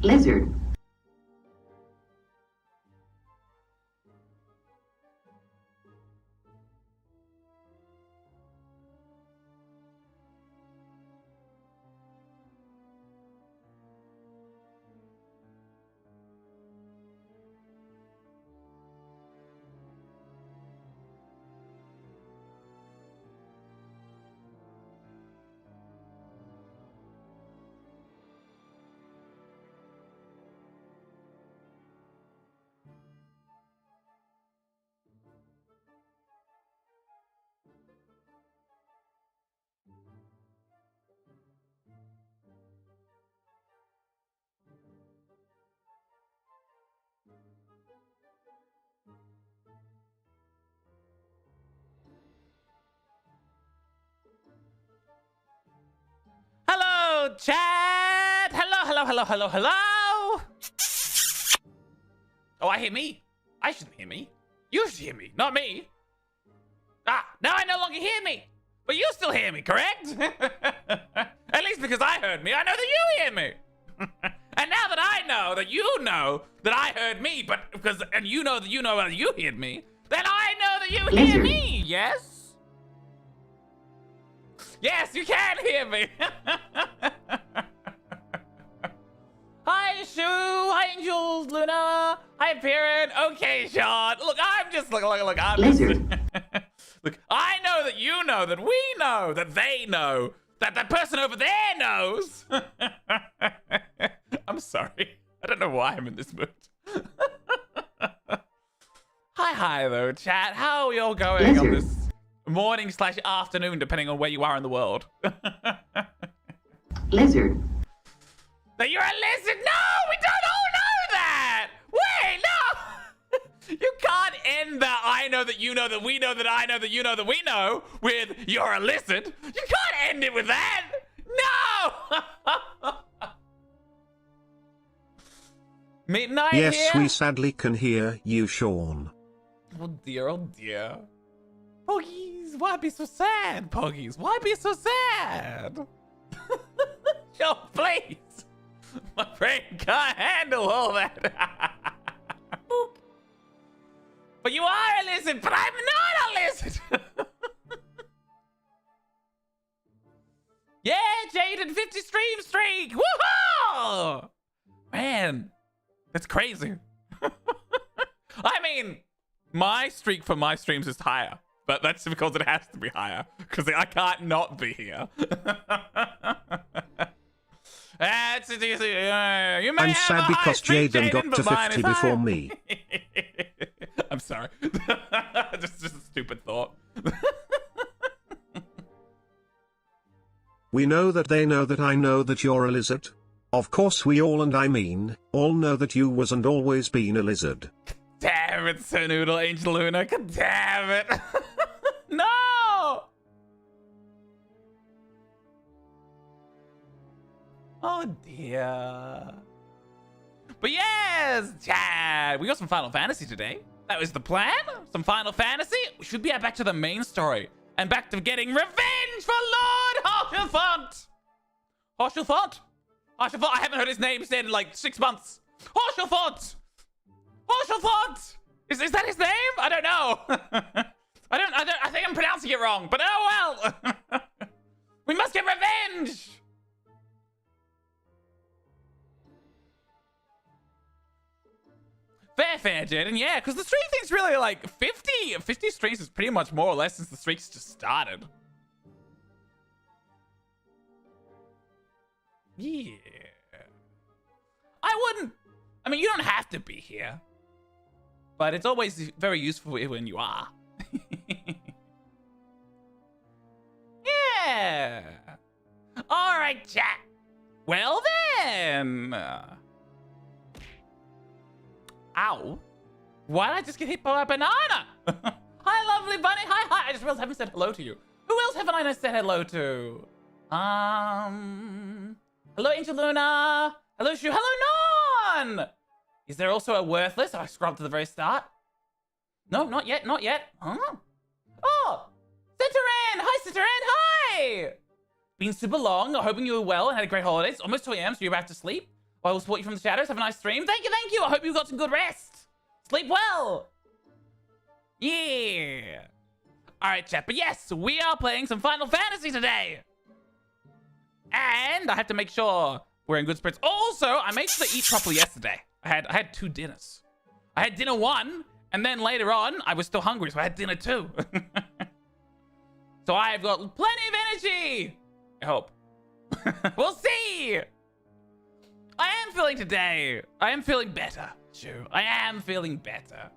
Lizard. Hello, chat! Hello! Oh, I hear me. I shouldn't hear me. You should hear me, not me. Ah, now I no longer hear me. But you still hear me, correct? At least because I heard me, I know that you hear me. And now that I know that you know that I heard me, and you know that you heard me, then I know that you hear me, yes? Yes, you can hear me. Hi, Shu. Hi, Angels, Luna. Hi, Parent. Okay, Shawn. Look, I'm just look. I'm just, look. I know that you know that we know that they know that the person over there knows. I'm sorry. I don't know why I'm in this mood. Hi, though, chat. How are we all going on this morning / afternoon, depending on where you are in the world? Lizard. That you're a lizard? No, we don't all know that. Wait, no. You can't end that I know that you know that we know that I know that you know that we know with you're a lizard. You can't end it with that. No. Midnight yes, here? we sadly can hear you, Shawn. Oh dear, Poggies, why be so sad, Poggies? Why be so sad? Yo, please. My brain can't handle all that. Boop. But you are a lizard, but I'm not a lizard. Yeah, Jaden, 50 stream streak. Woohoo! Man, that's crazy. I mean, my streak for my streams is higher, but that's because it has to be higher, because I can't not be here. You may I'm sad because Jaden got to 50 before me. I'm sorry. just a stupid thought. We know that they know that I know that you're a lizard. Of course we all, and I mean all, know that you was and always been a lizard. Damn it, Sir Noodle, Angel Luna. God damn it. No! Oh dear. But yes, Chad, we got some Final Fantasy today. That was the plan. Some Final Fantasy. We should be back to the main story and back to getting revenge for Lord HAURCHEFONT. HAURCHEFONT? HAURCHEFONT. I haven't heard his name said in like 6 months. HAURCHEFONT. HAURCHEFONT. Is that his name? I don't know. I think I'm pronouncing it wrong, but oh well. We must get revenge. Fair, Jaden. Yeah, because the streak thing's really like 50 streaks is pretty much more or less since the streaks just started. Yeah. I mean, you don't have to be here. But it's always very useful when you are. Yeah. All right, chat. Well then. Ow. Why did I just get hit by a banana? Hi, lovely bunny. Hi. I just realized I haven't said hello to you. Who else haven't I not said hello to? Hello, Angel Luna. Hello, Shu. Hello, Non. Is there also a worthless? I scrolled to the very start. No, not yet. Huh? Oh, Citaran. Hi, Citaran. Hi. Been super long. Hoping you were well and had a great holidays. Almost 2 a.m. so you're about to sleep. I will support you from the shadows. Have a nice stream. Thank you, thank you. I hope you got some good rest. Sleep well. Yeah. All right, chat. But yes, we are playing some Final Fantasy today. And I have to make sure we're in good spirits. Also, I made sure to eat properly yesterday. I had 2 dinners. I had dinner 1, and then later on, I was still hungry, so I had dinner 2. So I've got plenty of energy. I hope. We'll see. I am feeling today. I am feeling better. True. I am feeling better.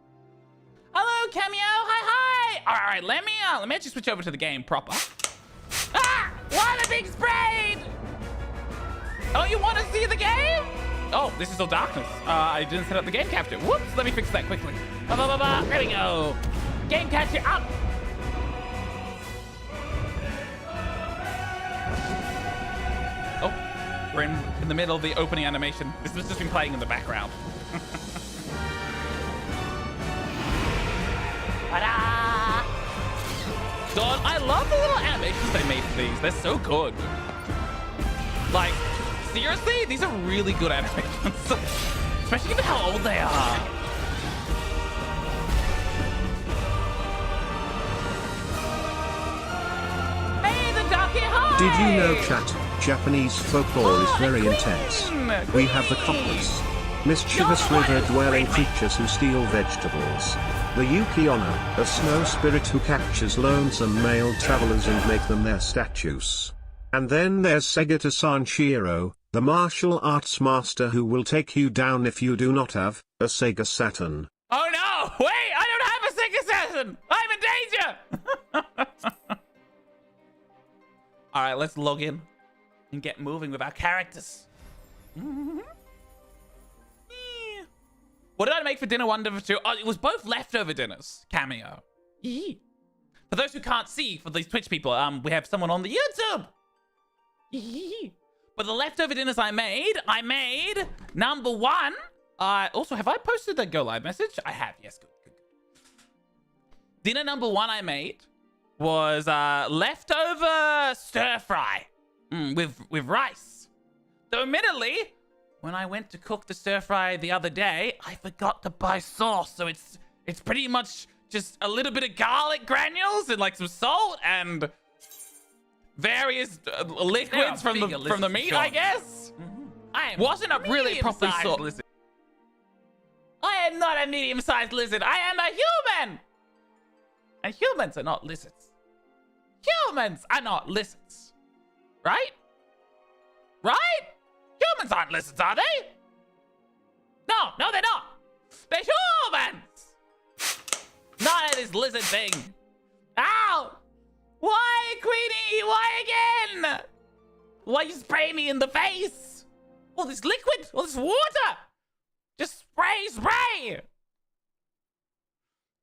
Hello, Cameo. Hi, hi. All right, let me actually switch over to the game proper. Ah! Why am I being sprayed? Oh, you want to see the game? Oh, this is all darkness. I didn't set up the game capture. Whoops. Let me fix that quickly. There we go. Game capture up. Oh, we're in the middle of the opening animation. This has just been playing in the background. Ta-da! God, I love the little animations they made for these. They're so good. Like, seriously, these are really good animations. Especially given how old they are. Hey, the ducky, hi! Did you know, chat, Japanese folklore is very intense. We have the coppers, mischievous river-dwelling creatures who steal vegetables. The Yuki-onna, a snow spirit who captures lonesome male travelers and make them their statues. And then there's Segata Sanshiro, the martial arts master who will take you down if you do not have a Sega Saturn. Oh no! Wait, I don't have a Sega Saturn! I'm in danger! All right, let's log in and get moving with our characters. What did I make for dinner 1 and 2? Oh, it was both leftover dinners. Cameo. For those who can't see, for these Twitch people, we have someone on the YouTube. But the leftover dinners I made number 1. Also, have I posted the go live message? I have. Yes, good. Dinner number 1 I made was leftover stir fry with rice. Though admittedly, when I went to cook the stir fry the other day, I forgot to buy sauce. So it's pretty much just a little bit of garlic granules and like some salt and various liquids from the meat, I guess. I wasn't a really properly salt lizard. I am not a medium-sized lizard. I am a human. And humans are not lizards. Humans are not lizards. Right? Right? Humans aren't lizards, are they? No, they're not. They're humans. Not this lizard thing. Ow! Why, Queenie? Why again? Why you spray me in the face? All this liquid, all this water. Just spray.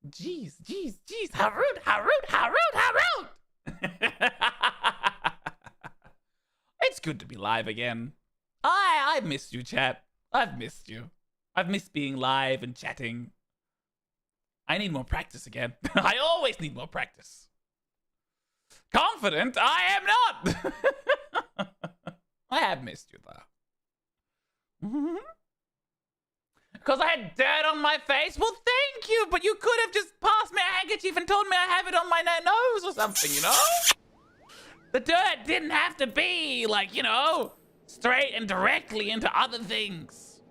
Jeez. How rude. It's good to be live again. I've missed you, chat. I've missed you. I've missed being live and chatting. I need more practice again. I always need more practice. Confident? I am not. I have missed you, though. Because I had dirt on my face? Well, thank you, but you could have just passed me a handkerchief and told me I have it on my nose or something, you know? The dirt didn't have to be, like, you know, straight and directly into other things.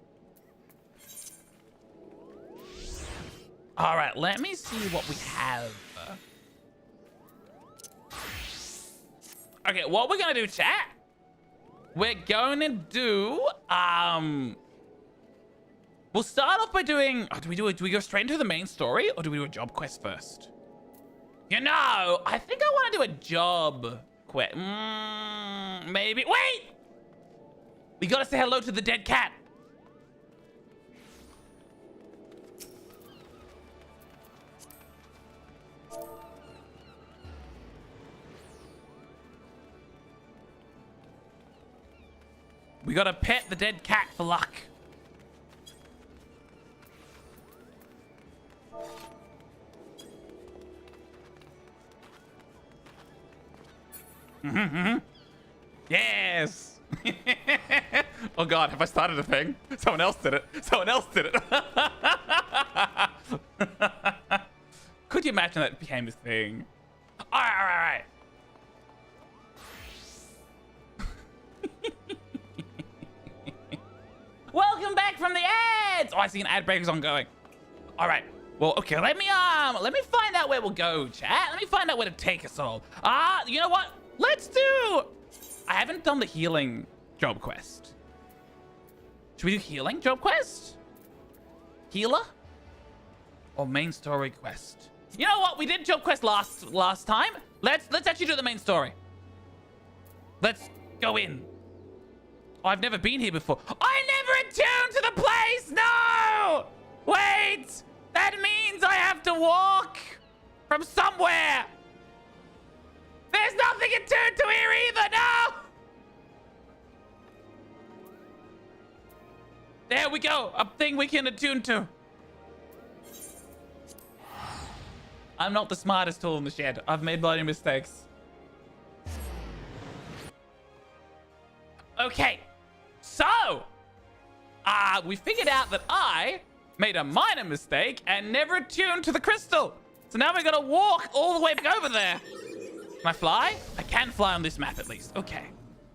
All right, let me see what we have. Okay, what we're gonna do, chat? We're going to do, we'll start off by doing, do we go straight into the main story or do we do a job quest first? You know, I think I want to do a job quest. Maybe, wait! We gotta say hello to the dead cat. We gotta pet the dead cat for luck. Yes. Oh God, have I started a thing? Someone else did it. Someone else did it. Could you imagine that became a thing? All right. Welcome back from the ads. Oh, I see an ad break is ongoing. All right. Well, okay. Let me find out where we'll go, chat. Let me find out where to take us all. You know what? Let's do. I haven't done the healing job quest. Should we do healing job quest? Healer? Or main story quest? You know what? We did job quest last time. Let's actually do the main story. Let's go in. Oh, I've never been here before. I never attuned to the place. No! Wait! That means I have to walk from somewhere. There's nothing attuned to here either. No! There we go. A thing we can attune to. I'm not the smartest tool in the shed. I've made bloody mistakes. Okay. So, we figured out that I made a minor mistake and never attuned to the crystal. So now we're gonna walk all the way back over there. Can I fly? I can fly on this map at least. Okay.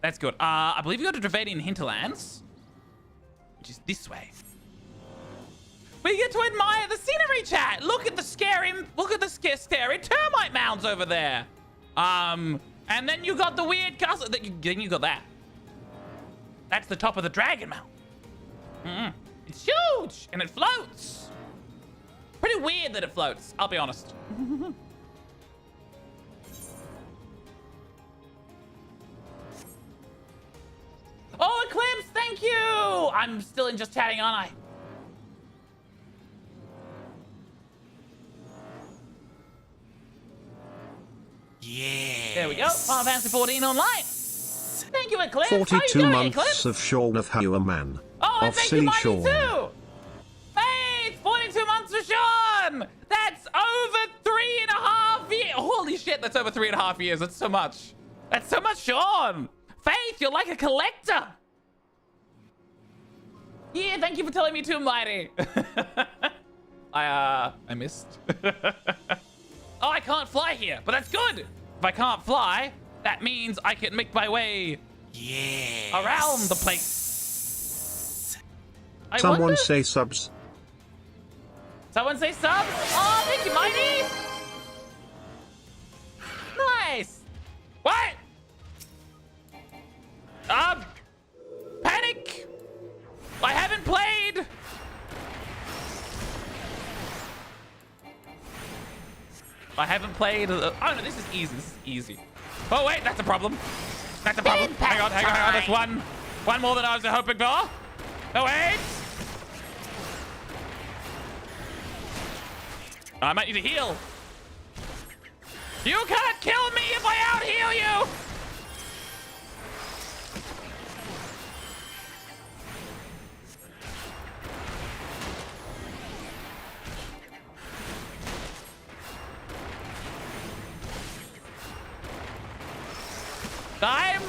That's good. I believe you go to Dravadian Hinterlands, which is this way. We get to admire the scenery, chat. Look at the scary termite mounds over there. And then you got the weird castle. Then you got that. That's the top of the dragon mount. It's huge and it floats. Pretty weird that it floats, I'll be honest. Oh, Eclipse, thank you. I'm still in just chatting, aren't I? Yeah. There we go. Final Fantasy 14 online. Thank you, Eclipse. 42 doing, months Eclipse? of Shawn The Huuman. Oh, and of thank you, silly Mighty Shawn. too. Hey, it's 42 months for Shawn. That's over 3.5 years. Holy shit, that's over 3.5 years. That's so much. That's so much, Shawn. Faith, you're like a collector. Yeah, thank you for telling me too, Mighty. I missed. Oh, I can't fly here, but that's good. If I can't fly, that means I can make my way around the place. Someone say subs. Someone say subs? Oh, thank you, Mighty. Nice. What? Panic. I haven't played. Oh no, this is easy. This is easy. Oh wait, that's a problem. That's a problem. Hang on. There's one more than I was hoping for. Oh wait. I might need to heal. You can't kill me if I out heal you.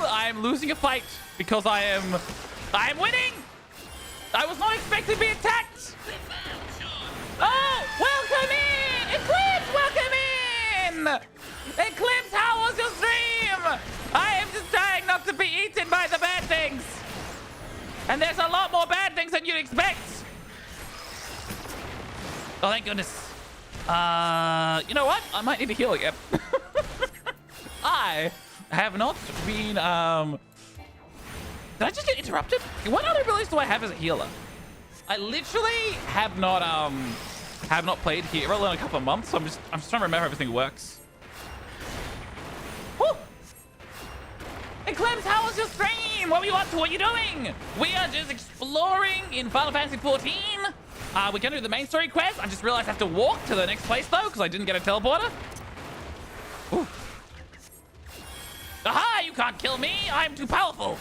I'm losing a fight because I am winning. I was not expecting to be attacked. Oh, welcome in, Eclipse. Welcome in, Eclipse. How was your stream? I am just trying not to be eaten by the bad things, and there's a lot more bad things than you'd expect. Oh, thank goodness. You know what? I might need to heal again. I have not been, did I just get interrupted? What other abilities do I have as a healer? I literally have not played Hero in a couple of months, so I'm just trying to remember how everything works. Woo! Eclipse, how was your stream? What were you up to? What are you doing? We are just exploring in Final Fantasy 14. We're gonna do the main story quest. I just realized I have to walk to the next place though, because I didn't get a teleporter. Ooh. Aha! You can't kill me! I'm too powerful!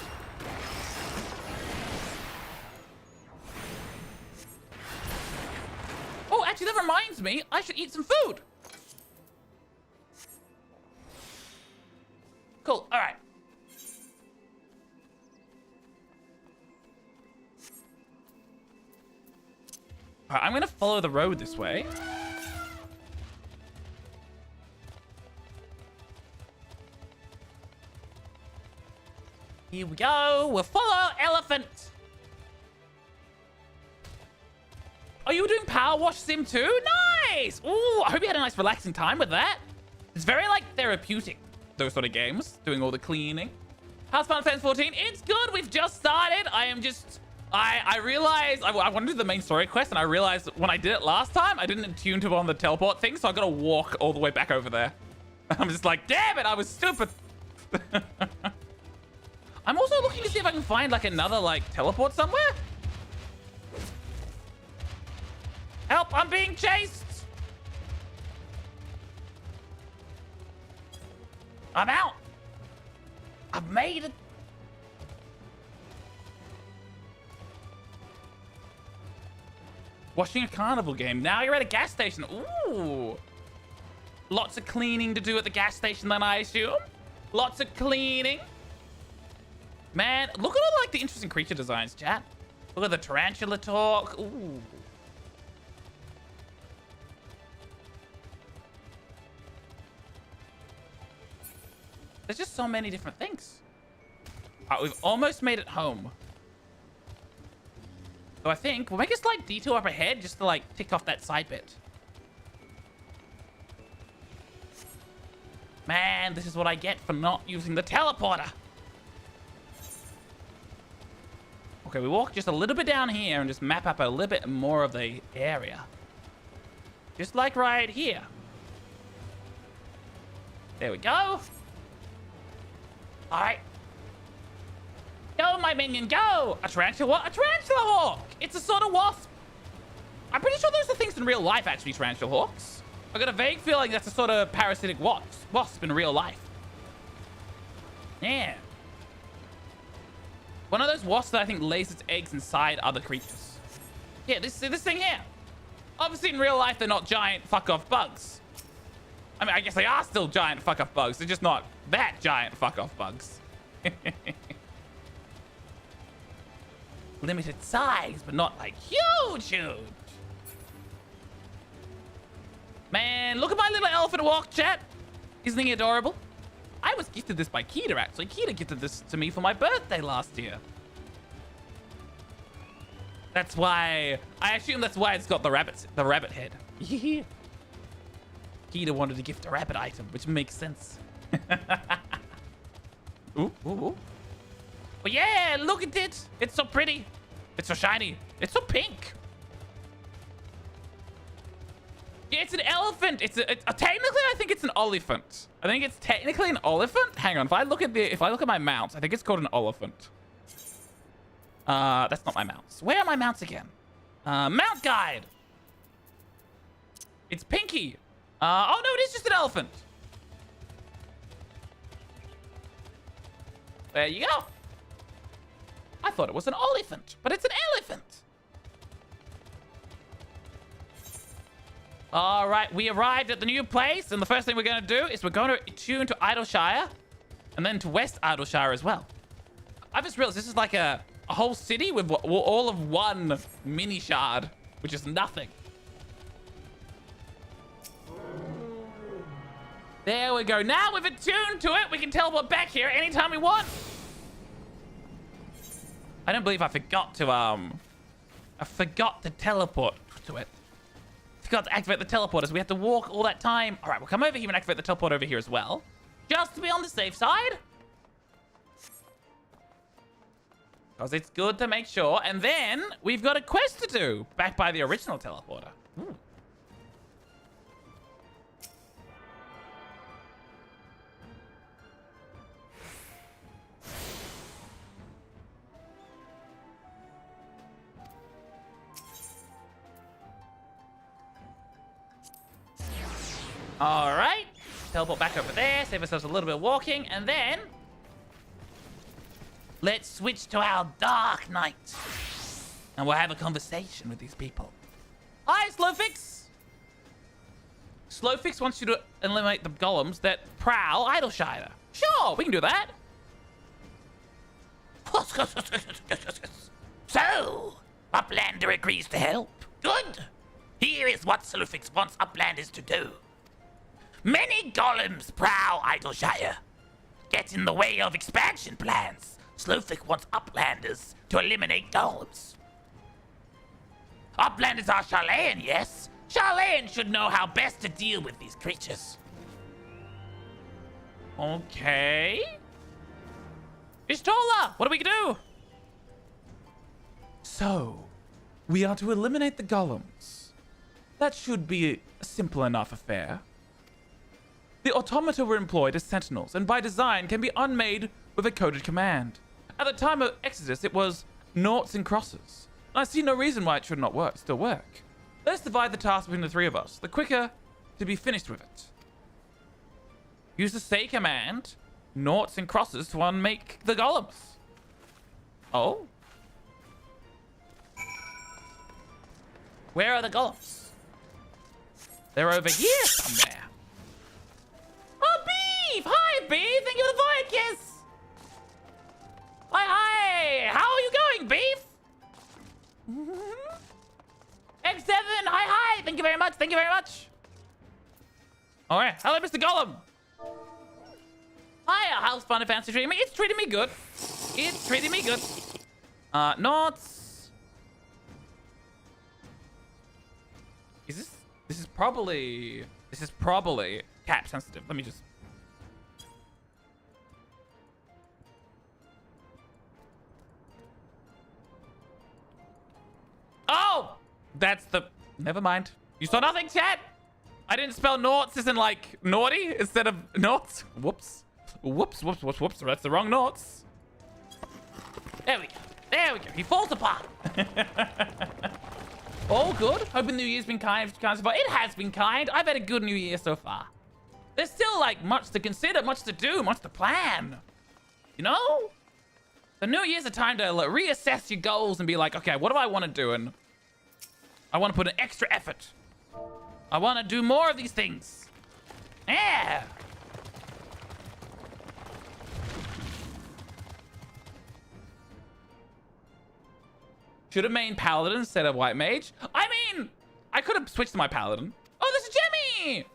Oh, actually, that reminds me. I should eat some food. Cool. All right. All right, I'm gonna follow the road this way. Here we go. We'll follow elephant. Oh, you were doing Power Wash Sim too? Nice! Ooh, I hope you had a nice relaxing time with that. It's very, like, therapeutic, those sort of games, doing all the cleaning. How's Final Fantasy 14? It's good. We've just started. I realized I wanted to do the main story quest, and I realized when I did it last time, I didn't attune to on the teleport thing, so I gotta walk all the way back over there. I'm just like, damn it, I was stupid. I'm also looking to see if I can find, like, another, like, teleport somewhere. Help, I'm being chased. I'm out. I've made it. Watching a carnival game. Now you're at a gas station. Ooh. Lots of cleaning to do at the gas station then, I assume. Lots of cleaning. Man, look at all, like, the interesting creature designs, chat. Look at the tarantula talk. Ooh. There's just so many different things. All right, we've almost made it home. So I think we'll make a slight detour up ahead just to, like, tick off that side bit. Man, this is what I get for not using the teleporter. Okay, we walk just a little bit down here and just map up a little bit more of the area. Just like right here. There we go. All right. Go, my minion, go! A tarantula what? A tarantula hawk! It's a sort of wasp. I'm pretty sure those are things in real life, actually, tarantula hawks. I got a vague feeling that's a sort of parasitic wasp in real life. Yeah. One of those wasps that I think lays its eggs inside other creatures. Yeah, this thing here. Obviously, in real life, they're not giant fuck-off bugs. I mean, I guess they are still giant fuck-off bugs. They're just not that giant fuck-off bugs. Limited size, but not, like, huge. Man, look at my little elephant walk, chat. Isn't he adorable? I was gifted this by Keita, actually. Keita gifted this to me for my birthday last year. That's why... I assume that's why it's got the rabbit head. Yeah. Keita wanted to gift a rabbit item, which makes sense. Ooh, ooh, ooh. But yeah, look at it. It's so pretty. It's so shiny. It's so pink. Yeah, it's an elephant. Technically, I think it's an oliphant. I think it's technically an oliphant. Hang on. If I look at my mounts, I think it's called an oliphant. That's not my mounts. Where are my mounts again? Mount guide. It's Pinky. Oh no, it is just an elephant. There you go. I thought it was an oliphant, but it's an elephant. All right, we arrived at the new place, and the first thing we're going to do is we're going to tune to Idleshire, and then to West Idleshire as well. I just realized this is like a whole city with all of one mini shard, which is nothing. There we go. Now we've attuned to it. We can teleport back here anytime we want. I don't believe I forgot to teleport to it. Forgot to activate the teleporters. We have to walk all that time. All right, we'll come over here and activate the teleport over here as well. Just to be on the safe side. Because it's good to make sure. And then we've got a quest to do back by the original teleporter. Ooh. All right, teleport back over there, save ourselves a little bit of walking, and then let's switch to our Dark Knight, and we'll have a conversation with these people. Hi, Slowfix. Slowfix wants you to eliminate the golems that prowl Idleshire. Sure, we can do that. So, Uplander agrees to help. Good. Here is what Slowfix wants Uplanders to do. Many golems prowl Idleshire. Get in the way of expansion plans. Slowfix wants Uplanders to eliminate golems. Uplanders are Sharlayan, yes? Sharlayan should know how best to deal with these creatures. Okay. Ishtola, what do we do? So, we are to eliminate the golems. That should be a simple enough affair. The automata were employed as sentinels, and by design can be unmade with a coded command. At the time of Exodus, it was noughts and crosses. And I see no reason why it should not still work. Let's divide the task between the three of us, the quicker to be finished with it. Use the say command, noughts and crosses, to unmake the golems. Oh? Where are the golems? They're over here somewhere. Oh, Beef! Hi, Beef! Thank you for the void kiss! Hi! How are you going, Beef? X7! Hi! Thank you very much! Thank you very much! Alright, hello, Mr. Golem! Hiya, how's Final Fantasy treating me? It's treating me good. It's treating me good. Noughts. Is this is probably cap sensitive. Let me just. Oh! That's the, never mind. You saw nothing, chat? I didn't spell noughts as in like naughty instead of noughts. Whoops. Whoops. That's the wrong noughts. There we go. He falls apart. All good. Hoping the New Year's been kind so far. It has been kind. I've had a good New Year so far. There's still like much to consider, much to do, much to plan. You know? The New Year's a time to like, reassess your goals and be like, okay, what do I want to do? And I want to put an extra effort. I want to do more of these things. Yeah. Should have main paladin instead of white mage. I mean, I could have switched to my paladin. Oh, this is Jemmy.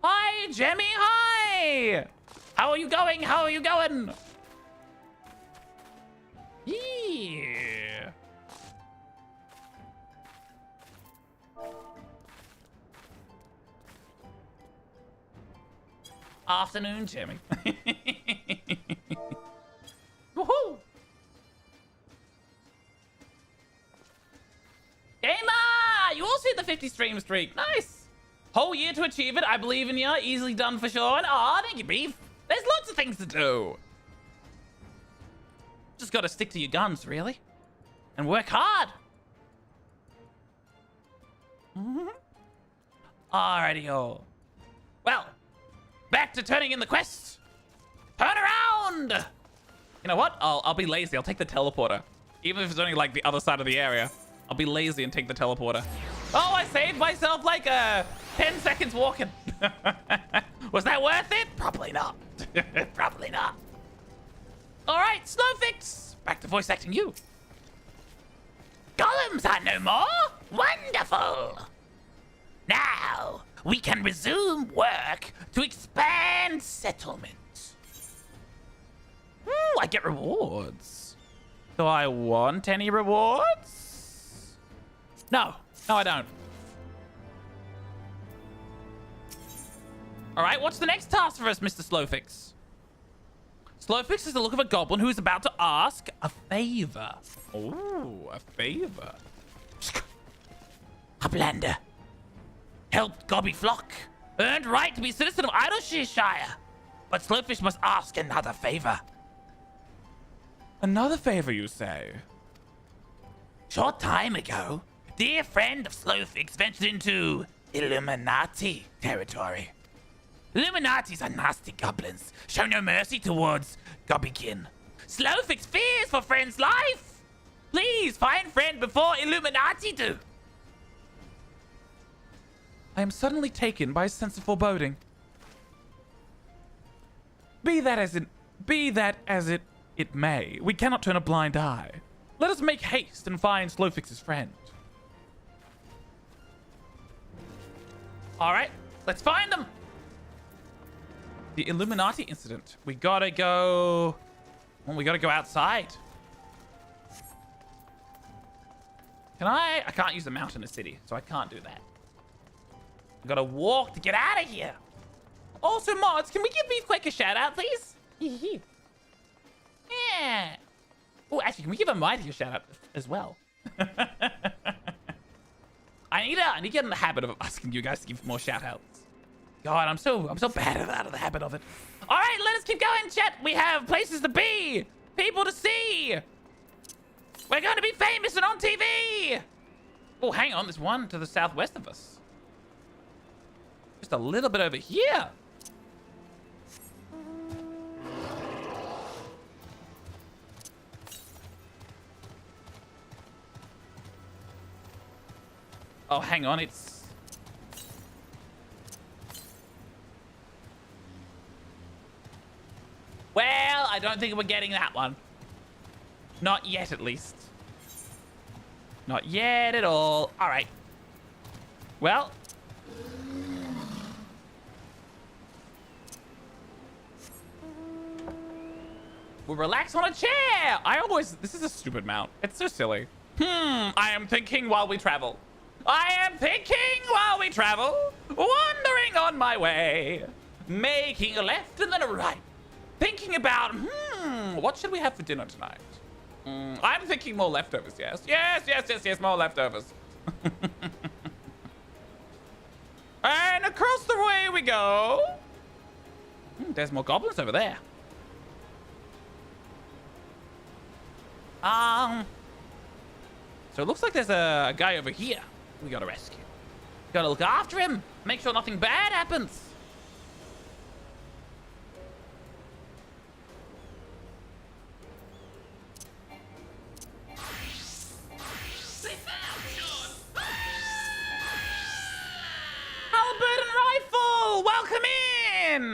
Hi, Jemmy. Hi. How are you going? How are you going? Yeah. Afternoon, Jimmy. Woohoo! Gamer! You also hit the 50 stream streak. Nice! Whole year to achieve it. I believe in you. Easily done for sure. Aw, thank you, Beef. There's lots of things to do. Just gotta stick to your guns, really. And work hard. Alrighty-o. Well, back to turning in the quests. Turn around! You know what? I'll be lazy. I'll take the teleporter. Even if it's only like the other side of the area. I'll be lazy and take the teleporter. Oh, I saved myself like 10 seconds walking. Was that worth it? Probably not. Probably not. All right, Snowfix. Back to voice acting you. Golems are no more? Wonderful! Now, we can resume work to expand settlements. Ooh, I get rewards. Do I want any rewards? No. No, I don't. All right, what's the next task for us, Mr. Slowfix? Slowfix is the look of a goblin who is about to ask a favor. Ooh, a favor. Uplander. Helped Gobby Flock. Earned right to be citizen of Idleshire. But Slowfish must ask another favor. Another favor, you say? Short time ago, dear friend of Slowfix ventured into Illuminati territory. Illuminatis are nasty goblins. Show no mercy towards Gobbykin. Slowfix fears for friend's life. Please find friend before Illuminati do. I am suddenly taken by a sense of foreboding. Be that as it it may. We cannot turn a blind eye. Let us make haste and find Slowfix's friend. All right, let's find them. The Illuminati incident. We gotta go... Well, we gotta go outside. Can I can't use the mountain in the city, so I can't do that. I gotta walk to get out of here. Also, mods, can we give Beefquake a shout out, please? Yeah. Oh, actually, can we give a Mighty a shout out as well? I need to get in the habit of asking you guys to give more shout outs. God, I'm so bad at the habit of it. All right, let us keep going, chat. We have places to be, people to see. We're going to be famous and on TV. Oh, hang on. There's one to the southwest of us. Just a little bit over here. Oh, hang on. It's... Well, I don't think we're getting that one. Not yet, at least. Not yet at all. All right. Well. We'll relax on a chair. This is a stupid mount. It's so silly. I am thinking while we travel. I am thinking while we travel. Wandering on my way. Making a left and then a right. Thinking about, what should we have for dinner tonight? I'm thinking more leftovers, yes. Yes, more leftovers. And across the way we go. There's more goblins over there. So it looks like there's a guy over here we gotta rescue. Gotta look after him. Make sure nothing bad happens.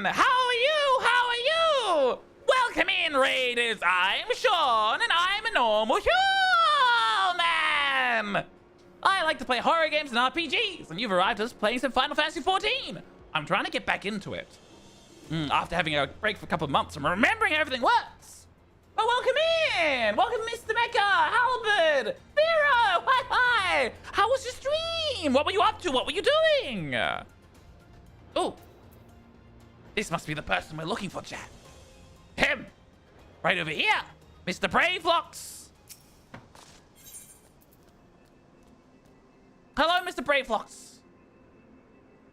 How are you? Welcome in, Raiders. I'm Shawn, and I'm a normal human. I like to play horror games and RPGs, and you've arrived us playing some Final Fantasy XIV. I'm trying to get back into it. After having a break for a couple of months, I'm remembering everything works. Oh, welcome in. Welcome, Mr. Mecha, Halberd, Vero. Hi. How was your stream? What were you up to? What were you doing? Oh. This must be the person we're looking for, chat. Him! Right over here! Mr. Braveflocks! Hello, Mr. Braveflocks!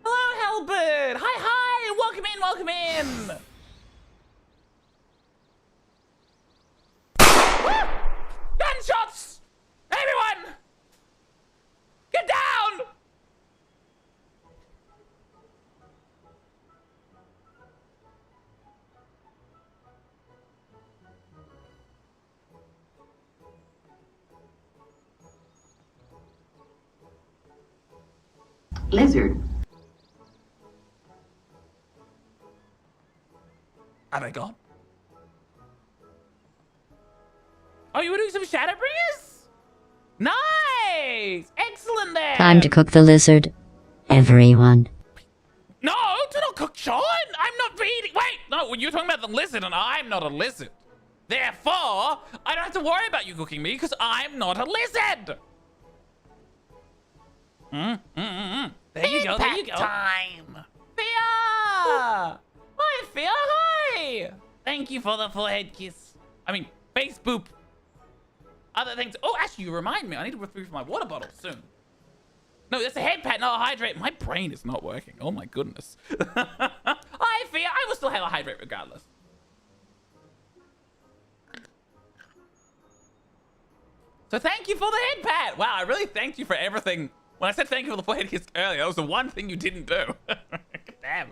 Hello, Halberd! Hi! Welcome in! Woo! Gunshots! Everyone! Get down! Lizard. Are they gone? Oh, you were doing some Shadowbringers? Nice! Excellent there! Time to cook the lizard. Everyone. No, do not cook Shawn! I'm not reading. Wait, no, you're talking about the lizard and I'm not a lizard. Therefore, I don't have to worry about you cooking me because I'm not a lizard! There you go. Time. Fia! Hi, Fia, hi! Thank you for the forehead kiss. I mean, face boop. Other things. Oh, actually, you remind me. I need to refill my water bottle soon. No, that's a head pat, not a hydrate. My brain is not working. Oh, my goodness. Hi, Fia. I will still have a hydrate regardless. So thank you for the head pat. Wow, I really thanked you for everything. When I said thank you for the forehead kiss earlier, that was the one thing you didn't do. Damn.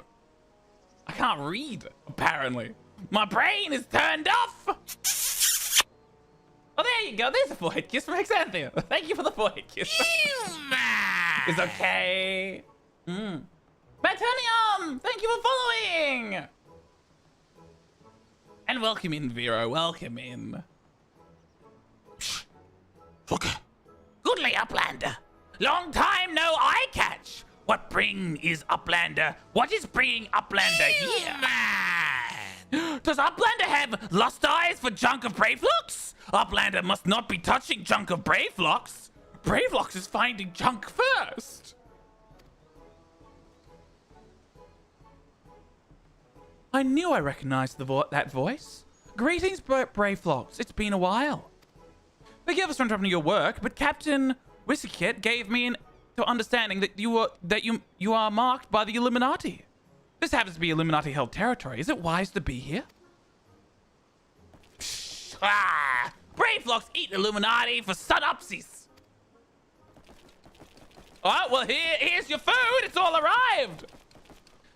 I can't read, apparently. My brain is turned off. Oh, there you go. There's a forehead kiss from Xanthia. Thank you for the forehead kiss. It's okay. Baternium, thank you for following. And welcome in, Vero. Welcome in. Okay. Goodly Uplander. Long time no eye catch. What bring is Uplander? What is bringing Uplander here? Does Uplander have lust eyes for junk of Bravelocks? Uplander must not be touching junk of Bravelocks. Bravelocks is finding junk first. I knew I recognized that voice. Greetings, Bravelocks. It's been a while. Forgive us for interrupting your work, but Captain Whiskykit gave me to understanding that you are marked by the Illuminati. This happens to be Illuminati-held territory. Is it wise to be here? Bravelocks eat Illuminati for sunupsies. Alright, well here's your food. It's all arrived.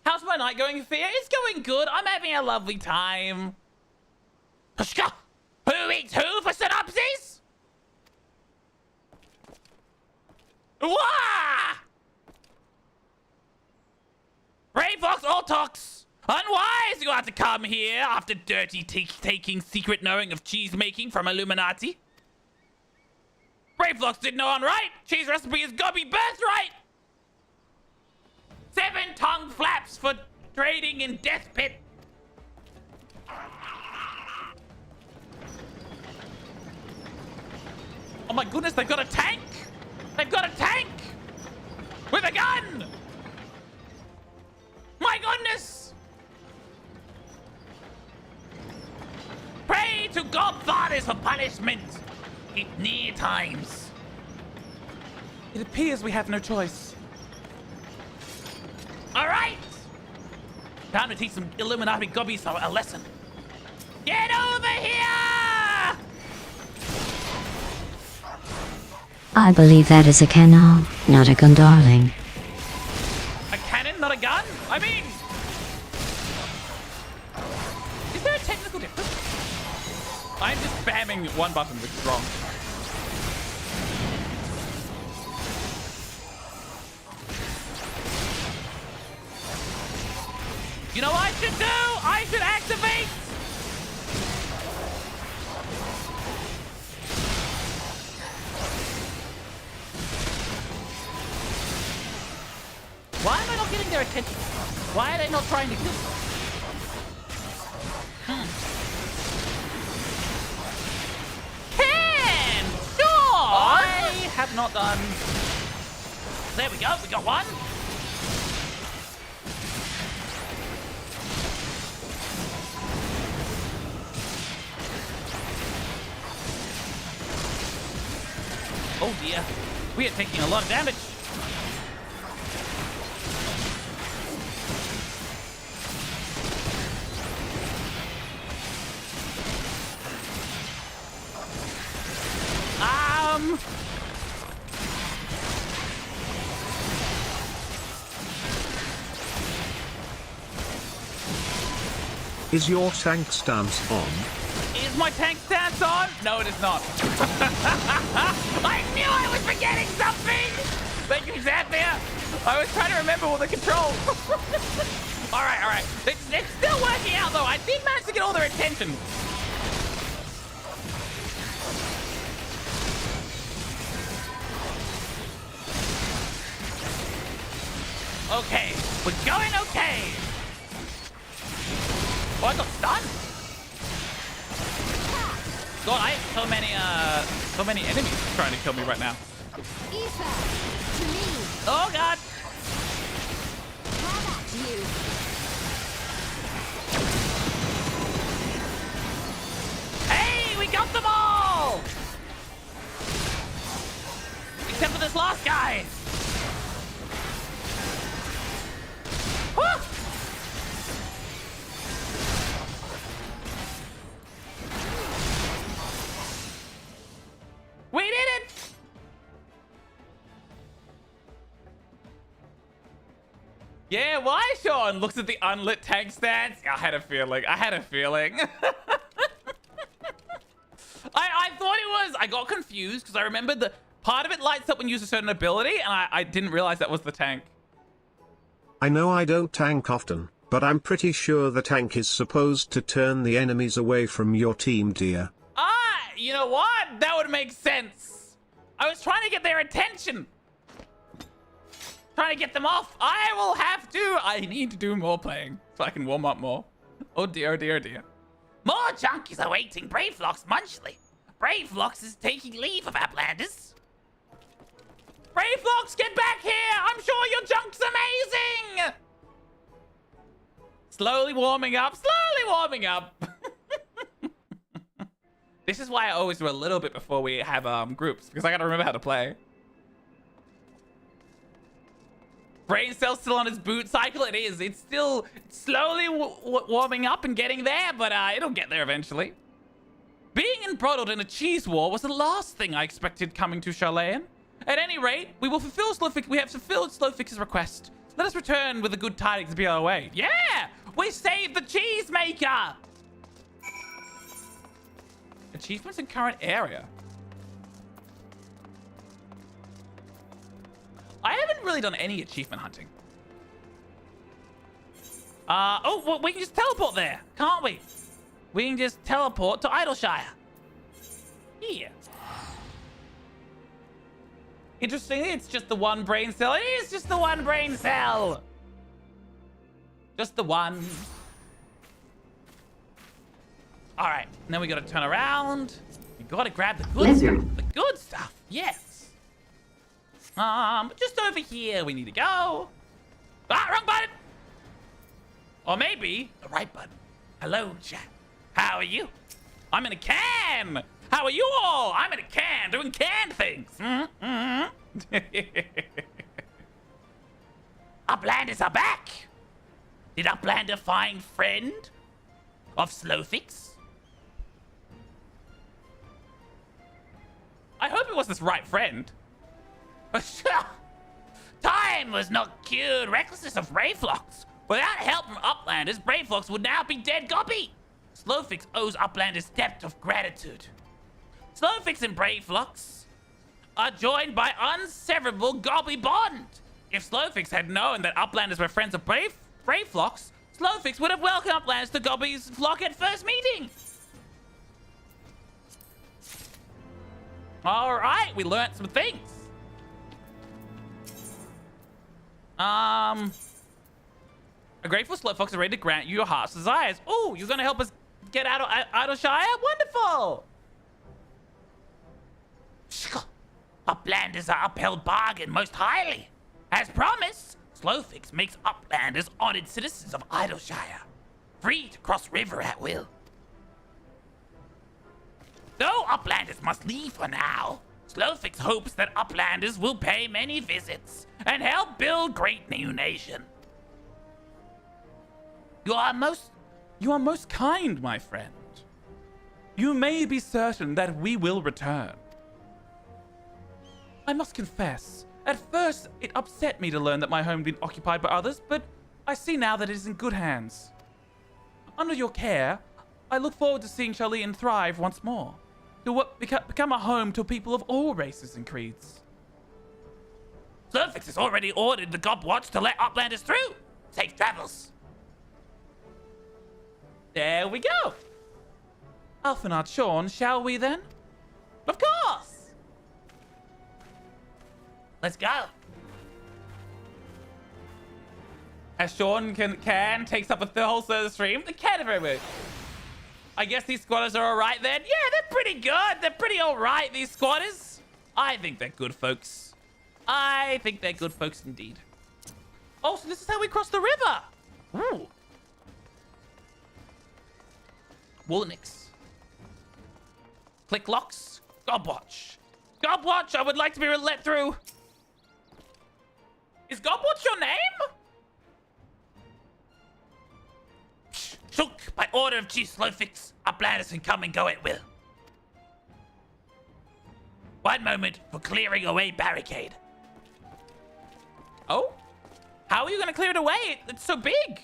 How's my night going, Thea? It's going good. I'm having a lovely time. Hushka! Who eats who for synopsis? Wah! Bravelocks all talks. Unwise you have to come here after dirty taking secret knowing of cheese making from Illuminati. Bravelocks didn't know I'm right. Cheese recipe is gotta be birthright. 7 tongue flaps for trading in Death Pit. Oh my goodness, they've got a tank! They've got a tank! With a gun! My goodness! Pray to Godfathers for punishment. It near times. It appears we have no choice. All right. Time to teach some Illuminati gobbies a lesson. Get over here! I believe that is a cannon, not a gun, darling. A cannon, not a gun? I mean... Is there a technical difference? I'm just spamming one button, which is wrong. You know what I should do? I should activate! Why am I not getting their attention? Why are they not trying to kill me? Can! Sure! I have not done... There we go, we got one. Oh dear, we are taking a lot of damage. Is your tank stance on? Is my tank stance on? No, it is not. I knew I was forgetting something! Thank you, Xathia. I was trying to remember all the controls. All right. It's still working out, though. I did manage to get all their attention. Okay, we're going okay. Oh, I got stunned. God, I have so many enemies trying to kill me right now. Oh God. Hey, we got them all! Except for this last guy. Woo! We did it! Yeah, why, Shawn? Looks at the unlit tank stats. I had a feeling. I thought it was... I got confused because I remembered the part of it lights up when you use a certain ability, and I didn't realize that was the tank. I know I don't tank often, But I'm pretty sure the tank is supposed to turn the enemies away from your team, dear. Ah, you know what? That would make sense. I was trying to get their attention. Trying to get them off. I need to do more playing so I can warm up more. Oh dear, oh dear, oh dear. More junk is awaiting Braveflox Munchley. Braveflox is taking leave of Uplanders. Braveflox, get back here! I'm sure your junk's amazing! Slowly warming up, slowly warming up. This is why I always do a little bit before we have groups, because I gotta remember how to play. Brain cell's still on its boot cycle. It is. It's still slowly warming up and getting there, but it'll get there eventually. Being embroiled in a cheese war was the last thing I expected coming to Charlayan. At any rate, we have fulfilled Slowfix's request. Let us return with the good tidings to be on our way. Yeah! We saved the cheesemaker! Achievements in current area. I haven't really done any achievement hunting. Oh, well, we can just teleport there, can't we? We can just teleport to Idleshire. Here. Interestingly, it's just the one brain cell. It is just the one brain cell. Just the one. All right, now we gotta turn around. We gotta grab the good stuff. The good stuff, yes. Just over here we need to go. Ah, wrong button. Or maybe the right button. Hello, chat. How are you? I'm in a can. How are you all? I'm in a can doing can things. Uplanders are back. Did Uplander find friend of Slowfix? I hope it was this right friend. Time was not cured recklessness of Braveflox. Without help from Uplanders, Braveflox would now be dead goppy. Slowfix owes Uplanders debt of gratitude. Slowfix and Braveflox are joined by unseverable gobby bond. If Slowfix had known that Uplanders were friends of Braveflox, Slowfix would have welcomed Uplanders to Gobby's flock at first meeting. All right, we learned some things. A grateful Slowfox is ready to grant you your heart's desires. Oh, you're gonna help us get out of Idleshire? Wonderful. Uplanders are upheld bargain most highly. As promised, Slowfix makes Uplanders honored citizens of Idleshire, free to cross river at will. Though Uplanders must leave for now, Slowfix hopes that Uplanders will pay many visits and help build great new nation. You are most kind, my friend. You may be certain that we will return. I must confess, at first it upset me to learn that my home had been occupied by others, but I see now that it is in good hands. Under your care, I look forward to seeing Charlayan thrive once more. It will become a home to people of all races and creeds. Slowfix has already ordered the Gob Watch to let Uplanders through. Safe travels. There we go. Alphanard Shawn, shall we then? Of course. Let's go. As Shawn takes up the whole server stream, the cat very much. I guess these squatters are all right then. Yeah, they're pretty good. They're pretty all right, these squatters. I think they're good folks. I think they're good folks indeed. Oh, so this is how we cross the river. Ooh. Woolnix. Click locks. Gobwatch. Gobwatch, I would like to be let through. Is Gobwatch your name? Shook by order of Chief Slowfix, Uplanders can come and go at will. One moment for clearing away barricade. Oh? How are you going to clear it away? It's so big.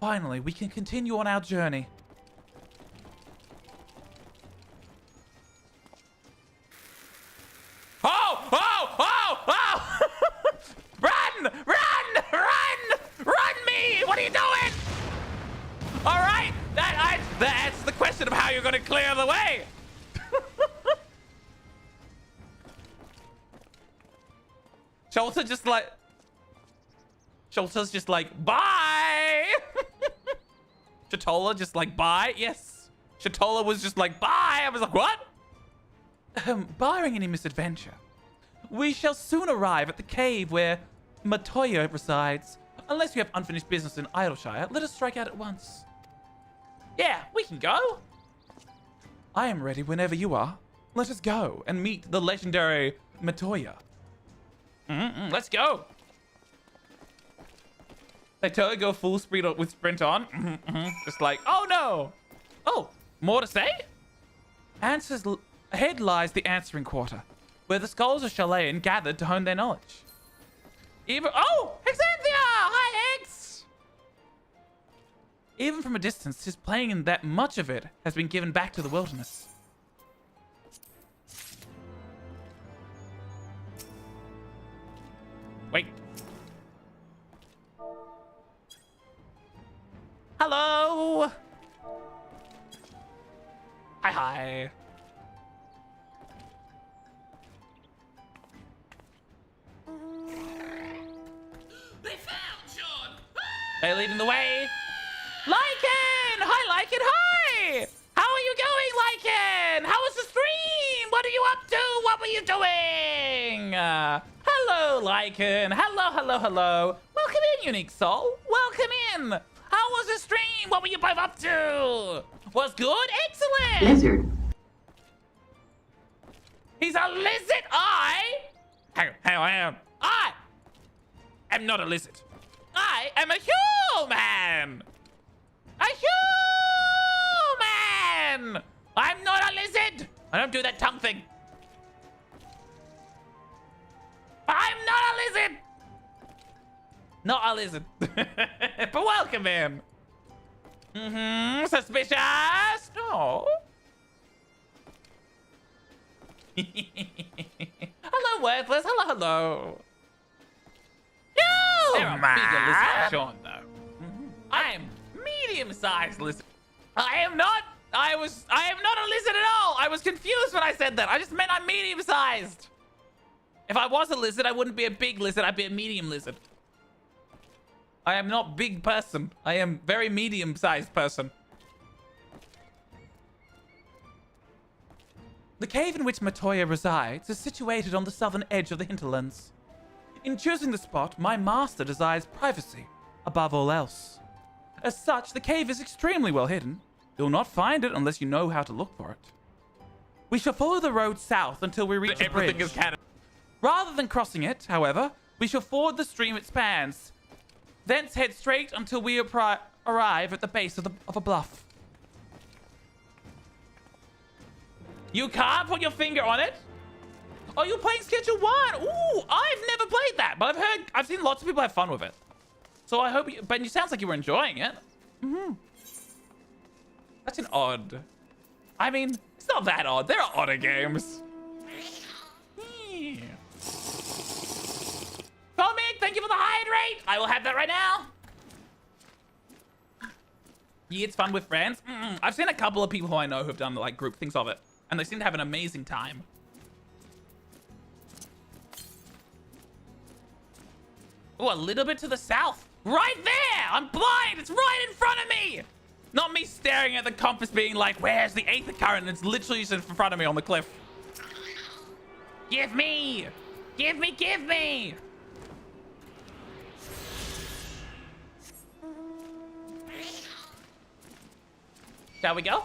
Finally, we can continue on our journey. Oh! Oh! Oh! Oh! Run! Run! Run! Run me! gonna clear the way. Sholta's just like, bye. Shatola just like, bye. Yes. Shatola was just like, bye. I was like, what? Barring any misadventure, we shall soon arrive at the cave where Matoya resides. Unless you have unfinished business in Idleshire, let us strike out at once. Yeah, we can go. I am ready whenever you are. Let us go and meet the legendary Matoya. Let's go. They totally go full speed with sprint on. Just like, oh no. Oh, more to say? Answers ahead lies the answering quarter, where the scholars of Chilean gathered to hone their knowledge. Oh, Hexanthia! Hi, Hex! Even from a distance, his playing in that much of it has been given back to the wilderness. Wait. Hello! Hi. They found Shawn! They're leading the way. Lycan! Hi, Lycan, hi! How are you going, Lycan? How was the stream? What are you up to? What were you doing? Hello, Lycan. Hello. Welcome in, Unique Soul. Welcome in. How was the stream? What were you both up to? Was good? Excellent. Lizard. He's a lizard. Hang on. I am not a lizard. I am a human. A human. I'm not a lizard. I don't do that tongue thing. I'm not a lizard. Not a lizard. But welcome in. Suspicious. No. Hello, Worthless. Hello. No! There are bigger lizards than Shawn, though. I am medium-sized lizard. I am not a lizard at all. I was confused when I said that. I just meant I'm medium-sized. If I was a lizard, I wouldn't be a big lizard. I'd be a medium lizard. I am not big person. I am very medium-sized person. The cave in which Matoya resides is situated on the southern edge of the hinterlands. In choosing the spot, my master desires privacy above all else. As such, the cave is extremely well hidden. You'll not find it unless you know how to look for it. We shall follow the road south until we reach the bridge. Rather than crossing it, however, we shall ford the stream it spans. Thence head straight until we arrive at the base of a bluff. You can't put your finger on it? Oh, you're playing Schedule 1. Ooh, I've never played that, but I've seen lots of people have fun with it. So I hope but it sounds like you were enjoying it. That's an odd. I mean, it's not that odd. There are odder games. Comic, thank you for the hydrate. I will have that right now. Yeah, it's fun with friends. I've seen a couple of people who I know who have done like group things of it, and they seem to have an amazing time. Oh, a little bit to the south. Right there! I'm blind! It's right in front of me! Not me staring at the compass being like, where's the aether current? It's literally just in front of me on the cliff. Give me! Give me! Shall we go?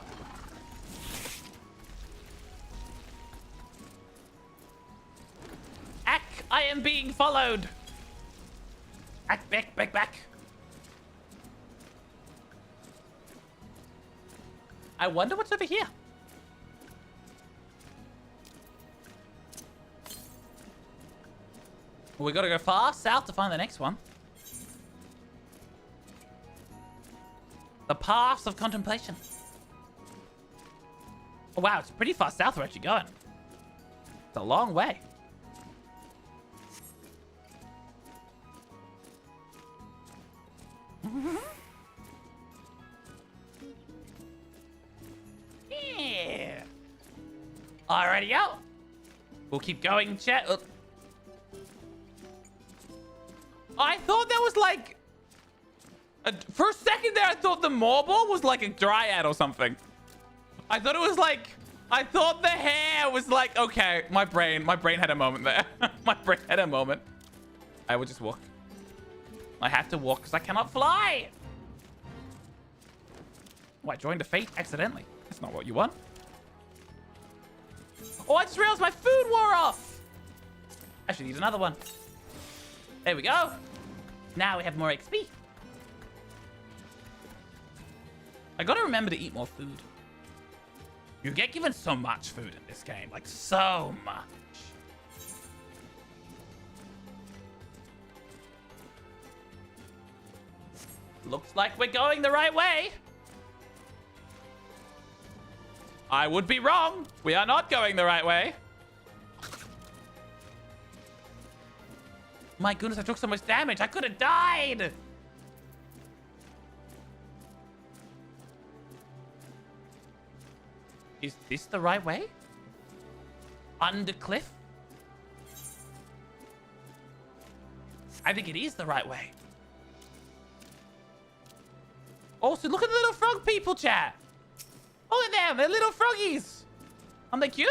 Ack, I am being followed. Ack, back. I wonder what's over here. Well, we gotta go far south to find the next one. The Paths of Contemplation. Oh, wow, it's pretty far south we're actually going. It's a long way. Alrighty out. We'll keep going, chat. I thought that was like... for a second there, I thought the marble was like a dryad or something. I thought it was like... I thought the hair was like... Okay, my brain had a moment there. My brain had a moment. I will just walk. I have to walk because I cannot fly. Oh, I joined a fate accidentally. That's not what you want. Oh, I just realized my food wore off. I should eat another one. There we go. Now we have more XP. I gotta remember to eat more food. You get given so much food in this game. Like, so much. Looks like we're going the right way. I would be wrong. We are not going the right way. My goodness, I took so much damage. I could have died. Is this the right way? Under cliff? I think it is the right way. Also, look at the little frog people, chat. Look at them. They're little froggies. Aren't they cute?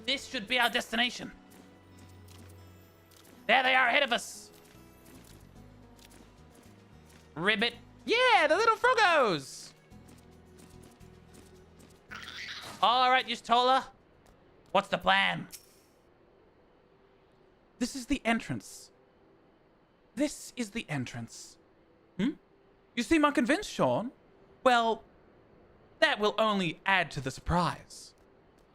This should be our destination. There they are ahead of us. Ribbit. Yeah, the little froggos. All right, Yustola. What's the plan? This is the entrance. This is the entrance. You seem unconvinced, Shawn. Well, that will only add to the surprise.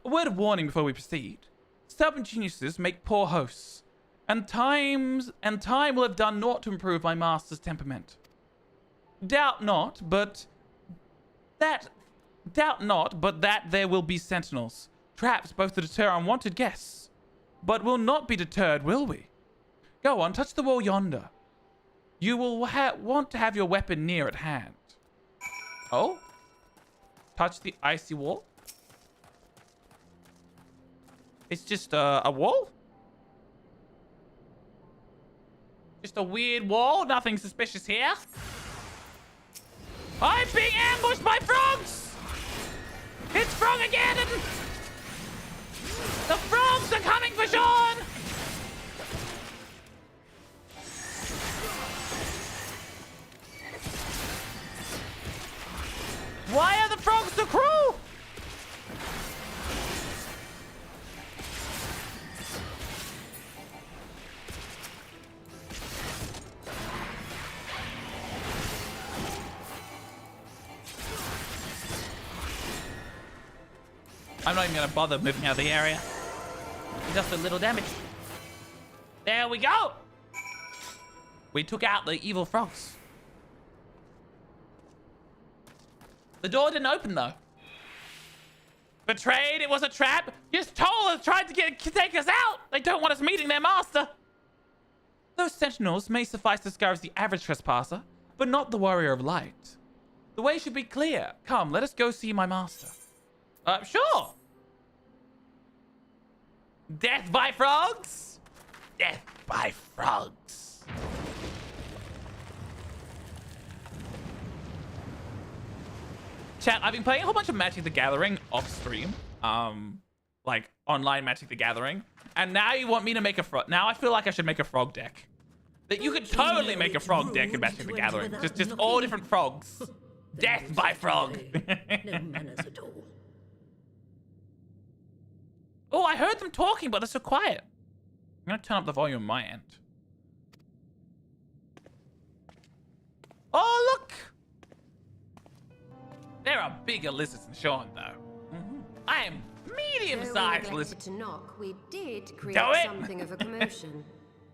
A word of warning before we proceed. Stubborn geniuses make poor hosts, and time will have done naught to improve my master's temperament. Doubt not, but that there will be sentinels, traps both to deter unwanted guests. But we'll not be deterred, will we? Go on, touch the wall yonder. You will want to have your weapon near at hand. Oh? Touch the icy wall? It's just a wall? Just a weird wall? Nothing suspicious here? I'm being ambushed by frogs! It's Frog again! The frogs are coming for Shawn! Why are the frogs so cruel? I'm not even gonna bother moving out of the area. Just a little damage. There we go. We took out the evil frogs. The door didn't open though. Betrayed, it was a trap. Yustola tried to take us out. They don't want us meeting their master. Those sentinels may suffice to discourage the average trespasser, but not the warrior of light. The way should be clear. Come, let us go see my master. Sure. Death by frogs? Death by frogs. Chat, I've been playing a whole bunch of Magic the Gathering off stream. Like online Magic the Gathering. And now you want me to make a frog. Now I feel like I should make a frog deck. That you could totally make a frog deck in Magic the Gathering. Just all different frogs. Death by frog. No manners at all. Oh, I heard them talking, but they're so quiet. I'm gonna turn up the volume on my end. Oh, look! There are bigger lizards than Shawn, though. I am medium-sized lizard. To knock, we did create Do it! something of a commotion.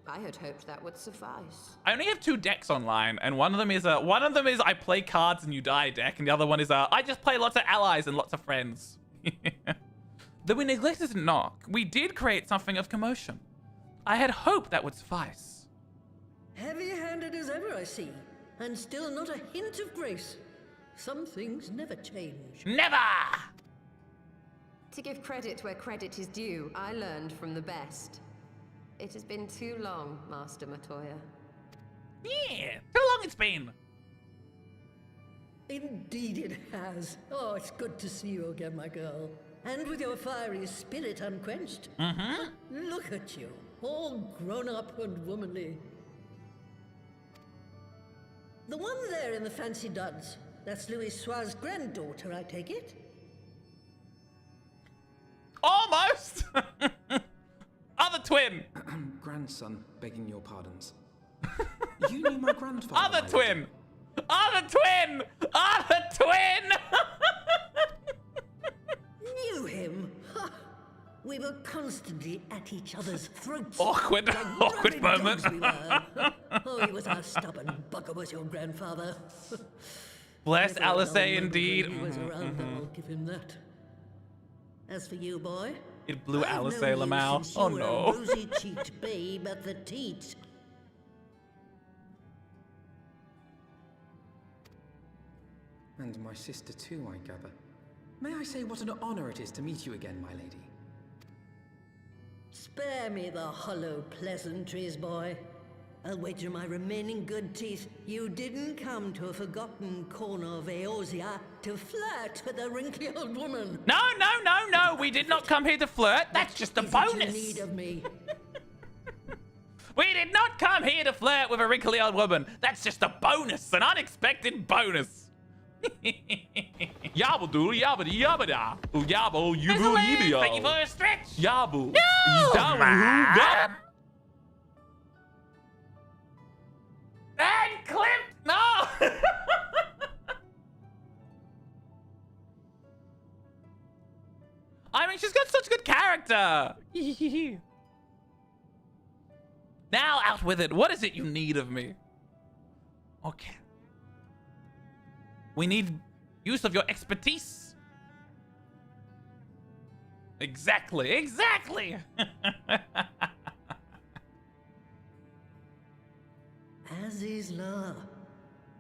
I had hoped that would suffice. I only have 2 decks online, and one of them is I play cards and you die deck, and the other one is I just play lots of allies and lots of friends. Though we neglected to knock, we did create something of commotion. I had hoped that would suffice. Heavy-handed as ever, I see, and still not a hint of grace. Some things never change. Never! To give credit where credit is due, I learned from the best. It has been too long, Master Matoya. Yeah, too long it's been. Indeed it has. Oh, it's good to see you again, my girl. And with your fiery spirit unquenched. Look at you, all grown up and womanly. The one there in the fancy duds, that's Louis Soir's granddaughter, I take it? Almost! Other twin! Grandson, begging your pardons. You knew my grandfather. Other my twin! lady. Other twin! Other twin! Knew him? Ha! We were constantly at each other's throats. Awkward, Like awkward rabid moment. dogs we were. Oh, he was a stubborn bugger, was your grandfather. Bless Never a Alice dull moment indeed. when he was around, I'll give him that. As for you, boy, It blew I've Alice known you Lamau. since Oh you were a no. rosy-cheeked babe at the teat. And my sister too, I gather. May I say what an honor it is to meet you again, my lady? Spare me the hollow pleasantries, boy. I'll wager my remaining good teeth you didn't come to a forgotten corner of Eorzea to flirt with a wrinkly old woman. No, no, no, no. We did not come here to flirt. That's just a Is it you bonus. need of me? We did not come here to flirt with a wrinkly old woman. That's just a bonus, an unexpected bonus. Yabba doodle yabba yabba da. Yabba you go Thank you for a stretch. Yabba. No, man. And clip. No. I mean, she's got such good character. Now out with it. What is it you need of me? Okay. We need use of your expertise. Exactly, exactly. Azizla.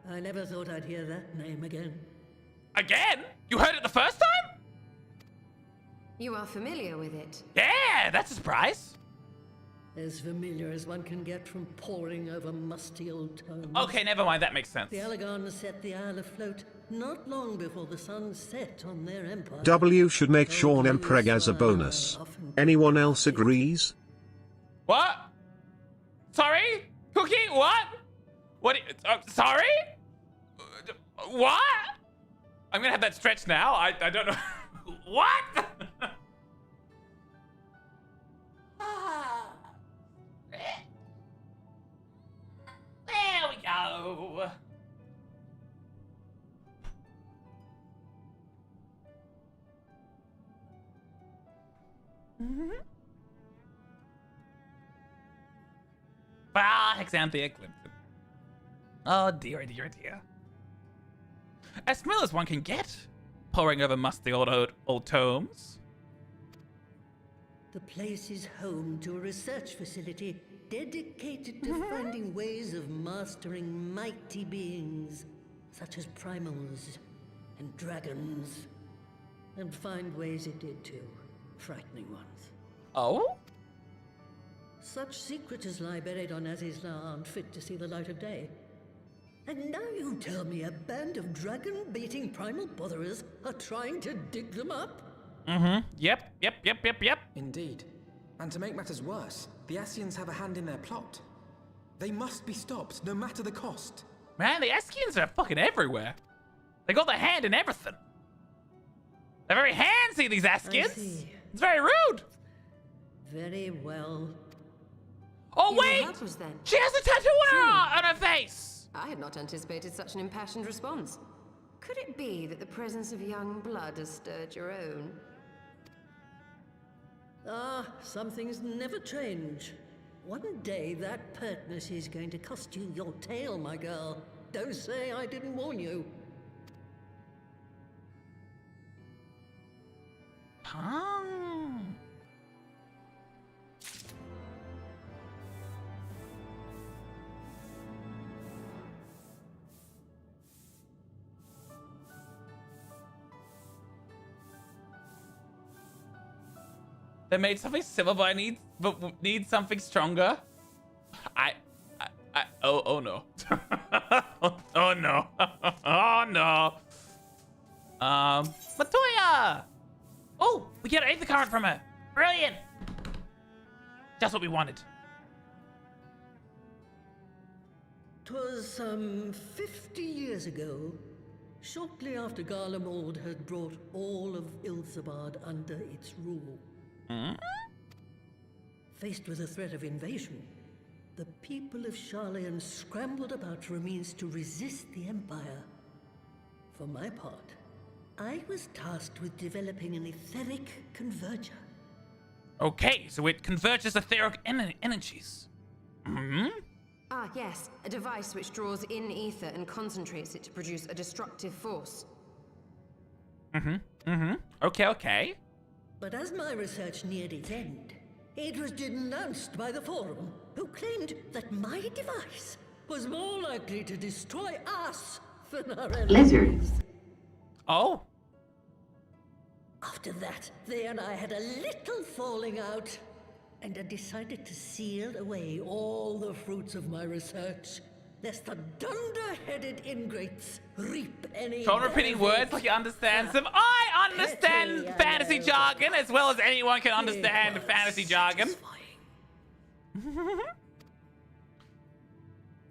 I never thought I'd hear that name again. Again? You heard it the first time? You are familiar with it. Yeah, that's a surprise. As familiar as one can get from poring over musty old tomes. Okay, never mind. That makes sense. The Alagons set the Isle afloat not long before the sun set on their empire. W should make Shawn Emperor as a bonus. Anyone else agrees? What? Sorry? Cookie? What? What? Sorry? What? I'm gonna have that stretch now. I don't know. What? There we go. Ah, Hexanthea Clemson. Oh dear, oh dear, oh dear. As small as one can get, poring over musty old tomes. The place is home to a research facility dedicated to finding ways of mastering mighty beings, such as primals and dragons. And find ways it did too, frightening ones. Oh? Such secrets as lie buried on Azizla aren't fit to see the light of day. And now you tell me a band of dragon-baiting primal botherers are trying to dig them up? Yep. Indeed. And to make matters worse, the Ascians have a hand in their plot. They must be stopped, no matter the cost. Man, the Eskians are fucking everywhere. They got their hand in everything. They're very handsy, these Askians. see. It's very rude. Very well. Oh, You know wait! what was then? She has a tattoo on her face! I had not anticipated such an impassioned response. Could it be that the presence of young blood has stirred your own? Ah, some things never change. One day that pertness is going to cost you your tail, my girl. Don't say I didn't warn you. Huh? They made something similar, but need something stronger. Oh no. Oh no. Oh no. Matoya! Oh, we get an Aether Current from her. Brilliant. Just what we wanted. 'Twas some 50 years ago, shortly after Garlemald had brought all of Ilsabard under its rule. Faced with the threat of invasion, the people of Sharlayan scrambled about for a means to resist the Empire. For my part, I was tasked with developing an etheric converger. Okay, so it converges etheric energies. Ah, yes. A device which draws in ether and concentrates it to produce a destructive force. Okay. But as my research neared its end, it was denounced by the Forum, who claimed that my device was more likely to destroy us than our enemies. Oh. After that, they and I had a little falling out, and I decided to seal away all the fruits of my research, lest the dunder-headed ingrates reap any... Sean repeating words like he understands them. I understand fantasy jargon as well as anyone can understand fantasy jargon.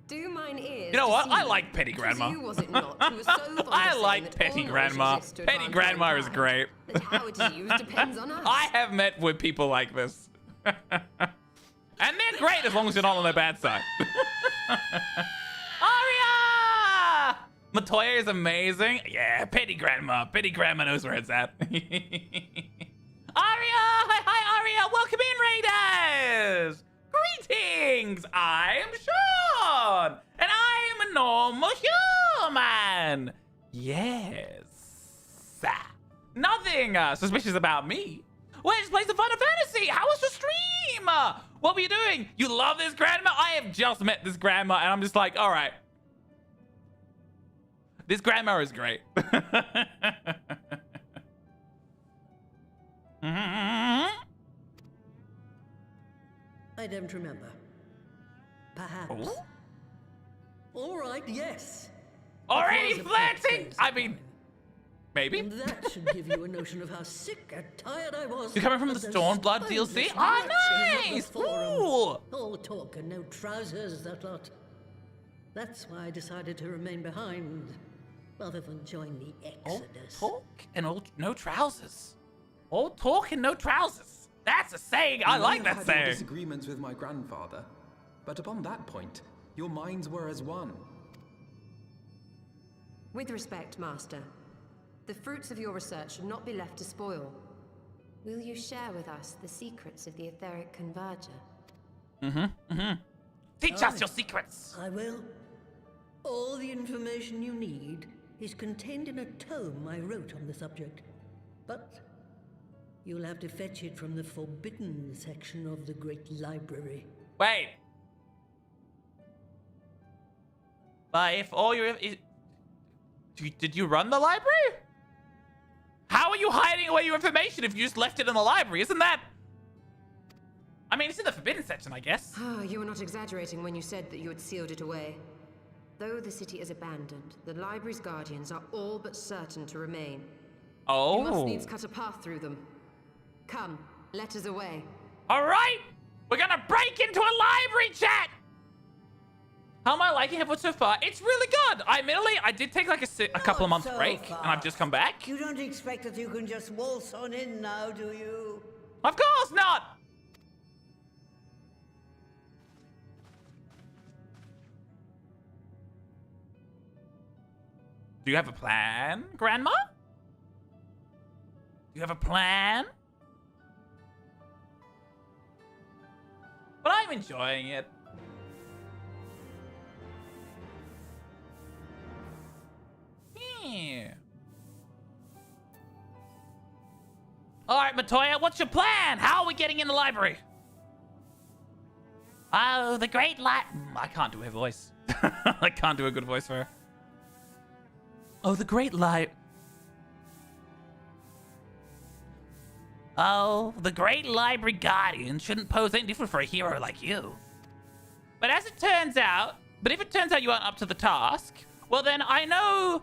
Do mine ears. You know what? I deceive like Petty Grandma. you, was it not, who was so fond of I saying like that Petty all Grandma. knowledge exists to Petty advance Grandma is mankind, great. That how it is used depends on us. I have met with people like this. And they're great as long as you're not on their bad side. Aria! Matoya is amazing. Yeah, Petty Grandma. Petty Grandma knows where it's at. Aria! Hi, Aria! Welcome in, Raiders! Greetings! I'm Shawn! And I'm a normal human! Yes. Nothing suspicious about me. We're just playing some Final Fantasy! How was your stream? What were you doing? You love this grandma? I have just met this grandma and I'm just like, alright. This grandma is great. I don't remember. Perhaps. Oh? All right, yes. Already It was a flat flirting? phase I of mean, mine. maybe. And that should give you a notion of how sick and tired I was. You're coming from of the those Stormblood spineless DLC? Ah, matches of the nice! Forum. Ooh! All talk and no trousers, that lot. That's why I decided to remain behind, rather than join the All Exodus. talk and no trousers. All talk and no trousers. That's a saying. I like that had your saying. disagreements with my grandfather, but upon that point, your minds were as one. With respect, Master, the fruits of your research should not be left to spoil. Will you share with us the secrets of the etheric converger? Teach us your secrets. I will. All the information you need is contained in a tome I wrote on the subject. But you'll have to fetch it from the forbidden section of the Great Library. Wait. But if all your... Did you run the library? How are you hiding away your information if you just left it in the library? Isn't that... I mean, it's in the forbidden section, I guess. You were not exaggerating when you said that you had sealed it away. Though the city is abandoned, the library's guardians are all but certain to remain. You must Oh. needs cut a path through them. Come, let us away. All right. We're going to break into a library, chat. How am I liking Heavensward so far? It's really good. I did take like a couple of months so break, and I've just come back. You don't expect that you can just waltz on in now, do you? Of course not. Do you have a plan, Grandma? Do you have a plan? But I'm enjoying it. Yeah. All right, Matoya, what's your plan? How are we getting in the library? Oh, the great light. I can't do her voice. I can't do a good voice for her. Oh, the great light. Oh, the great library guardian shouldn't pose any different for a hero like you. But if it turns out you aren't up to the task, well then I know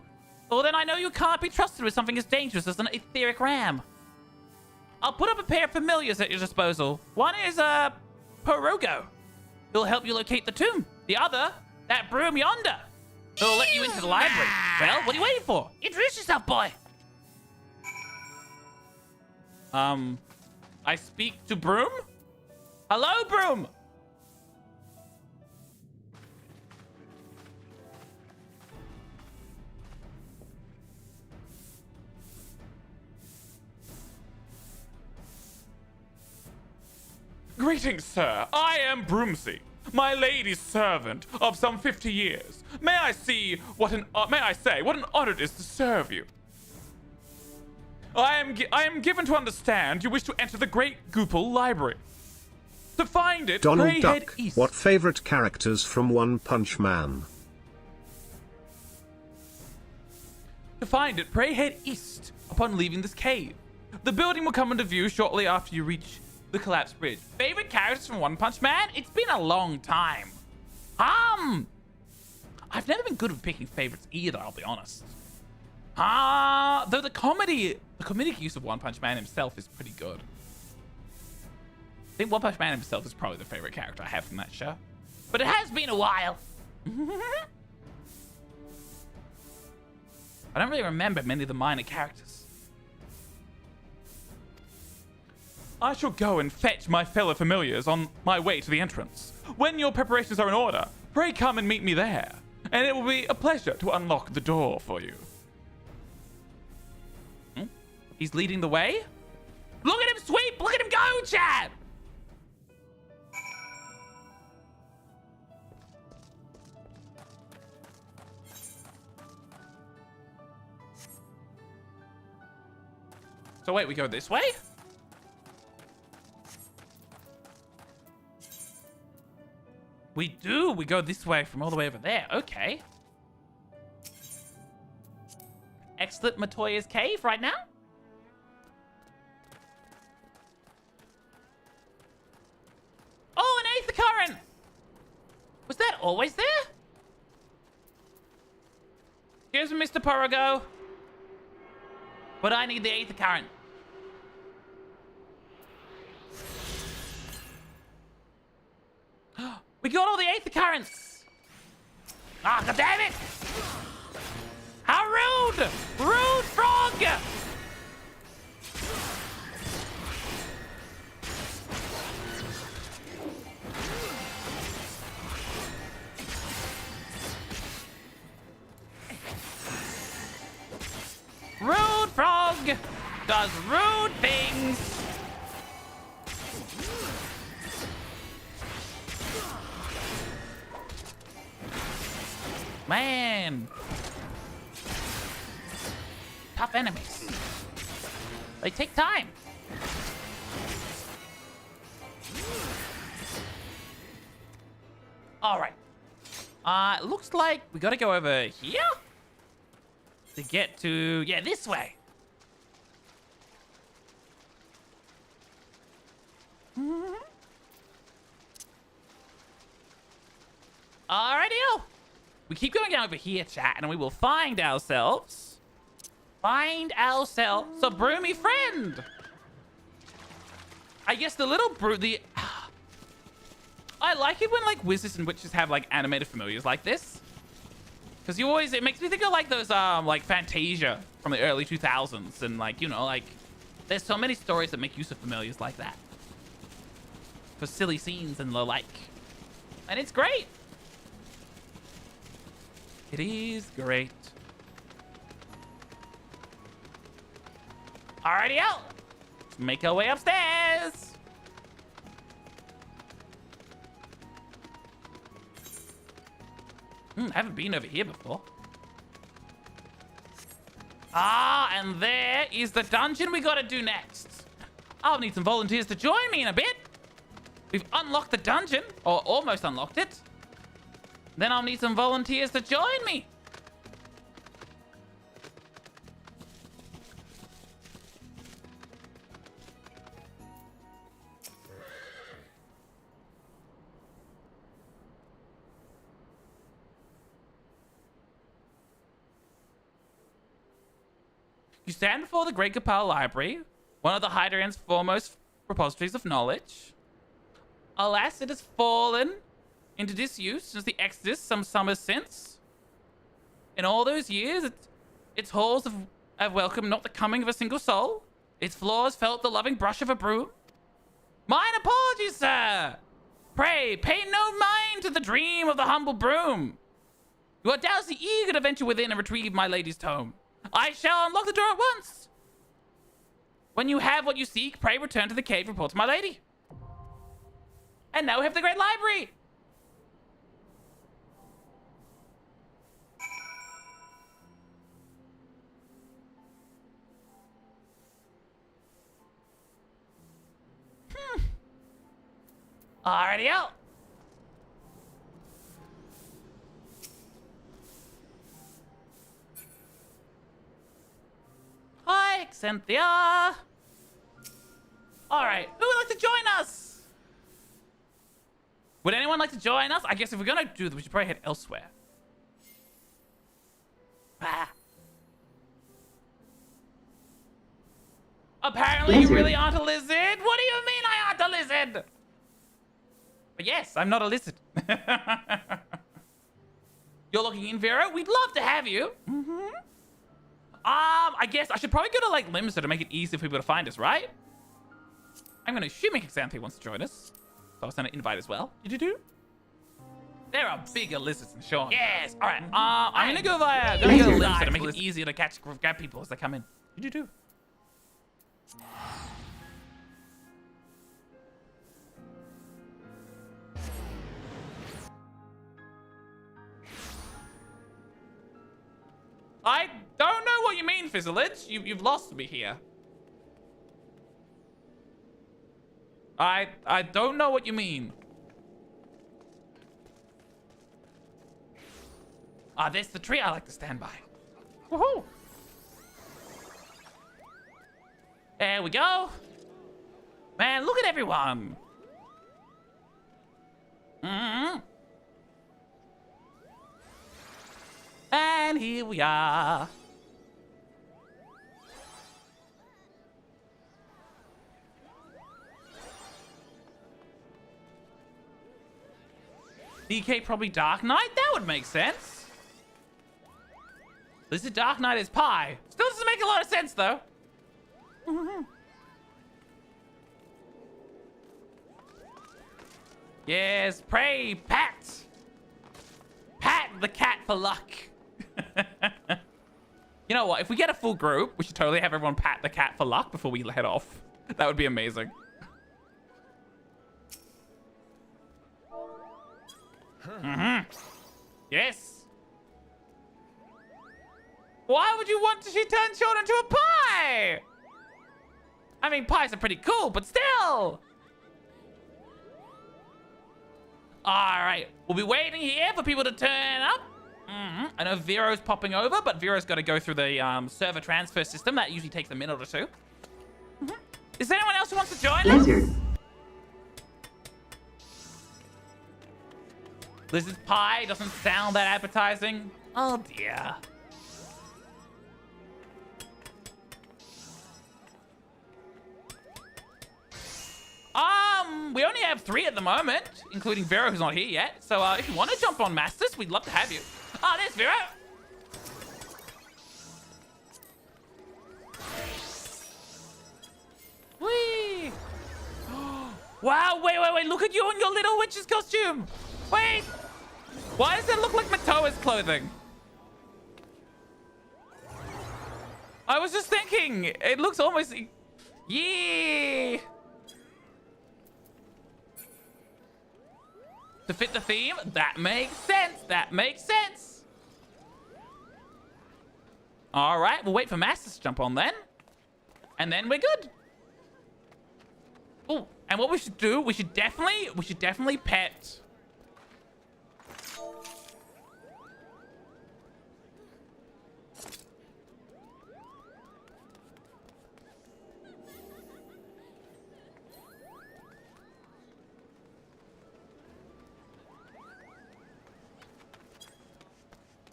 you can't be trusted with something as dangerous as an etheric ram. I'll put up a pair of familiars at your disposal. One is Porogo. He'll help you locate the tomb. The other, that broom yonder. He'll let you into the library. Well, what are you waiting for? Introduce yourself, boy. I speak to Broom? Hello, Broom! Greetings, sir. I am Broomsy, my lady's servant of some 50 years. May I say what an honor it is to serve you. I am given to understand you wish to enter the Great Goopal Library. To find it, Donald pray head Duck, east. what favorite characters from One Punch Man? To find it, pray head east upon leaving this cave. The building will come into view shortly after you reach the collapsed bridge. Favorite characters from One Punch Man? It's been a long time. I've never been good at picking favorites either, I'll be honest. Though the comedic use of One Punch Man himself is pretty good. I think One Punch Man himself is probably the favorite character I have from that show. But it has been a while. I don't really remember many of the minor characters. I shall go and fetch my fellow familiars on my way to the entrance. When your preparations are in order, pray come and meet me there, and it will be a pleasure to unlock the door for you. He's leading the way? Look at him sweep! Look at him go, Chad! So wait, we go this way? We do. We go this way from all the way over there. Okay. Excellent Matoya's cave right now. Oh, an aether current! Was that always there? Excuse me, Mr. Porogo. But I need the aether current. We got all the aether currents! Ah, God damn it! How rude! Rude frog! Rude frog does rude things. Man. Tough enemies. They take time. All right. Looks like we gotta go over here to get to, yeah, this way. Alrighty-o. We keep going down over here, chat, and we will find ourselves a broomy friend. I guess the little I like it when like wizards and witches have like animated familiars like this. Because it makes me think of like those like Fantasia from the early 2000s, and like, you know, like there's so many stories that make use of familiars like that for silly scenes and the like. And it's great. It is great. Alrighty out. Let's make our way upstairs. I haven't been over here before. And there is the dungeon we gotta do next. I'll need some volunteers to join me in a bit. We've unlocked the dungeon, or almost unlocked it. Then I'll need some volunteers to join me. You stand before the Great Kapal Library, one of the Hydraean's foremost repositories of knowledge. Alas, it has fallen into disuse since the Exodus some summers since. In all those years, its halls have welcomed not the coming of a single soul. Its floors felt the loving brush of a broom. Mine apologies, sir. Pray, pay no mind to the dream of the humble broom. You are doubtless eager to venture within and retrieve my lady's tome. I shall unlock the door at once. When you have what you seek, pray return to the cave, report to my lady. And now we have the Great Library. Alrighty out. Hi, Cynthia. All right, who would like to join us? Would anyone like to join us? I guess if we're gonna do this, we should probably head elsewhere. Ah. Apparently, you really aren't a lizard. What do you mean I aren't a lizard? But yes, I'm not a lizard. You're looking in, Vero? We'd love to have you. I guess I should probably go to like Limsa to make it easy for people to find us, right? I'm gonna assume Xanthe wants to join us. So I'll send an invite as well. There are bigger lizards than Shawn. Yes. All right. I'm gonna go via Limsa to make it easier to grab people as they come in. I don't know what you mean, Fizzlage. You've lost me here. I don't know what you mean. Ah, there's the tree I like to stand by. Woohoo! There we go. Man, look at everyone. And here we are. DK probably Dark Knight? That would make sense. At least the Dark Knight is Pi. Still doesn't make a lot of sense, though. Yes, pray, Pat. Pat the cat for luck. You know what? If we get a full group, we should totally have everyone pat the cat for luck before we head off. That would be amazing. Yes. Why would you want to turn Shawn into a pie? I mean, pies are pretty cool, but still. All right. We'll be waiting here for people to turn up. I know Vero's popping over, but Vero's got to go through the server transfer system. That usually takes a minute or two. Is there anyone else who wants to join us? Lizard pie doesn't sound that appetizing. Oh dear. We only have 3 at the moment, including Vero, who's not here yet. So if you want to jump on Masters, we'd love to have you. Oh, there's Vero. Whee! Wow, wait, look at you in your little witch's costume. Wait, why does it look like Matoa's clothing? I was just thinking, it looks almost... Yeah! To fit the theme, that makes sense. That makes sense. All right, we'll wait for Masters to jump on then. And then we're good. Oh, and what we should do, we should definitely pet.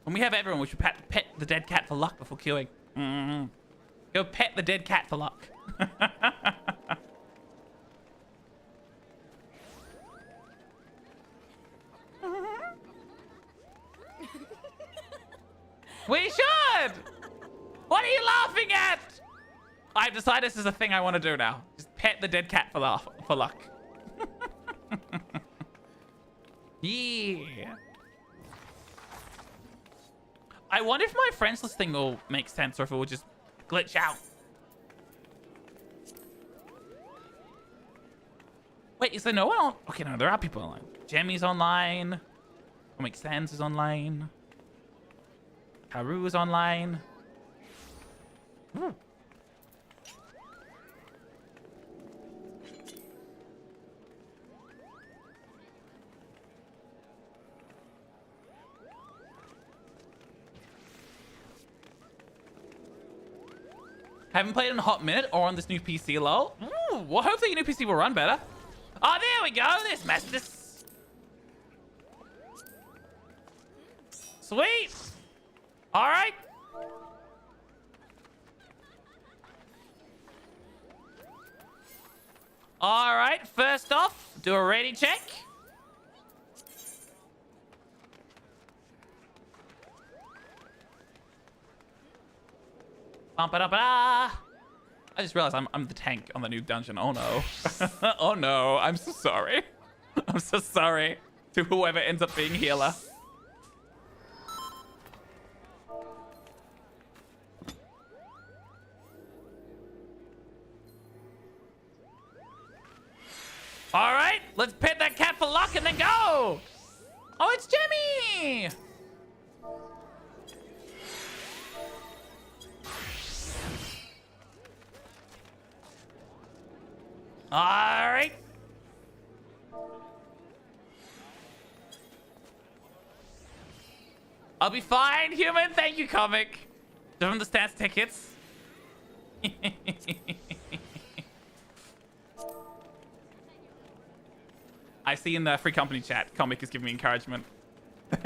When we have everyone, we should pet the dead cat for luck before queuing. Go pet the dead cat for luck. We should! What are you laughing at? I've decided this is a thing I want to do now. Just pet the dead cat for luck. Yeah. I wonder if my friends list thing will make sense or if it will just glitch out. Wait, is there no one on? Okay, no, there are people online. Jemmy's online. Comic Sans is online. Haru is online. Ooh. Haven't played in a hot minute or on this new PC, lol. Ooh, well, hopefully your new PC will run better. Oh, there we go. There's Mestis. Sweet. All right. All right. First off, do a ready check. Bum-ba-da-ba-da. I just realized I'm the tank on the new dungeon. Oh no. Oh no. I'm so sorry. I'm so sorry to whoever ends up being healer. All right, let's pet that cat for luck and then go. Oh, it's Jemmy. All right. I'll be fine, human. Thank you, comic. Don't understand tickets. I see in the free company chat, comic is giving me encouragement. All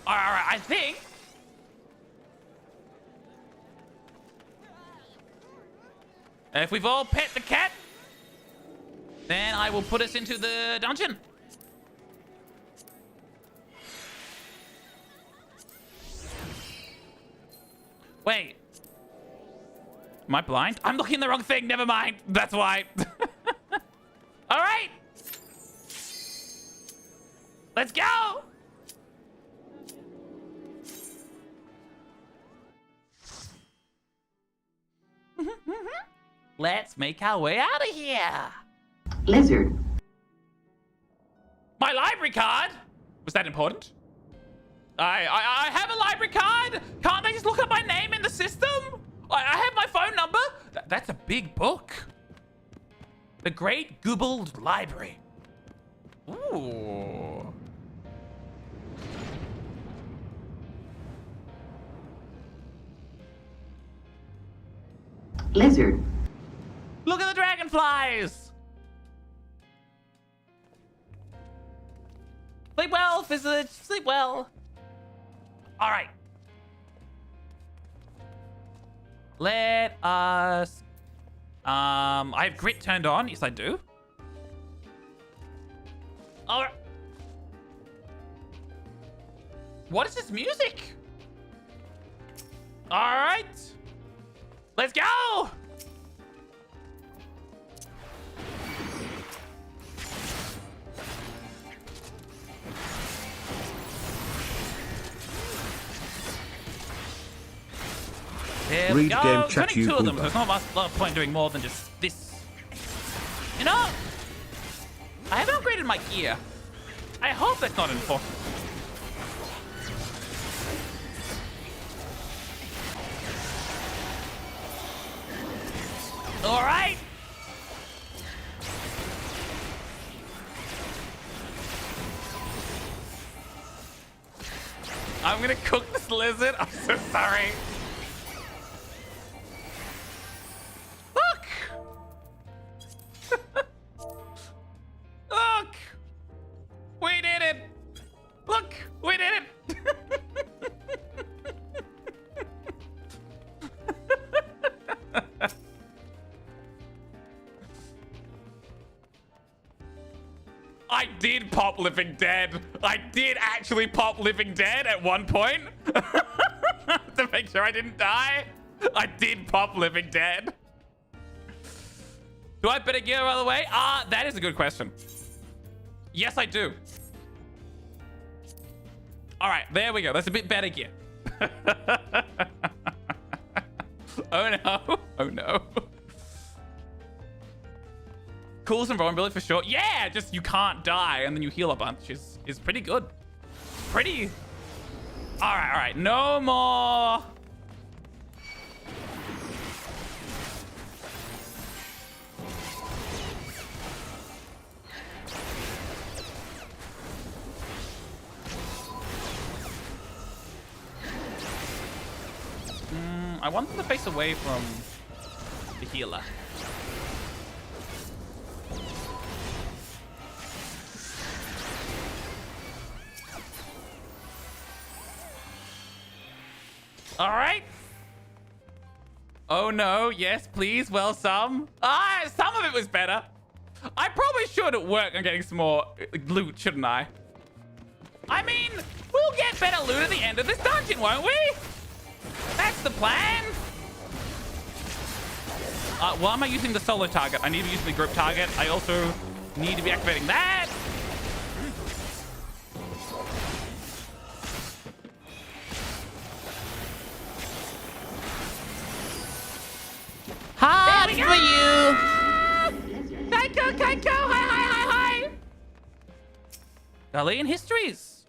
right, I think. If we've all pet the cat, then I will put us into the dungeon. Wait. Am I blind? I'm looking at the wrong thing. Never mind. That's why. All right. Let's go. Let's make our way out of here. Lizard. My library card? Was that important? I have a library card. Can't they just look up my name in the system? I have my phone number. That's a big book. The Great Goobled Library. Ooh. Lizard. Look at the dragonflies. Sleep well, visage. Sleep well. All right. Let us... I have grit turned on. Yes, I do. All right. What is this music? All right. Let's go. There we Read go. game There's chat, only two of them, YouTuber. so there's not a lot of point doing more than just this. You know, I haven't upgraded my gear. I hope that's not important. All right. I'm gonna cook this lizard. I'm so sorry. Look! Look! We did it! Look! We did it! I did pop Living Dead. I did actually pop Living Dead at one point. To make sure I didn't die. I did pop Living Dead. Do I have better gear, by the way? That is a good question. Yes, I do. All right, there we go. That's a bit better gear. Oh no. Oh no. Coolest and vulnerability for sure. Yeah, just you can't die and then you heal a bunch is pretty good. Pretty. All right. No more. I want them to face away from the healer. All right. Oh no, yes, please. Well, some of it was better. I probably should work on getting some more loot, shouldn't I? I mean, we'll get better loot at the end of this dungeon, won't we? That's the plan. Why am I using the solo target? I need to be using the group target. I also need to be activating that. Hard for you. Kaiko. Hi. Galilean histories.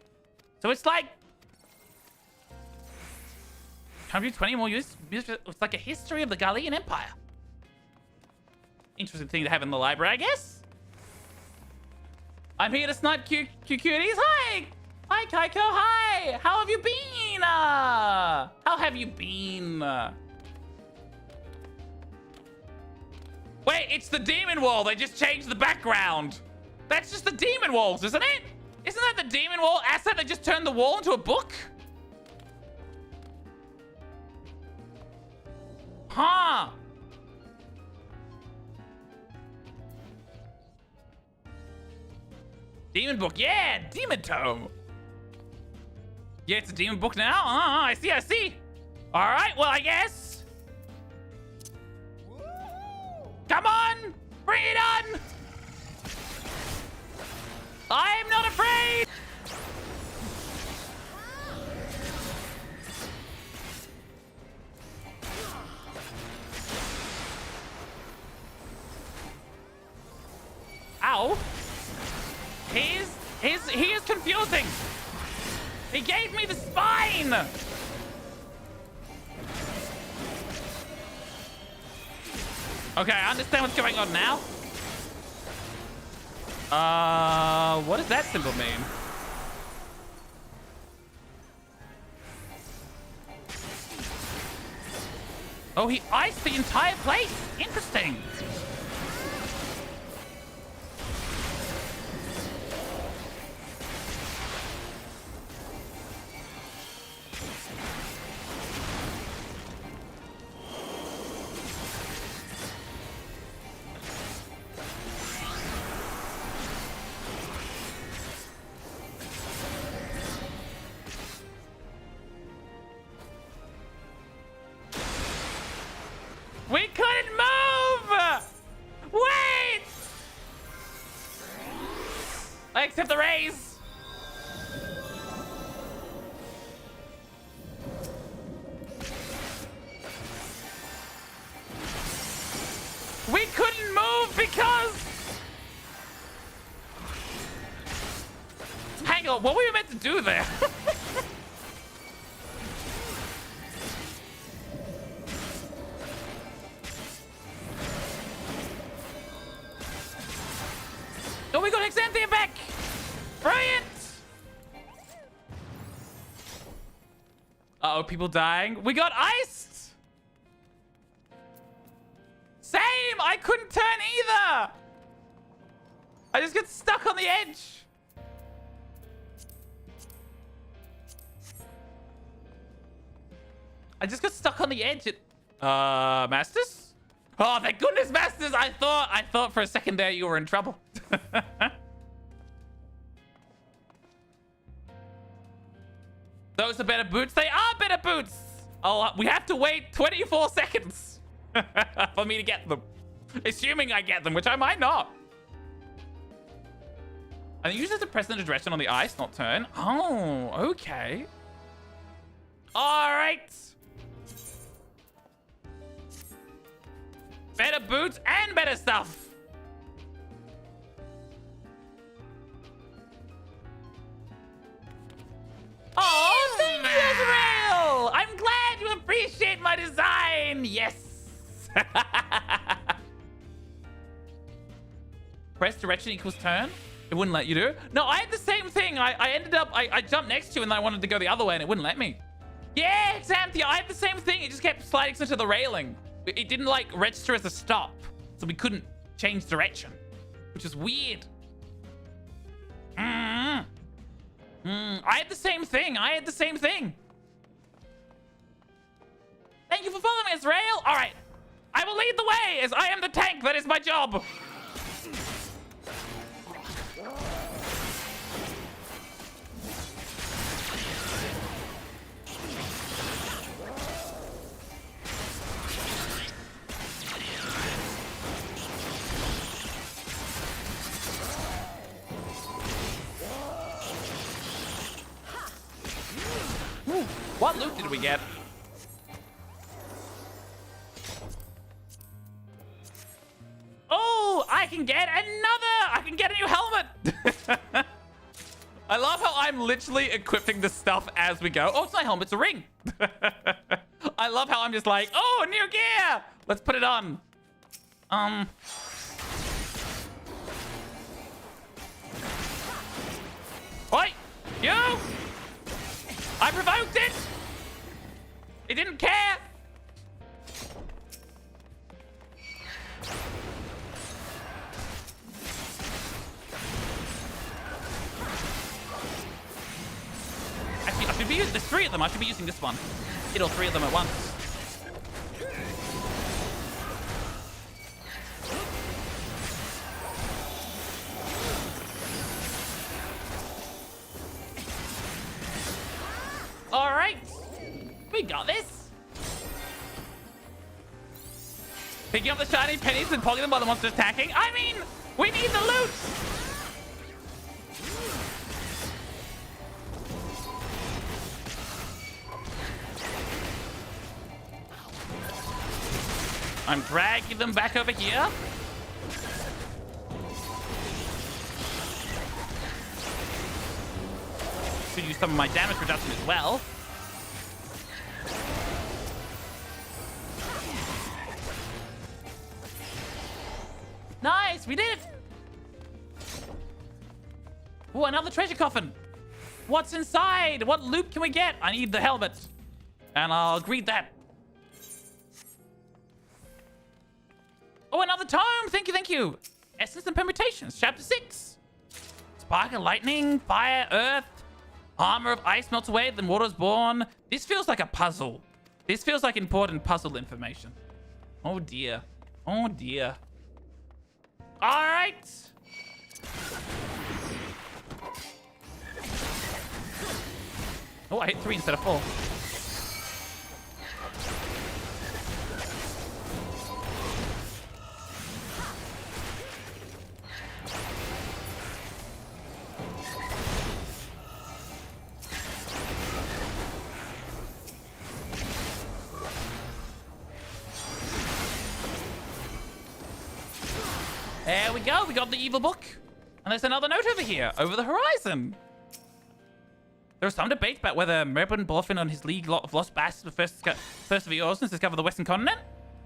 So it's like 120 more years. It's like a history of the Galilean Empire. Interesting thing to have in the library, I guess. I'm here to snipe cuties. Hi, Kaiko. Hi. How have you been? How have you been? Wait, it's the demon wall. They just changed the background. That's just the demon walls, isn't it? Isn't that the demon wall asset? They just turned the wall into a book? Huh. Demon book. Yeah, demon tome. Yeah, it's a demon book now. I see. All right, well, I guess. Come on, bring it on. I'm not afraid. Ow. He is confusing. He gave me the spine. Okay, I understand what's going on now. What does that symbol mean? Oh, he iced the entire place. Interesting. We couldn't move! Wait! I accept the raise. We couldn't move because... Hang on, what were we meant to do there? Oh, we got Exanthia back! Brilliant! Uh-oh, people dying. We got iced! Same! I couldn't turn either! I just got stuck on the edge. I just got stuck on the edge. Masters? Oh, thank goodness, Masters! I thought for a second there you were in trouble. Those are better boots. They are better boots. Oh, we have to wait 24 seconds for me to get them. Assuming I get them, which I might not. And you just have to press in the direction on the ice, not turn. Oh, okay. All right. Better boots and better stuff. Oh, thank you, Israel! I'm glad you appreciate my design. Yes. Press direction equals turn. It wouldn't let you do. No, I had the same thing. I ended up, I jumped next to you and then I wanted to go the other way and it wouldn't let me. Yeah, Xanthia, I had the same thing. It just kept sliding into the railing. It didn't like register as a stop. So we couldn't change direction, which is weird. I had the same thing. I had the same thing. Thank you for following me, Israel. All right. I will lead the way as I am the tank. That is my job. What loot did we get? Oh, I can get a new helmet. I love how I'm literally equipping the stuff as we go. Oh, it's not a helmet, it's a ring. I love how I'm just like, oh, new gear. Let's put it on. Oi, you. I provoked it! It didn't care! Actually, I should be using, there's 3 of them. I should be using this one. Hit all 3 of them at once. All right, we got this. Picking up the shiny pennies and pocketing them while the monster's attacking. I mean, we need the loot. I'm dragging them back over here. To use some of my damage reduction as well. Nice, we did it! Oh, another treasure coffin. What's inside? What loot can we get? I need the helmet. And I'll greet that. Oh, another tome. Thank you, thank you. Essence and Permutations, Chapter 6. Spark of lightning, fire, earth. Armor of ice melts away, then water's born. This feels like a puzzle. This feels like important puzzle information. Oh dear. Oh dear. All right. Oh, I hit 3 instead of 4. There we go. We got the evil book. And there's another note over here, over the horizon. There are some debates about whether Mervyn Borfin and his League of Lost Bastards were first of the oceans to discover the Western continent.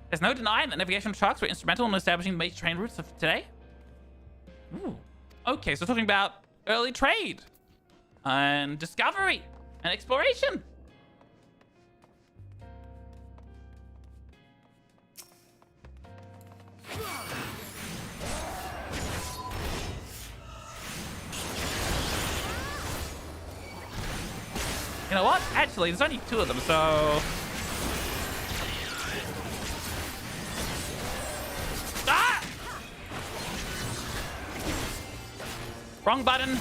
There's no denying that navigational sharks were instrumental in establishing the major trade routes of today. Ooh. Okay, so talking about early trade and discovery and exploration. You know what? Actually, there's only 2 of them, so... Ah! Wrong button.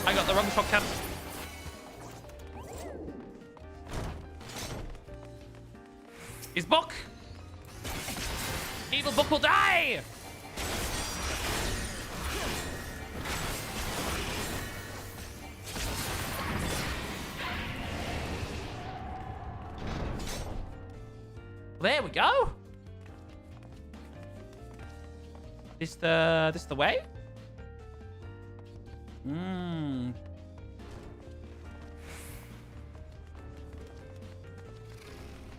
I got the wrong shortcut. His book. Evil book will die. There we go. This the way?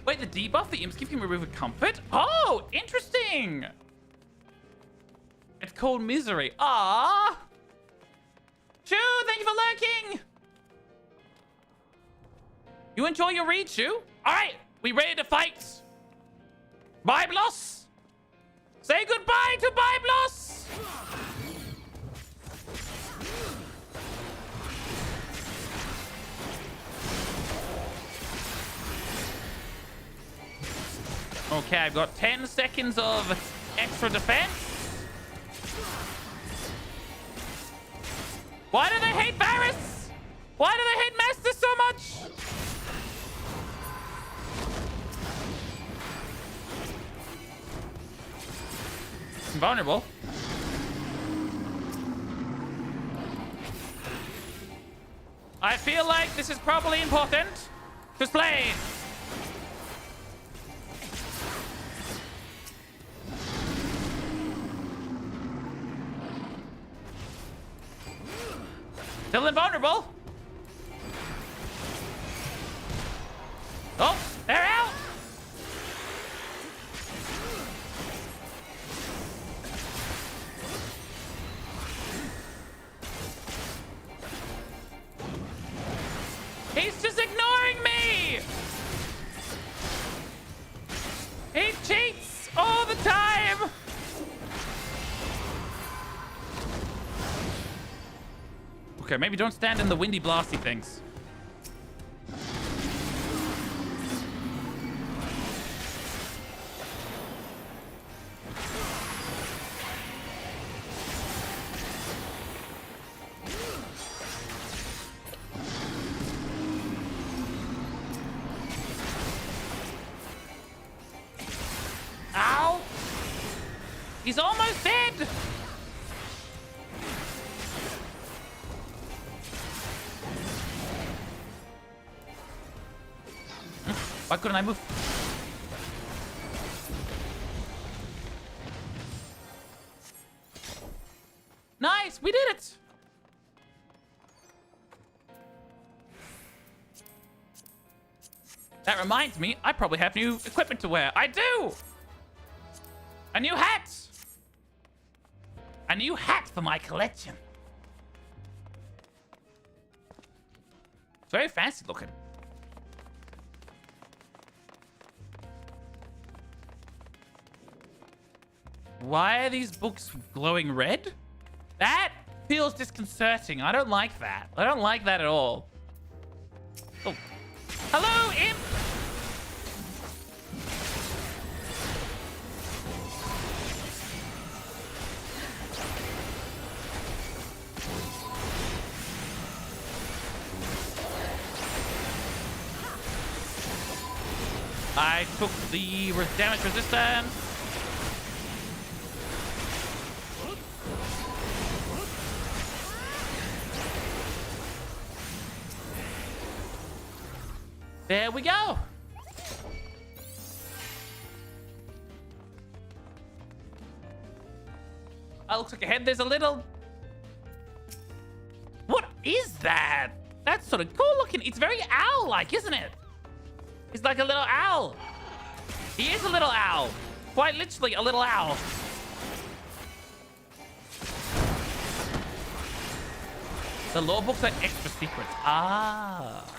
Wait, the debuff, the imps can remove a comfort? Oh, interesting. It's called misery. Ah. Chew, thank you for lurking. You enjoy your read, Chew? All right, we ready to fight? Byblos? Say goodbye to Byblos! Okay, I've got 10 seconds of extra defense. Why do they hate Varys? Why do they hate Master so much? Vulnerable. I feel like this is probably important to slay. Still invulnerable. Oh, they're out. He's just ignoring me! He cheats all the time! Okay, maybe don't stand in the windy, blasty things. Ow! He's almost dead! Why couldn't I move? Nice! We did it! That reminds me, I probably have new equipment to wear. I do! A new hat! A new hat for my collection. It's very fancy looking. Why are these books glowing red? That feels disconcerting. I don't like that. I don't like that at all. Oh. Hello, imp! I took the damage resistance. There we go. Oh, looks like ahead there's a little... What is that? That's sort of cool looking. It's very owl-like, isn't it? He's like a little owl. He is a little owl. Quite literally a little owl. The lore books are extra secrets. Ah.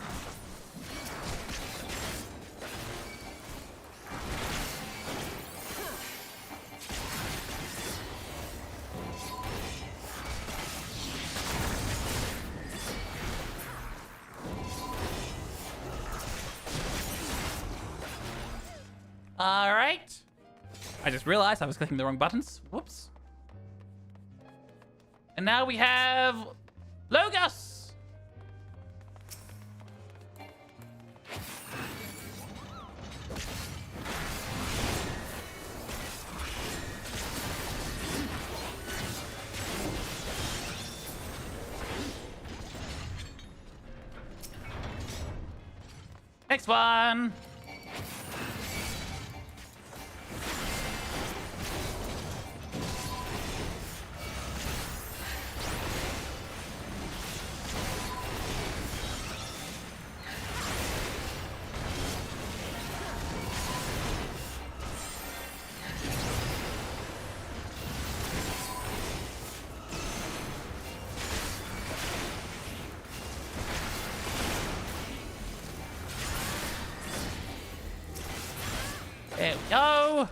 All right. I just realized I was clicking the wrong buttons. Whoops. And now we have Logos. Next one. There we go.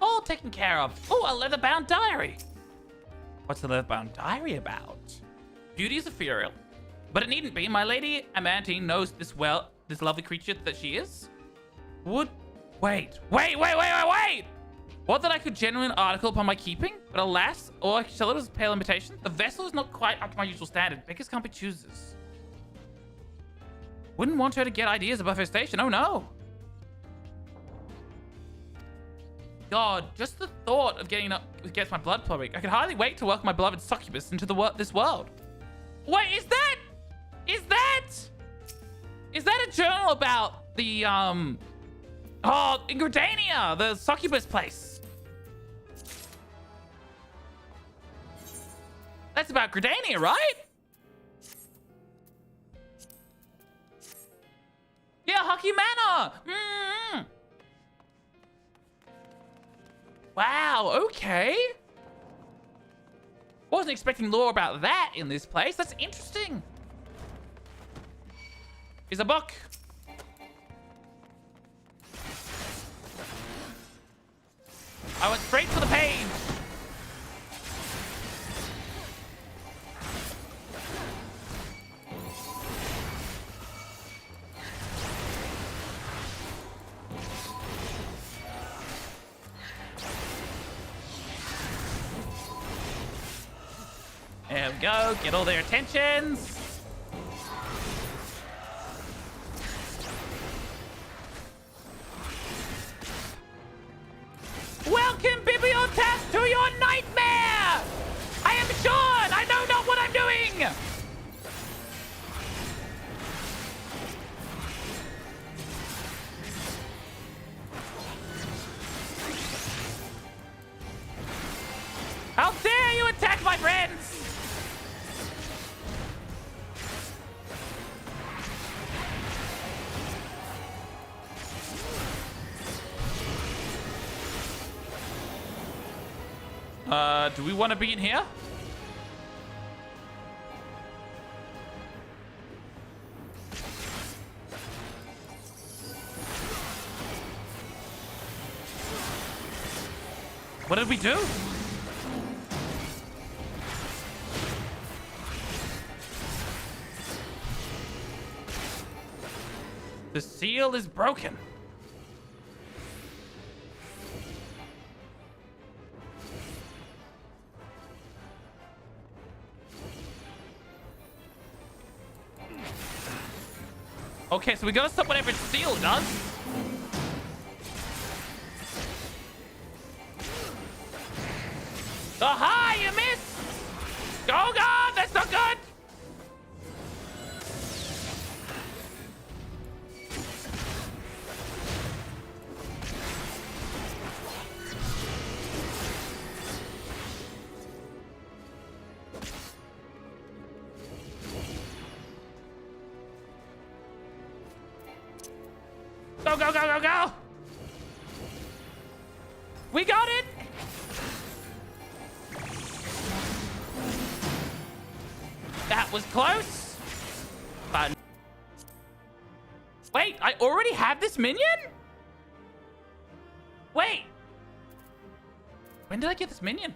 All taken care of. Oh, a leather-bound diary. What's the leather-bound diary about? Beauty is ethereal, but it needn't be. My lady Amantine knows this well, this lovely creature that she is. Wait. What that I could genuine article upon my keeping, but alas, or I could sell it as a pale imitation. The vessel is not quite up to my usual standard. Beggars can't be choosers. Wouldn't want her to get ideas above her station. Oh no. God, just the thought of getting up gets my blood pumping. I can hardly wait to welcome my beloved succubus into this world. Wait, is that a journal about the in Gridania, the succubus place? That's about Gridania, right? Yeah, Hockey Manor. Wow, okay. Wasn't expecting lore about that in this place. That's interesting. Here's a book. I went straight for the page. There we go. Get all their attentions. Welcome, Bibliotas, to your nightmare! I am Shawn! I know not what I'm doing! How dare you attack my friends! Do we want to be in here? What did we do? The seal is broken. Okay, so we gotta stop whatever its seal does. Aha, you missed! Oh god, that's not good! Go, go, go, go, go! We got it! That was close. But wait, I already have this minion? Wait. When did I get this minion?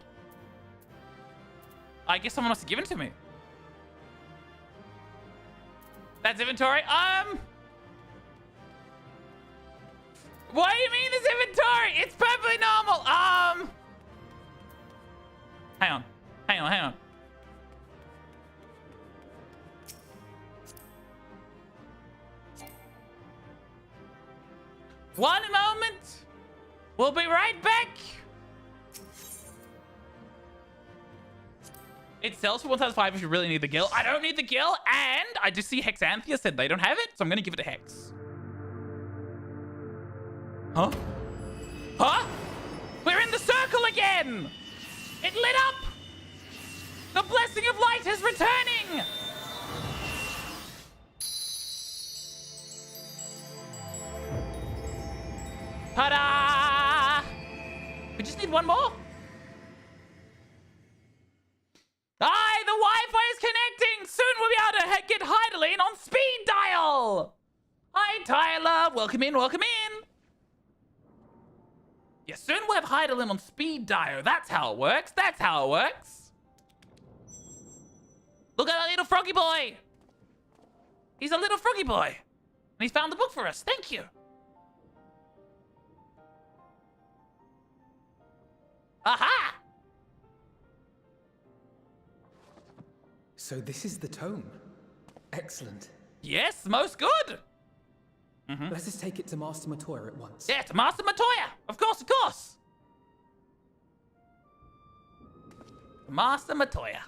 I guess someone must have given it to me. That's inventory. What do you mean this inventory? It's perfectly normal. Hang on. One moment. We'll be right back. It sells for 1,005 if you really need the gil. I don't need the gil, and I just see Hexanthea said they don't have it, so I'm gonna give it to Hex. Huh? Huh? We're in the circle again! It lit up! The blessing of light is returning! Ta-da! We just need one more. Aye, the Wi-Fi is connecting! Soon we'll be able to get Heidelin on speed dial! Hi, Tyler. Welcome in, welcome in. Yeah, soon we'll have Heidelin on speed dial. That's how it works. That's how it works. Look at that little froggy boy. He's a little froggy boy. And he's found the book for us. Thank you. Aha! So this is the tome. Excellent. Yes, most good. Let us take it to Master Matoya at once. Yeah, to Master Matoya. Of course, of course. Master Matoya.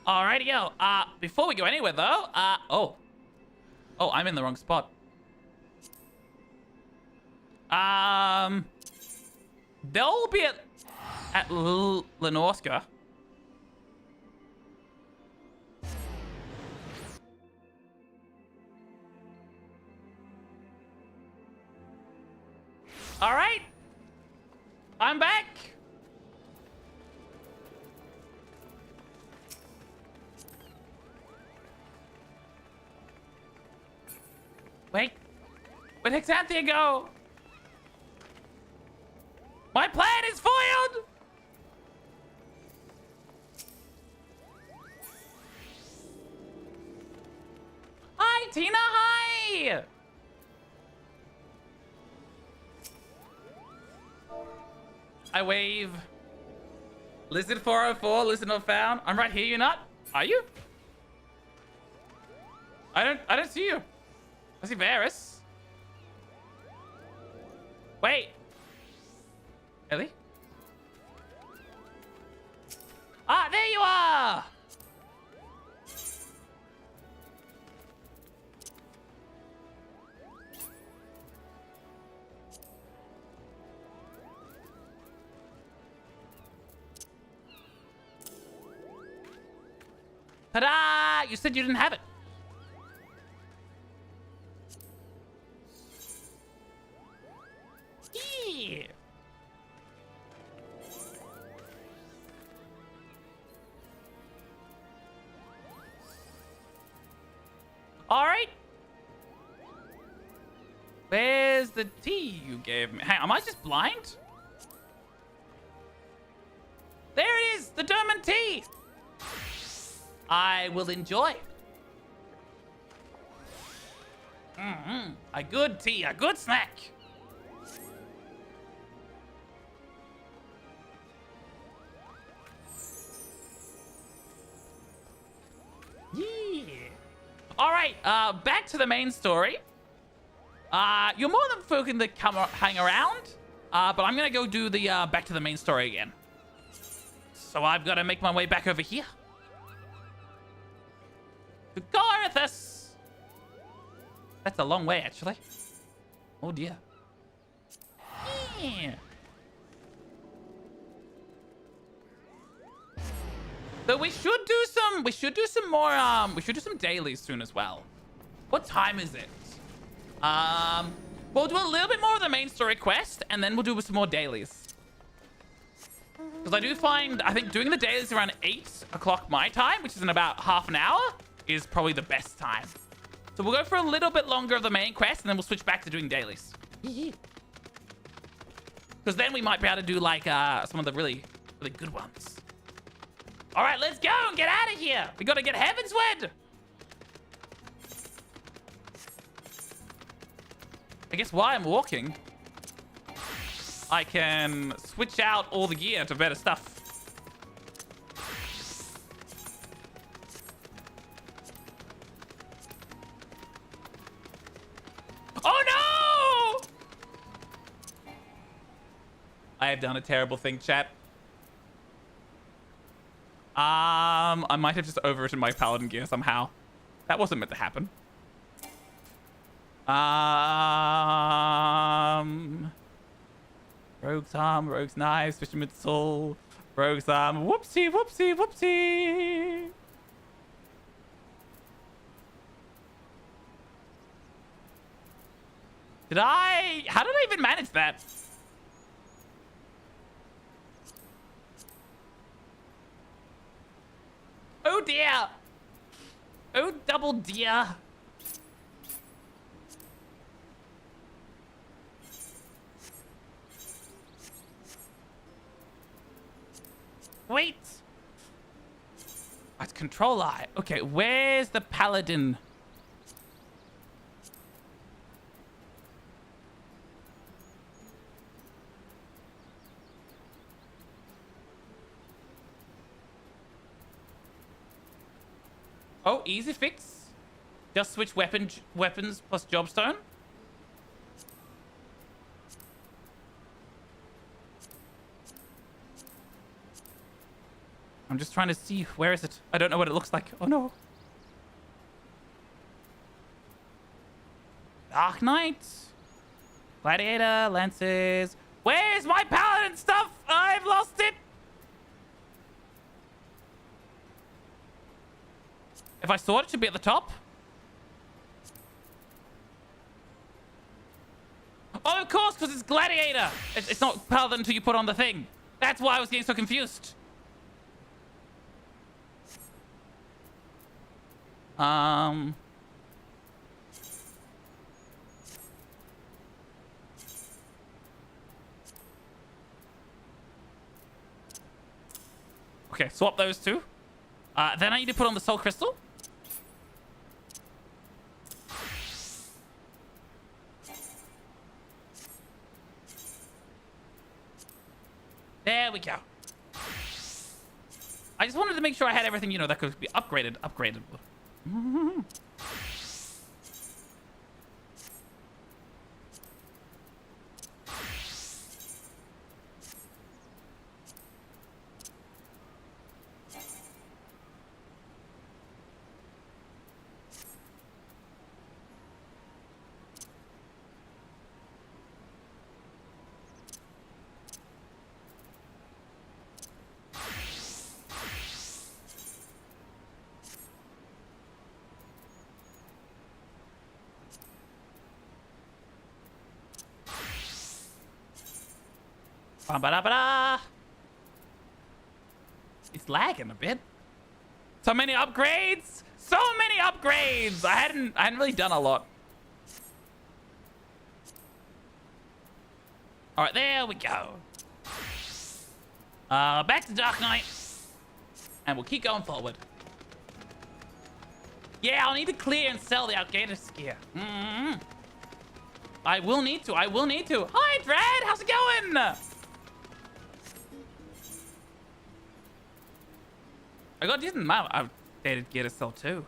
Alrighty-o. Before we go anywhere, though, oh, I'm in the wrong spot. They'll be at Lenorska. All right, I'm back. Wait, where'd Hexanthia go? My plan is foiled! Hi, Tina, hi! I wave. Lizard 404, lizard not found. I'm right here, you're not? Are you? I don't see you. I see Varus. Wait. Ellie? Ah, there you are! Ta-da! You said you didn't have it. Yeah. All right. Where's the tea you gave me? Hang on, am I just blind? There it is, the Derman tea. I will enjoy. A good tea, a good snack. Yeah. All right, back to the main story. You're more than welcome to come hang around, but I'm gonna go do the back to the main story again. So I've got to make my way back over here. To Garthus! That's a long way, actually. Oh dear. Yeah. So we should do some more, we should do some dailies soon as well. What time is it? We'll do a little bit more of the main story quest, and then we'll do some more dailies. Because I do find, I think doing the dailies around 8 o'clock my time, which is in about half an hour, is probably the best time. So we'll go for a little bit longer of the main quest, and then we'll switch back to doing dailies. Because then we might be able to do like some of the really, really good ones. All right, let's go and get out of here. We got to get Heavensward. I guess while I'm walking, I can switch out all the gear to better stuff. Oh no! I have done a terrible thing, chat. I might have just overwritten my paladin gear somehow. That wasn't meant to happen. Rogue's arm, rogue's knives, fisherman's soul, rogue's arm. Whoopsie, whoopsie, whoopsie. How did I even manage that? Oh dear. Oh double dear. Wait. It's control eye. Okay, where's the paladin? Oh, easy fix. Just switch weapons plus jobstone. I'm just trying to see, where is it? I don't know what it looks like. Oh no. Dark Knight. Gladiator, lances. Where's my paladin stuff? I've lost it. If I saw it, it should be at the top. Oh, of course, because it's Gladiator. It's not Paladin until you put on the thing. That's why I was getting so confused. Okay, swap those two. Then I need to put on the Soul Crystal. There we go. I just wanted to make sure I had everything, you know, that could be upgraded. Ba-da-ba-da. It's lagging a bit. So many upgrades. So many upgrades. I hadn't really done a lot. All right, there we go. Back to Dark Knight. And we'll keep going forward. Yeah, I'll need to clear and sell the Outgator gear. I will need to. Hi, Dredd. How's it going? I got decent amount of outdated gear to sell too.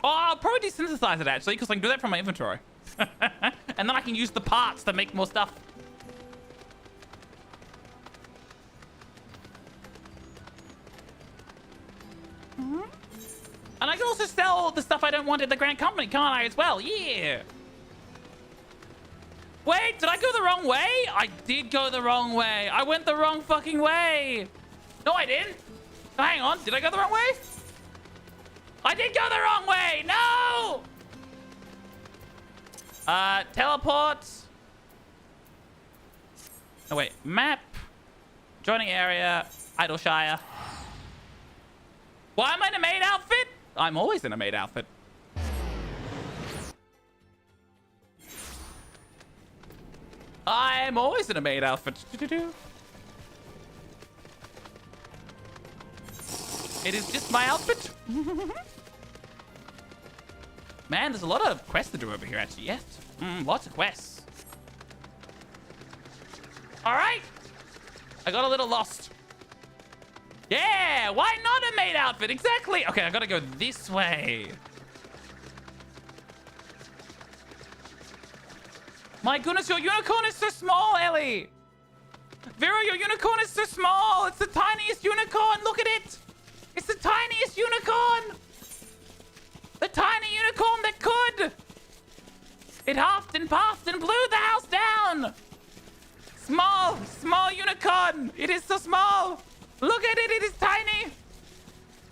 Oh, I'll probably desynthesize it actually, because I can do that from my inventory. And then I can use the parts to make more stuff. And I can also sell the stuff I don't want at the Grand Company, can't I, as well? Yeah. Wait, did I go the wrong way? I did go the wrong way. I went the wrong fucking way. No, I didn't. Oh, hang on. Did I go the wrong way? I did go the wrong way. No. Teleport. Oh, wait. Map. Joining area. Idleshire. Why am I in a maid outfit? I'm always in a maid outfit. I'm always in a maid outfit. It is just my outfit. Man, there's a lot of quests to do over here, actually. Yes. Lots of quests. All right. I got a little lost. Yeah, why not a maid outfit? Exactly. Okay, I gotta go this way. My goodness, your unicorn is so small, Ellie. Vera, your unicorn is so small. It's the tiniest unicorn. Look at it. It's the tiniest unicorn! The tiny unicorn that could! It huffed and puffed and blew the house down! Small unicorn! It is so small! Look at it, it is tiny!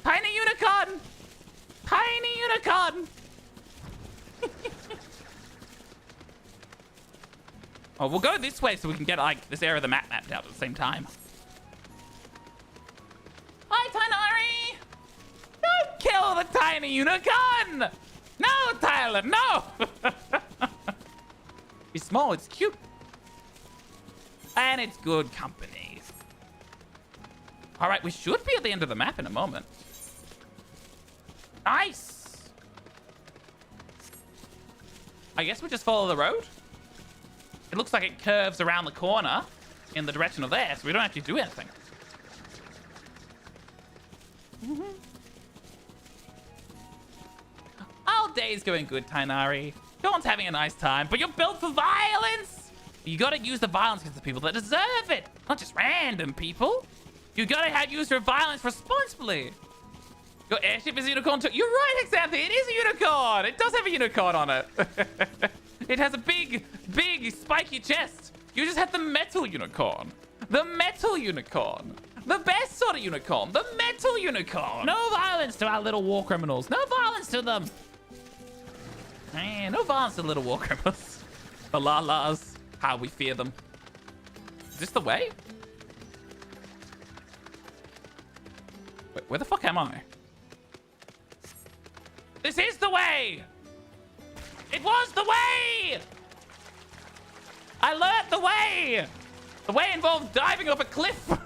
Tiny unicorn! Tiny unicorn! Oh, we'll go this way so we can get, like, this area of the map mapped out at the same time. Hi, Tainari! Don't kill the tiny unicorn! No, Tyler, no! It's small, it's cute. And it's good company. All right, we should be at the end of the map in a moment. Nice. I guess we just follow the road. It looks like it curves around the corner in the direction of there, so we don't actually do anything. All day's going good, Tainari. Dawn's having a nice time, but you're built for violence! You gotta use the violence against the people that deserve it, not just random people. You gotta use your violence responsibly. Your airship is a unicorn too. You're right, Xanthe, it is a unicorn! It does have a unicorn on it. It has a big, spiky chest. You just had the metal unicorn. The metal unicorn. The best sort of unicorn. The metal unicorn. No violence to our little war criminals. No violence to them. Man, no violence to little war criminals. The la-las. How we fear them. Is this the way? Wait, where the fuck am I? This is the way! It was the way! I learnt the way! The way involved diving off a cliff.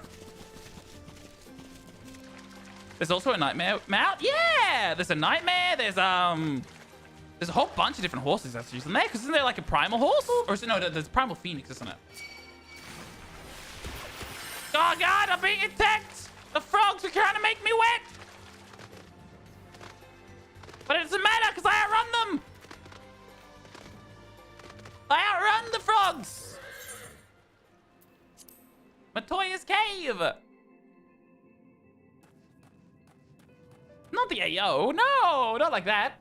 There's also a nightmare mount. Yeah! There's a nightmare. There's a whole bunch of different horses that's used in there. Because isn't there like a primal horse? Or is it, no, there's primal phoenix, isn't it? Oh god, I'm being attacked! The frogs are trying to make me wet! But it doesn't matter because I outrun them! I outrun the frogs! Matoya's cave! Not the AO, no! Not like that.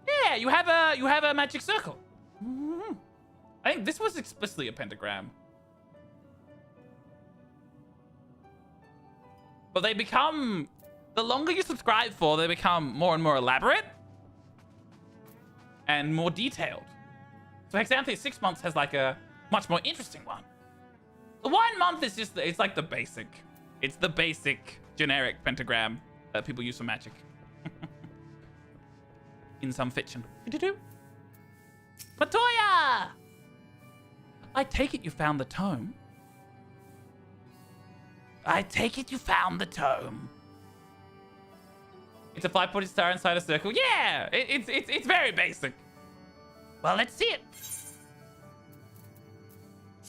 Yeah, you have a magic circle. I think this was explicitly a pentagram. But they become, the longer you subscribe for, they become more and more elaborate and more detailed. So Hexanthe 6 months has like a much more interesting one. The 1 month is just, it's like the basic. It's the basic generic pentagram that people use for magic. In some fiction. Matoya! I take it you found the tome. I take it you found the tome. It's a 5-pointed star inside a circle. Yeah, it's very basic. Well, let's see it.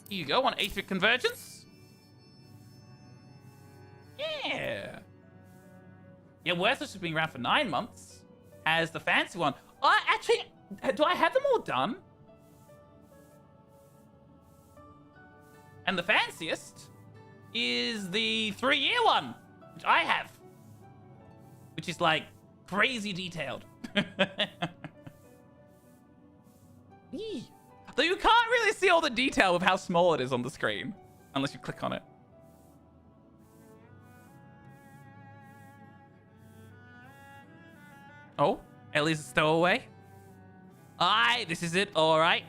Here you go, on aetheric convergence. Yeah. Yeah, Worthless has been around for 9 months as the fancy one. Actually, do I have them all done? And the fanciest is the 3-year one, which I have. Which is like crazy detailed. Though you can't really see all the detail of how small it is on the screen, unless you click on it. Oh, Ellie's a stowaway. Aye, this is it, all right.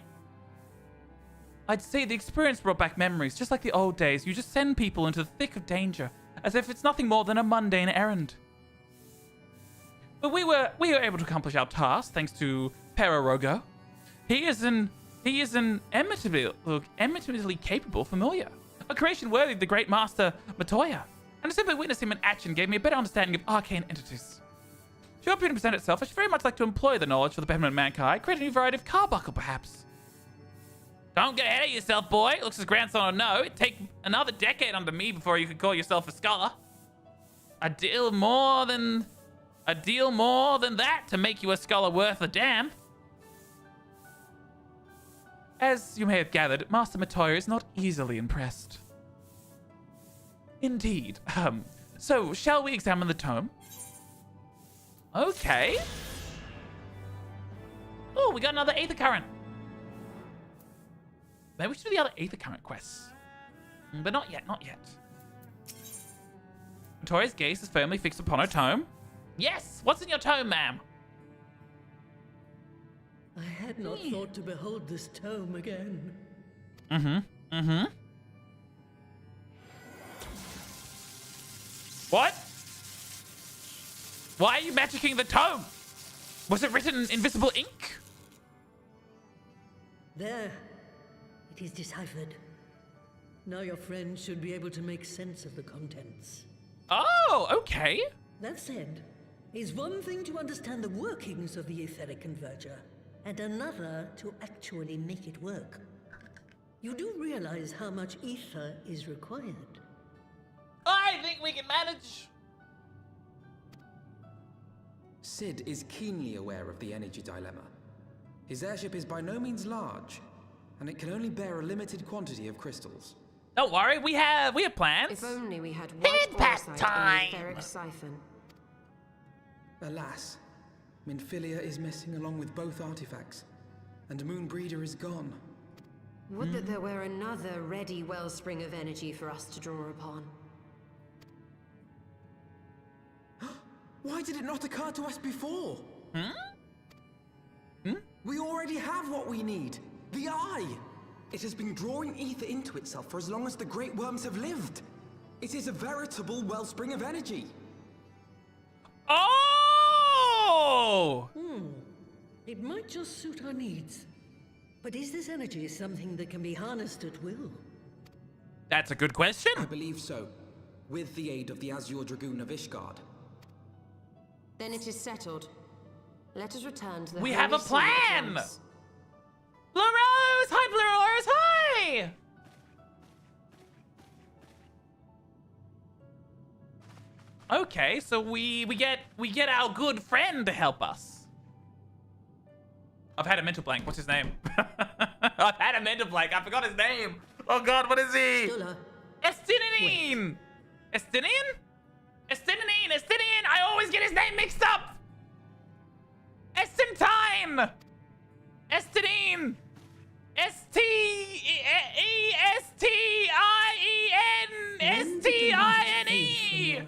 I'd say the experience brought back memories, just like the old days. You just send people into the thick of danger, as if it's nothing more than a mundane errand. But we were able to accomplish our task thanks to Pararogo. He is an immeasurably capable familiar, a creation worthy of the great master Matoya. And to simply witness him in action gave me a better understanding of arcane entities. To help you to present itself, I should very much like to employ the knowledge for the betterment of mankind, create a new variety of carbuncle, perhaps. Don't get ahead of yourself, boy. Looks as grandson or no, it'd take another decade under me before you could call yourself a scholar. A deal more than that to make you a scholar worth a damn. As you may have gathered, Master Matoya is not easily impressed. Indeed. So, shall we examine the tome? Okay. Oh, we got another Aether Current. Maybe we should do the other Aether Current quests. But not yet, not yet. Matoya's gaze is firmly fixed upon her tome. Yes! What's in your tome, ma'am? I had not thought to behold this tome again. What? Why are you magicking the tome? Was it written in invisible ink? There. It is deciphered. Now your friend should be able to make sense of the contents. Oh, okay. That said, it's one thing to understand the workings of the etheric converger, and another to actually make it work. You do realize how much ether is required? I think we can manage. Sid is keenly aware of the energy dilemma. His airship is by no means large, and it can only bear a limited quantity of crystals. Don't worry, we have plans. If only we had white orsite on the etheric siphon. Alas, Minfilia is missing along with both artifacts, and Moonbreeder is gone. Would that there were another ready wellspring of energy for us to draw upon. Why did it not occur to us before? We already have what we need. The Eye! It has been drawing ether into itself for as long as the Great Worms have lived. It is a veritable wellspring of energy. Oh! It might just suit our needs. But is this energy something that can be harnessed at will? That's a good question. I believe so, with the aid of the Azure Dragoon of Ishgard. Then it is settled. Let us return to the We Holy have a Seal of plan! Gems. Blue Rose! Hi, Blue Rose! Hi! Okay, so we get our good friend to help us. I've had a mental blank. What's his name? I've had a mental blank. I forgot his name. Oh God, what is he? Stula. Estinine! Estinine? Estinine! Estinine! I always get his name mixed up! Estintine! Estinine! S-T-I-E-N-S-T-I-N-E!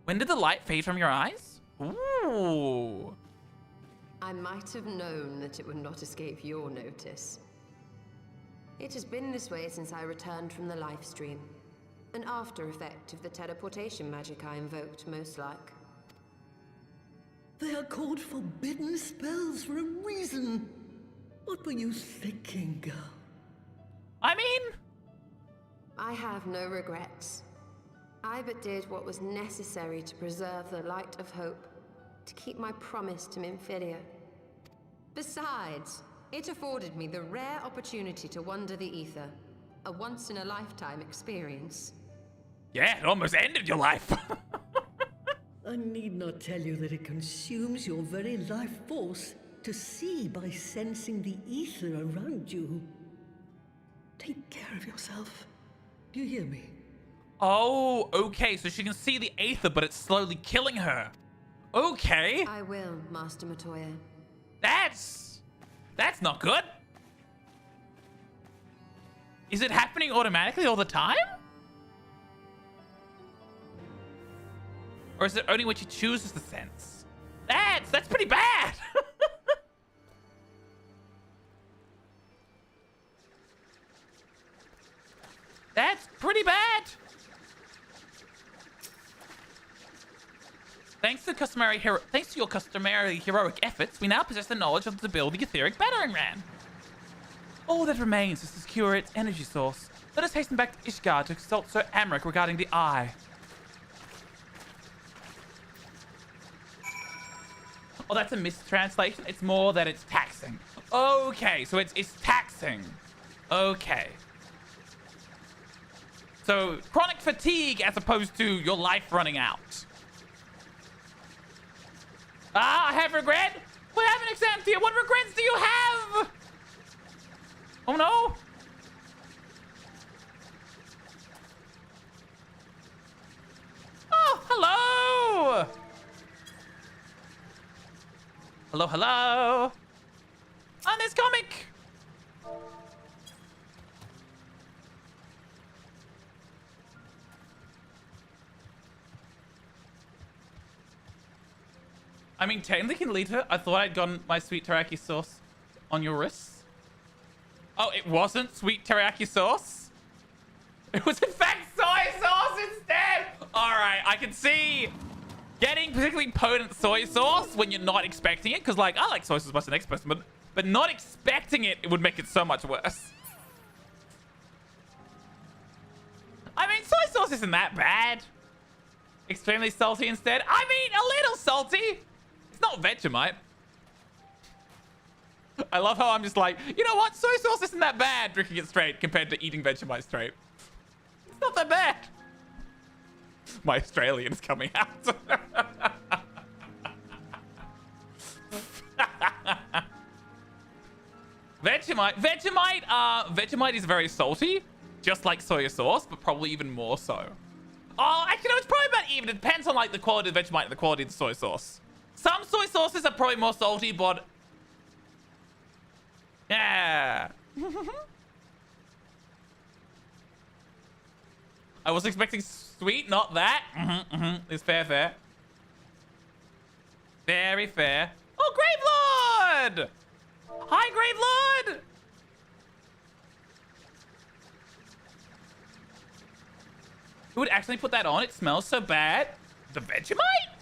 When did the light fade from your eyes? Ooh. I might have known that it would not escape your notice. It has been this way since I returned from the life stream. An after effect of the teleportation magic I invoked, most like. They are called forbidden spells for a reason. What were you thinking, girl? I mean... I have no regrets. I but did what was necessary to preserve the light of hope, to keep my promise to Minfilia. Besides, it afforded me the rare opportunity to wander the ether, a once-in-a-lifetime experience. Yeah, it almost ended your life. I need not tell you that it consumes your very life force to see by sensing the ether around you. Take care of yourself. Do you hear me? Oh, okay, so she can see the aether, but it's slowly killing her. Okay. I will, Master Matoya. That's not good. Is it happening automatically all the time? Or is it only when she chooses to sense? That's pretty bad. That's pretty bad. Thanks to your customary heroic efforts, we now possess the knowledge of to build the etheric battering ram. All that remains is to secure its energy source. Let us hasten back to Ishgard to consult Sir Amric regarding the eye. Oh, that's a mistranslation. It's more that it's taxing. Okay, so it's taxing. Okay. So, chronic fatigue as opposed to your life running out. Ah, I have regret. We have an exam here. What regrets do you have? Oh no! Oh, hello! Hello, hello! On this comic! I mean, technically, Lita, I thought I'd gotten my sweet teriyaki sauce on your wrists. Oh, it wasn't sweet teriyaki sauce? It was, in fact, soy sauce instead! Alright, I can see getting particularly potent soy sauce when you're not expecting it, because, like, I like soy sauce much the next person, but not expecting it, it would make it so much worse. I mean, soy sauce isn't that bad. Extremely salty instead. I mean, a little salty. It's not Vegemite. I love how I'm just like, you know what? Soy sauce isn't that bad drinking it straight compared to eating Vegemite straight. It's not that bad. My Australian's coming out. Vegemite is very salty, just like soy sauce, but probably even more so. Oh, actually, no, it's probably about even. It depends on like the quality of the Vegemite and the quality of the soy sauce. Some soy sauces are probably more salty, but yeah. I was expecting sweet, not that. It's fair. Very fair. Oh, Gravelord! Hi, Gravelord! Who would actually put that on? It smells so bad. The Vegemite?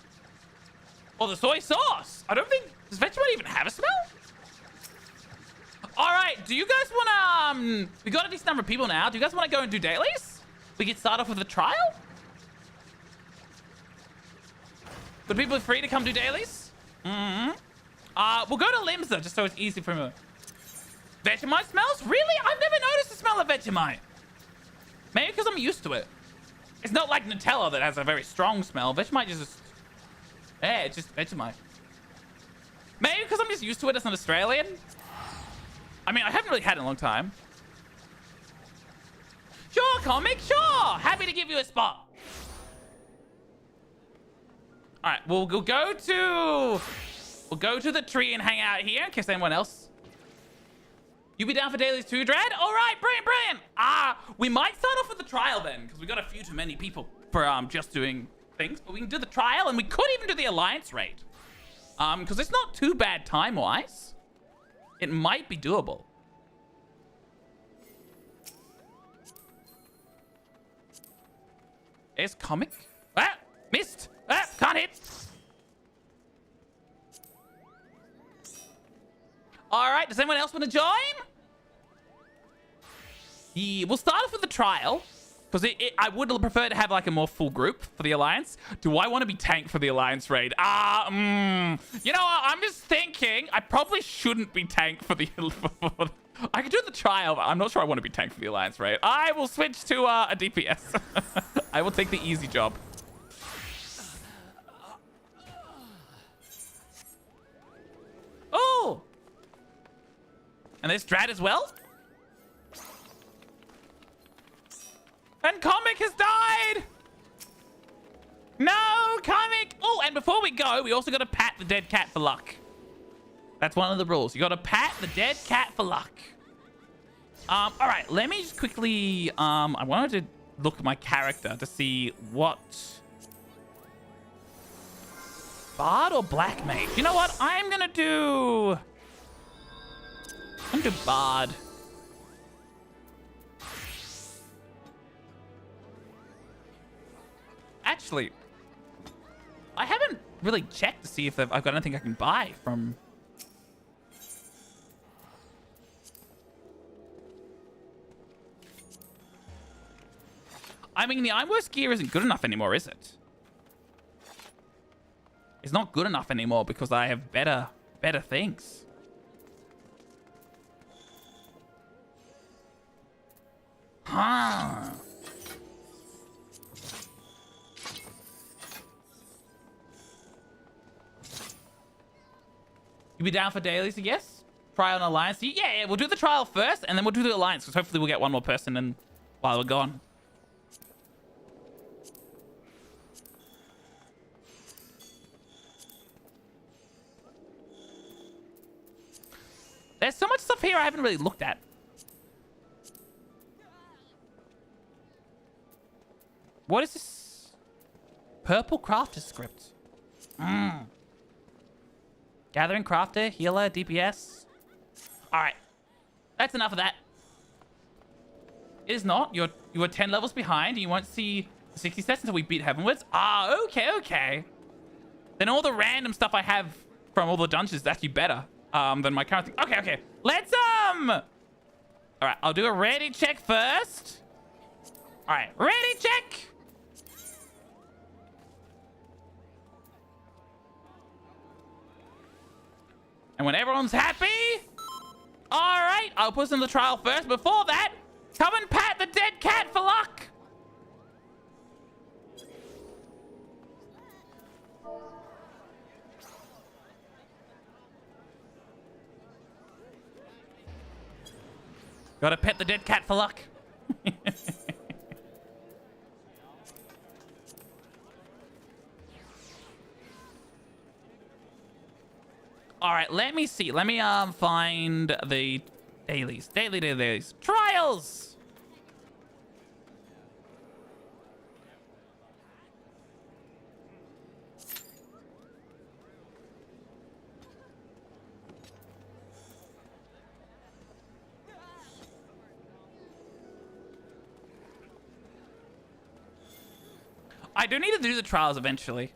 Or the soy sauce? I don't think... Does Vegemite even have a smell? Alright, do you guys want to... we got a decent number of people now. Do you guys want to go and do dailies? We can start off with the trial? Would people be free to come do dailies? We'll go to Limsa, just so it's easy for me. Vegemite smells? Really? I've never noticed the smell of Vegemite. Maybe because I'm used to it. It's not like Nutella that has a very strong smell. Vegemite is just... yeah, it's just Vegemite. Maybe because I'm just used to it as an Australian. I mean, I haven't really had it in a long time. Sure, comic, sure. Happy to give you a spot. All right, we'll go to the tree and hang out here in case anyone else. You be down for dailies too, Dread? All right, brilliant. We might start off with the trial then, because we got a few too many people for just doing things. But we can do the trial, and we could even do the alliance raid, because it's not too bad time-wise. It might be doable. There's comic. Ah, missed. Ah, can't hit. All right, does anyone else want to join? Yeah, we'll start off with the trial, because I would prefer to have like a more full group for the alliance. Do I want to be tank for the alliance raid? You know what? I'm just thinking I probably shouldn't be tank for the... I could do the trial, but I'm not sure I want to be tank for the alliance raid. I will switch to a DPS. I will take the easy job. Oh! And there's Drat as well? And Comic has died! No, Comic! Oh, and before we go, we also got to pat the dead cat for luck. That's one of the rules. You got to pat the dead cat for luck. All right, let me just quickly... I wanted to look at my character to see what... Bard or Black Mage? You know what? I'm going to do... I'm going to do Bard. Actually, I haven't really checked to see if I've got anything I can buy from... I mean, the Ironworks gear isn't good enough anymore, is it? It's not good enough anymore because I have better things. Huh. You be down for dailies? Yes? Trial and alliance. Yeah, we'll do the trial first, and then we'll do the alliance, because hopefully we'll get one more person in while we're gone. There's so much stuff here I haven't really looked at. What is this? Purple crafter script. Gathering crafter, healer, DPS. All right, that's enough of that. It is not. You are 10 levels behind. And you won't see 60 sets until we beat Heavenwards. Ah, okay. Then all the random stuff I have from all the dungeons is actually better than my current thing. Okay. Let's All right, I'll do a ready check first. All right, ready check. And when everyone's happy, all right, I'll put them in the trial first. Before that, come and pat the dead cat for luck. Gotta pet the dead cat for luck. All right, let me see. Let me find the dailies. Dailies. Trials! I do need to do the trials eventually.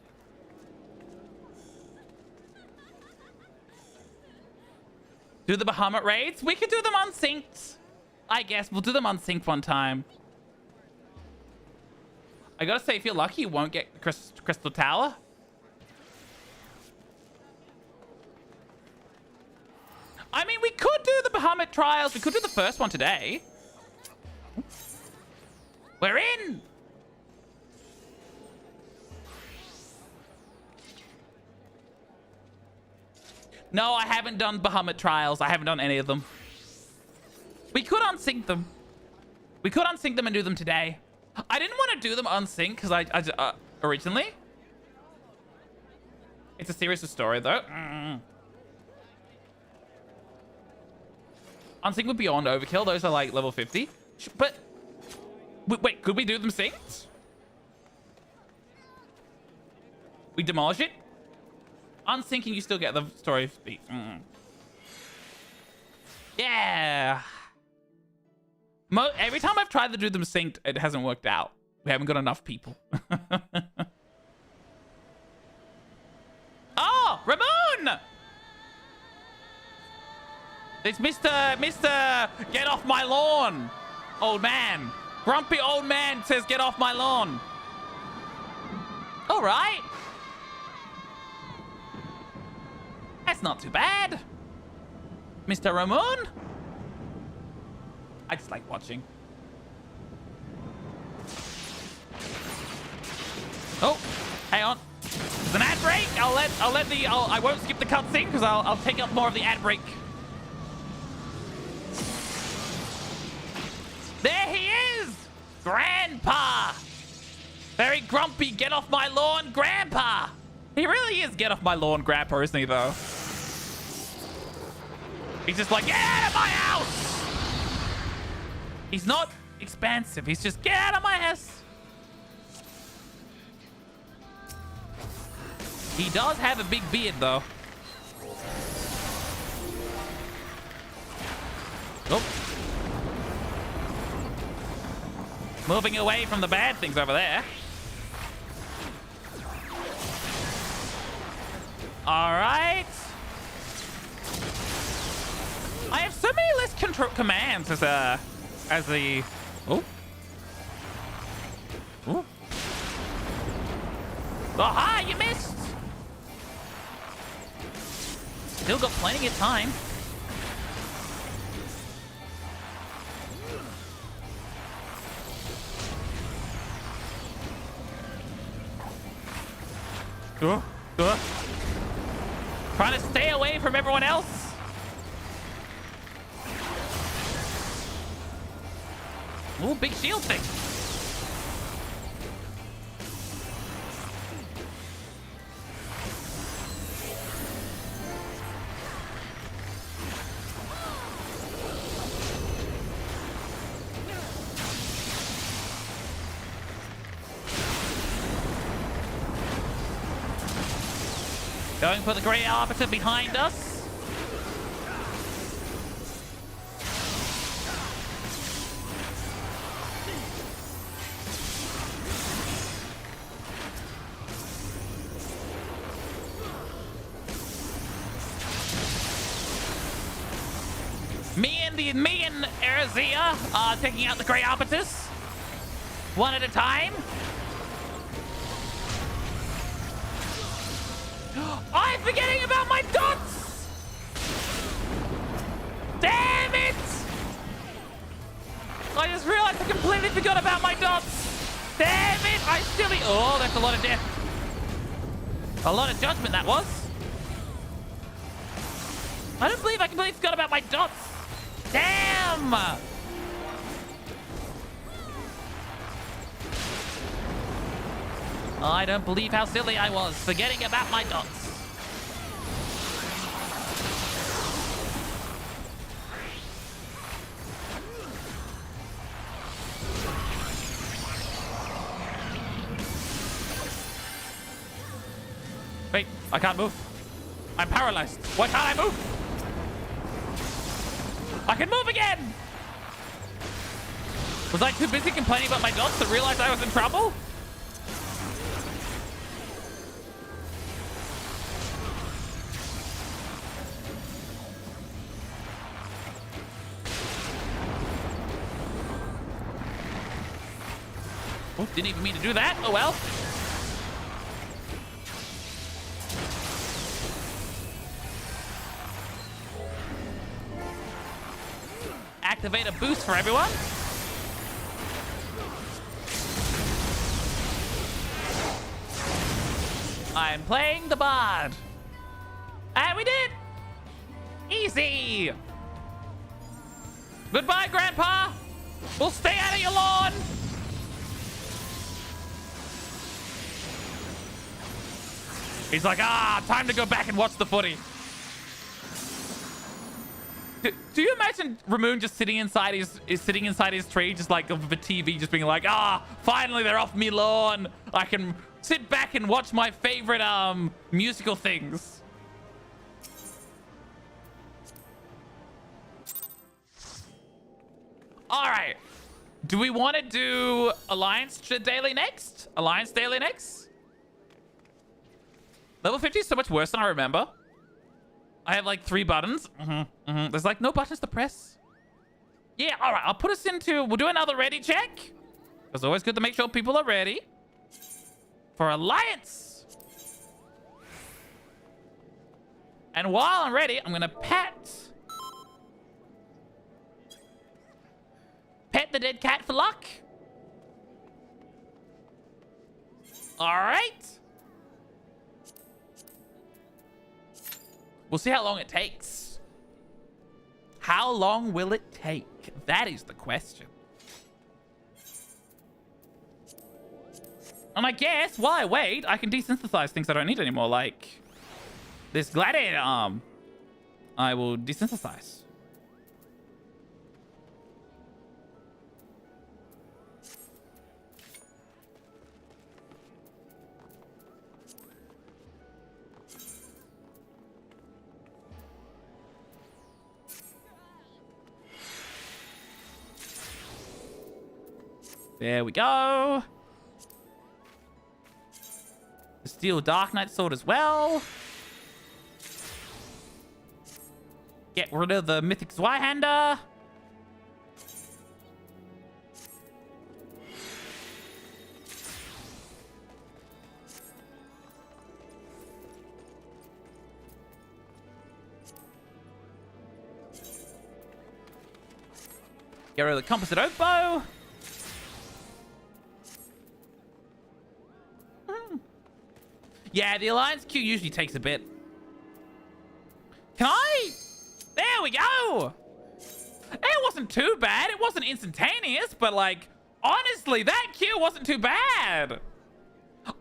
Do the Bahamut raids? We could do them unsynced. I guess we'll do them unsynced one time. I gotta say, if you're lucky, you won't get Crystal Tower. I mean, we could do the Bahamut trials. We could do the first one today. We're in. No, I haven't done Bahamut trials. I haven't done any of them. We could unsync them. We could unsync them and do them today. I didn't want to do them unsync because I originally. It's a serious story though. Unsync would be beyond overkill. Those are like level 50. But wait, could we do them synced? We demolish it. Unsyncing, you still get the story speed. Yeah. Every time I've tried to do them synced, it hasn't worked out. We haven't got enough people. Oh, Ramon! It's Mr. Get off my lawn, old man. Grumpy old man says, get off my lawn. All right. That's not too bad. Mr. Ramon? I just like watching. Oh, hang on. There's an ad break. I won't skip the cutscene because I'll take up more of the ad break. There he is! Grandpa! Very grumpy, get off my lawn, Grandpa! He really is get off my lawn, Grandpa, isn't he, though? He's just like, get out of my house! He's not expansive. He's just, get out of my house! He does have a big beard, though. Oh. Moving away from the bad things over there. All right. I have so many less commands as the. Oh. Oh. Aha! You missed. Still got plenty of time. Trying to stay away from everyone else. Ooh, big shield thing. Going for the Grey Arbiter behind us. Me and Erzia are taking out the Grey Arbiters. One at a time. I'm forgetting about my dots! Damn it! I just realized I completely forgot about my dots. Damn it! I still... Oh, that's a lot of death. A lot of judgment, that was. I don't believe I completely forgot about my dots. Damn! I don't believe how silly I was, forgetting about my dots. Wait, I can't move. I'm paralyzed. Why can't I move? I can move again! Was I too busy complaining about my dots to realize I was in trouble? Oh, didn't even mean to do that. Oh well. Activate a boost for everyone. I'm playing the bard. And we did! Easy! Goodbye, Grandpa! We'll stay out of your lawn! He's like, time to go back and watch the footy. Do you imagine Ramoon just sitting inside his tree, just like of the TV, just being like, finally they're off me lawn. I can sit back and watch my favorite musical things. All right. Do we want to do Alliance Daily next? Alliance Daily next? Level 50 is so much worse than I remember. I have like 3 buttons. There's like no buttons to press. Yeah, all right. I'll put us into... We'll do another ready check. It's always good to make sure people are ready. For Alliance. And while I'm ready, I'm going to pet the dead cat for luck. All right. We'll see how long it takes. How long will it take? That is the question. And I guess while I wait, I can desynthesize things I don't need anymore, like this gladiator arm. I will desynthesize. There we go. The Steel Dark Knight Sword as well. Get rid of the Mythic Zweihander. Get rid of the Composite Oak Bow. Yeah, the Alliance queue usually takes a bit. Can I? There we go. Hey, it wasn't too bad. It wasn't instantaneous, but like, honestly, that queue wasn't too bad.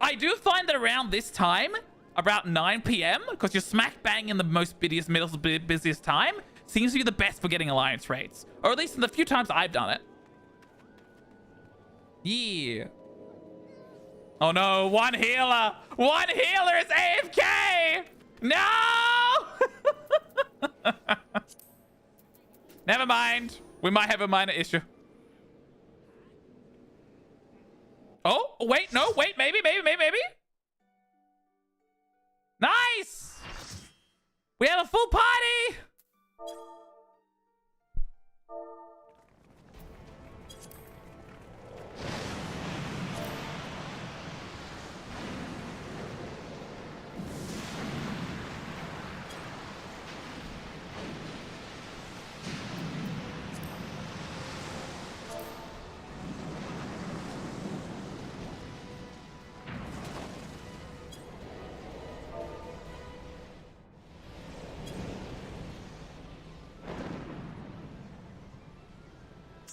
I do find that around this time, about 9 p.m., because you're smack bang in the most busiest time, seems to be the best for getting alliance rates. Or at least in the few times I've done it. Yeah. Oh no, one healer. One healer is AFK. No! Never mind. We might have a minor issue. Oh, wait, no, wait, maybe. Nice! We have a full party!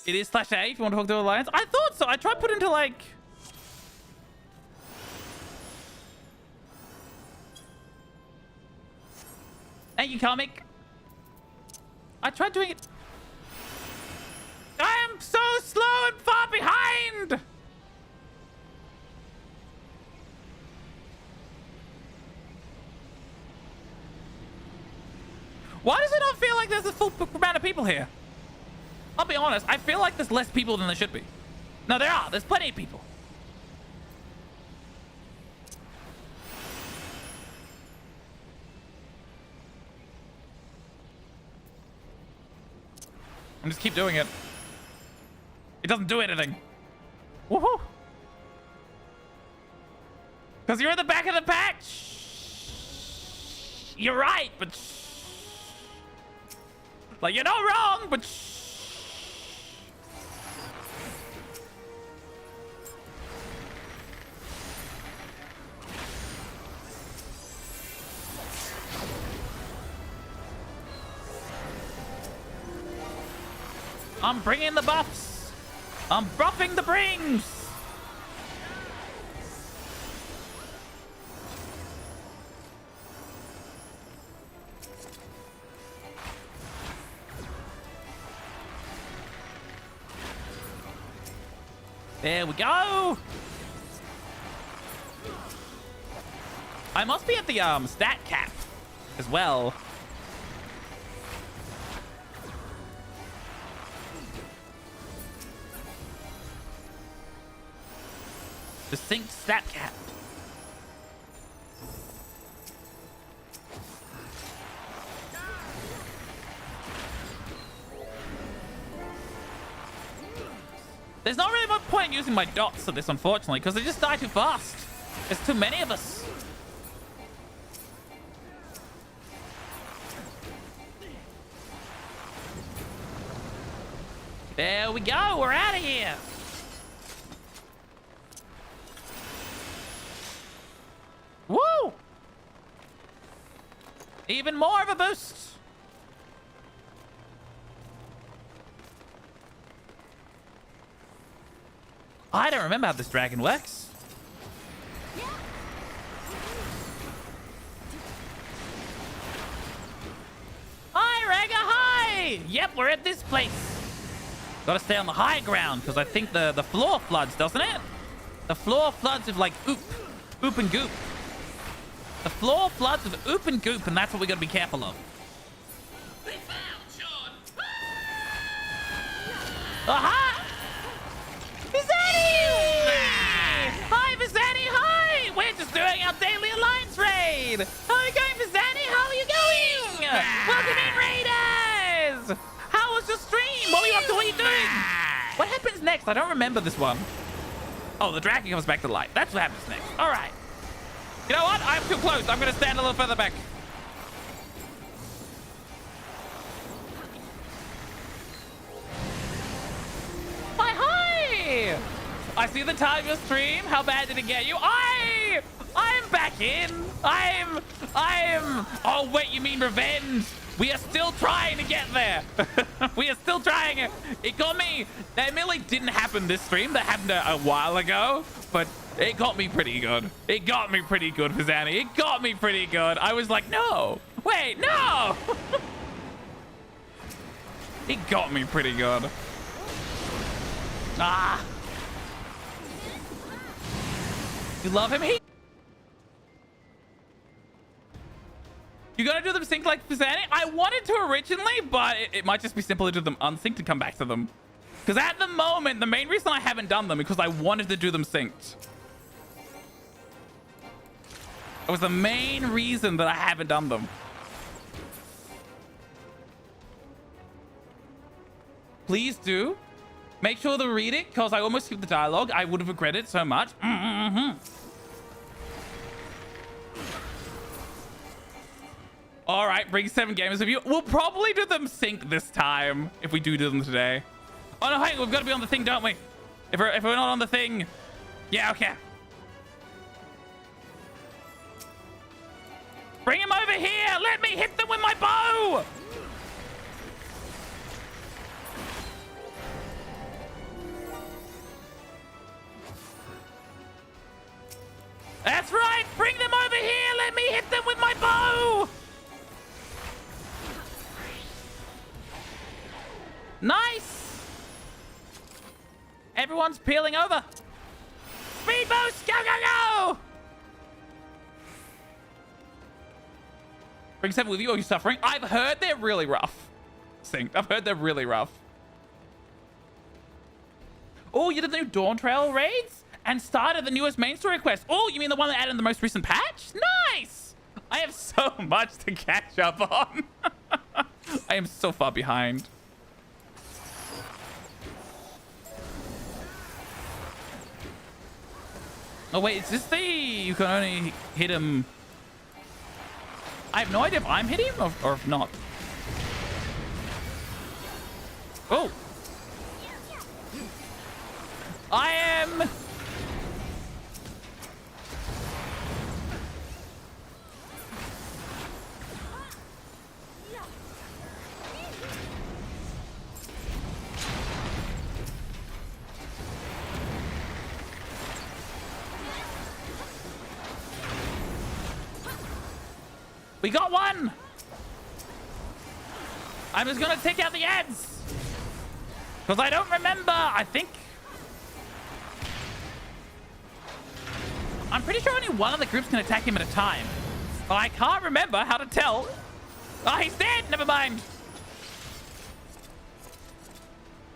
It is /A if you want to talk to Alliance. I thought so. I tried putting into like... Thank you, comic. I tried doing it. I am so slow and far behind. Why does it not feel like there's a full amount of people here? I'll be honest, I feel like there's less people than there should be. No, there are. There's plenty of people. I'm just keep doing it. It doesn't do anything. Woohoo! Because you're at the back of the pack. Shh. You're right, but like you're not wrong, but I'm bringing the buffs. I'm buffing the brings. There we go. I must be at the stat cap as well. Distinct stat cap. There's not really much point in using my dots at this, unfortunately, because they just die too fast. There's too many of us. There we go. We're out of here. Woo! Even more of a boost. I don't remember how this dragon works. Hi, Rega, hi! Yep, we're at this place. Gotta stay on the high ground, because I think the floor floods, doesn't it? The floor floods with like oop and goop. The floor floods with oop and goop, and that's what we gotta be careful of. They found Shawn! Aha! Vizani! Hi, Vizani, hi! We're just doing our daily alliance raid! How are you going, Vizani? How are you going? Welcome in, raiders! How was your stream? What were you up to? What are you doing? What happens next? I don't remember this one. Oh, the dragon comes back to life. That's what happens next. All right. You know what? I'm too close. I'm going to stand a little further back. Hi! I see the time of your stream. How bad did it get you? I'm back in. I'm... Oh, wait, you mean revenge? We are still trying to get there. We are still trying it. It got me. That admittedly didn't happen this stream. That happened a while ago, but it got me pretty good. It got me pretty good, Fizani. It got me pretty good. I was like, no, wait, no. It got me pretty good. Ah. You love him? You gotta do them sync like Fizani? I wanted to originally, but it might just be simpler to do them unsynced and come back to them. Because at the moment, the main reason I haven't done them is because I wanted to do them synced. That was the main reason that I haven't done them. Please do. Make sure to read it, because I almost skipped the dialogue. I would have regretted it so much. All right, bring 7 gamers with you. We'll probably do them sync this time if we do them today. Oh no, hey, we've got to be on the thing, don't we? If we're not on the thing, yeah, okay. Bring him over here. Let me hit them with my bow. That's right. Bring them over here. Let me hit them with my bow. Nice. Everyone's peeling over. Speed boost. Go, go, go. Bring 7 with you. Are you suffering? I've heard they're really rough. Synced. I've heard they're really rough. Oh, you did the new Dawn Trail raids and started the newest main story quest. Oh, you mean the one that added in the most recent patch? Nice. I have so much to catch up on. I am so far behind. Oh, wait, is this the... You can only hit him... I have no idea if I'm hitting him or if not. Oh. I am... We got one! I'm just gonna take out the ads! Because I don't remember, I think... I'm pretty sure only one of the groups can attack him at a time. But I can't remember how to tell. Oh, he's dead! Never mind!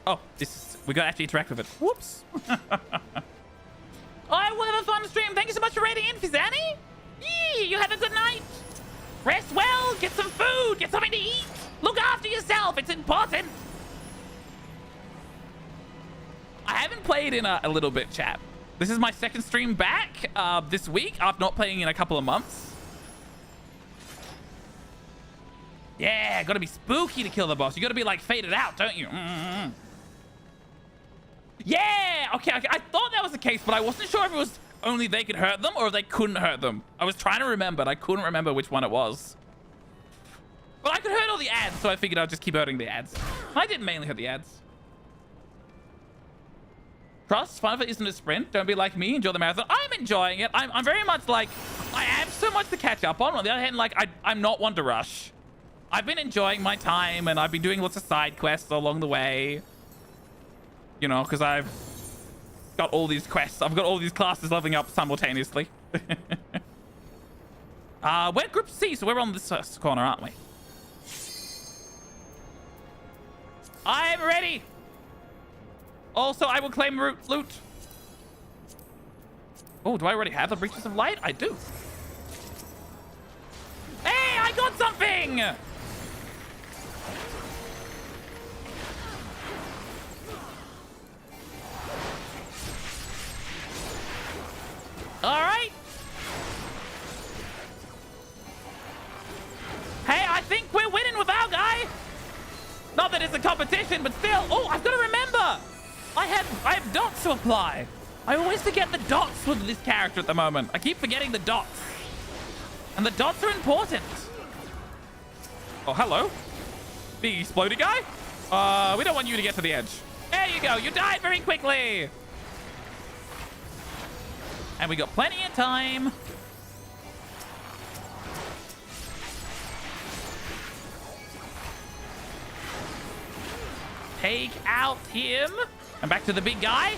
Oh, this is... We gotta actually interact with it. Whoops! Oh, we'll have a fun stream! Thank you so much for raiding in, Fizani! Yee! You have a good night! Rest well, get some food, get something to eat. Look after yourself, it's important. I haven't played in a little bit, chat. This is my second stream back this week after not playing in a couple of months. Yeah, gotta be spooky to kill the boss. You gotta be like faded out, don't you? Yeah, okay, I thought that was the case, but I wasn't sure if it was only they could hurt them or if they couldn't hurt them. I was trying to remember, but I couldn't remember which one it was. But I could hurt all the ads, so I figured I'd just keep hurting the ads. I did mainly hurt the ads. Trust, fun of it isn't a sprint. Don't be like me, enjoy the marathon. I'm enjoying it. I'm very much like, I have so much to catch up on. On the other hand, like, I'm not one to rush. I've been enjoying my time, and I've been doing lots of side quests along the way. You know, because I've got all these quests. I've got all these classes leveling up simultaneously. We're group C, so we're on this corner, aren't we? I'm ready. Also, I will claim loot. Oh, do I already have the Breaches of Light? I do. Hey, I got something! All right. Hey, I think we're winning with our guy. Not that it's a competition, but still. Oh, I've got to remember. I have dots to apply. I always forget the dots with this character at the moment. I keep forgetting the dots. And the dots are important. Oh, hello. Big exploding guy. We don't want you to get to the edge. There you go. You died very quickly. And we got plenty of time. Take out him. And back to the big guy.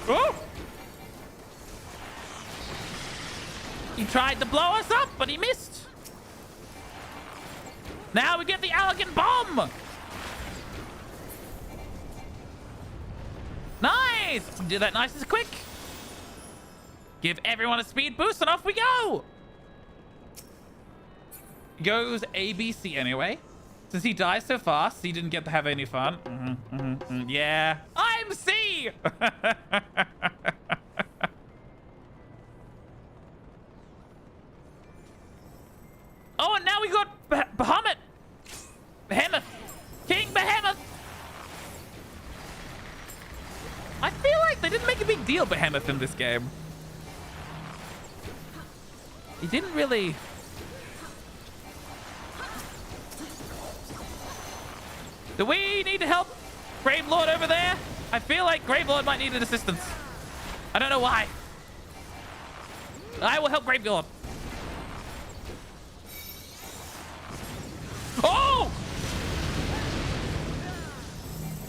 Oh! He tried to blow us up, but he missed. Now we get the elegant bomb. Nice! We did that nice and quick. Give everyone a speed boost and off we go. Goes ABC anyway. Since he dies so fast, he didn't get to have any fun. Yeah. I'm C! Oh, and now we got Behemoth. King Behemoth. I feel like they didn't make a big deal of Behemoth in this game. He didn't really... Do we need to help Gravelord over there? I feel like Gravelord might need an assistance. I don't know why. I will help Gravelord. Oh!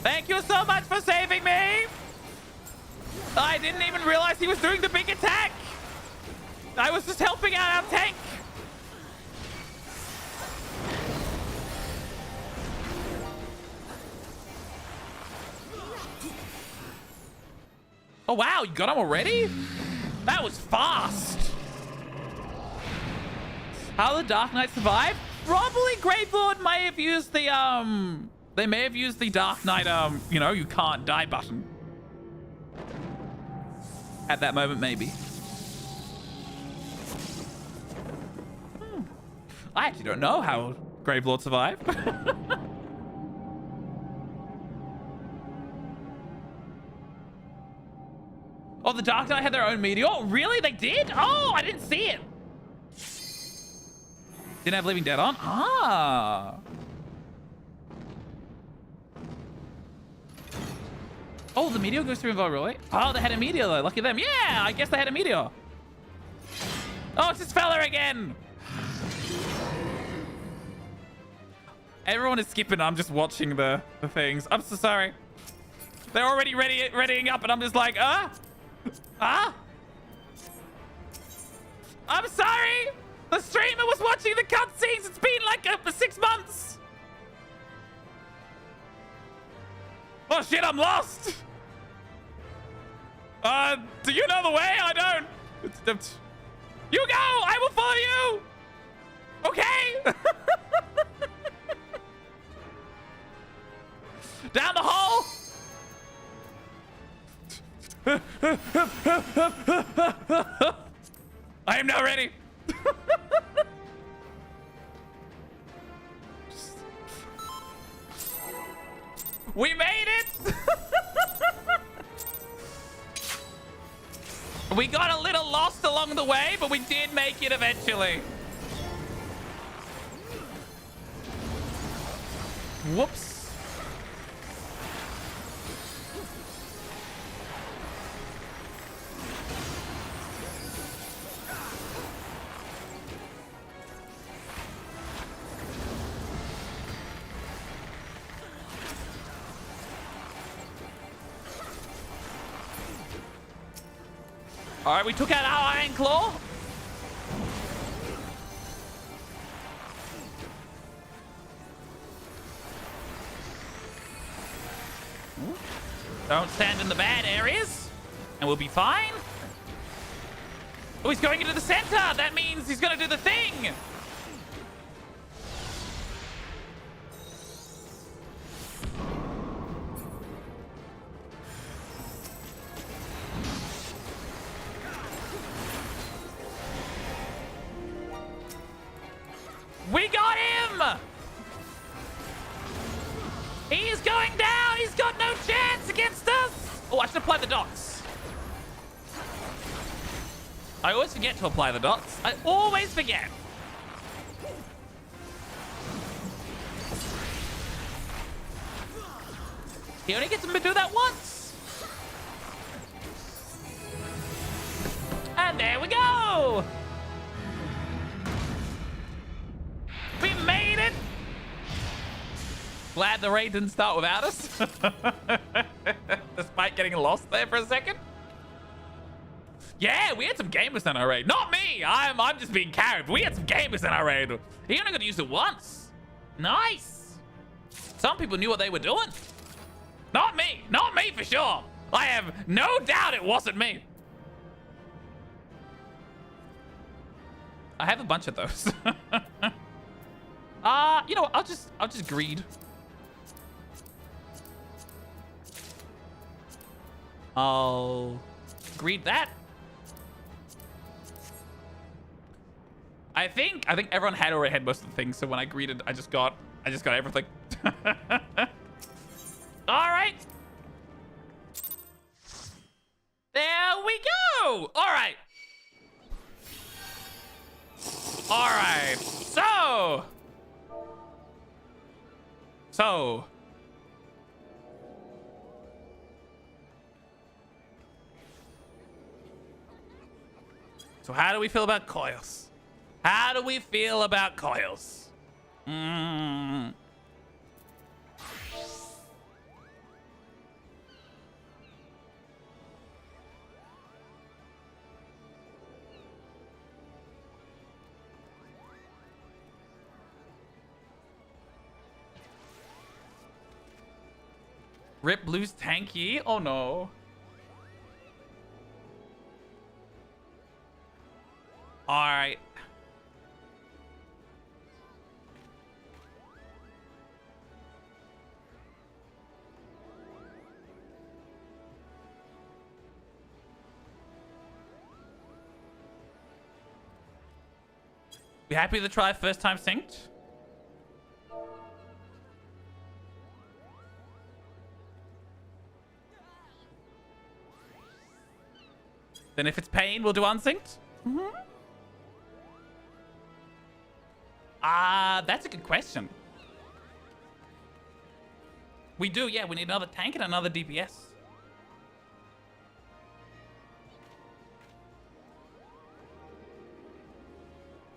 Thank you so much for saving me. I didn't even realize he was doing the big attack. I was just helping out our tank. Oh, wow. You got him already? That was fast. How the Dark Knight survived? Probably Gravelord may have used the, they may have used the Dark Knight, you know, you can't die button. At that moment, maybe. I actually don't know how Gravelord survived. Oh, the Dark Knight had their own meteor? Really? They did? Oh, I didn't see it. Didn't have Living Dead on? Ah. Oh, the meteor goes through invulnerability? Oh, they had a meteor though. Lucky them. Yeah, I guess they had a meteor. Oh, it's this fella again. Everyone is skipping. I'm just watching the things. I'm so sorry. They're already readying up and I'm just like, I'm sorry. The streamer was watching the cutscenes. It's been like 6 months. Oh shit, I'm lost. Do you know the way? I don't. You go. I will follow you. Okay. Down the hole. I am now ready. We made it. We got a little lost along the way, but we did make it eventually. Whoops. All right, we took out our Iron Claw. Don't stand in the bad areas, and we'll be fine. Oh, he's going into the center. That means he's going to do the thing. We got him! He is going down! he's got no chance against us. Oh, I should apply the dots. I always forget to apply the dots. I always forget. He only gets him to do that once. And there we go. We made it. Glad the raid didn't start without us. Despite getting lost there for a second. Yeah, we had some gamers in our raid. Not me. I'm just being carried. But we had some gamers in our raid. He only got to use it once. Nice. Some people knew what they were doing. Not me. Not me for sure. I have no doubt it wasn't me. I have a bunch of those. You know what? I'll just greed. I'll greed that. I think everyone had already had most of the things, so when I greeted, I just got everything. All right. There we go. All right. All right. So. So how do we feel about coils? How do we feel about coils? Rip Blue's tanky? Oh no. Alright. You happy to try first time synced? Then if it's pain, we'll do unsynced? That's a good question. We do, yeah. We need another tank and another DPS.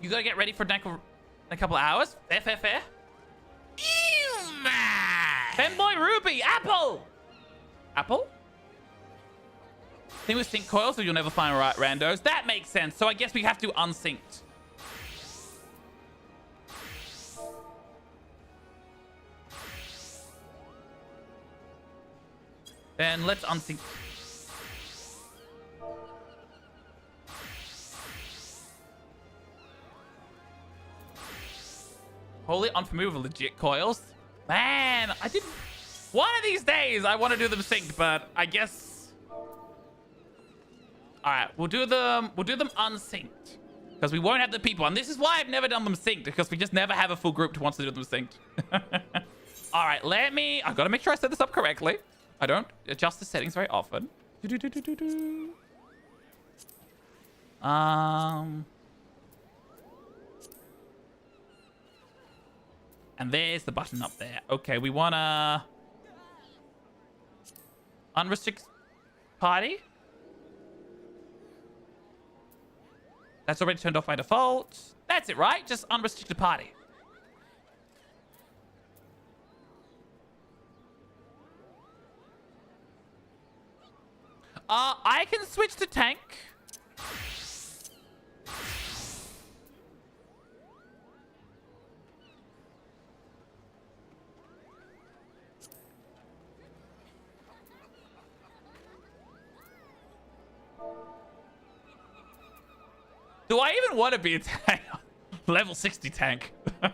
You gotta get ready for a couple of hours. Fair. Femboy Ruby, Apple! Apple? Thing with sync coils, so you'll never find right randos. That makes sense. So I guess we have to unsynced. Then let's unsync. Holy unfamiliar legit coils. Man, I didn't. One of these days I want to do them synced, but I guess. All right, we'll do them unsynced because we won't have the people, and this is why I've never done them synced because we just never have a full group who wants to do them synced. All right, I've got to make sure I set this up correctly. I don't adjust the settings very often. And there's the button up there. Okay, we wanna unrestrict party. That's already turned off by default. That's it, right? Just unrestricted party. I can switch to tank. Do I even want to be a tank? Level 60 tank. You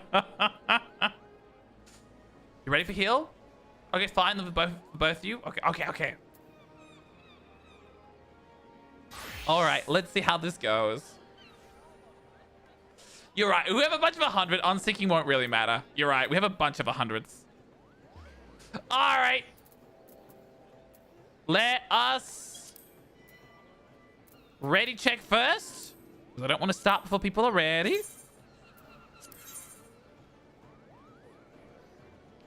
ready for heal? Okay, fine. For both of you. Okay. All right, let's see how this goes. You're right. We have a bunch of 100. Unsyncing won't really matter. You're right. We have a bunch of 100s. All right. Let us ready check first, because I don't want to start before people are ready.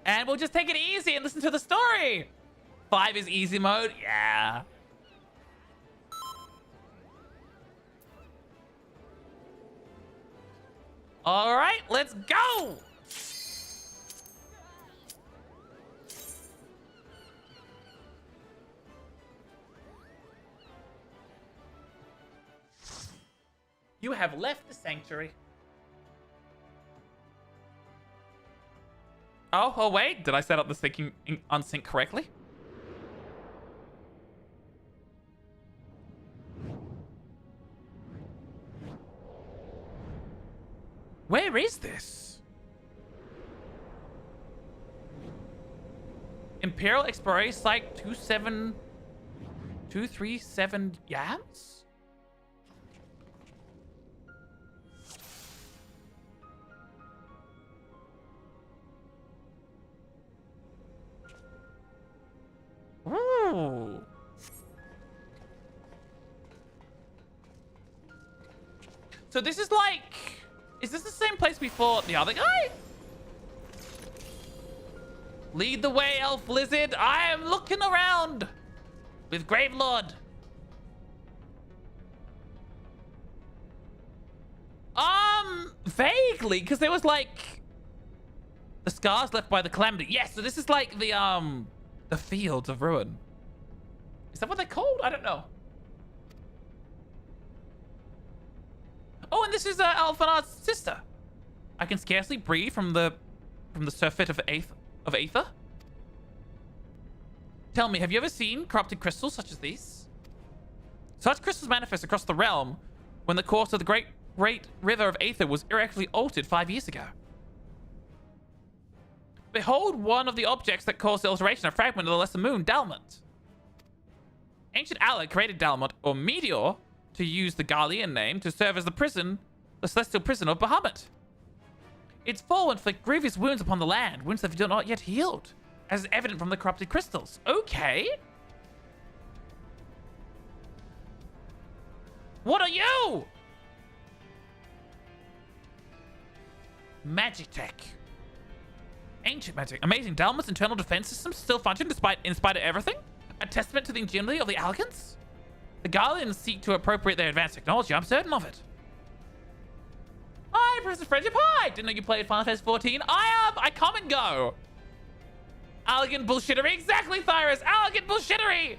And we'll just take it easy and listen to the story. 5 is easy mode. Yeah. All right, let's go. You have left the sanctuary. Oh, wait. Did I set up the syncing unsync correctly? Where is this? Imperial Exploration Site 27237 Yams? Ooh. So this is like... Is this the same place we fought the other guy? Lead the way, Elf Lizard. I am looking around with Gravelord. Vaguely, because there was like the scars left by the calamity. Yes, so this is like the Fields of Ruin. Is that what they're called? I don't know. Oh, and this is Alphanar's sister. I can scarcely breathe from the surfeit of aether. Tell me, have you ever seen corrupted crystals such as these? Such crystals manifest across the realm when the course of the great river of aether was irreparably altered 5 years ago. Behold one of the objects that caused the alteration, a fragment of the lesser moon, Dalmont. Ancient Alec created Dalmont, or Meteor, to use the Garlean name to serve as the celestial prison of Bahamut. Its fall will inflict grievous wounds upon the land, wounds that have not yet healed, as is evident from the corrupted crystals. Okay. What are you? Magic tech. Ancient magic. Amazing. Dalmont's internal defense system still function in spite of everything? A testament to the ingenuity of the Alkans? The Garleans seek to appropriate their advanced technology. I'm certain of it. Hi, Princess Friendship. Hi. Didn't know you played Final Fantasy 14. I come and go. Elegant bullshittery. Exactly, Thyrus. Elegant bullshittery.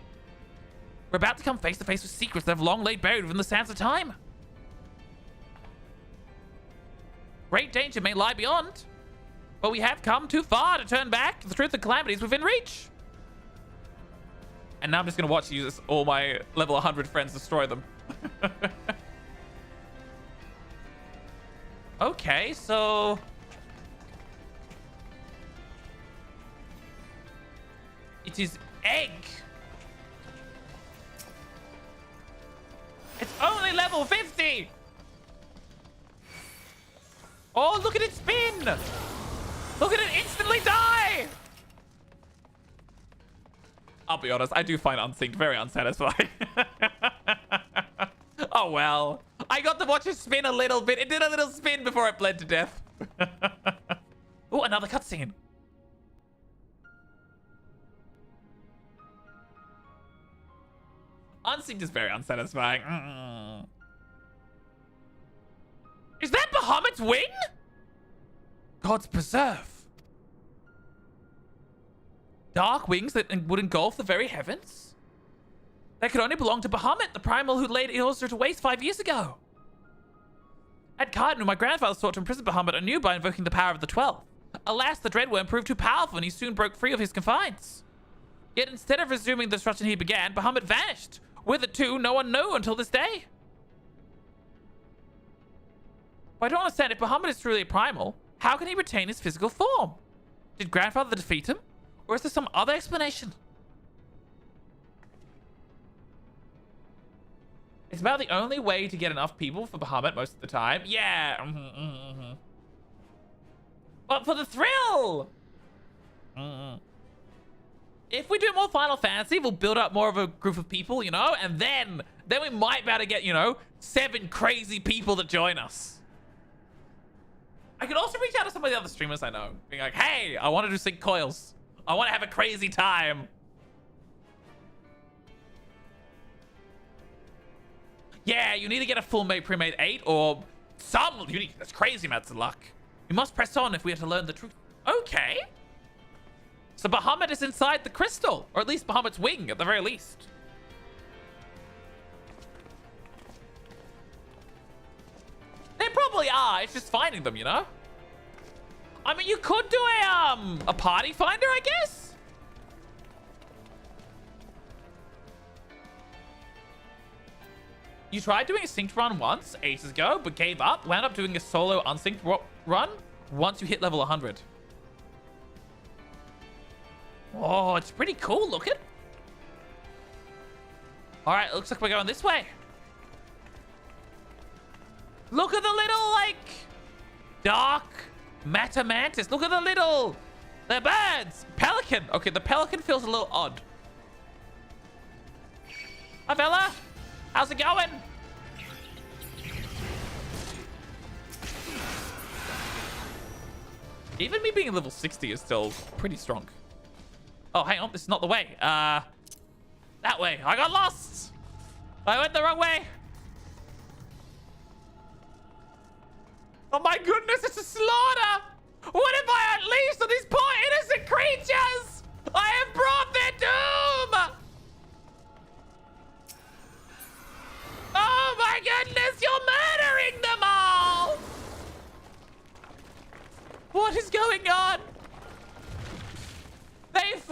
We're about to come face to face with secrets that have long laid buried within the sands of time. Great danger may lie beyond, but we have come too far to turn back. The truth of calamities within reach. And now I'm just going to watch all my level 100 friends destroy them. Okay, so... It is egg. It's only level 50. Oh, look at it spin. Look at it instantly die. I'll be honest, I do find Unsynced very unsatisfying. Oh, well. I got to watch it spin a little bit. It did a little spin before it bled to death. Oh, another cutscene. Unsynced is very unsatisfying. Is that Bahamut's wing? God's preserve. Dark wings that would engulf the very heavens? That could only belong to Bahamut, the primal who laid Illuster to waste 5 years ago. At Cardinal, my grandfather sought to imprison Bahamut anew by invoking the power of the 12. Alas, the Dreadworm proved too powerful and he soon broke free of his confines. Yet instead of resuming the destruction he began, Bahamut vanished. Whither to, no one knew until this day. But I don't understand, if Bahamut is truly a primal, how can he retain his physical form? Did grandfather defeat him? Or is there some other explanation? It's about the only way to get enough people for Bahamut most of the time. Yeah. But for the thrill! if we do more Final Fantasy, we'll build up more of a group of people, you know, and then we might be able to get, you know, 7 crazy people to join us. I could also reach out to some of the other streamers I know, being like, hey, I want to do sync coils. I want to have a crazy time. Yeah, you need to get a full pre-made 8 or some unique. That's crazy amounts of luck. We must press on if we are to learn the truth. Okay. So Bahamut is inside the crystal, or at least Bahamut's wing at the very least. They probably are. It's just finding them, you know? I mean, you could do a party finder, I guess? You tried doing a synced run once, ages ago, but gave up. Wound up doing a solo unsynced run once you hit level 100. Oh, it's pretty cool looking. All right, looks like we're going this way. Look at the little, like, dark matter mantis. Look at the birds. Pelican. Okay, the pelican feels a little odd. Hi, fella. How's it going? Even me being level 60 is still pretty strong. Oh, hang on. This is not the way. That way. I got lost. I went the wrong way. Oh my goodness, it's a slaughter! What have I unleashed on these poor innocent creatures? I have brought their doom! Oh my goodness, you're murdering them all! What is going on?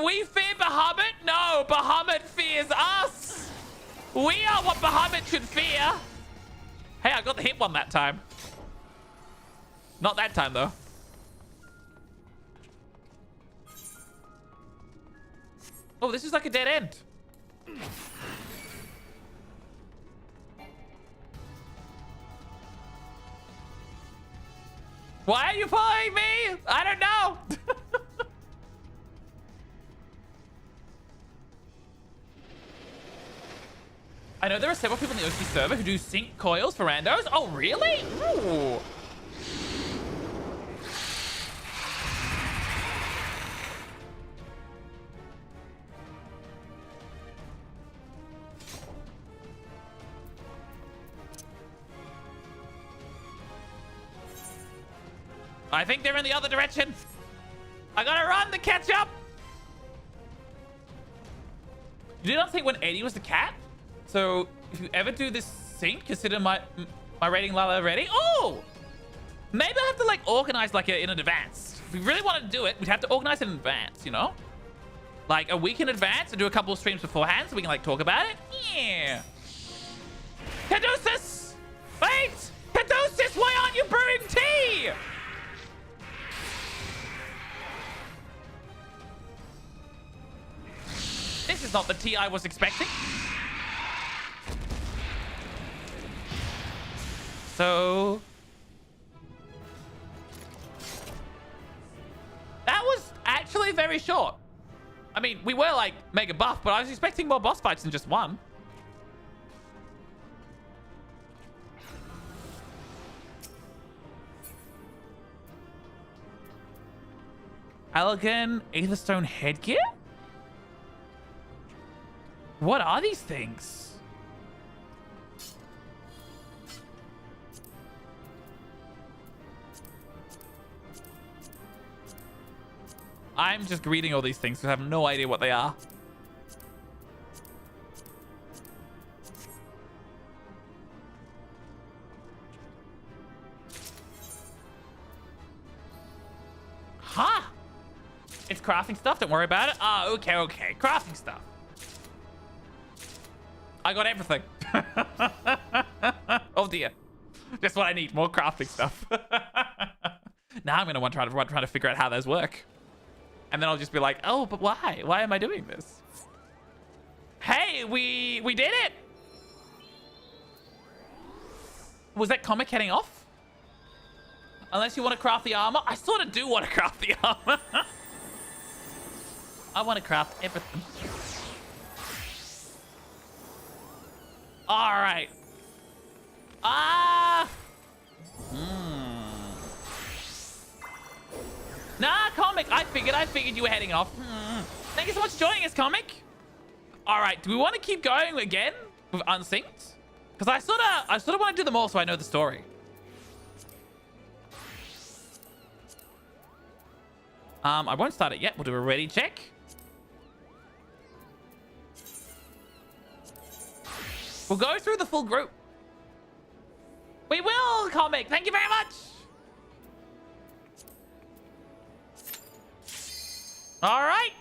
We fear Bahamut? No, Bahamut fears us! We are what Bahamut should fear! Hey, I got the hit one that time. Not that time, though. Oh, this is like a dead end. Why are you following me? I don't know. I know there are several people in the OC server who do sync coils for randos. Oh, really? Ooh. I think they're in the other direction. I gotta run to catch up. You did not think 180 was the cat? So if you ever do this sync, consider my rating level already. Oh! Maybe I have to like organize like in advance. If we really wanted to do it, we'd have to organize in advance, you know? Like a week in advance and do a couple of streams beforehand so we can like talk about it. Yeah. Caduceus! Wait! Caduceus, why aren't you brewing tea? This is not the tea I was expecting. So... that was actually very short. I mean, we were like mega buff, but I was expecting more boss fights than just one. Elegant Aetherstone headgear? What are these things? I'm just reading all these things because I have no idea what they are. Huh? It's crafting stuff. Don't worry about it. Ah, okay, okay. Crafting stuff. I got everything. Oh dear. Just what I need. More crafting stuff. Now I'm going to try to figure out how those work. And then I'll just be like, oh, but why? Why am I doing this? Hey, we did it. Was that comic heading off? Unless you want to craft the armor. I sort of do want to craft the armor. I want to craft everything. All right. Nah, Comic. I figured you were heading off. Thank you so much for joining us, Comic. All right. Do we want to keep going again with Unsynced? Because I sort of want to do them all so I know the story. I won't start it yet. We'll do a ready check. We'll go through the full group. We will, Comic. Thank you very much. All right.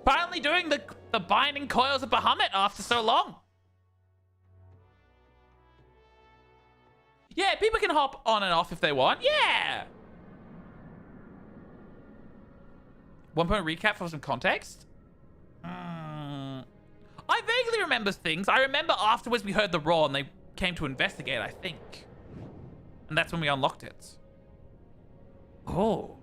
Finally doing the binding coils of Bahamut after so long. Yeah, people can hop on and off if they want. Yeah. 1 point recap for some context. I vaguely remember things. I remember afterwards we heard the roar and they came to investigate, I think. And that's when we unlocked it. Oh.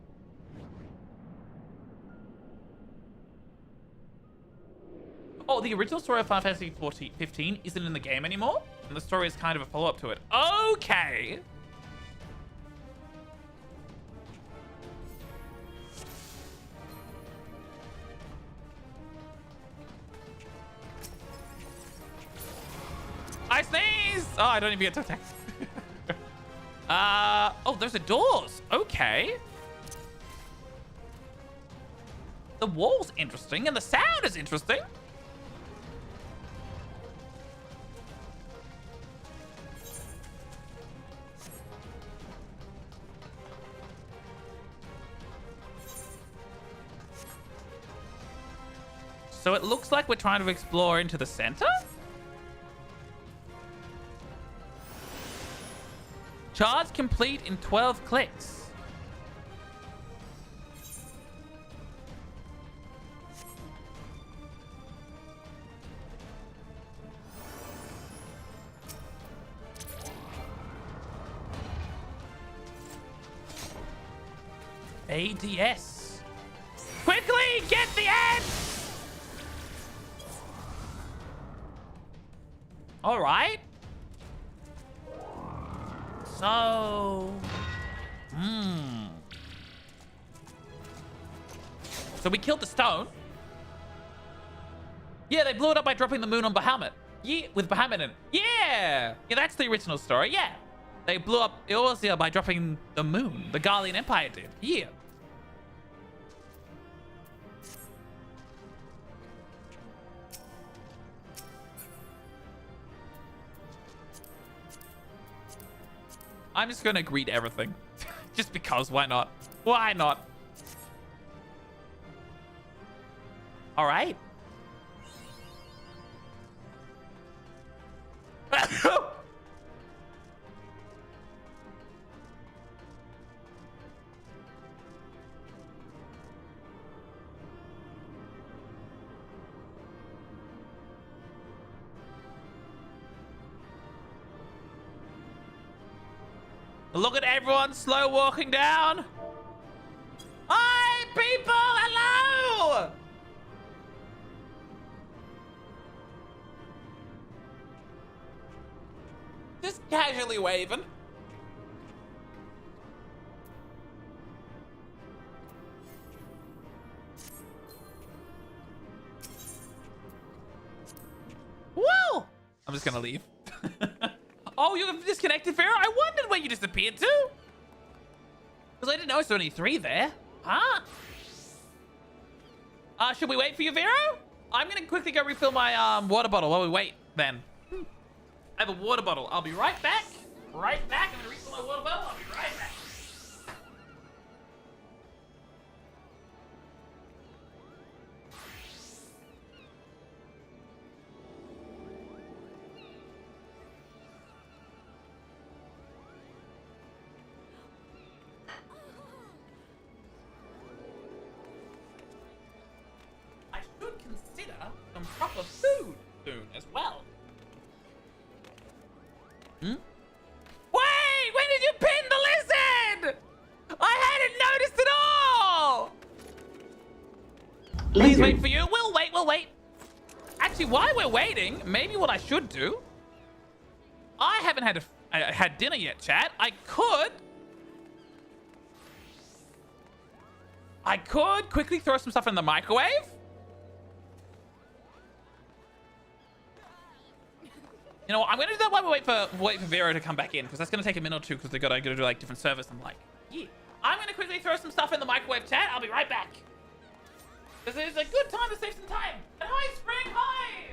Oh, the original story of Final Fantasy 15 isn't in the game anymore? And the story is kind of a follow-up to it. Okay. I sneeze! Oh, I don't even get to attack. Oh, there's the doors. Okay. The wall's interesting and the sound is interesting. So it looks like we're trying to explore into the center? Charge complete in 12 clicks. ADS. Quickly, get the end! All right. So, So we killed the stone. Yeah, they blew it up by dropping the moon on Bahamut. Yeah, with Bahamut in it. Yeah, that's the original story. Yeah, they blew up Eorzea by dropping the moon. The Garlean Empire did. Yeah. I'm just gonna greet everything. Just because, why not? Why not? All right. Look at everyone slow walking down. Hi, people! Hello! Just casually waving. Woo! I'm just gonna leave. Oh, you've disconnected, Pharaoh? I wondered where you disappeared to. Because I didn't know it's only 3 there. Huh? Should we wait for you, Vero? I'm going to quickly go refill my water bottle while we wait, then. I have a water bottle. I'll be right back. Right back. I'm going to refill my water bottle. I'll be right back. Some proper food soon as well. Wait! When did you pin the lizard? I hadn't noticed at all! Please Lizard. wait for you. We'll wait, we'll wait. Actually, while we're waiting, maybe what I should do... I haven't had dinner yet, chat. I could quickly throw some stuff in the microwave. You know what? I'm gonna do that while we wait for Vero to come back in, because that's gonna take a minute or two, because they gotta do like different service. I'm like, yeah. I'm gonna quickly throw some stuff in the microwave, chat. I'll be right back. Because it's a good time to save some time. And hi, Spring, hi!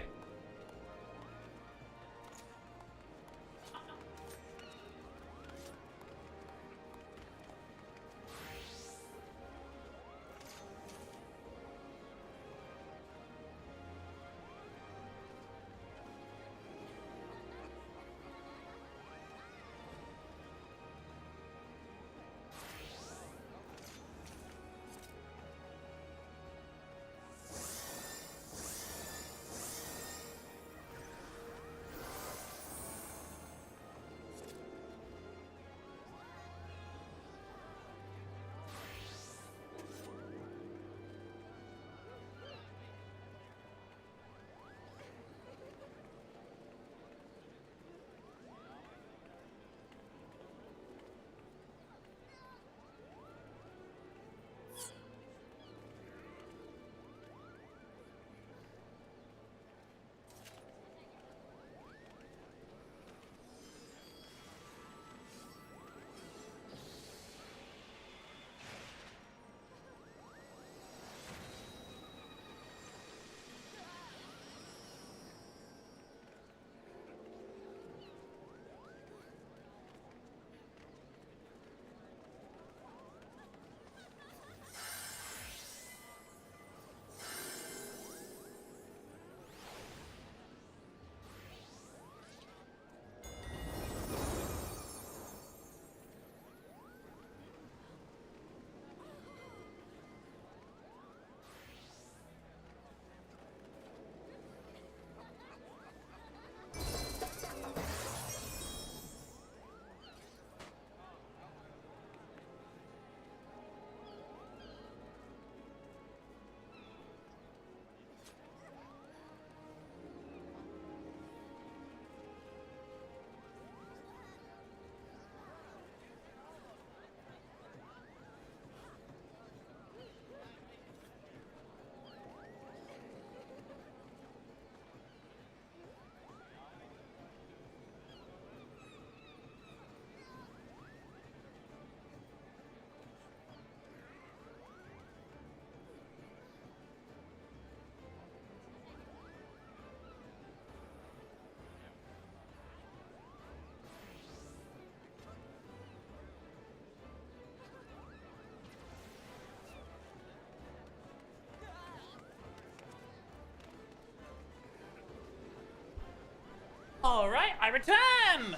All right, I return.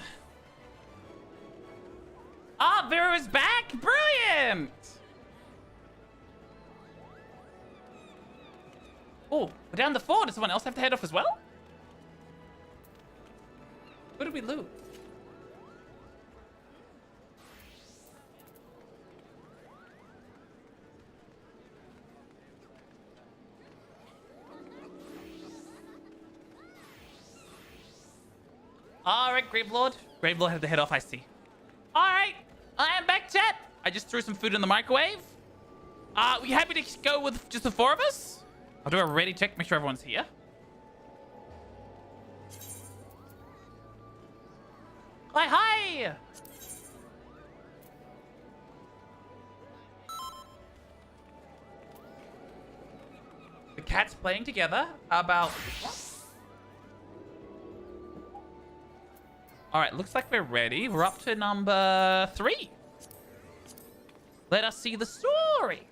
Ah, Vero is back. Brilliant. Oh, we're down the 4. Does someone else have to head off as well? Who did we lose? Alright, Gravelord. Gravelord had to head off, I see. Alright, I am back, chat. I just threw some food in the microwave. We happy to go with just the 4 of us? I'll do a ready check, make sure everyone's here. Hi! The cats playing together about... Alright, looks like we're ready. We're up to number 3. Let us see the story.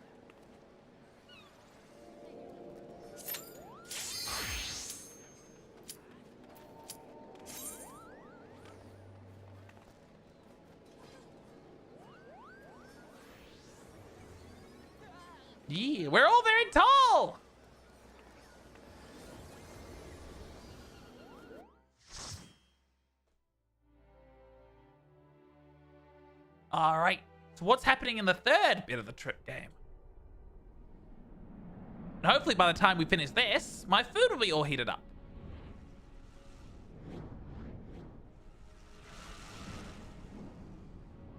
Yeah, we're all very tall. All right. So what's happening in the 3rd bit of the trip game? And hopefully by the time we finish this, my food will be all heated up.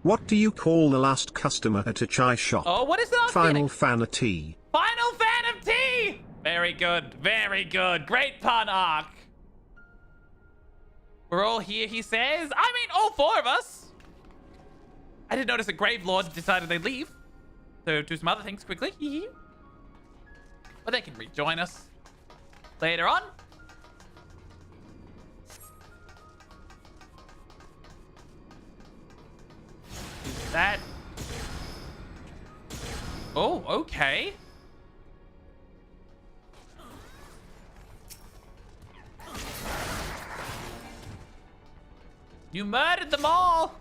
What do you call the last customer at a chai shop? Oh, what is that? Final fan of tea. Final fan of tea! Very good, very good. Great pun, Ark. We're all here, he says. I mean, all 4 of us. I did notice that Grave Lords decided they'd leave. So do some other things quickly. But they can rejoin us later on. Use that. Oh, okay. You murdered them all.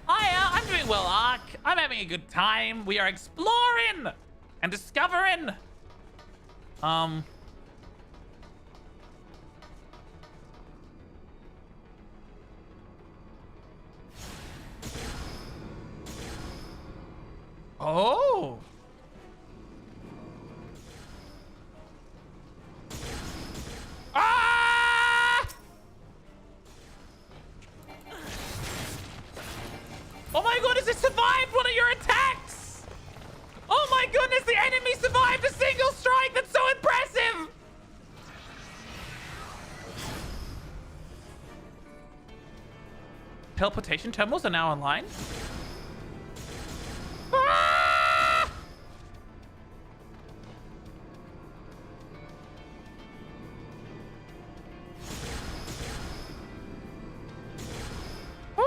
Hiya, I'm doing well, Ark. I'm having a good time. We are exploring and discovering. Oh. Ah! Oh my goodness, it survived one of your attacks! Oh my goodness, the enemy survived a single strike! That's so impressive! Teleportation terminals are now online. Ah! Woo!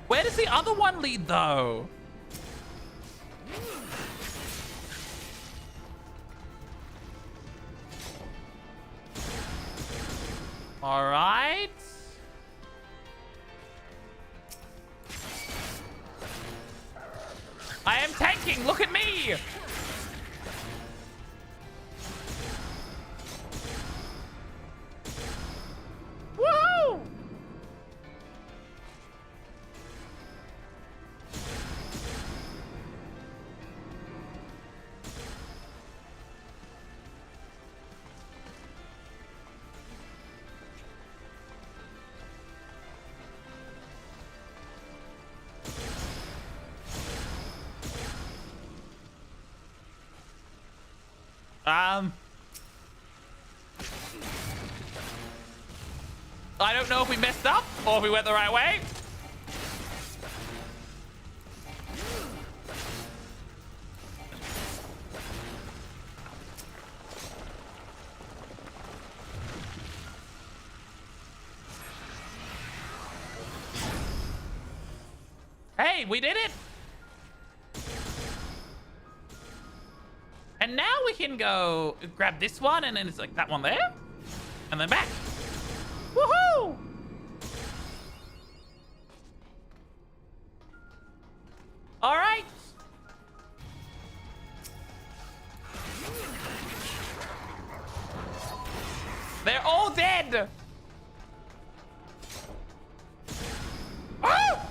Where does the other one lead, though? All right. I am tanking. Look at me. Woohoo! I don't know if we messed up or if we went the right way. Hey, we did it! And now we can go grab this one, and then it's like that one there, and then back. Woohoo! All right. They're all dead. Ah!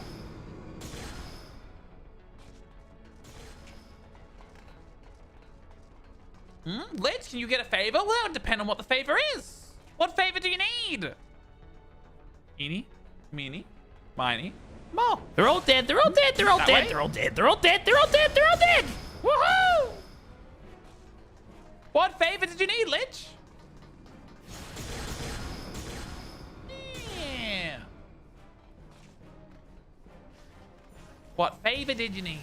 Lich, can you get a favor? Well, that would depend on what the favor is. What favor do you need? Eeny, meeny, miny, mo. They're all dead. They're all dead. They're all That dead. way? They're all dead. They're all dead. They're all dead. They're all dead. Woohoo! What favor did you need, Lich? Yeah. What favor did you need?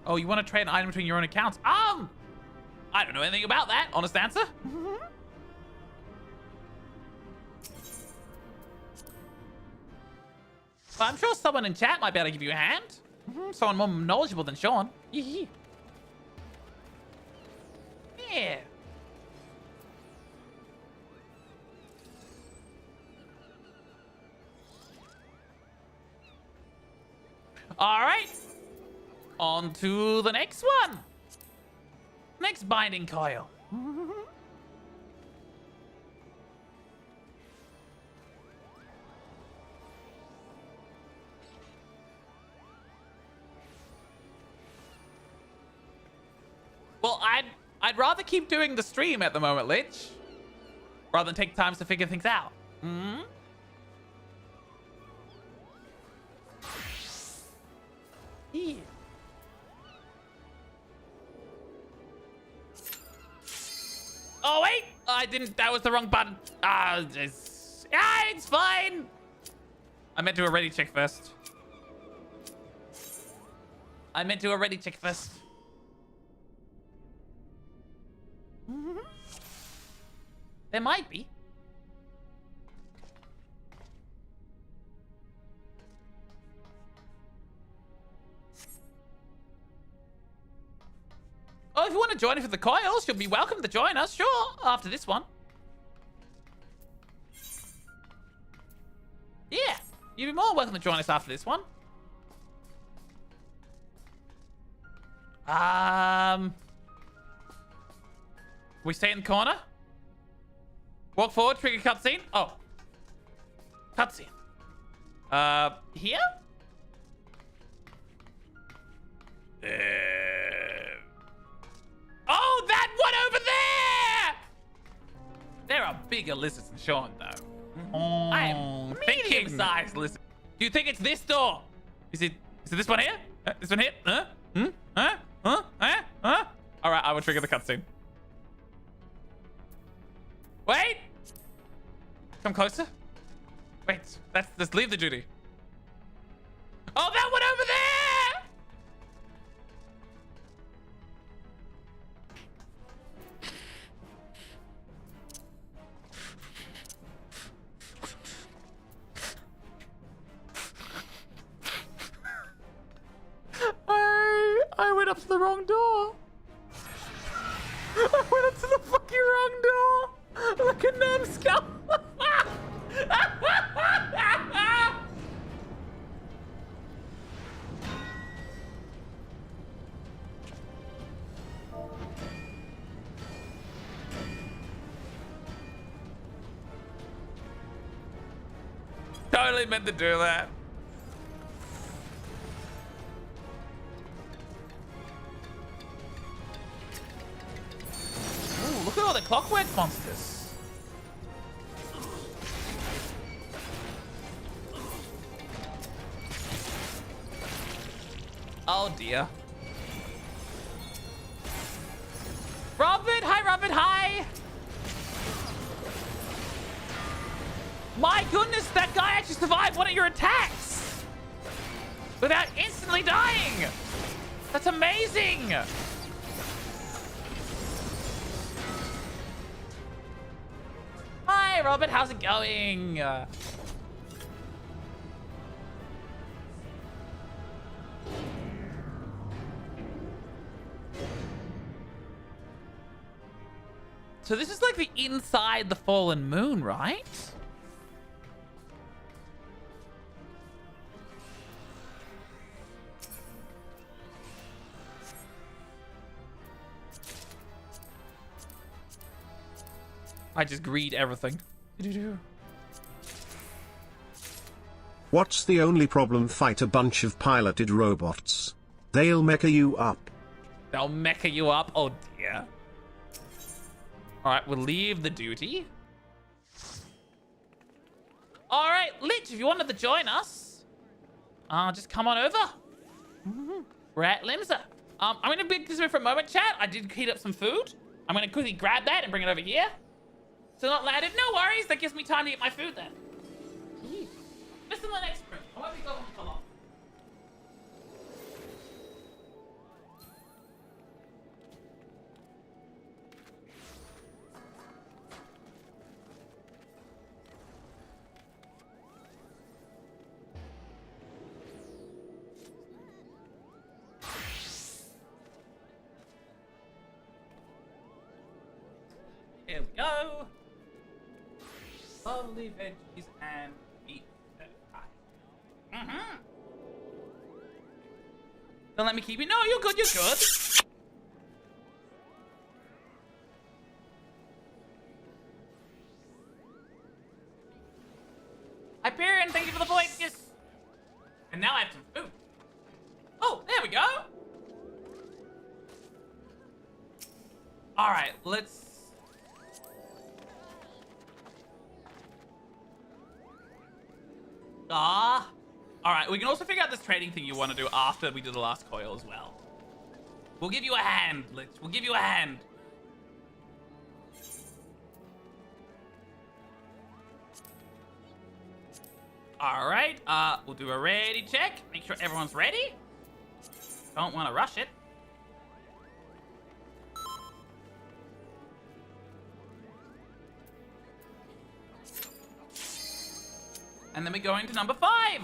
Oh, you want to trade an item between your own accounts? I don't know anything about that. Honest answer. But I'm sure someone in chat might be able to give you a hand. Someone more knowledgeable than Shawn. Yeah. All right. On to the next one. Next binding coil. Well, I'd rather keep doing the stream at the moment, Lich, rather than take time to figure things out. Yeah. Oh wait, I didn't. That was the wrong button. It's fine. I meant to already check first. There might be. Oh, if you want to join us for the coils, you'll be welcome to join us, sure, after this one. Yeah, you'll be more welcome to join us after this one. We stay in the corner. Walk forward, trigger cutscene. Oh. Cutscene. Here? Oh, that one over there! There are bigger lizards than Shawn, though. I am medium-sized lizard. Do you think it's this door? Is it this one here? This one here? All right, I will trigger the cutscene. Wait! Come closer. Wait, let's leave the duty. Oh, that one over there! I went up to the wrong door. I went up to the fucking wrong door. Like a numbskull. Totally meant to do that. Ooh, look at all the clockwork monsters. Oh dear. Robert, hi Robert, hi. My goodness, that guy actually survived one of your attacks without instantly dying. That's amazing. Hi, Robert. How's it going? So this is like the inside the fallen moon, right? I just greed everything. What's the only problem? Fight a bunch of piloted robots. They'll mecha you up. They'll mecha you up? Oh dear. Alright, we'll leave the duty. Alright, Lich, if you wanted to join us, just come on over. We're at Limsa. I'm gonna be this way for a moment, chat. I did heat up some food. I'm gonna quickly grab that and bring it over here. Still not landed. No worries. That gives me time to get my food then. Listen to the next sprint. I won't be going for long. go. Lovely veggies and meat. Don't let me keep you. No, you're good, you're good. Hyperion, thank you for the points. Yes. And now I have some food. Oh, there we go. All right, let's... All right, we can also figure out this trading thing you want to do after we do the last coil as well. We'll give you a hand, Lich. We'll give you a hand. All right, we'll do a ready check. Make sure everyone's ready. Don't want to rush it. And then we go into number 5.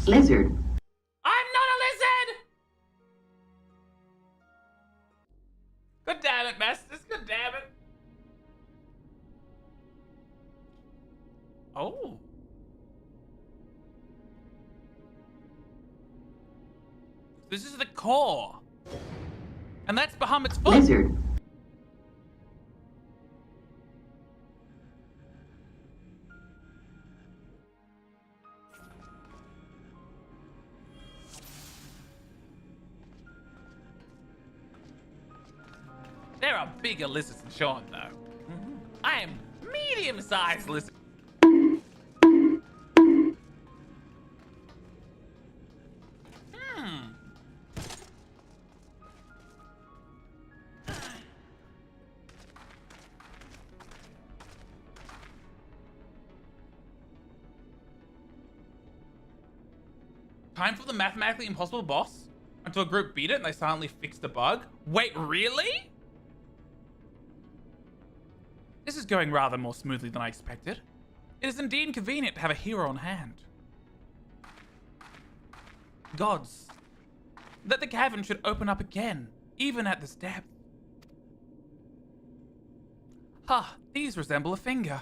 Lizard. I'm not a lizard! Good damn it, Masters. Good damn it. Oh. This is the core. And that's Bahamut's foot. Lizard. There are bigger lizards than Shawn, though. I am medium-sized lizard. Time for the mathematically impossible boss? Until a group beat it and they silently fixed the bug? Wait, really? This is going rather more smoothly than I expected. It is indeed inconvenient to have a hero on hand. Gods, that the cavern should open up again, even at this depth. Ha, these resemble a finger.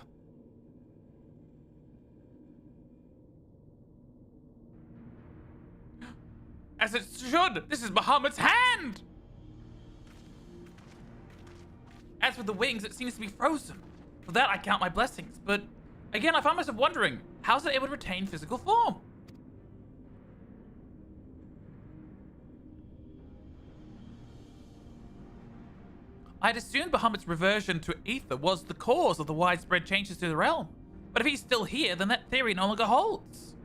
As it should, this is Bahamut's hand! As for the wings, it seems to be frozen. For that, I count my blessings. But again, I find myself wondering, how is it able to retain physical form? I'd assumed Bahamut's reversion to ether was the cause of the widespread changes to the realm. But if he's still here, then that theory no longer holds.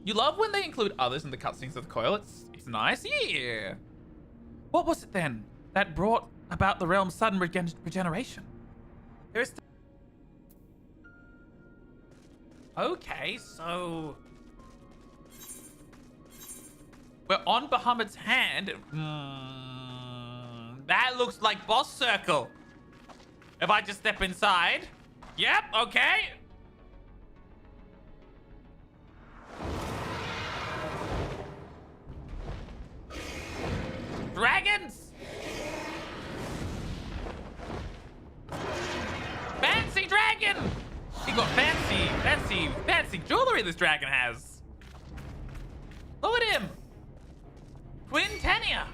You love when they include others in the cutscenes of the coil. It's nice, yeah. What was it then that brought about the realm's sudden regeneration? There is... Okay, so... we're on Bahamut's hand. That looks like boss circle. If I just step inside. Yep, okay. Dragons! Fancy dragon! He got fancy jewelry this dragon has. Look at him! Twin Tenia!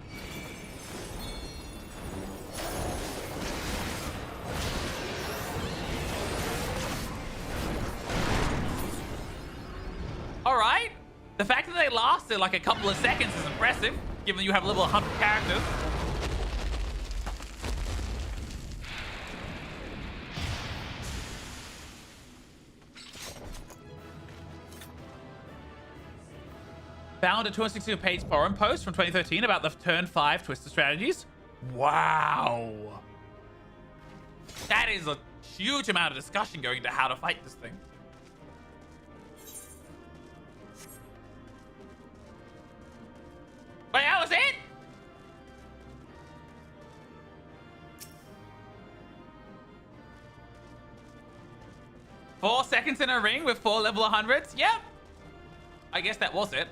Alright. The fact that they lasted like a couple of seconds is impressive, given you have a little 100 characters. Found a 260-page forum post from 2013 about the Turn 5 Twister strategies. Wow. That is a huge amount of discussion going into how to fight this thing. Wait, that was it? Four seconds in a ring with 4 level 100s? Yep. I guess that was it.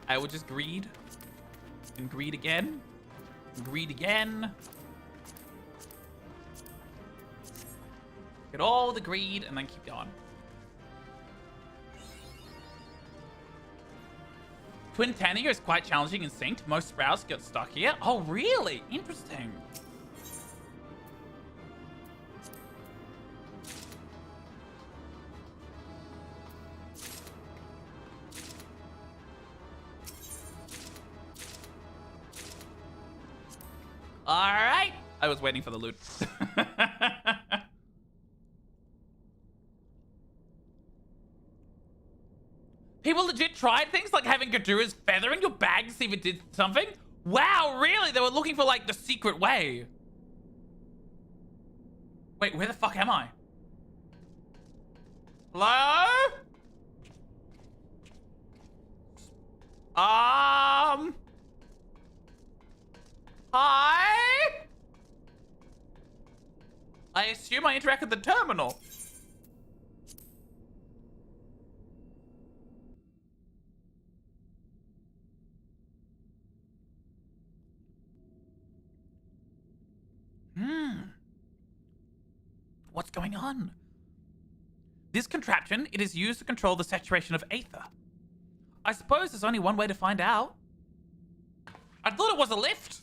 I will just greed. And greed again. And greed again. Get all the greed and then keep going. Twin Tanier is quite challenging in synced. Most sprouts get stuck here. Oh, really? Interesting. All right. I was waiting for the loot. People legit tried things like having Gadura's feather in your bag to see if it did something. Wow, really? They were looking for like the secret way. Wait, where the fuck am I? Hello? Hi? I assume I interact with the terminal. What's going on? This contraption, it is used to control the saturation of aether. I suppose there's only one way to find out. I thought it was a lift.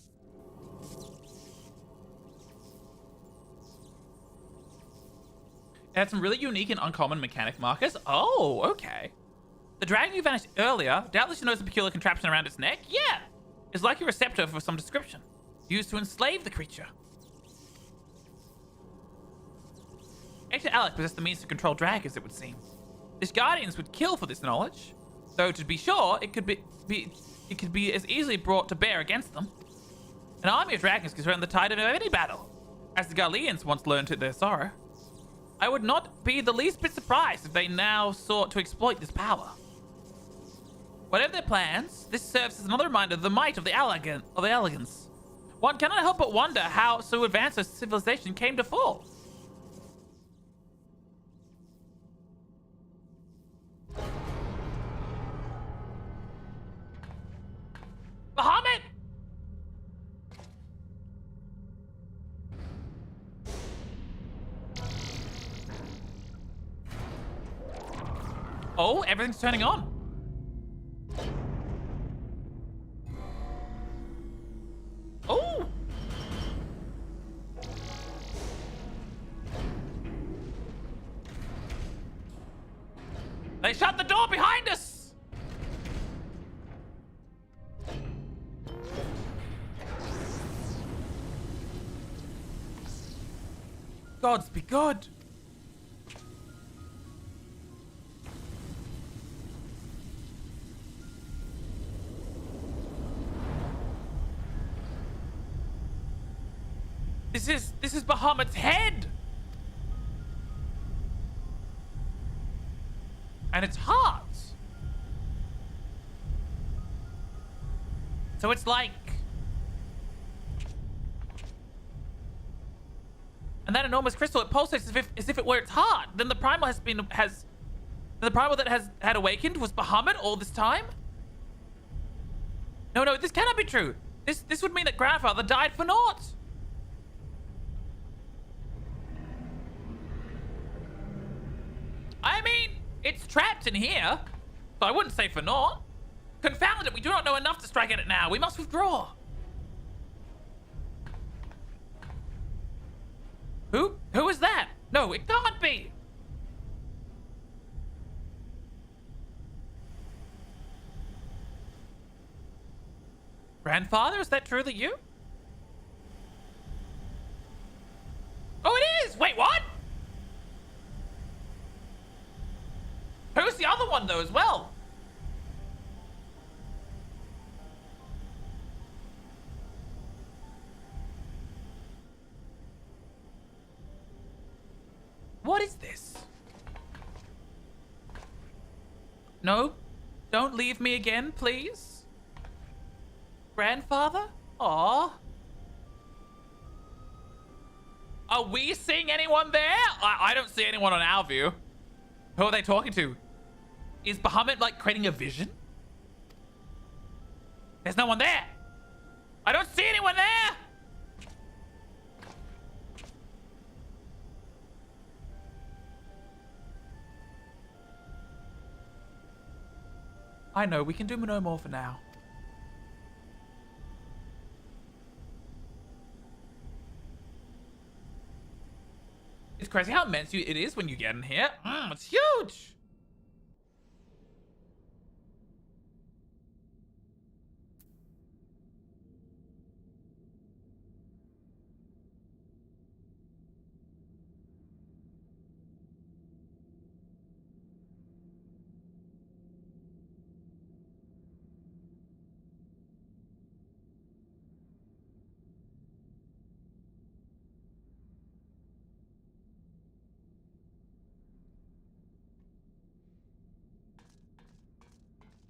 It had some really unique and uncommon mechanic markers. Oh, okay. The dragon who vanished earlier, doubtless you notice the peculiar contraption around its neck? Yeah! It's like a receptor for some description, used to enslave the creature. Ancient Alec possessed the means to control dragons, it would seem. His guardians would kill for this knowledge, though to be sure, it could be as easily brought to bear against them. An army of dragons can turn the tide of any battle, as the Garleans once learned to their sorrow. I would not be the least bit surprised if they now sought to exploit this power. Whatever their plans, this serves as another reminder of the might of the Elegans. One cannot help but wonder how so advanced a civilization came to fall. Bahamut! Oh, everything's turning on. Oh! They shut the door behind us! Gods be good. This is Bahamut's head. And its heart. So it's like, and that enormous crystal, it pulsates as if it were its heart. Then the primal the primal that had awakened was Bahamut all this time? No, this cannot be true. This would mean that grandfather died for naught. I mean, it's trapped in here, so I wouldn't say for naught. Confound it, we do not know enough to strike at it now. We must withdraw. Who is that? No, it can't be. Grandfather, is that truly you? Oh, it is! Wait, what? Who's the other one, though, as well? What is this? No, don't leave me again, please. Grandfather? Aww. Are we seeing anyone there? I don't see anyone on our view. Who are they talking to? Is Bahamut like creating a vision? There's no one there. I don't see anyone there. I know, we can do no more for now. It's crazy how immense it is when you get in here. It's huge.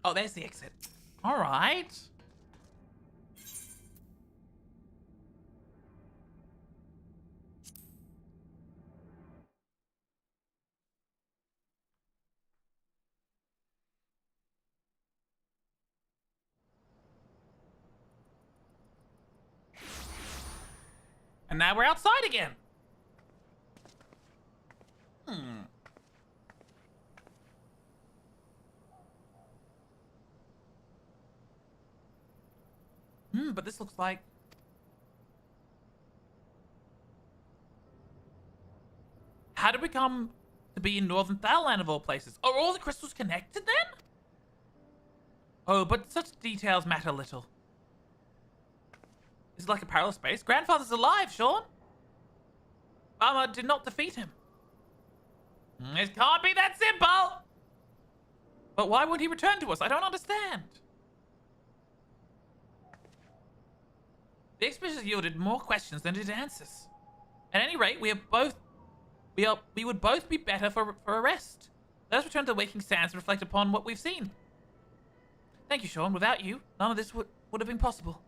Oh, there's the exit. All right. And now we're outside again. But this looks like... How did we come to be in Northern Thailand of all places? Are all the crystals connected then? Oh, but such details matter little. Is it like a parallel space? Grandfather's alive, Shawn. Mama did not defeat him. It can't be that simple. But why would he return to us? I don't understand. The expedition yielded more questions than it did answers. At any rate, we would both be better for a rest. Let us return to the waking sands and reflect upon what we've seen. Thank you, Shawn. Without you, none of this would have been possible.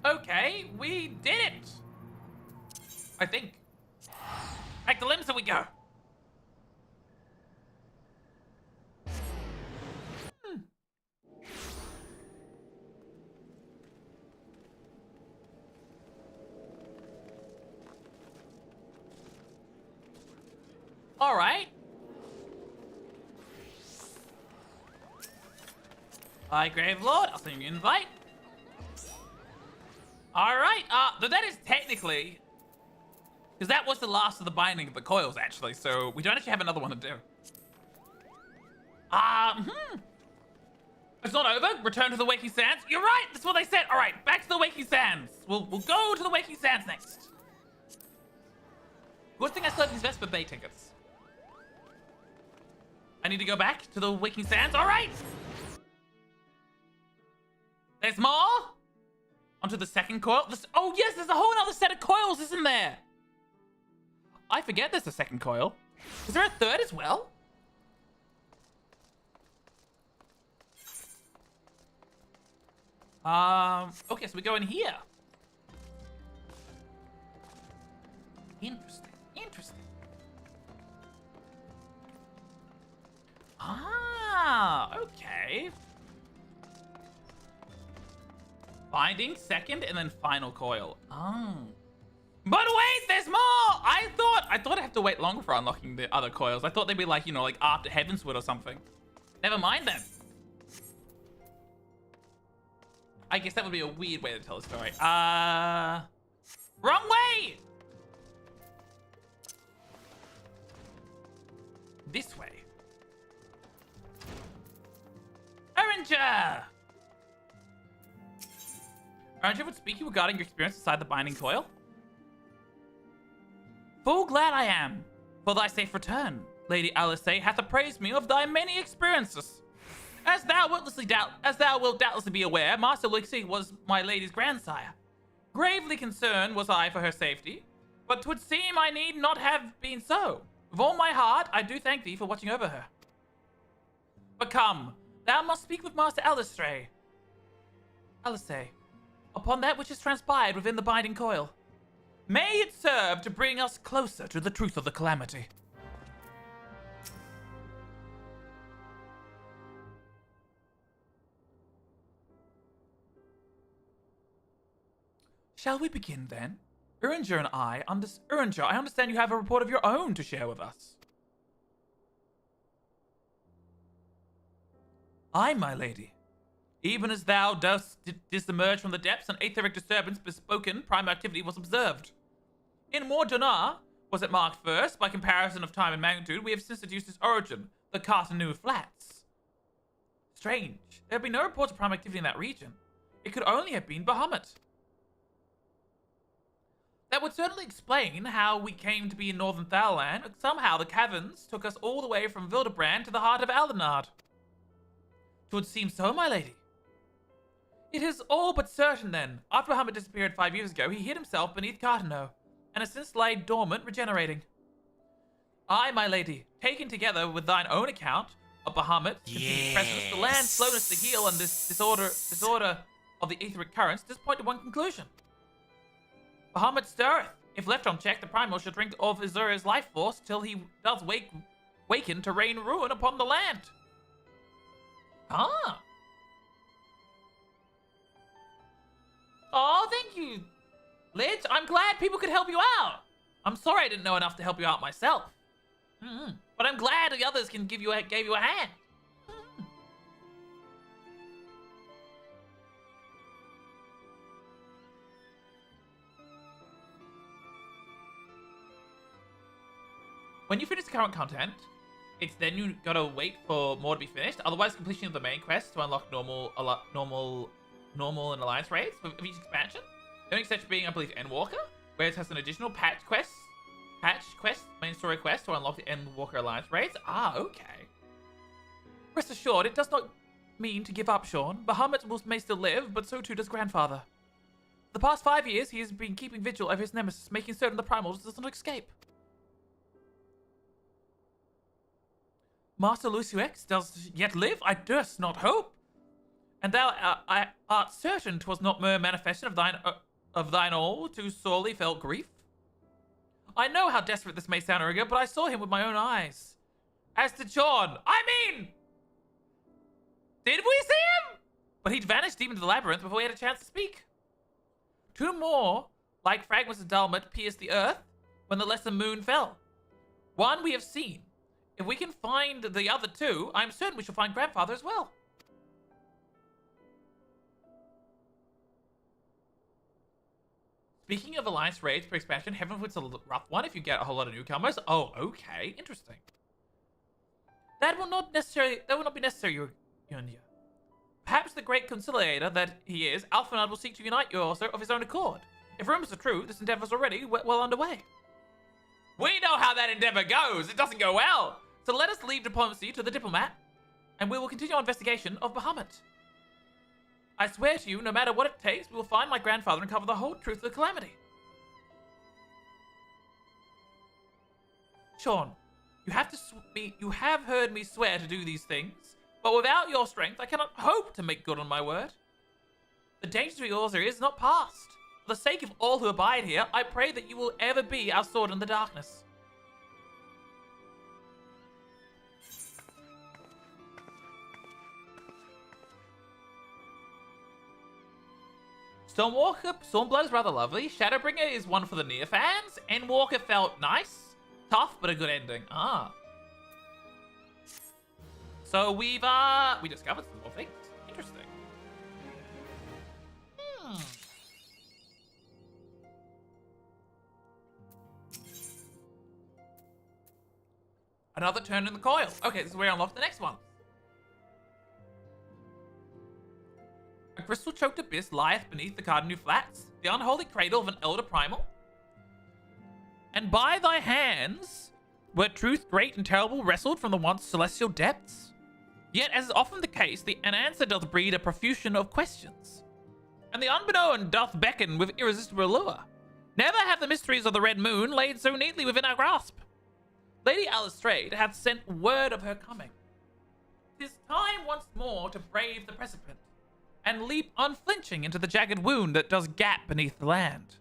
Okay, we did it! I think. Back to Limsa we go. All right. Hi, Grave Lord. I'll send you an invite. All right. Though that is technically, because that was the last of the binding of the coils, actually. So we don't actually have another one to do. It's not over. Return to the Waking Sands. You're right. That's what they said. All right. Back to the Waking Sands. We'll go to the Waking Sands next. Good thing I still have these Vesper Bay tickets. I need to go back to the Waking Sands. All right. There's more. Onto the second coil. Oh, yes, there's a whole other set of coils, isn't there? I forget there's a second coil. Is there a third as well? Okay, so we go in here. Interesting. Interesting. Ah, okay. Binding, second, and then final coil. Oh. But wait, there's more! I thought I'd have to wait longer for unlocking the other coils. I thought they'd be like, you know, like after Heavensward or something. Never mind then. I guess that would be a weird way to tell the story. Wrong way! This way. Oranger! Oranger would speak you regarding your experience inside the binding coil. Full glad I am, for thy safe return. Lady Alice hath appraised me of thy many experiences. As thou wilt doubtlessly be aware, Master Lixie was my lady's grandsire. Gravely concerned was I for her safety, but 'twould seem I need not have been so. With all my heart, I do thank thee for watching over her. But come, thou must speak with Master Alistair. Upon that which has transpired within the binding coil. May it serve to bring us closer to the truth of the calamity. Shall we begin then? Uringer and Uringer, I understand you have a report of your own to share with us. Aye, my lady. Even as thou dost disemerge from the depths, an etheric disturbance bespoken prime activity was observed. In Mordonar, was it marked first? By comparison of time and magnitude, we have since deduced its origin, the Cartanu Flats. Strange. There have been no reports of prime activity in that region. It could only have been Bahamut. That would certainly explain how we came to be in northern Thauland. Somehow the caverns took us all the way from Vildebrand to the heart of Aldenard. 'Twould seem so, my lady. It is all but certain, then. After Bahamut disappeared 5 years ago, he hid himself beneath Cartano, and has since laid dormant, regenerating. Aye, my lady, taken together with thine own account of Bahamut's continued presence, the land's slowness to heal, and this disorder of the etheric currents, does point to one conclusion. Bahamut stirreth. If left unchecked, the primal shall drink of Azura's life force till he does waken to rain ruin upon the land. Ah. Oh, thank you, Lidge. I'm glad people could help you out. I'm sorry I didn't know enough to help you out myself. But I'm glad the others gave you a hand. When you finish the current content, it's then you gotta wait for more to be finished. Otherwise, completion of the main quest to unlock normal and alliance raids of each expansion. The only exception being, I believe, Endwalker, where it has an additional patch quest, main story quest to unlock the Endwalker alliance raids. Ah, okay. Rest assured, it does not mean to give up, Shawn. Bahamut may still live, but so too does Grandfather. For the past 5 years, he has been keeping vigil over his nemesis, making certain the primals does not escape. Master Lucius does yet live, I durst not hope. And thou art certain 'twas not mere manifestation of thine all too sorely felt grief? I know how desperate this may sound, Uringer, but I saw him with my own eyes. As to Shawn, did we see him? But he'd vanished deep into the labyrinth before we had a chance to speak. 2 more, like fragments of Dulmut, pierced the earth when the lesser moon fell. 1 we have seen. If we can find the other 2, I'm certain we shall find Grandfather as well. Speaking of alliance raids per expansion, Heavensward's a rough one if you get a whole lot of newcomers. Oh, okay, interesting. That will not be necessary, Uringer. Perhaps the great conciliator that he is, Alphanard will seek to unite you also of his own accord. If rumors are true, this endeavor's already well underway. We know how that endeavor goes. It doesn't go well. So let us leave diplomacy to the diplomat, and we will continue our investigation of Bahamut. I swear to you, no matter what it takes, we will find my grandfather and cover the whole truth of the calamity. Shawn, you have heard me swear to do these things, but without your strength, I cannot hope to make good on my word. The danger to yours is not past. For the sake of all who abide here, I pray that you will ever be our sword in the darkness. Stormblood is rather lovely. Shadowbringer is one for the Nier fans. Endwalker felt nice. Tough, but a good ending. Ah. So we discovered some more things. Interesting. Another turn in the coil. Okay, this is where I unlock the next one. A crystal-choked abyss lieth beneath the Cardinal Flats, the unholy cradle of an elder primal. And by thy hands were truth great and terrible wrestled from the once celestial depths. Yet, as is often the case, an answer doth breed a profusion of questions, and the unbeknown doth beckon with irresistible allure. Never have the mysteries of the Red Moon laid so neatly within our grasp. Lady Alistrade hath sent word of her coming. 'Tis time once more to brave the precipice and leap unflinching into the jagged wound that does gap beneath the land.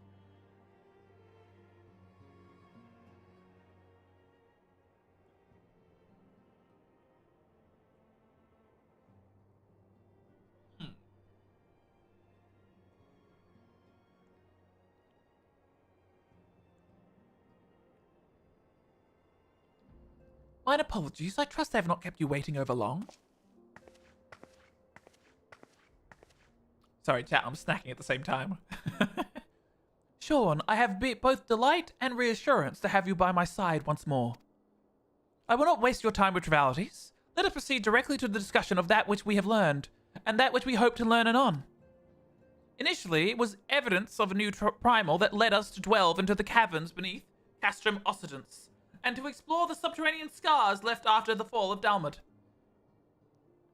My apologies. I trust I have not kept you waiting over long. Sorry, chat. I'm snacking at the same time. Shawn, I have both delight and reassurance to have you by my side once more. I will not waste your time with trivialities. Let us proceed directly to the discussion of that which we have learned, and that which we hope to learn anon. Initially, it was evidence of a new primal that led us to delve into the caverns beneath Castrum Occidens, and to explore the subterranean scars left after the fall of Dalmud.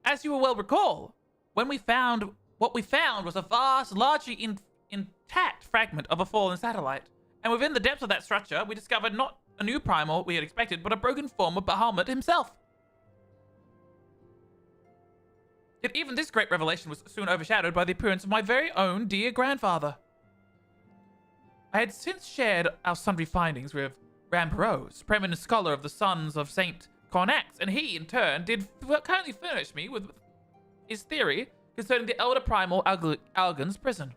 As you will well recall, what we found was a vast, largely intact fragment of a fallen satellite, and within the depths of that structure, we discovered not a new primal we had expected, but a broken form of Bahamut himself. Yet even this great revelation was soon overshadowed by the appearance of my very own dear grandfather. I had since shared our sundry findings with Ramperos, preeminent scholar of the Sons of Saint Cornax, and he, in turn, did kindly furnish me with his theory concerning the elder primal Algan's prison.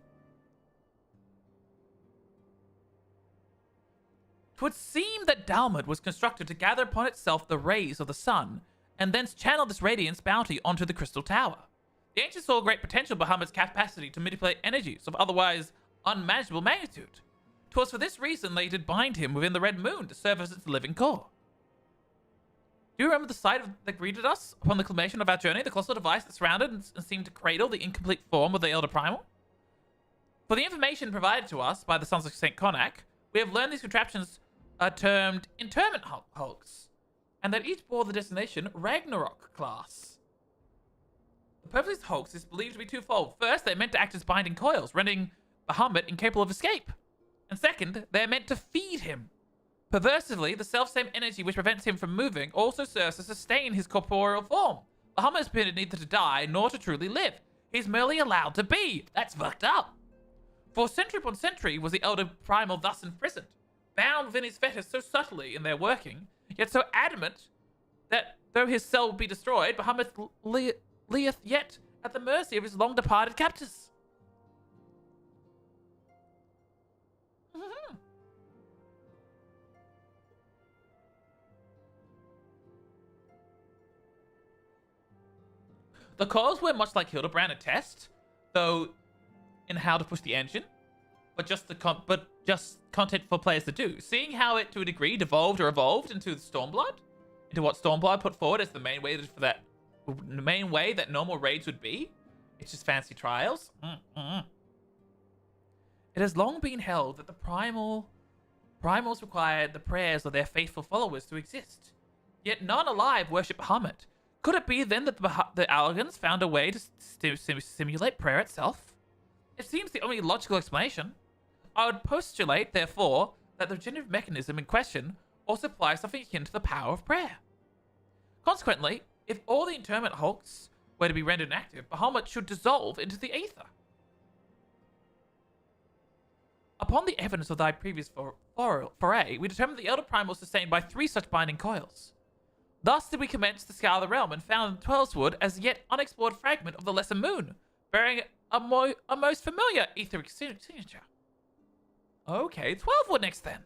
'Twould seem that Dalmud was constructed to gather upon itself the rays of the sun, and thence channel this radiance bounty onto the Crystal Tower. The ancients saw great potential in Bahamut's capacity to manipulate energies of otherwise unmanageable magnitude. 'Twas for this reason they did bind him within the Red Moon to serve as its living core. Do you remember the sight that greeted us upon the culmination of our journey, the colossal device that surrounded and seemed to cradle the incomplete form of the Elder Primal? For the information provided to us by the Sons of St. Connach, we have learned these contraptions are termed interment hulks, and that each bore the designation Ragnarok class. The purpose of these hulks is believed to be twofold. First, they're meant to act as binding coils, rendering Bahamut incapable of escape. And second, they're meant to feed him. Perversively, the self-same energy which prevents him from moving also serves to sustain his corporeal form. Bahamut is permitted neither to die nor to truly live. He's merely allowed to be. That's fucked up. For century upon century was the Elder Primal thus imprisoned, bound within his fetters so subtly in their working, yet so adamant that though his cell be destroyed, Bahamut lieth yet at the mercy of his long-departed captors. The coils were much like Hildebrand, a test, though in how to push the engine, but just content for players to do. Seeing how it, to a degree, devolved or evolved into Stormblood, into what Stormblood put forward as the main way that normal raids would be. It's just fancy trials. It has long been held that the primals required the prayers of their faithful followers to exist. Yet none alive worship Bahamut. Could it be then that the Algans found a way to simulate prayer itself? It seems the only logical explanation. I would postulate, therefore, that the regenerative mechanism in question also supplies something akin to the power of prayer. Consequently, if all the interment hulks were to be rendered inactive, Bahamut should dissolve into the aether. Upon the evidence of thy previous foray, we determined the Elder Primal was sustained by 3 such binding coils. Thus did we commence to scour the realm and found in Twelveswood as yet unexplored fragment of the Lesser Moon, bearing a most familiar etheric signature. Okay, 12 next then.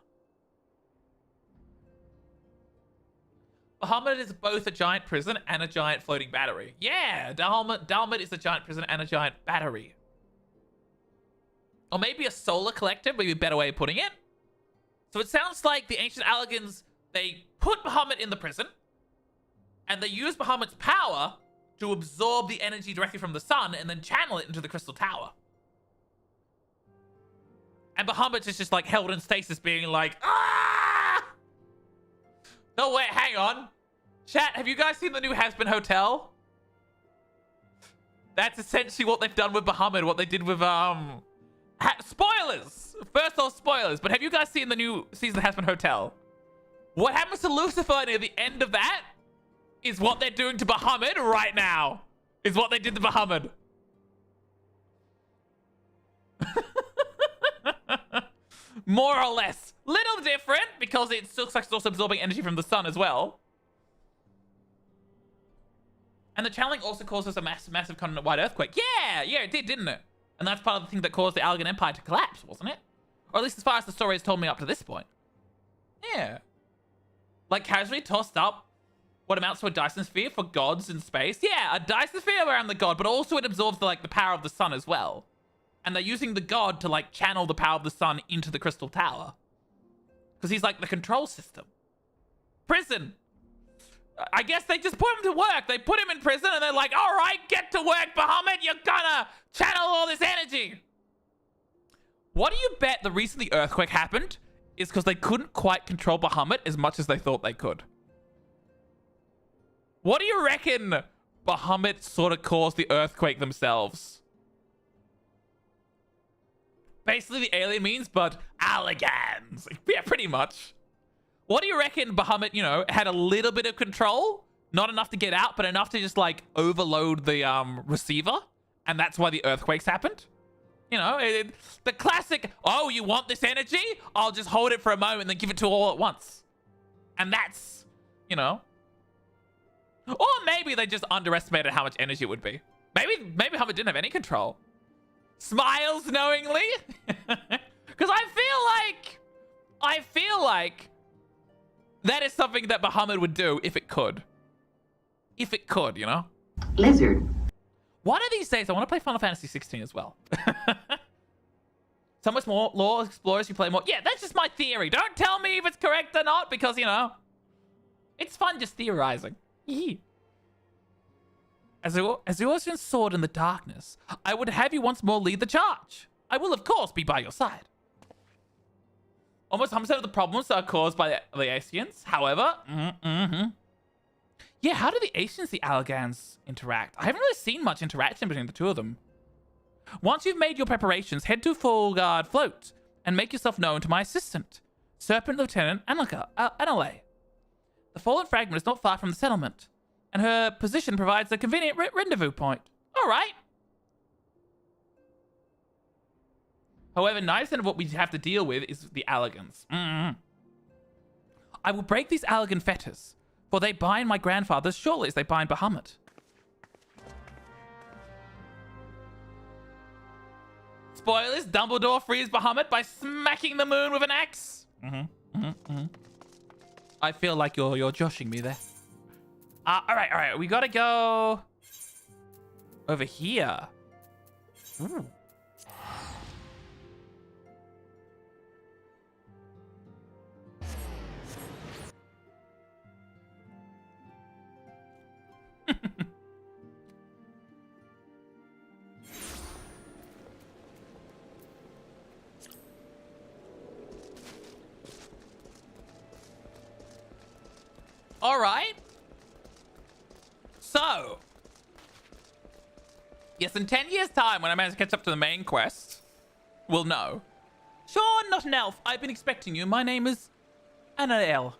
Bahamut is both a giant prison and a giant floating battery. Yeah, Dalmud is a giant prison and a giant battery. Or maybe a solar collective, maybe a better way of putting it. So it sounds like the ancient Allegans, they put Bahamut in the prison, and they use Bahamut's power to absorb the energy directly from the sun and then channel it into the Crystal Tower. And Bahamut is just like held in stasis being like, ah! No, wait, hang on. Chat, have you guys seen the new Has-Been Hotel? That's essentially what they've done with Bahamut, what they did with, spoilers! First off, spoilers, but have you guys seen the new season of Has-Been Hotel? What happens to Lucifer near the end of that is what they're doing to Bahamut right now. Is what they did to Bahamut. More or less. Little different because it looks like it's also absorbing energy from the sun as well. And the channeling also causes a massive continent-wide earthquake. Yeah, it did, didn't it? And that's part of the thing that caused the Allegan Empire to collapse, wasn't it? Or at least as far as the story has told me up to this point. Yeah. Like casually tossed up what amounts to a Dyson sphere for gods in space. Yeah, a Dyson sphere around the god, but also it absorbs the power of the sun as well. And they're using the god to channel the power of the sun into the crystal tower. Because he's like the control system. Prison. I guess they just put him to work. They put him in prison and they're like, all right, get to work, Bahamut. You're gonna channel all this energy. What do you bet the reason the earthquake happened is because they couldn't quite control Bahamut as much as they thought they could? What do you reckon Bahamut sort of caused the earthquake themselves? Basically the alien means, but Allegans. Yeah, pretty much. What do you reckon Bahamut, had a little bit of control? Not enough to get out, but enough to just, overload the receiver? And that's why the earthquakes happened? The classic, oh, you want this energy? I'll just hold it for a moment and then give it to all at once. And that's, Or maybe they just underestimated how much energy it would be. Maybe Bahamut didn't have any control. Smiles knowingly? Because I feel like that is something that Bahamut would do if it could. If it could, Lizard. One of these days, I want to play Final Fantasy 16 as well. So much more lore explorers, you play more. Yeah, that's just my theory. Don't tell me if it's correct or not, because, it's fun just theorizing. As the Ocean sword in the darkness, I would have you once more lead the charge. I will, of course, be by your side. Almost 100% of the problems are caused by the Asians. However, yeah, how do the Asians, the Allegans, interact? I haven't really seen much interaction between the two of them. Once you've made your preparations, head to Full Guard Float and make yourself known to my assistant, Serpent Lieutenant Anale. The fallen fragment is not far from the settlement, and her position provides a convenient rendezvous point. All right. However, 90% of what we have to deal with is the Allegans. I will break these Allegan fetters, for they bind my grandfather as surely as they bind Bahamut. Spoilers, Dumbledore frees Bahamut by smacking the moon with an axe. I feel like you're joshing me there. All right. We gotta go over here. Ooh. All right. So, yes, in 10 years' time, when I manage to catch up to the main quest, we'll know. Sean, not an elf. I've been expecting you. My name is Anael.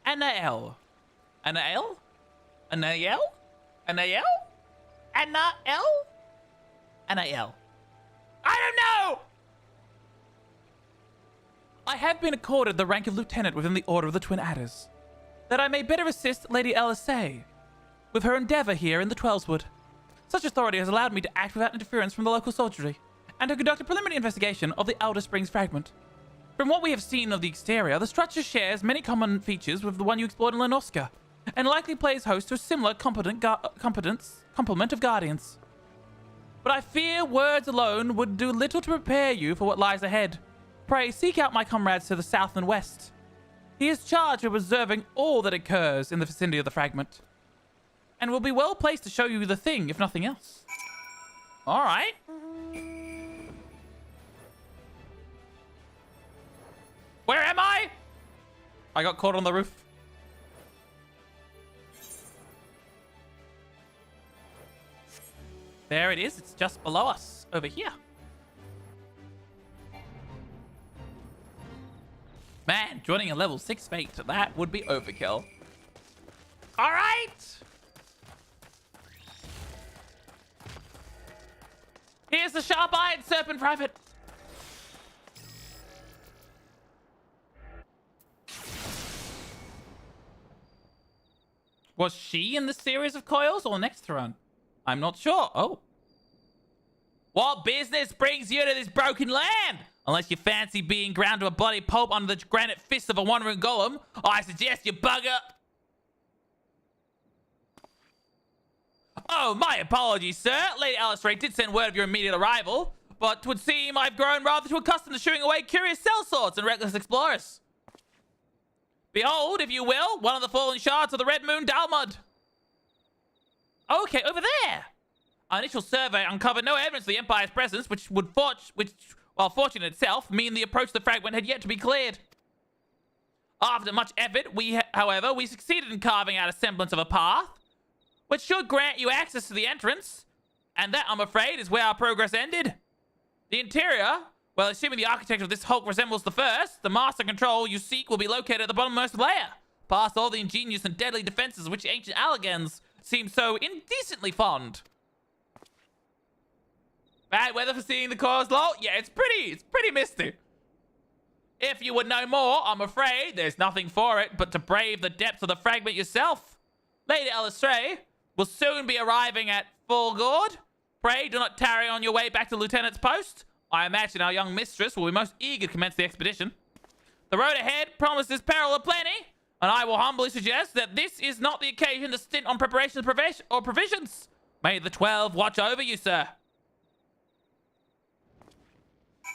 Anael. Anael? Anael? Anael? Anael? Anael. I don't know! I have been accorded the rank of lieutenant within the Order of the Twin Adders, that I may better assist Lady Elisay with her endeavor here in the Twellswood. Such authority has allowed me to act without interference from the local soldiery, and to conduct a preliminary investigation of the Elder Springs fragment. From what we have seen of the exterior, the structure shares many common features with the one you explored in Lenoska, and likely plays host to a similar complement of guardians. But I fear words alone would do little to prepare you for what lies ahead. Pray seek out my comrades to the south and west. He is charged with observing all that occurs in the vicinity of the fragment, and will be well placed to show you the thing, if nothing else. All right. Where am I? I got caught on the roof. There it is. It's just below us, over here. Man, joining a level 6 fate, that would be overkill. All right. Here's the sharp-eyed serpent private. Was she in the series of coils or next to run? I'm not sure. Oh. What business brings you to this broken land? Unless you fancy being ground to a bloody pulp under the granite fists of a wandering golem, I suggest you bugger. Oh, my apologies, sir. Lady Alice Ray did send word of your immediate arrival, but 'twould seem I've grown rather too accustomed to shooing away curious sellswords and reckless explorers. Behold, if you will, one of the fallen shards of the Red Moon Dalmud. Okay, over there. Our initial survey uncovered no evidence of the Empire's presence, which would, while fortunate itself, mean the approach to the fragment had yet to be cleared. After much effort, however, we succeeded in carving out a semblance of a path, which should grant you access to the entrance, and that, I'm afraid, is where our progress ended. The interior, well, assuming the architecture of this hulk resembles the first, the master control you seek will be located at the bottommost layer, past all the ingenious and deadly defenses of which ancient Allagans seem so indecently fond. Bad weather for seeing the coils, lol? Yeah, it's pretty misty. If you would know more, I'm afraid there's nothing for it but to brave the depths of the fragment yourself. Lady Alistray will soon be arriving at Fulgord. Pray do not tarry on your way back to Lieutenant's post. I imagine our young mistress will be most eager to commence the expedition. The road ahead promises peril aplenty, and I will humbly suggest that this is not the occasion to stint on preparations or provisions. May the 12 watch over you, sir.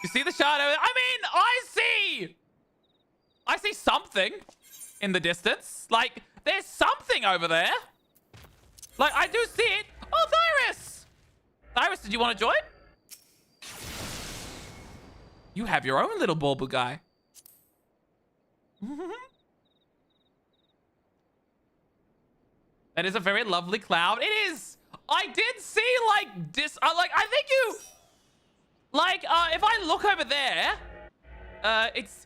You see the shard over there? I mean, I see something in the distance. Like, there's something over there. Like, I do see it. Oh, Thyris! Thyris, did you want to join? You have your own little bulbul guy. That is a very lovely cloud. It is. I did see, like, I think you... Like, if I look over there, it's...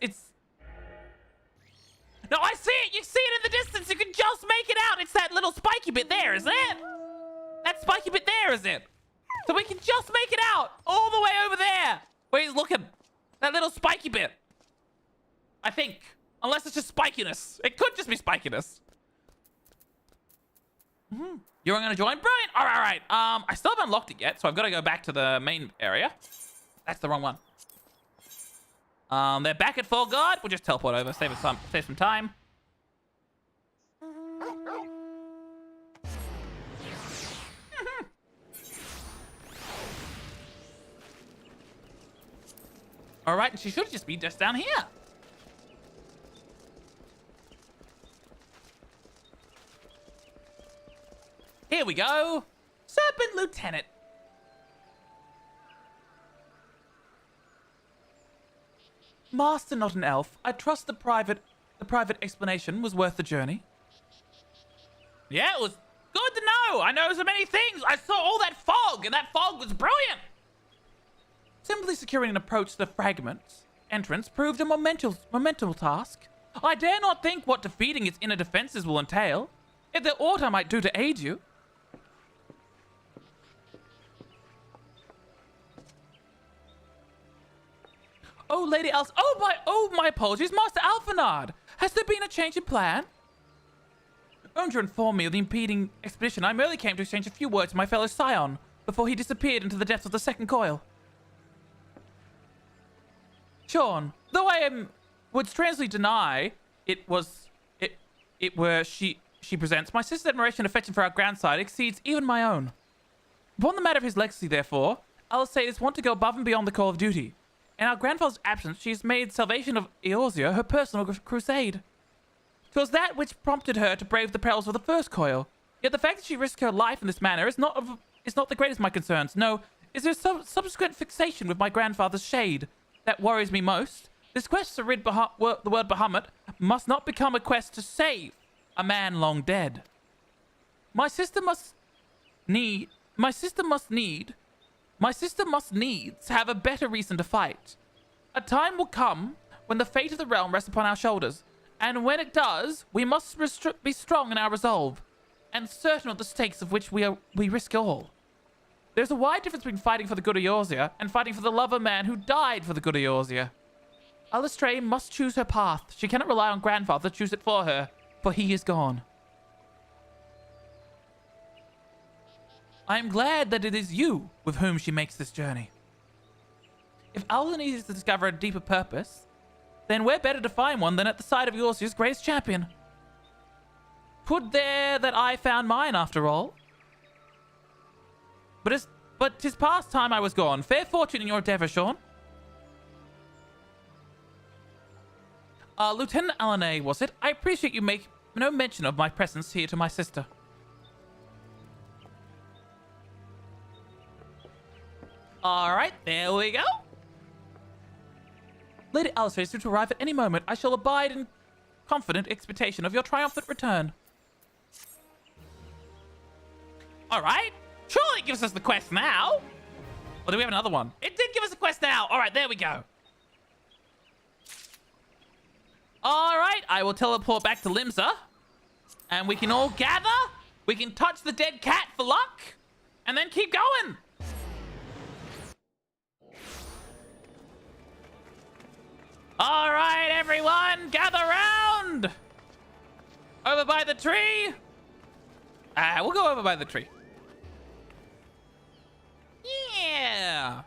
No, I see it! You see it in the distance! You can just make it out! It's that little spiky bit there, isn't it? That spiky bit there, is it? So we can just make it out! All the way over there! Where he's looking. That little spiky bit. I think. Unless it's just spikiness. It could just be spikiness. You're going to join? Brilliant! Alright. I still haven't unlocked it yet, so I've got to go back to the main area. That's the wrong one. They're back at full guard. We'll just teleport over, save some time. All right, and she should just be just down here. Here we go. Serpent Lieutenant. Master, not an elf. I trust the private explanation was worth the journey. Yeah, it was good to know. I know so many things. I saw all that fog, and that fog was brilliant. Simply securing an approach to the fragment's entrance proved a monumental task. I dare not think what defeating its inner defenses will entail. If there aught I might do to aid you. Oh, Lady Alice. Oh, my apologies. Master Alphanard. Has there been a change in plan? Don't you inform me of the impeding expedition. I merely came to exchange a few words with my fellow scion before he disappeared into the depths of the second coil. Shawn, though I would strangely deny it were she presents, my sister's admiration and affection for our grandsire exceeds even my own. Upon the matter of his legacy, therefore, I'll say it is want to go above and beyond the call of duty. In our grandfather's absence, she has made salvation of Eorzea her personal crusade. 'Twas that which prompted her to brave the perils of the first coil. Yet the fact that she risked her life in this manner is not the greatest of my concerns. No, is there some subsequent fixation with my grandfather's shade that worries me most? This quest to rid the word Bahamut must not become a quest to save a man long dead. My sister must needs have a better reason to fight. A time will come when the fate of the realm rests upon our shoulders, and when it does, we must be strong in our resolve. and certain of the stakes of which we risk all. There's a wide difference between fighting for the good of Eorzea and fighting for the love of man who died for the good of Eorzea. Alistrae must choose her path. She cannot rely on grandfather to choose it for her, for he is gone. I am glad that it is you with whom she makes this journey. If Alva needs to discover a deeper purpose, then where better to find one than at the side of Eorzea's greatest champion? 'Twould there that I found mine, after all. But 'tis past time I was gone. Fair fortune in your endeavor, Shawn. Lieutenant Alanay, was it? I appreciate you make no mention of my presence here to my sister. Alright, there we go. Lady Alistrae is due to arrive at any moment. I shall abide in confident expectation of your triumphant return. Alright. Surely it gives us the quest now. Or do we have another one? It did give us a quest now. Alright, there we go. Alright, I will teleport back to Limsa. And we can all gather. We can touch the dead cat for luck. And then keep going. Alright, everyone, gather round! Over by the tree. We'll go over by the tree. Yeah.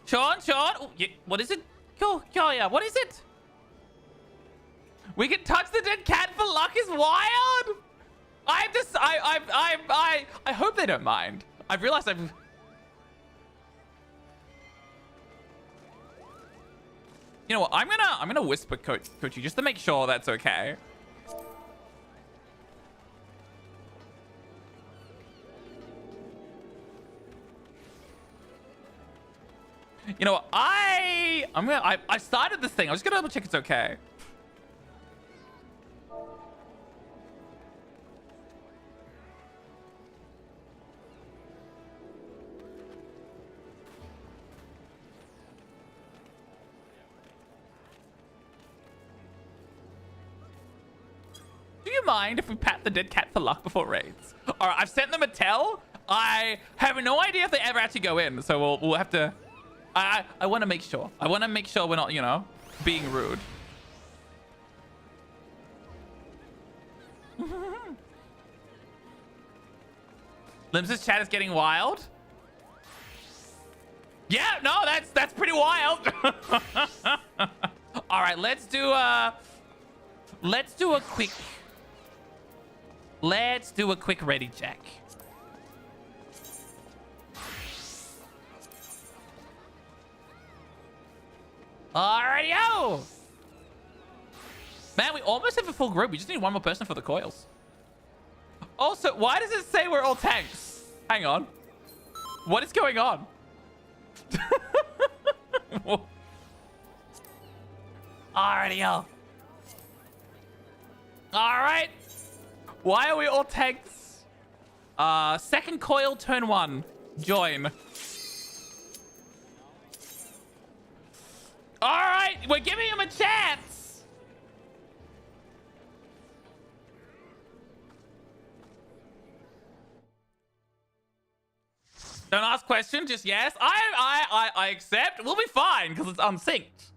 Shawn. Oh, yeah, what is it? Yeah, what is it? We can touch the dead cat for luck is wild. I hope they don't mind. I've realized I've... You know what? I'm gonna whisper Kochi just to make sure that's okay. You know what? I started this thing. I'm just gonna double check it's okay. Do you mind if we pat the dead cat for luck before raids? All right, I've sent them a tell. I have no idea if they ever actually go in, so we'll have to. I want to make sure. I want to make sure we're not, you know, being rude. Limsa's chat is getting wild. Yeah, no, that's pretty wild. All right, let's do a quick. Let's do a quick ready check. Alrighty-o! Man, we almost have a full group. We just need one more person for the coils. Also, why does it say we're all tanks? Hang on. What is going on? Alrighty-o. Alright. Why are we all tanks? Second coil, turn 1. Join. Alright, we're giving him a chance. Don't ask questions, just yes. I accept. We'll be fine because it's unsynced.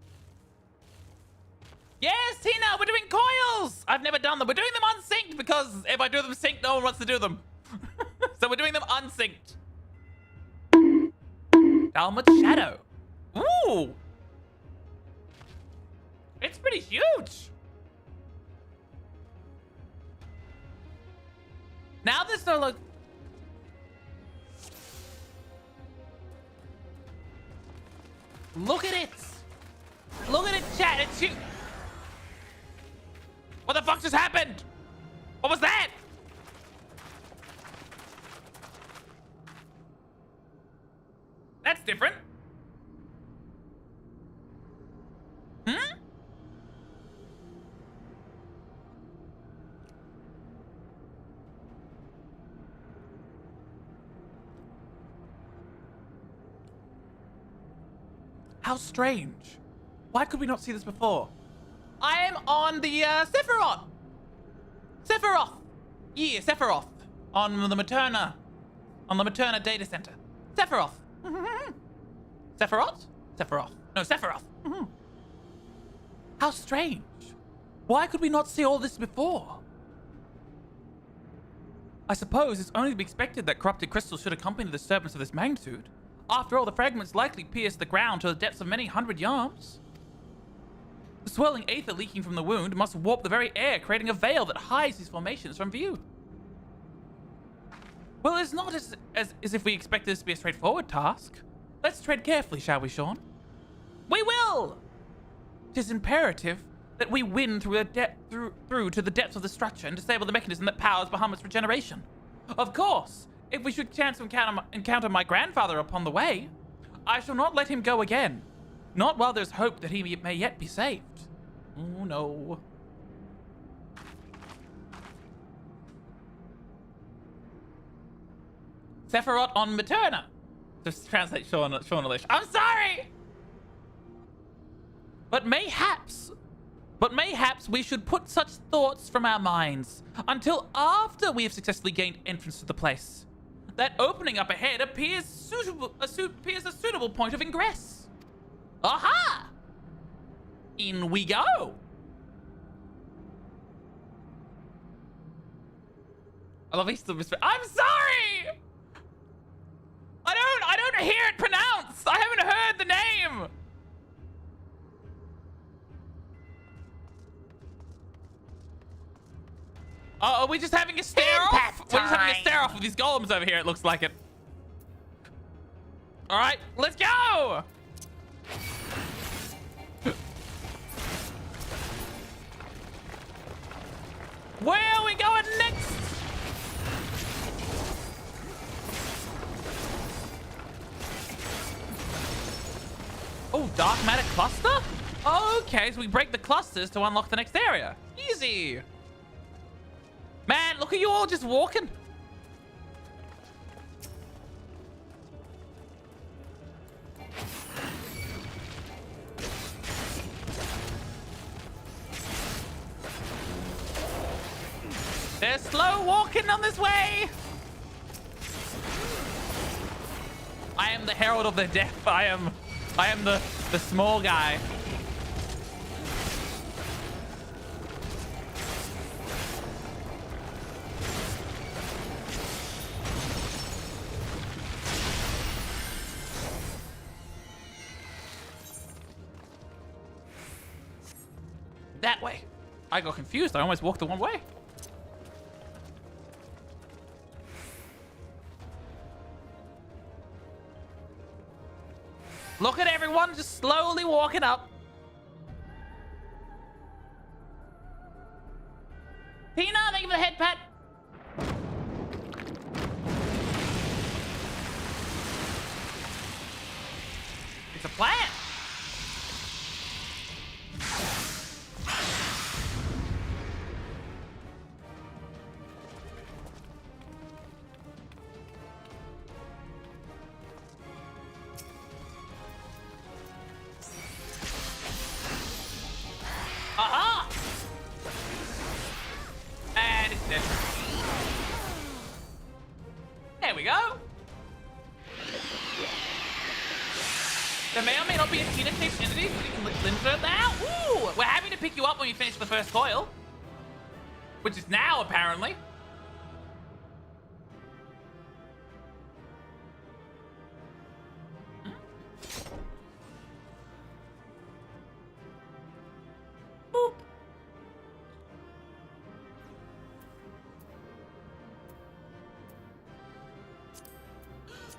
Yes, Tina, we're doing coils. I've never done them. We're doing them unsynced because if I do them synced, no one wants to do them. So we're doing them unsynced. Dalmut Shadow. Ooh. It's pretty huge. Now there's no look. Look at it. Look at it, chat. It's huge. What the fuck just happened? What was that? That's different. Hmm? How strange. Why could we not see this before? I am on the Sephiroth. Sephiroth! Yeah, Sephiroth. On the Materna. On the Materna data center. Sephiroth. Sephiroth? Sephiroth. No, Sephiroth. How strange. Why could we not see all this before? I suppose it's only to be expected that corrupted crystals should accompany the disturbance of this magnitude. After all, the fragments likely pierced the ground to the depths of many hundred yards. The swirling aether leaking from the wound must warp the very air, creating a veil that hides these formations from view. Well, it's not as if we expected this to be a straightforward task. Let's tread carefully, shall we, Shawn? We will! It is imperative that we win through to the depths of the structure and disable the mechanism that powers Bahamut's regeneration. Of course, if we should chance to encounter my grandfather upon the way, I shall not let him go again. Not while there's hope that he may yet be saved. Oh no. Sephiroth on Materna. Just translate Shawn Alish. I'm sorry! But mayhaps we should put such thoughts from our minds until after we have successfully gained entrance to the place. That opening up ahead appears a suitable point of ingress. Aha! In we go. I love Easter Whisper. I'm sorry! I don't hear it pronounced. I haven't heard the name. Are we just having a stare off? We're just having a stare off with these golems over here, it looks like it. All right, let's go! Where are we going next? Oh, dark matter cluster? Okay, so we break the clusters to unlock the next area. Easy. Man, look at you all just walking. They're slow walking on this way. I am the herald of the deaf. I am the small guy. That way. I got confused. I almost walked the one way. Look at everyone just slowly walking up. Tina, thank you for the head pat. It's a plan. Aha! And it's dead. There we go. There may or may not be a Tina-shaped entity, so you can insert now. Ooh! We're happy to pick you up when you finish the first coil. Which is now, apparently. Boop.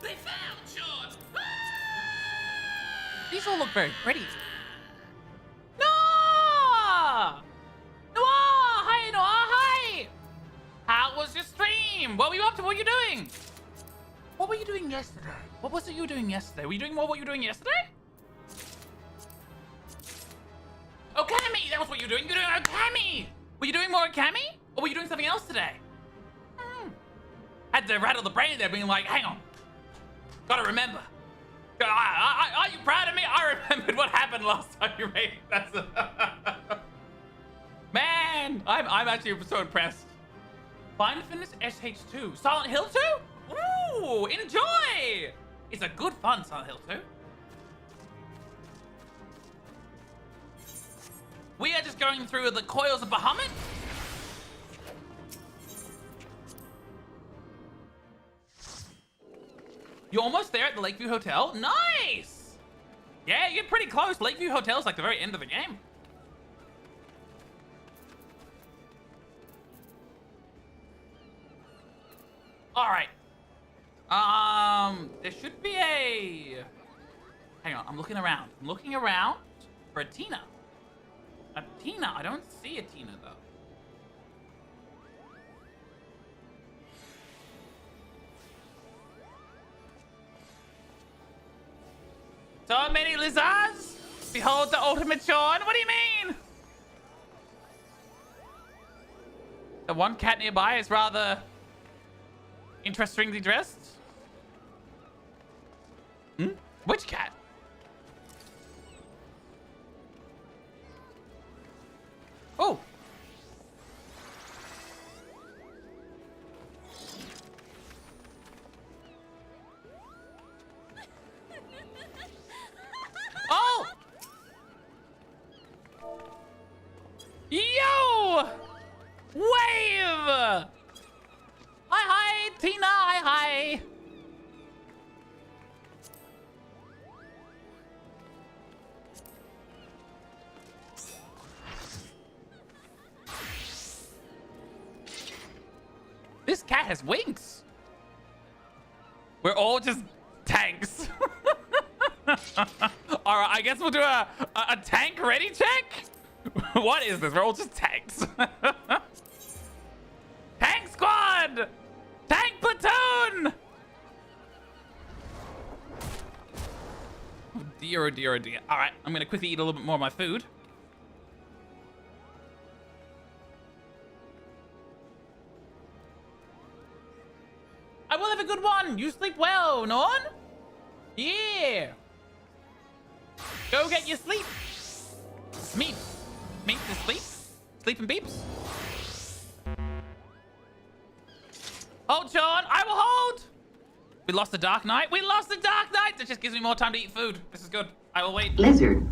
They found Shawn! These all look very pretty. Noah! Noah! Hi, Noah! Hi! How was your stream? What were you up to? What were you doing? What were you doing yesterday? What was it you were doing yesterday? Were you doing more what you were doing yesterday? Okami! That was what you were doing. You were doing Okami! Were you doing more Okami? Or were you doing something else today? Had to rattle the brain there being like, hang on. Gotta remember. Are you proud of me? I remembered what happened last time you raided. That's Man, I'm actually so impressed. Find and finish SH2. Silent Hill 2? Ooh, enjoy! It's a good fun, Silent Hill 2. We are just going through the coils of Bahamut. You're almost there at the Lakeview Hotel. Nice! Yeah, you're pretty close. Lakeview Hotel's like the very end of the game. All right. There should be a... Hang on, I'm looking around. I'm looking around for a Tina. A Tina? I don't see a Tina, though. So many lizards? Behold the ultimate Shawn. What do you mean? The one cat nearby is rather interestingly dressed. Hmm? Which cat? Oh. Oh! Yo! Wave! Hi, Tina, hi. This cat has wings. We're all just tanks. All right, I guess we'll do a tank ready check. What is this? We're all just tanks. Tank squad! Tank platoon! Oh dear, oh dear, oh dear. All right, I'm gonna quickly eat a little bit more of my food. I will have a good one. You sleep well, Norn? Yeah. Go get your sleep. Meep. Meep to sleep. Sleep and beeps. Hold, Shawn. I will hold. We lost the Dark Knight. We lost the Dark Knight. That just gives me more time to eat food. This is good. I will wait. Lizard.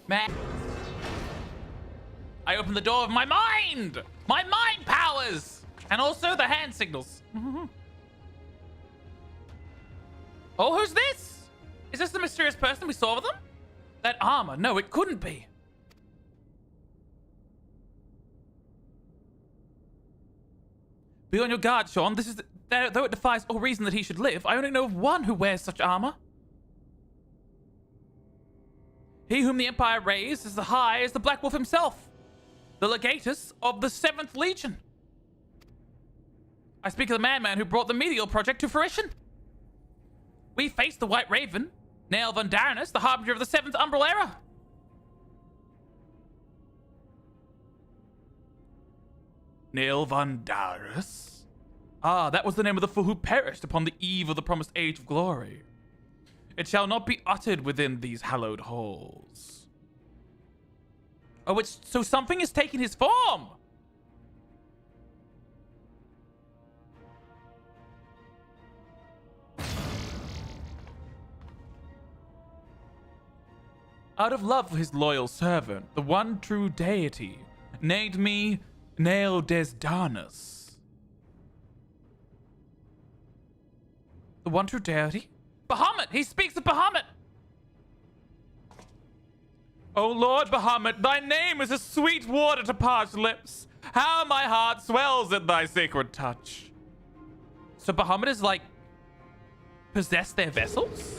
Man. I opened the door of my mind! My mind powers! And also the hand signals. Oh, who's this? Is this the mysterious person we saw with them? That armor. No, it couldn't be. Be on your guard, Shawn. This is... Though it defies all reason that he should live, I only know of one who wears such armor. He whom the Empire raised is the High as the Black Wolf himself, the legatus of the 7th Legion. I speak of the madman who brought the Meteor Project to fruition. We faced the White Raven, Nail Vandarinus, the harbinger of the 7th Umbral Era. Nail Vandarinus? Ah, that was the name of the fool who perished upon the eve of the promised Age of Glory. It shall not be uttered within these hallowed halls. Oh, so something is taking his form! Out of love for his loyal servant, the one true deity named me Nail Desdarnus. The one true deity? Bahamut! He speaks of Bahamut! O Lord Bahamut, thy name is a sweet water to parched lips. How my heart swells at thy sacred touch. So Bahamut is like... possessed their vessels?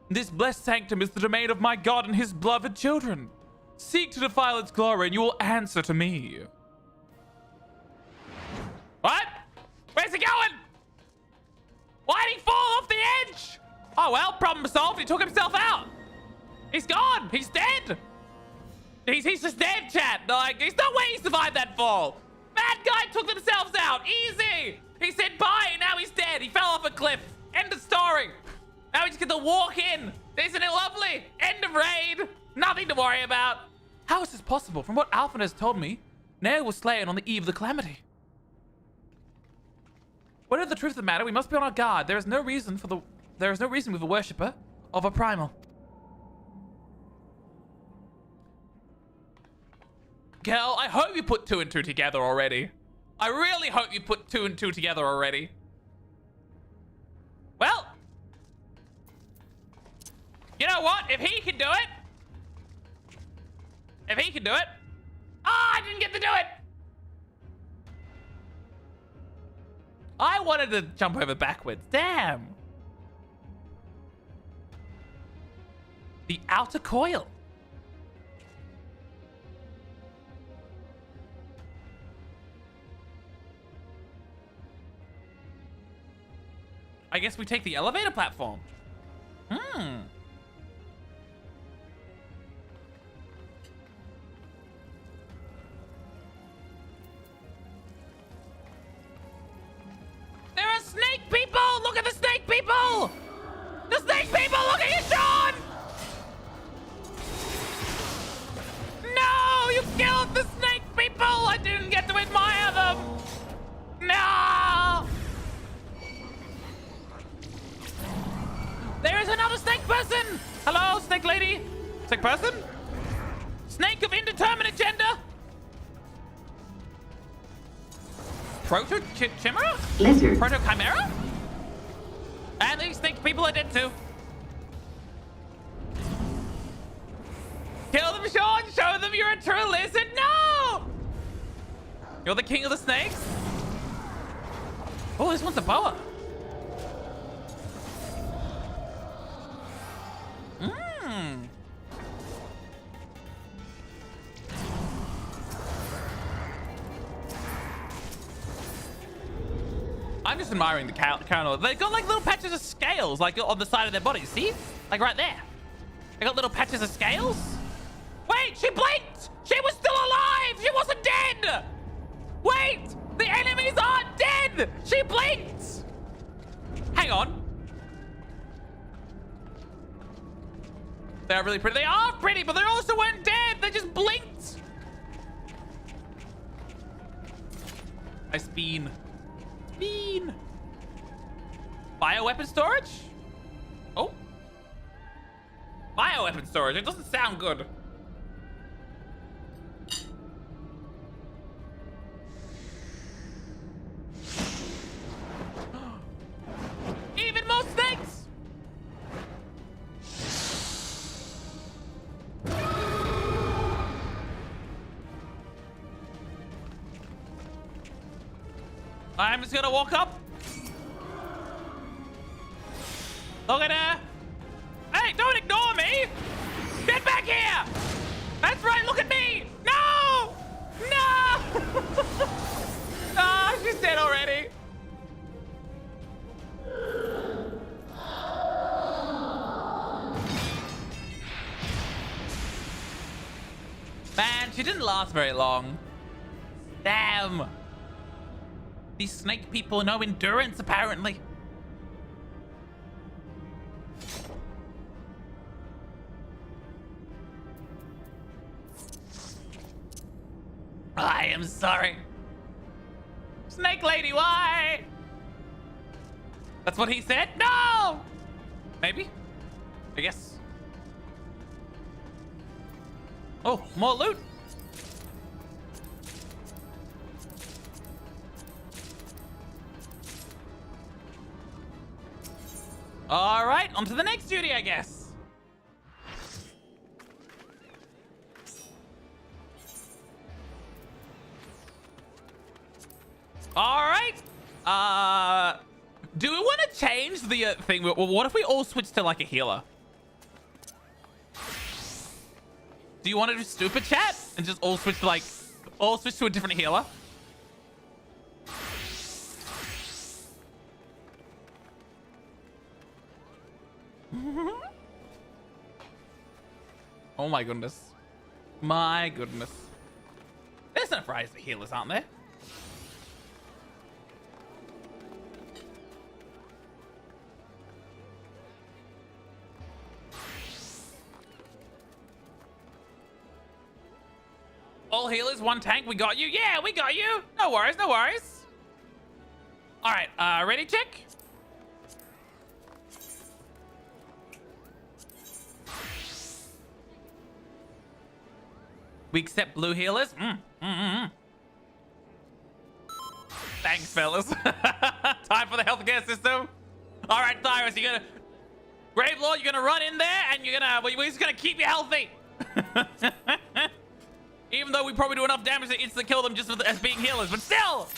This blessed sanctum is the domain of my God and his beloved children. Seek to defile its glory and you will answer to me. What? Where's he going? Why did he fall off the edge? Oh, well, problem solved. He took himself out. He's gone. He's dead. He's just dead, chat. Like, there's no way he survived that fall. Bad guy took themselves out. Easy. He said bye, and now he's dead. He fell off a cliff. End of story. Now we just get to walk in. Isn't it lovely? End of raid. Nothing to worry about. How is this possible? From what Alpha has told me, Nail was slain on the eve of the calamity. Whatever the truth of the matter, we must be on our guard. There is no reason with a worshipper of a primal. Girl, I hope you put 2 and 2 together already. I really hope you put 2 and 2 together already. Well, you know what? If he can do it. If he can do it. Ah, I didn't get to do it. I wanted to jump over backwards. Damn. The outer coil. I guess we take the elevator platform. There are snake people! Look at the snake people! The snake people! Look at you, Shawn! No! You killed the snake people! I didn't get to admire them! No! There is another snake person! Hello, snake lady? Snake person? Snake of indeterminate gender? Proto-chimera? Lizard. Proto-chimera? And these snake people are dead too. Kill them, Shawn! Show them you're a true lizard! No! You're the king of the snakes? Oh, this one's a boa. I'm just admiring the kernel. They've got like little patches of scales like on the side of their body. See? Like right there. They got little patches of scales. Wait, she blinked! She was still alive! She wasn't dead! Wait! The enemies aren't dead! She blinked! Hang on. They're really pretty. They are pretty, but they also weren't dead. They just blinked. I spin. Spin. Bioweapon storage? Oh. Bioweapon storage. It doesn't sound good. Even more snakes! I'm just gonna walk up. Look at her. Hey, don't ignore me! Get back here! That's right, look at me! No! No! Ah, she's dead already. Man, she didn't last very long. Damn. These snake people, no endurance, apparently. I am sorry. Snake lady, why? That's what he said? No! Maybe? I guess. Oh, more loot. All right, on to the next duty, I guess. All right. Do we want to change the thing? Well, what if we all switch to like a healer? Do you want to do stupid chat and just all switch to a different healer? Oh my goodness. My goodness. There's no prize for healers, aren't there? All healers, one tank. We got you. Yeah, we got you. No worries, no worries. All right, ready, chick? We accept blue healers. Thanks, fellas. Time for the healthcare system. All right, Thyros, you're gonna... Grave Lord, you're gonna run in there and we're just gonna keep you healthy. Even though we probably do enough damage to instantly kill them just as being healers, but still!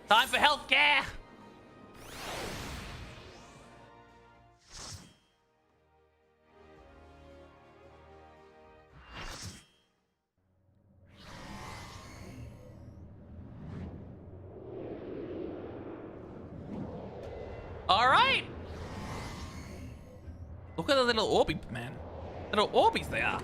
Time for healthcare! Alright! Look at the little Orby, man. Little Orbies they are.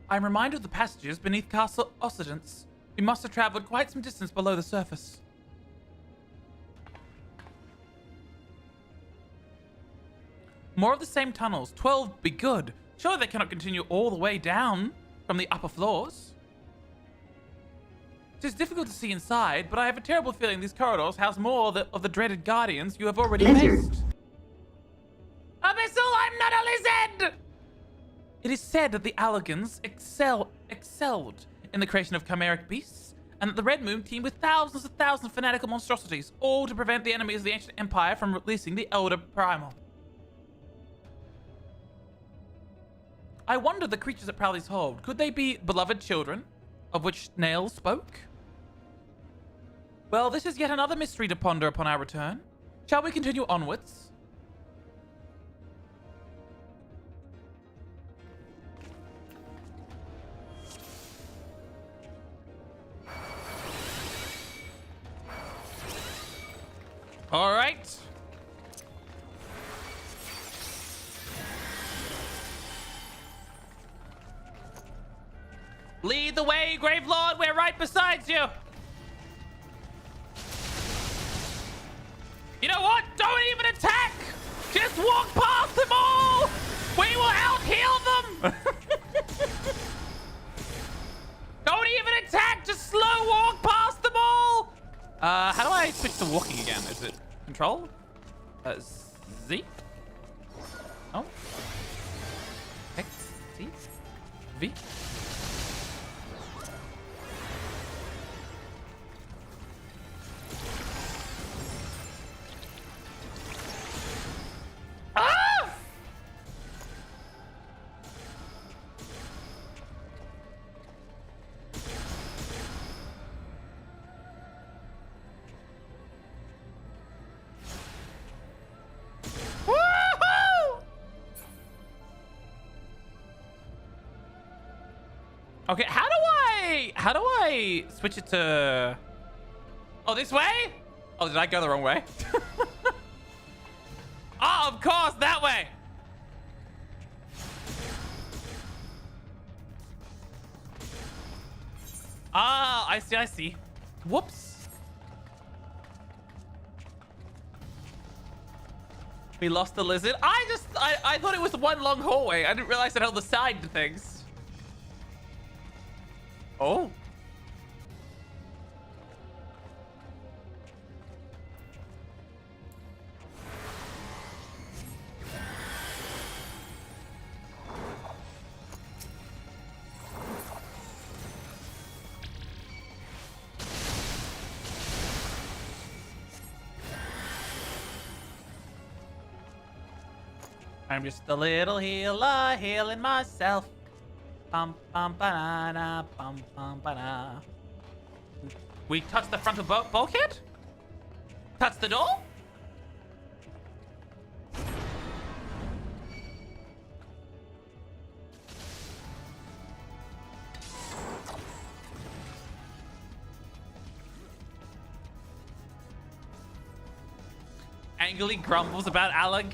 I'm reminded of the passages beneath Castle Occidents. We must have traveled quite some distance below the surface. More of the same tunnels. 12 be good. Surely they cannot continue all the way down from the upper floors. It is difficult to see inside, but I have a terrible feeling these corridors house more of the dreaded guardians you have already faced. Abyssal, I'm not a lizard! It is said that the Allagans excelled in the creation of chimeric beasts, and that the Red Moon teamed with thousands of fanatical monstrosities, all to prevent the enemies of the ancient empire from releasing the Elder Primal. I wonder the creatures that prowl these hold. Could they be beloved children, of which Nail spoke? Well, this is yet another mystery to ponder upon our return. Shall we continue onwards? All right. Lead the way, Grave Lord. We're right beside you. You know what? Don't even attack. Just walk past them all. We will out-heal them. Don't even attack. Just slow walk past them all. How do I switch to walking again? Is it control? Z? Oh. X, Z, V. Ah! Woohoo! Okay, how do I switch it to... Oh, this way? Oh, did I go the wrong way? Oh, of course, that way. Ah, I see. Whoops. We lost the lizard. I thought it was one long hallway. I didn't realize it held the side to things. Oh. I'm just a little healer, healing myself. Bum bum banana, bum bum banana. We touched the frontal bulkhead? Touch the door? Angrily grumbles about Alec.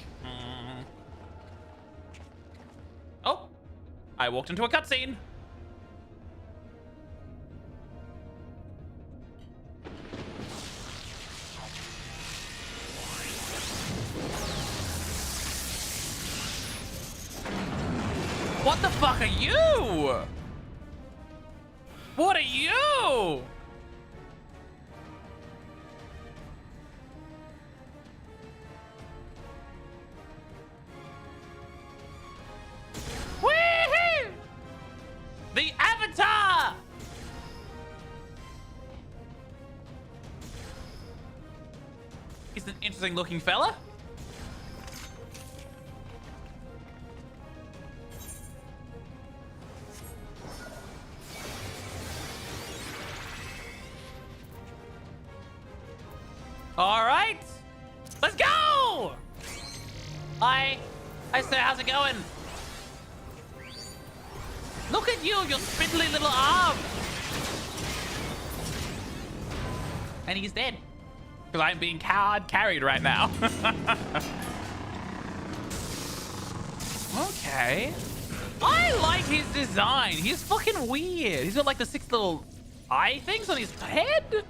Oh, I walked into a cutscene. What the fuck are you? What are you? Woohoo! The Avatar! He's an interesting looking fella. All right, let's go. Hi, sir, how's it going? Look at you, your spindly little arm. And he's dead. Because I'm being carried right now. Okay. I like his design. He's fucking weird. He's got like the 6 little eye things on his head.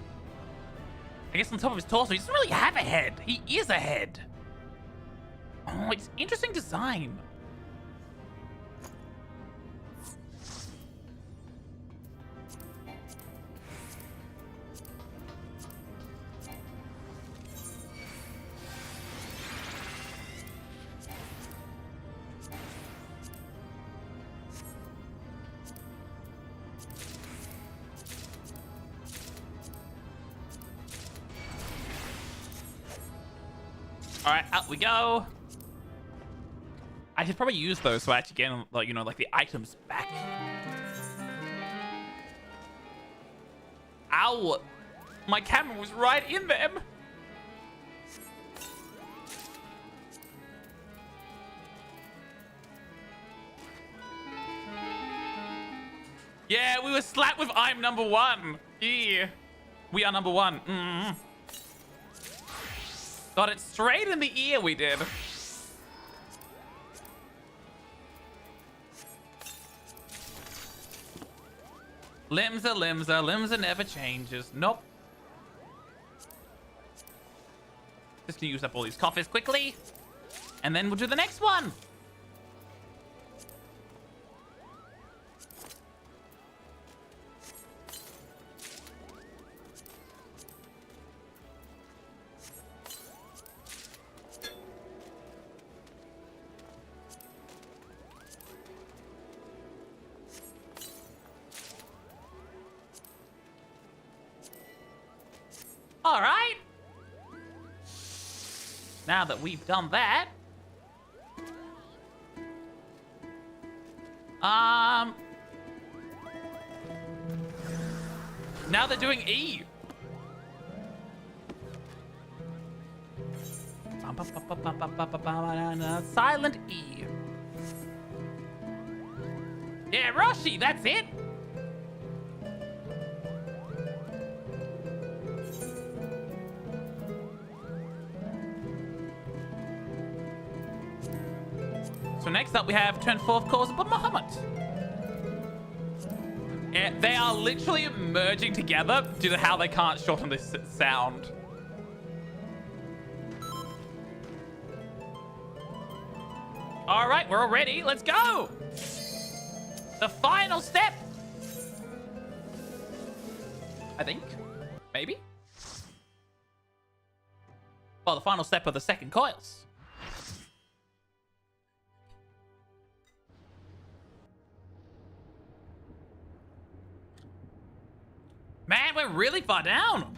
I guess on top of his torso, he doesn't really have a head. He is a head. Oh, it's interesting design. All right, out we go. I should probably use those so I actually get, like, you know, like the items back. Ow! My camera was right in them. Yeah, we were slapped with I'm number 1. Yeah, we are number 1. Got it straight in the ear, we did. Limsa never changes. Nope. Just gonna use up all these coffers quickly. And then we'll do the next one. All right. Now that we've done that, now they're doing E. Silent E. Yeah, Roshi, that's it. So next up we have turn 4th calls upon Muhammad. Yeah, they are literally merging together due to how they can't shorten this sound. All right, we're all ready. Let's go. The final step. I think. Maybe. Well, the final step of the second coils. Man, we're really far down.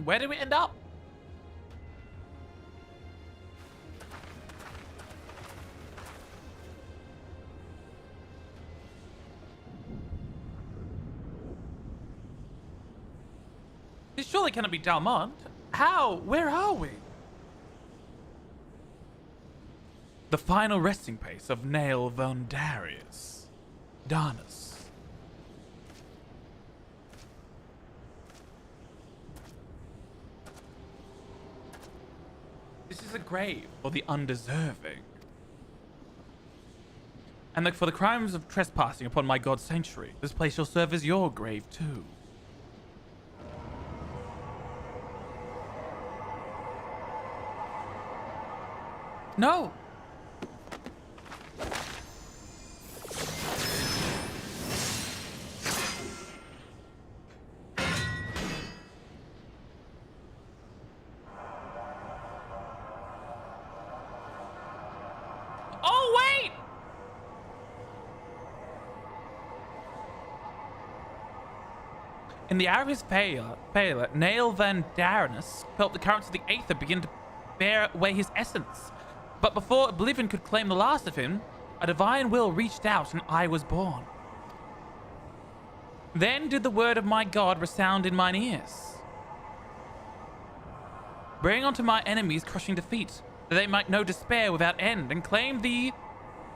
Where did we end up? This surely cannot be Dalmont. How? Where are we? The final resting place of Nail Vondarius. Darnus. This is a grave for the undeserving. And for the crimes of trespassing upon my god's sanctuary, this place shall serve as your grave too. No! Oh, wait! In the hour of his failure, Nail Van Darnus felt the currents of the aether begin to bear away his essence. But before oblivion could claim the last of him, a divine will reached out and I was born. Then did the word of my God resound in mine ears. Bring unto my enemies crushing defeat, that they might know despair without end, and claim thee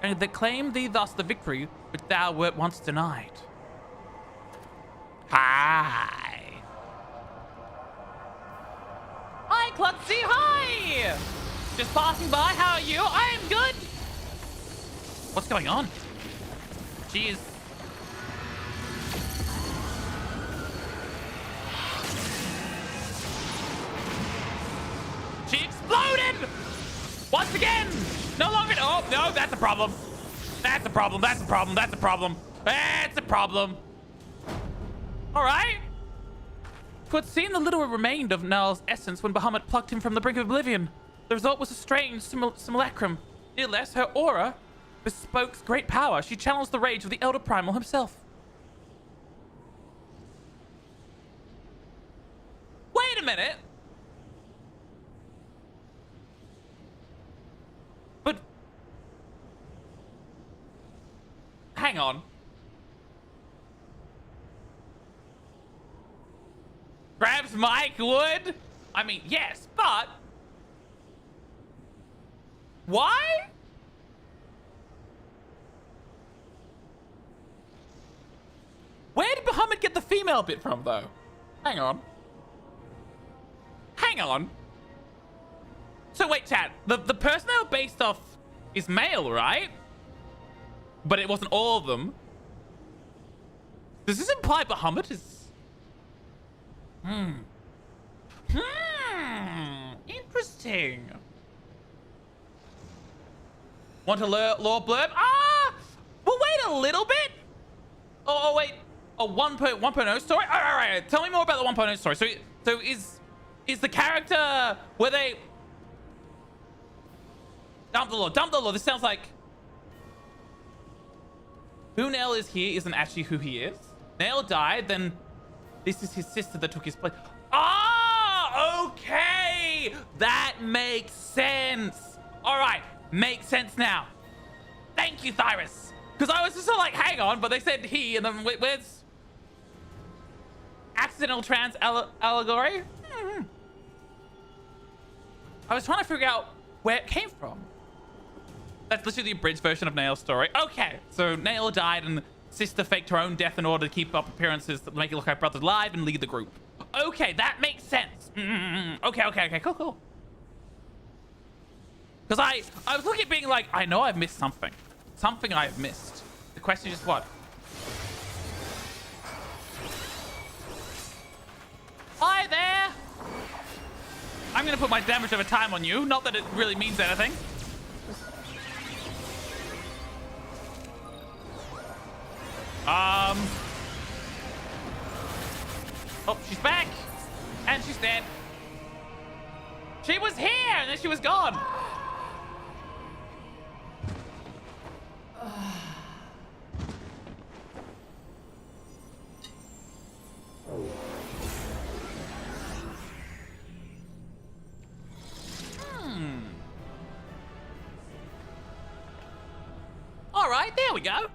thus the victory which thou wert once denied. Hi! Hi, Klutzy, hi! Just passing by, how are you? I am good! What's going on? Jeez. She exploded! Once again! No longer. Oh, no, that's a problem. That's a problem. That's a problem. That's a problem. That's a problem. All right. Who had seen the little remained of Nell's essence when Bahamut plucked him from the brink of oblivion. The result was a strange simulacrum. Nevertheless, her aura bespoke great power. She channels the rage of the Elder Primal himself. Wait a minute. But hang on. Grabs Mike Wood? I mean, yes, but why? Where did Bahamut get the female bit from, though? Hang on. Hang on. So wait, chat. The person they were based off is male, right? But it wasn't all of them. Does this imply Bahamut is... Interesting. Want a lore blurb? Ah! We'll wait a little bit. Oh wait. A 1.0 story? All right. Tell me more about the 1.0 story. So is the character... Were they... Dump the lore. This sounds like... Who Nail is here isn't actually who he is. Nail died, then... This is his sister that took his place. Ah, okay. That makes sense. All right, makes sense now. Thank you, Thyrus. Because I was just sort of like, hang on, but they said he, and then where's accidental trans allegory? I was trying to figure out where it came from. That's literally the abridged version of Nail's story. Okay, so Nail died and sister faked her own death in order to keep up appearances to make it look like brother's alive and lead the group. Okay, that makes sense. Okay, cool. Because I was looking at being like, I know I've missed something. Something I've missed. The question is what? Hi there! I'm gonna put my damage over time on you. Not that it really means anything. Oh, she's back! And she's dead. She was here, and then she was gone. right? There we go.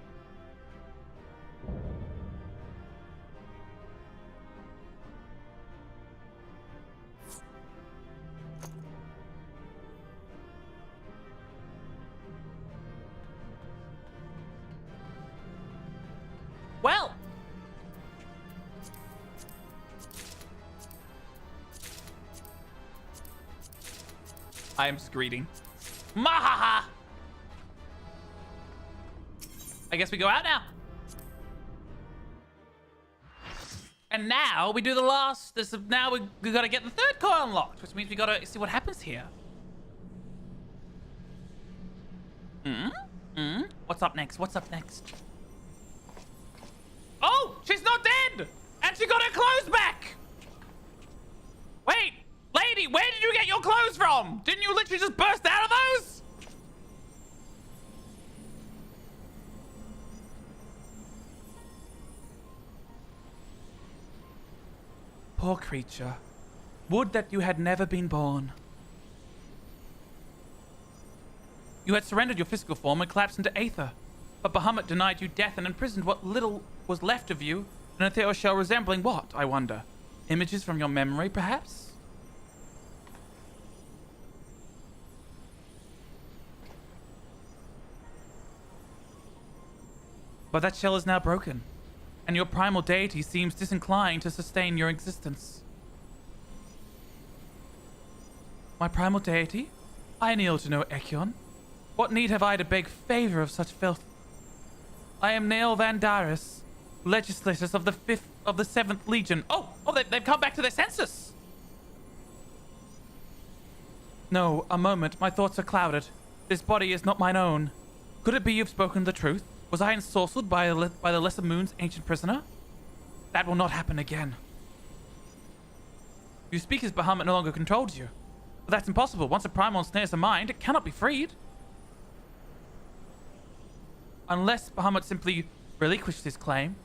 Well. I am screeding. Mahaha! I guess we go out now. And now we do the last. Now we gotta get the third core unlocked, which means we gotta see what happens here. What's up next? What's up next? Oh, she's not dead! And she got her clothes back! Wait, lady, where did you get your clothes from? Didn't you literally just burst out of those? Poor creature. Would that you had never been born. You had surrendered your physical form and collapsed into aether. But Bahamut denied you death and imprisoned what little was left of you in a ethereal shell resembling what, I wonder? Images from your memory, perhaps? But that shell is now broken, and your primal deity seems disinclined to sustain your existence. My primal deity? I kneel to no Echion. What need have I to beg favor of such filth? I am Nail Vandaris, legislators of the 7th Legion. Oh, they've come back to their senses. No, a moment. My thoughts are clouded. This body is not mine own. Could it be you've spoken the truth? Was I ensorcelled by the Lesser Moon's ancient prisoner? That will not happen again. You speak as Bahamut no longer controls you. But that's impossible. Once a primal ensnares a mind, it cannot be freed. Unless Bahamut simply relinquished his claim.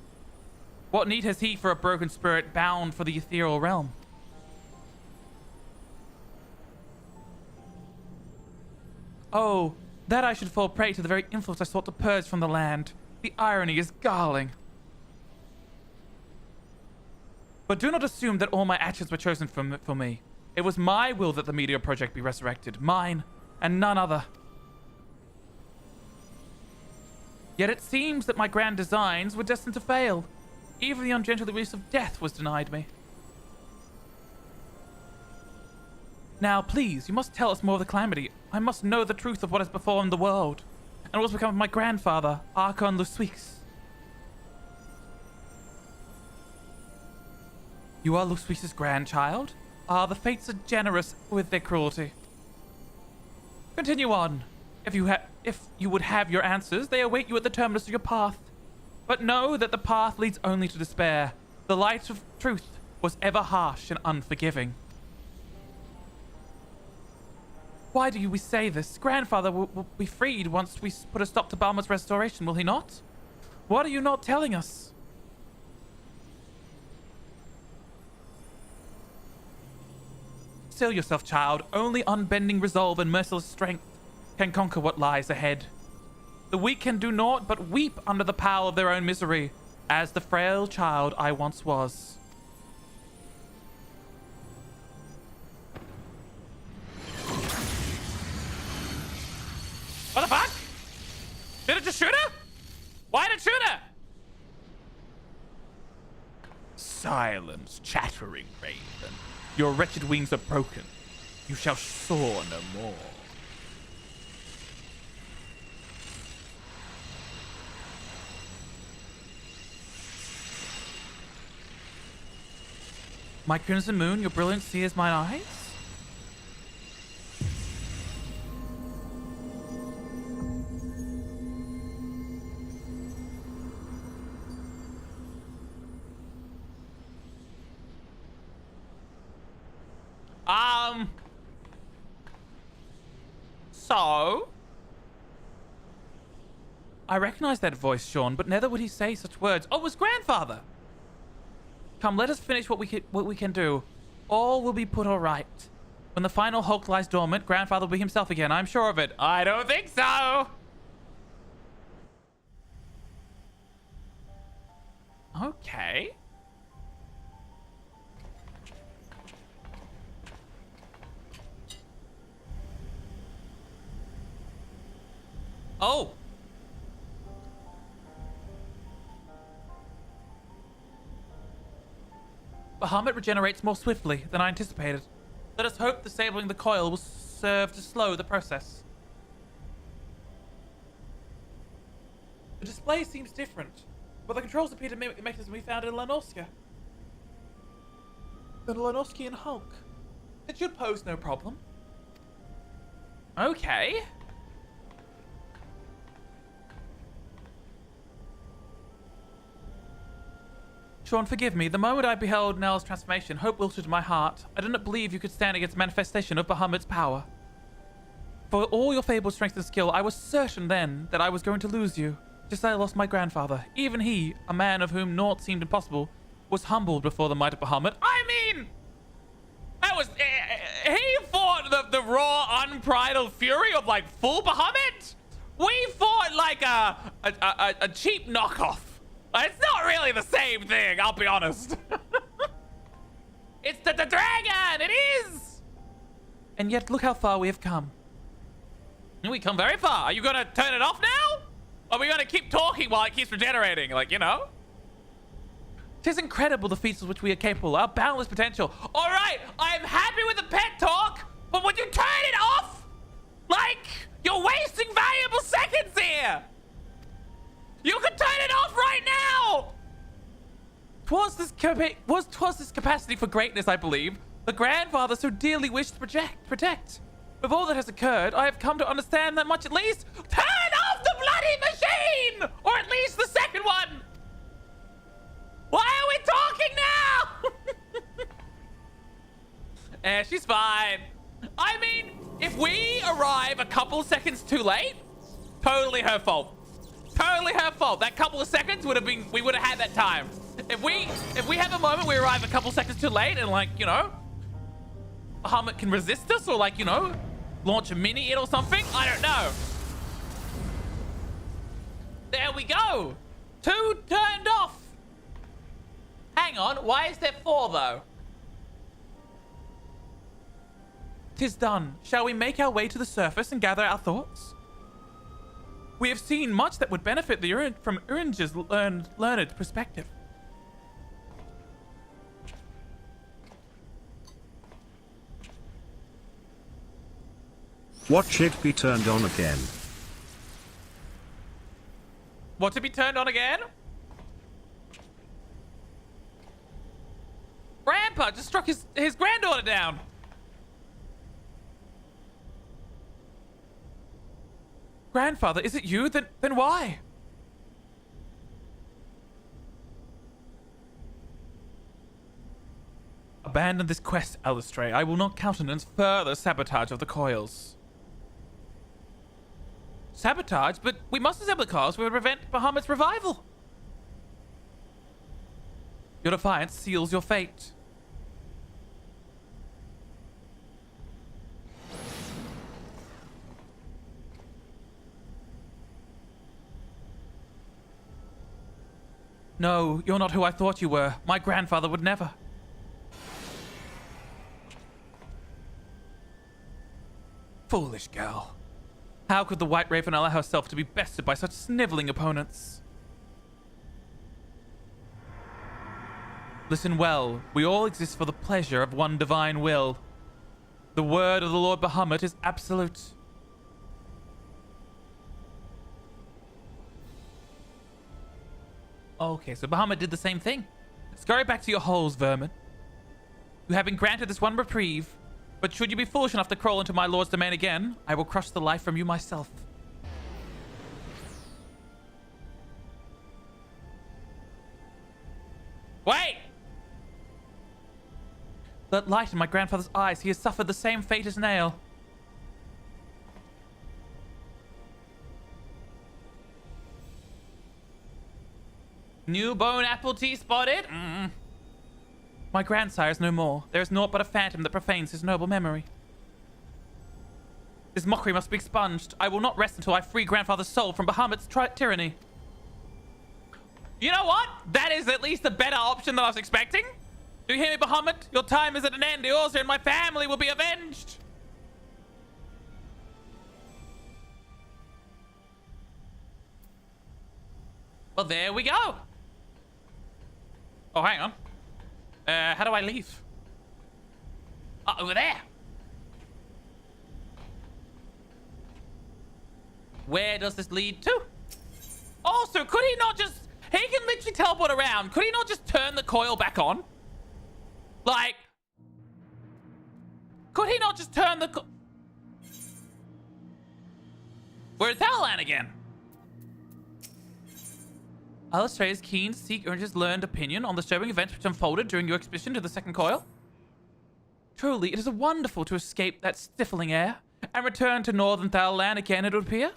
What need has he for a broken spirit bound for the ethereal realm? Oh, that I should fall prey to the very influence I sought to purge from the land. The irony is galling. But do not assume that all my actions were chosen for me. It was my will that the Meteor Project be resurrected. Mine, and none other. Yet it seems that my grand designs were destined to fail. Even the ungentle release of death was denied me. Now, please, you must tell us more of the calamity. I must know the truth of what has befallen the world, and what has become of my grandfather, Archon Lusuix. You are Lusuix's grandchild? Ah, the fates are generous with their cruelty. Continue on. If you would have your answers, they await you at the terminus of your path. But know that the path leads only to despair. The light of truth was ever harsh and unforgiving. Why do we say this? Grandfather will be freed once we put a stop to Bahamut's restoration, will he not? What are you not telling us? Still yourself, child. Only unbending resolve and merciless strength can conquer what lies ahead. The weak can do naught but weep under the power of their own misery, as the frail child I once was. What the fuck? Did it just shoot her? Why did it shoot her? Silence, chattering raven. Your wretched wings are broken. You shall soar no more. My crimson moon, your brilliance sears mine eyes? So? I recognize that voice, Shawn, but never would he say such words. Oh, it was grandfather! Come, let us finish what we can do. All will be put all right. When the final Hulk lies dormant, grandfather will be himself again. I'm sure of it. I don't think so! Okay. Oh. Bahamut regenerates more swiftly than I anticipated. Let us hope disabling the coil will serve to slow the process. The display seems different, but the controls appear to mimic the mechanism we found in Lanoskia. The Lanoskian Hulk. It should pose no problem. Okay. Shawn, forgive me. The moment I beheld Nell's transformation, hope wilted in my heart. I did not believe you could stand against manifestation of Bahamut's power. For all your fabled strength and skill, I was certain then that I was going to lose you. Just as I lost my grandfather. Even he, a man of whom naught seemed impossible, was humbled before the might of Bahamut. I mean, that was... he fought the raw, unbridled fury of, like, full Bahamut. We fought like a cheap knockoff. It's not really the same thing, I'll be honest. It's the dragon, it is! And yet, look how far we have come. We come very far. Are you gonna turn it off now? Or are we gonna keep talking while it keeps regenerating? Like, you know? Tis incredible the feats of which we are capable, our boundless potential. All right, I am happy with the pet talk, but would you turn it off? Like, you're wasting valuable seconds here. You can turn it off right now! Twas this capacity for greatness, I believe, the grandfather so dearly wished to protect. With all that has occurred, I have come to understand that much at least. Turn off the bloody machine! Or at least the second one! Why are we talking now? She's fine. I mean, if we arrive a couple seconds too late, totally her fault. Totally her fault. That couple of seconds would have been, we would have had that time. If we have a moment we arrive a couple seconds too late and, like, you know, Bahamut can resist us or, like, you know, launch a mini-it or something, I don't know. There we go. 2 turned off. Hang on, why is there 4 though? 'Tis done. Shall we make our way to the surface and gather our thoughts? We have seen much that would benefit from Uringe's learned perspective. Watch it be turned on again. What to be turned on again? Grandpa just struck his granddaughter down. Grandfather, is it you? Then why? Abandon this quest, Alistray. I will not countenance further sabotage of the coils. Sabotage? But we must disable the coils to prevent Bahamut's revival. Your defiance seals your fate. No, you're not who I thought you were. My grandfather would never. Foolish girl. How could the White Raven allow herself to be bested by such sniveling opponents? Listen well. We all exist for the pleasure of one divine will. The word of the Lord Bahamut is absolute. Okay, so Bahamut did the same thing. Scurry back to your holes, vermin. You have been granted this one reprieve, but should you be foolish enough to crawl into my lord's domain again, I will crush the life from you myself. Wait! That light in my grandfather's eyes, he has suffered the same fate as Nail. New bone apple tea spotted? My grandsire is no more. There is naught but a phantom that profanes his noble memory. This mockery must be expunged. I will not rest until I free grandfather's soul from Bahamut's tyranny. You know what? That is at least a better option than I was expecting. Do you hear me, Bahamut? Your time is at an end. Yours and my family will be avenged. Well, there we go. Oh, hang on. How do I leave? Oh, over there. Where does this lead to? Also, could he not just... He can literally teleport around. Could he not just turn the coil back on? Like... Could he not just turn the... Where's Thalalan again? Alistair is keen to seek Orange's learned opinion on the disturbing events which unfolded during your expedition to the second coil. Truly, it is wonderful to escape that stifling air and return to Northern Thalalan again, it would appear.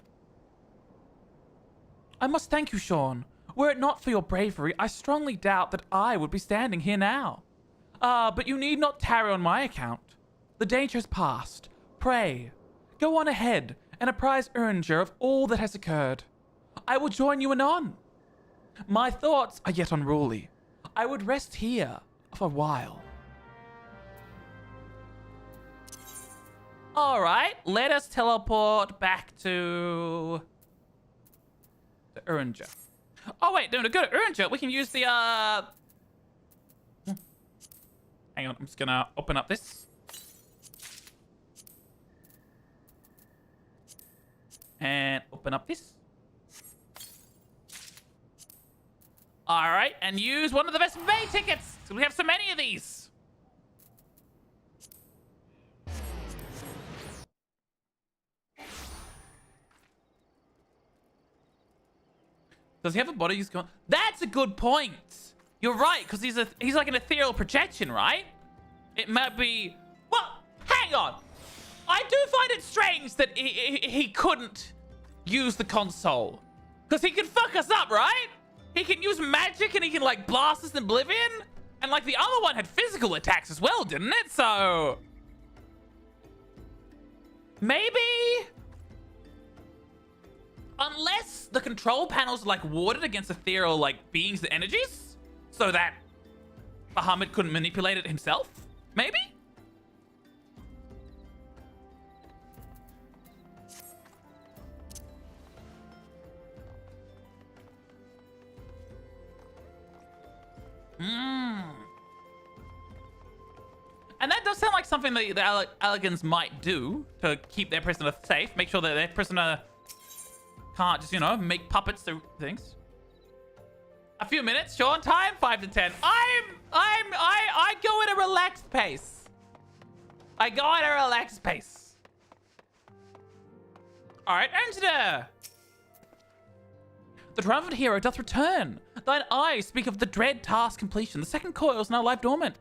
I must thank you, Shawn. Were it not for your bravery, I strongly doubt that I would be standing here now. But you need not tarry on my account. The danger is past. Pray, go on ahead and apprise Uringer of all that has occurred. I will join you anon. My thoughts are yet unruly. I would rest here for a while. All right, let us teleport back to Uringer. Oh wait, no, to go to Uringer, we can use the hang on, I'm just gonna open up this. And open up this. All right, and use one of the best May tickets. So we have so many of these. Does he have a body he's going? That's a good point. You're right, because he's like an ethereal projection, right? It might be. Well, hang on. I do find it strange that he couldn't use the console, because he could fuck us up, right? He can use magic and he can like blast us in oblivion, and like the other one had physical attacks as well, didn't it? So maybe. Unless the control panels are like warded against ethereal like beings and energies, so that Bahamut couldn't manipulate it himself, maybe? And that does sound like something that the Elegans might do to keep their prisoner safe, make sure that their prisoner can't just, you know, make puppets through things. A few minutes, Shawn. Time 5 to 10. I go at a relaxed pace. I go at a relaxed pace. All right, enter. The triumphant hero doth return. Thine eyes speak of the dread task completion. The second coil is now live dormant.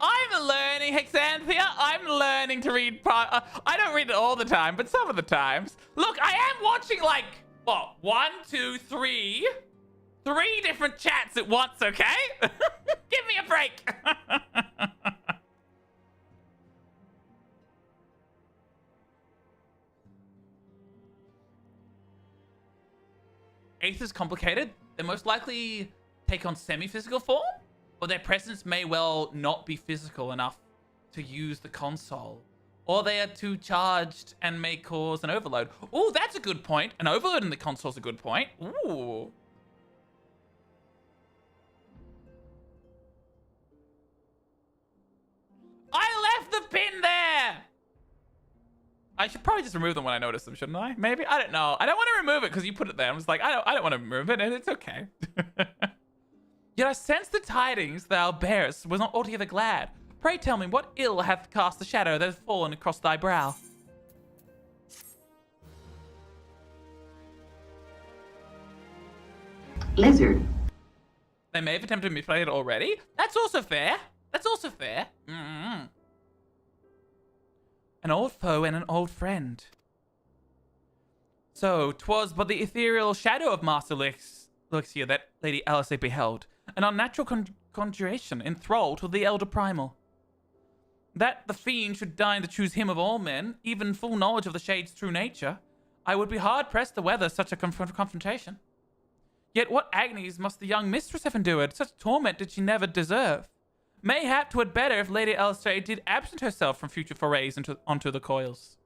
I'm learning, Hexanthea. I'm learning to read. I don't read it all the time, but some of the times. Look, I am watching like, what, 1, 2, 3 different chats at once, okay? Give me a break. Eighth is complicated. They most likely take on semi-physical form, or their presence may well not be physical enough to use the console. Or they are too charged and may cause an overload. Ooh, that's a good point. An overload in the console is a good point. Ooh. I left the pin there! I should probably just remove them when I notice them, shouldn't I? Maybe? I don't know. I don't want to remove it because you put it there. I'm just like, I don't want to remove it, and it's okay. Yet I sense the tidings thou bearest was not altogether glad. Pray tell me, what ill hath cast the shadow that hath fallen across thy brow? Lizard. They may have attempted to manipulate it already. That's also fair. That's also fair. Mm-hmm. An old foe and an old friend. So, 'twas but the ethereal shadow of Master Elixir that Lady Alice beheld. An unnatural conjuration enthralled with the Elder Primal. that the fiend should deign to choose him of all men, even full knowledge of the shade's true nature, I would be hard-pressed to weather such a confrontation. Yet what agonies must the young mistress have endured? Such torment did she never deserve. Mayhap 'twould better if Lady Alistrade did absent herself from future forays onto the coils.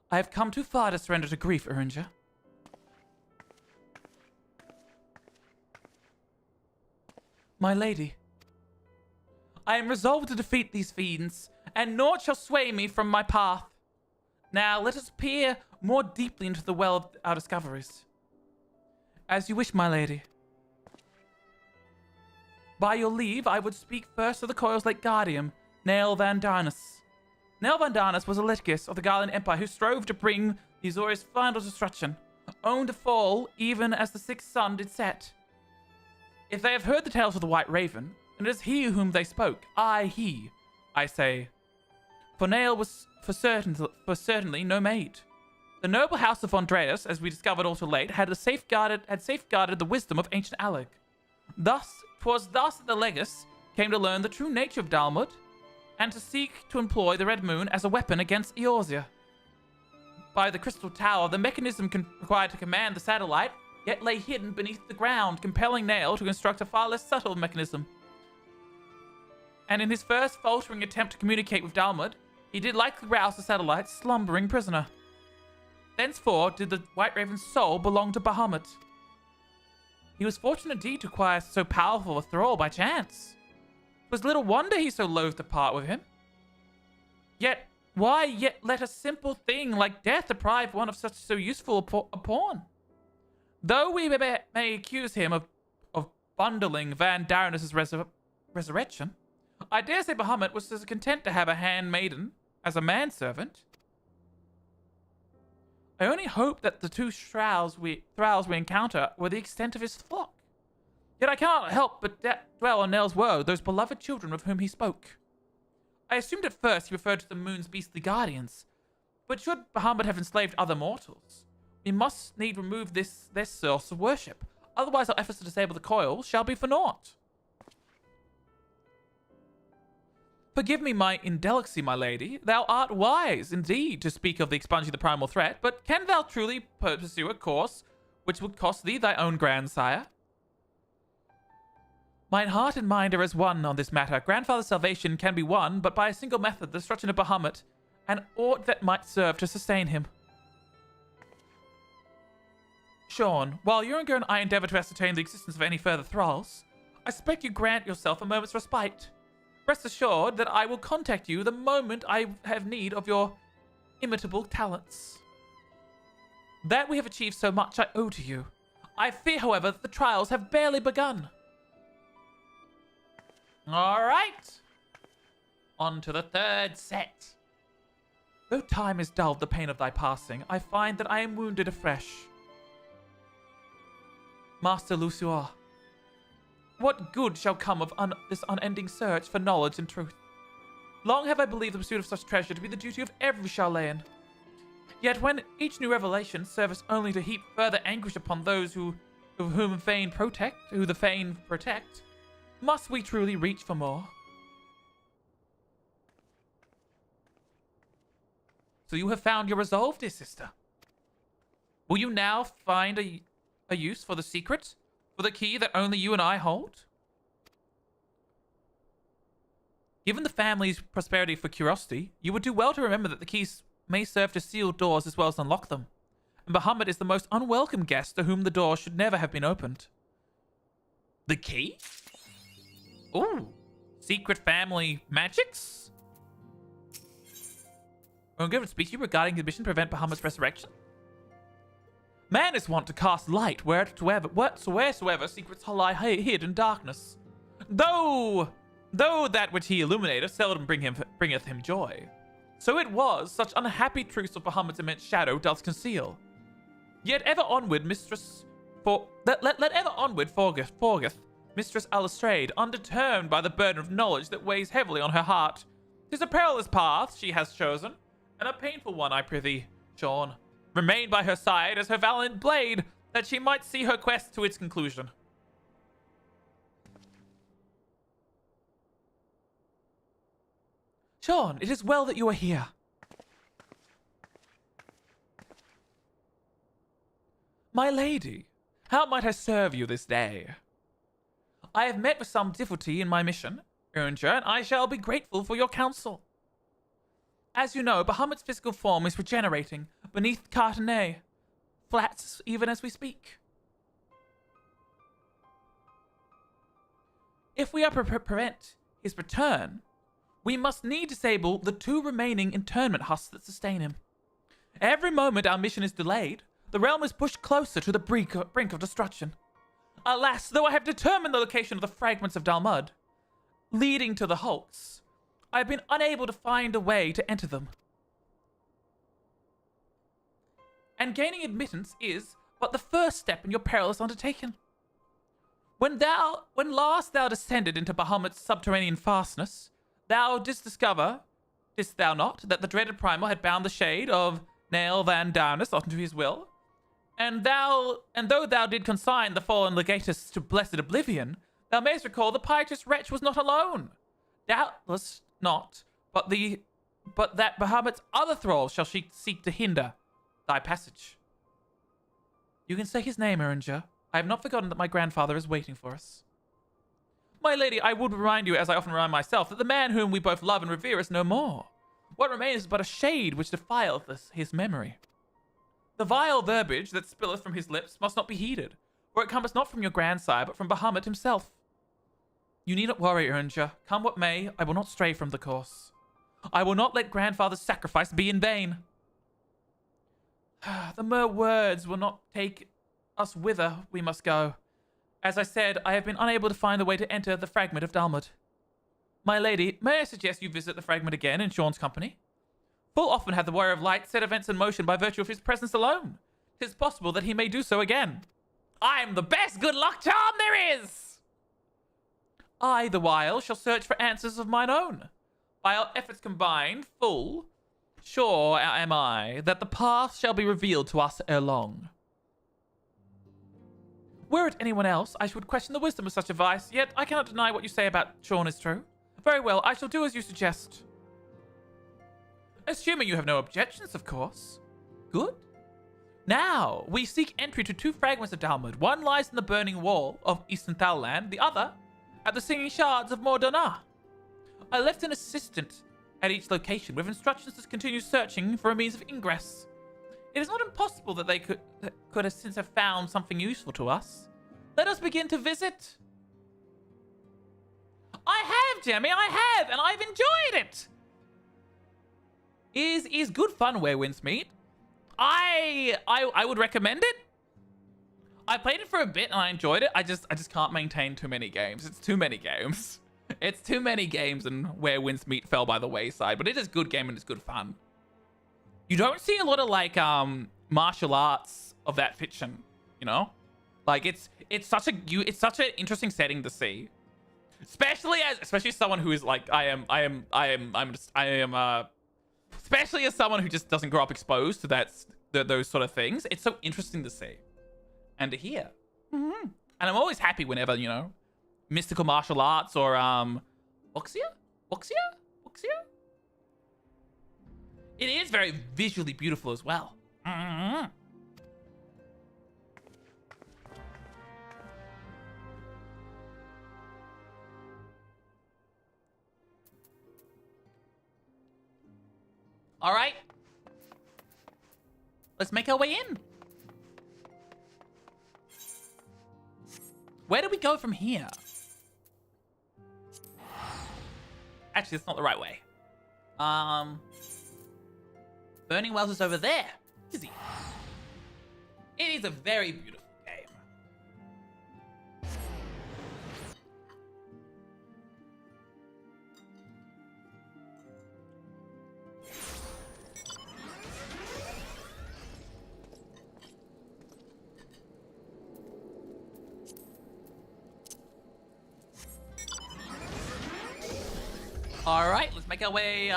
I have come too far to surrender to grief, Erinja. My lady, I am resolved to defeat these fiends, and naught shall sway me from my path. Now let us peer more deeply into the well of our discoveries. As you wish, my lady. By your leave, I would speak first of the coil's late guardian, Nail Van Darnus. Nail Van Darnus was a litigus of the Garland Empire who strove to bring the Azorius' final destruction, owned to fall even as the sixth sun did set. If they have heard the tales of the White Raven, and it is he whom they spoke, I say. For Nail was for certainly no maid. The noble house of Andreas, as we discovered all too late, had safeguarded the wisdom of ancient Alec. Thus, 'twas thus that the Legis came to learn the true nature of Dalmud, and to seek to employ the Red Moon as a weapon against Eorzea. By the Crystal Tower, the mechanism required to command the satellite yet lay hidden beneath the ground, compelling Nail to construct a far less subtle mechanism. And in his first faltering attempt to communicate with Dalmud, he did likely rouse the satellite's slumbering prisoner. Thenceforth did the White Raven's soul belong to Bahamut. He was fortunate indeed to acquire so powerful a thrall by chance. 'Twas little wonder he so loath to part with him. Yet, why let a simple thing like death deprive one of such so useful a pawn? Though we may accuse him of bundling Van Darnus' resurrection, I dare say Bahamut was as content to have a handmaiden as a manservant. I only hope that the two thralls we encounter were the extent of his flock. Yet I cannot help but dwell on Nail's woe, those beloved children of whom he spoke. I assumed at first he referred to the moon's beastly guardians, but should Bahamut have enslaved other mortals, we must need remove their source of worship. Otherwise our efforts to disable the coil shall be for naught. Forgive me my indelicacy, my lady. Thou art wise, indeed, to speak of the expunging the primal threat, but can thou truly pursue a course which would cost thee thy own grandsire? Mine heart and mind are as one on this matter. Grandfather's salvation can be won, but by a single method, the destruction of Bahamut, and aught that might serve to sustain him. Shawn, while Uringer and I endeavor to ascertain the existence of any further thralls, I suspect you grant yourself a moment's respite. Rest assured that I will contact you the moment I have need of your imitable talents. That we have achieved so much I owe to you. I fear, however, that the trials have barely begun. All right. On to the third set. Though time has dulled the pain of thy passing, I find that I am wounded afresh. Master Lucior, what good shall come of this unending search for knowledge and truth? Long have I believed the pursuit of such treasure to be the duty of every Charlayan. Yet when each new revelation serves only to heap further anguish upon those who the fain protect, must we truly reach for more? So you have found your resolve, dear sister. Will you now find a use for the secret? For the key that only you and I hold? Given the family's prosperity for curiosity, you would do well to remember that the keys may serve to seal doors as well as unlock them. And Bahamut is the most unwelcome guest to whom the door should never have been opened. The key? Ooh. Secret family magics? I'm going to speak to you regarding the mission to prevent Bahamut's resurrection. Man is wont to cast light wheresoever secrets lie hid in darkness. Though that which he illuminateth seldom bringeth him joy. So it was such unhappy truths of Bahamut's immense shadow doth conceal. Yet ever onward, let ever onward forgeth Mistress Alistrade, undetermined by the burden of knowledge that weighs heavily on her heart. 'Tis a perilous path she has chosen, and a painful one, I prithee, Shawn. Remain by her side as her valiant blade, that she might see her quest to its conclusion. Shawn, it is well that you are here. My lady, how might I serve you this day? I have met with some difficulty in my mission, Ernger, and I shall be grateful for your counsel. As you know, Bahamut's physical form is regenerating beneath Cartonnay, flats even as we speak. If we are to prevent his return, we must need disable the 2 remaining internment husks that sustain him. Every moment our mission is delayed, the realm is pushed closer to the brink of destruction. Alas, though I have determined the location of the fragments of Dalmud, leading to the hulks, I have been unable to find a way to enter them. And gaining admittance is but the first step in your perilous undertaking. When last thou descended into Bahamut's subterranean fastness, thou didst discover, didst thou not, that the dreaded primal had bound the shade of Nail Van Darnus unto his will? And though thou did consign the fallen legatus to blessed oblivion, thou mayst recall the pietous wretch was not alone. Doubtless not, but that Bahamut's other thralls shall seek to hinder thy passage. You can say his name, Ernger. I have not forgotten that my grandfather is waiting for us. My lady, I would remind you, as I often remind myself, that the man whom we both love and revere is no more. What remains is but a shade which defileth his memory. The vile verbiage that spilleth from his lips must not be heeded, for it cometh not from your grandsire, but from Bahamut himself. You need not worry, Ernger. Come what may, I will not stray from the course. I will not let grandfather's sacrifice be in vain. The mere words will not take us whither we must go. As I said, I have been unable to find the way to enter the fragment of Dalmud. My lady, may I suggest you visit the fragment again in Shawn's company? Full often hath the Warrior of Light set events in motion by virtue of his presence alone. 'Tis possible that he may do so again. I'm the best good luck charm there is! I, the while, shall search for answers of mine own. By our efforts combined, full, sure am I, that the path shall be revealed to us ere long. Were it anyone else, I should question the wisdom of such advice, yet I cannot deny what you say about Shawn is true. Very well, I shall do as you suggest. Assuming you have no objections, of course. Good. Now, we seek entry to 2 fragments of Dalmud. One lies in the burning wall of Eastern Thalland, the other at the singing shards of Mordana. I left an assistant at each location with instructions to continue searching for a means of ingress. It is not impossible that they could have since have found something useful to us. Let us begin to visit. I have, Jemmy, I have, and I've enjoyed it. Is good fun where winds meet. I would recommend it. I played it for a bit and I enjoyed it. I just can't maintain too many games. It's too many games. It's too many games, and where winds meet fell by the wayside. But it is a good game and it's good fun. You don't see a lot of like martial arts of that fiction, you know? Like it's such an interesting setting to see. Especially as someone who is like especially as someone who just doesn't grow up exposed to those sort of things. It's so interesting to see and to hear. And I'm always happy whenever, you know, mystical martial arts or Wuxia? It is very visually beautiful as well. All right. Let's make our way in. Where do we go from here? Actually, that's not the right way. Burning Wells is over there. Is he? It is a very beautiful game. All right, let's make our way.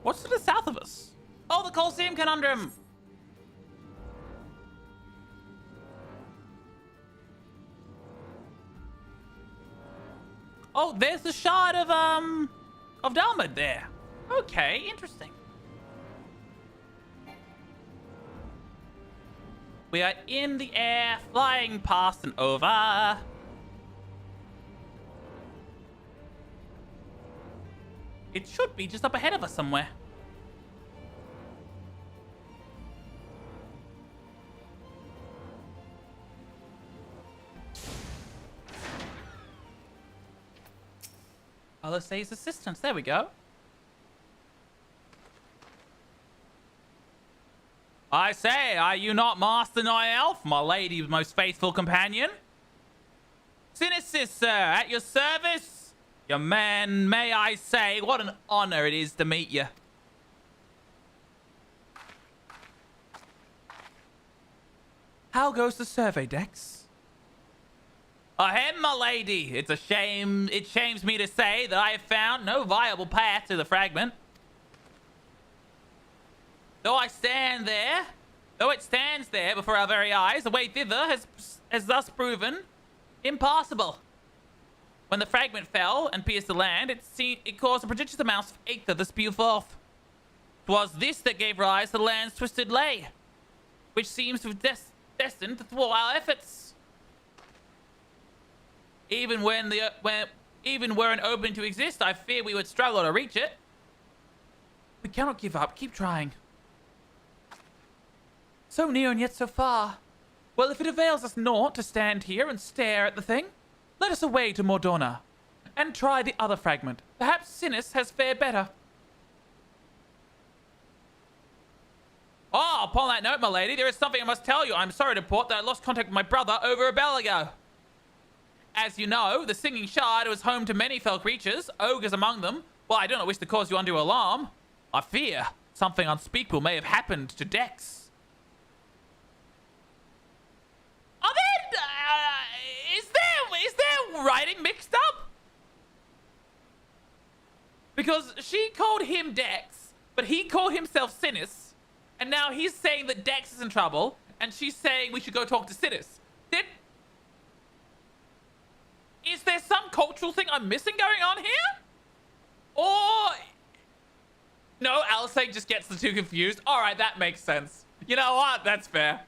What's to the south of us? Oh, the Colosseum Conundrum! Oh, there's the shard of Dalmud there. Okay, interesting. We are in the air, flying past and over. It should be just up ahead of us somewhere. Alisaie's assistance. There we go. I say, are you not Master Night Elf, my lady's most faithful companion? Synesis, sir, at your service. Your man, may I say, what an honor it is to meet you. How goes the survey, Dex? Ahem, my lady. It's a shame. It shames me to say that I have found no viable path to the fragment. Though it stands there before our very eyes, the way thither has thus proven impassable. When the fragment fell and pierced the land, it caused a prodigious amount of aether to spew forth. 'Twas this that gave rise to the land's twisted lay, which seems to have destined to thwart our efforts. Even were an opening to exist, I fear we would struggle to reach it. We cannot give up. Keep trying. So near and yet so far. Well, if it avails us naught to stand here and stare at the thing, let us away to Mordona and try the other fragment. Perhaps Sinis has fared better. Oh, upon that note, my lady, there is something I must tell you. I'm sorry to report that I lost contact with my brother over a bell ago. As you know, the Singing Shard was home to many fell creatures, ogres among them. Well, I do not wish to cause you undue alarm. I fear something unspeakable may have happened to Dex. Are there, is there writing mixed up? Because she called him Dex, but he called himself Sinis, and now he's saying that Dex is in trouble, and she's saying we should go talk to Sinis. Is there some cultural thing I'm missing going on here? Or... No, Alisaie just gets the two confused. All right, that makes sense. You know what? That's fair.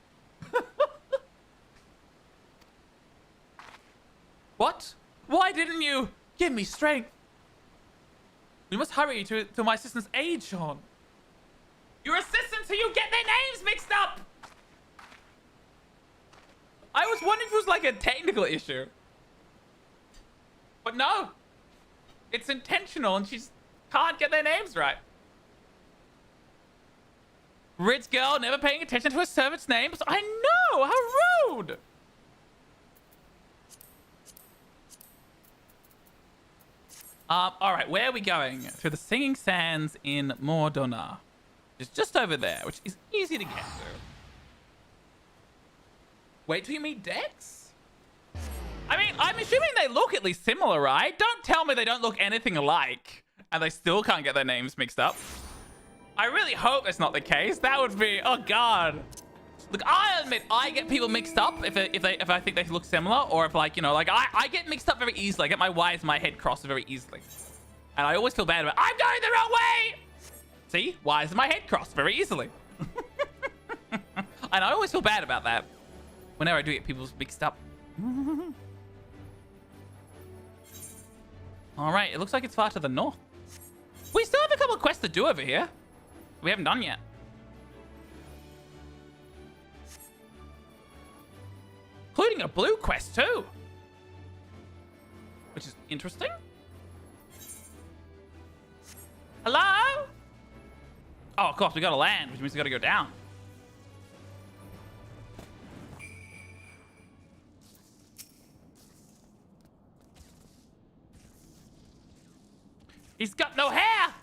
What? Why didn't you give me strength? We must hurry to my assistant's aid, Shawn. Your assistants who you get their names mixed up! I was wondering if it was like a technical issue. But no, it's intentional and she just can't get their names right. Rich girl never paying attention to her servant's names. I know, how rude. All right, where are we going? Through the Singing Sands in Mordona. It's just over there, which is easy to get to. Wait till you meet Dex? I mean, I'm assuming they look at least similar, right? Don't tell me they don't look anything alike and they still can't get their names mixed up. I really hope that's not the case. That would be, oh God. Look, I admit I get people mixed up if I think they look similar, or if, like, you know, like I get mixed up very easily. I get my Y's, my head crossed very easily. And I always feel bad about, I'm going the wrong way. See, Y's, my head crossed very easily. And I always feel bad about that whenever I do get people mixed up. All right, it looks like it's far to the north. We still have a couple of quests to do over here. We haven't done yet. Including a blue quest too. Which is interesting. Hello? Oh, of course, we gotta land, which means we gotta go down. He's got no hair!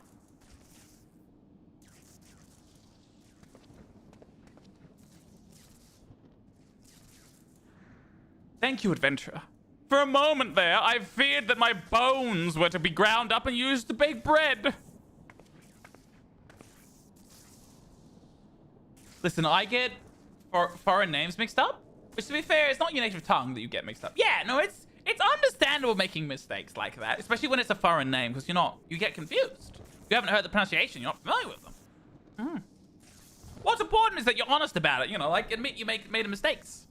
Thank you, adventurer. For a moment there, I feared that my bones were to be ground up and used to bake bread. Listen, I get foreign names mixed up, which, to be fair, it's not your native tongue that you get mixed up. Yeah, no, it's It's understandable making mistakes like that, especially when it's a foreign name, because you get confused. You haven't heard the pronunciation, you're not familiar with them. What's important is that you're honest about it, like admit you made mistakes.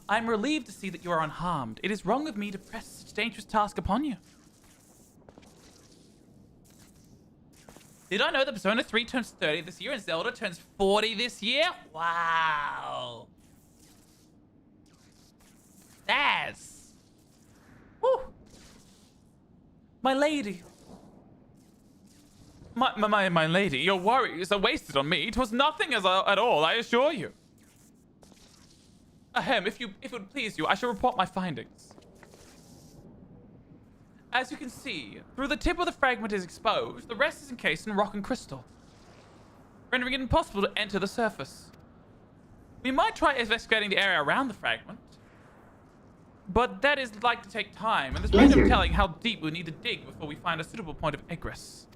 I'm relieved to see that you are unharmed. It is wrong of me to press such a dangerous task upon you. Did I know that Persona 3 turns 30 this year and Zelda turns 40 this year? Wow. That's... Woo. My lady. My lady, your worries are wasted on me. 'Twas nothing at all, I assure you. Ahem, if it would please you, I shall report my findings. As you can see, through the tip of the fragment is exposed, the rest is encased in rock and crystal, rendering it impossible to enter the surface. We might try investigating the area around the fragment, but that is like to take time, and there's no telling how deep we need to dig before we find a suitable point of egress.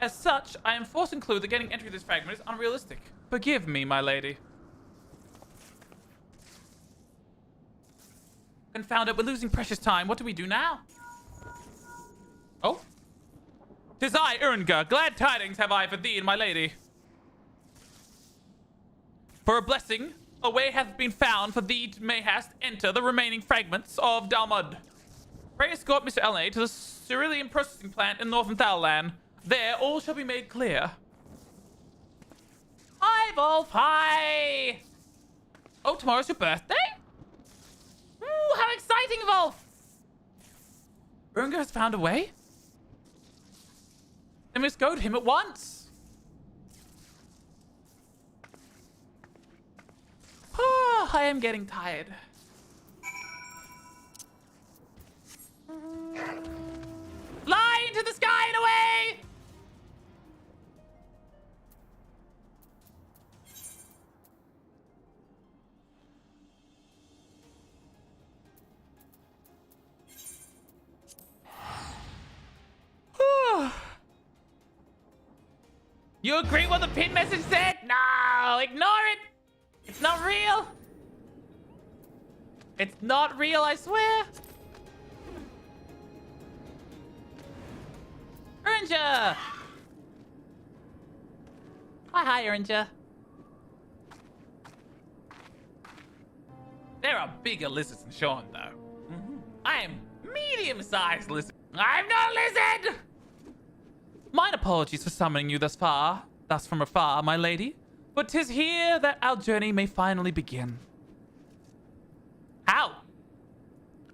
As such, I am forced to conclude that getting entry to this fragment is unrealistic. Forgive me, my lady. Confound it, we're losing precious time. What do we do now? Oh? 'Tis I, Urnga. Glad tidings have I for thee and my lady. For a blessing, a way hath been found for thee to mayhast enter the remaining fragments of Dalmud. Pray escort Mr. L.A. to the cerulean processing plant in Northern Thalalan. There, all shall be made clear. Hi, Wolf, hi! Oh, tomorrow's your birthday? Ooh, how exciting, Wolf! Urnga has found a way? Then we must go to him at once. Oh, I am getting tired. Fly into the sky and away! You agree what the pin message said? No, ignore it. It's not real. It's not real, I swear. Urnja! Hi, Urnja. There are bigger lizards than Shawn, though. I am medium-sized lizard. I'm no lizard! Mine apologies for summoning you thus from afar, my lady. But 'tis here that our journey may finally begin. How?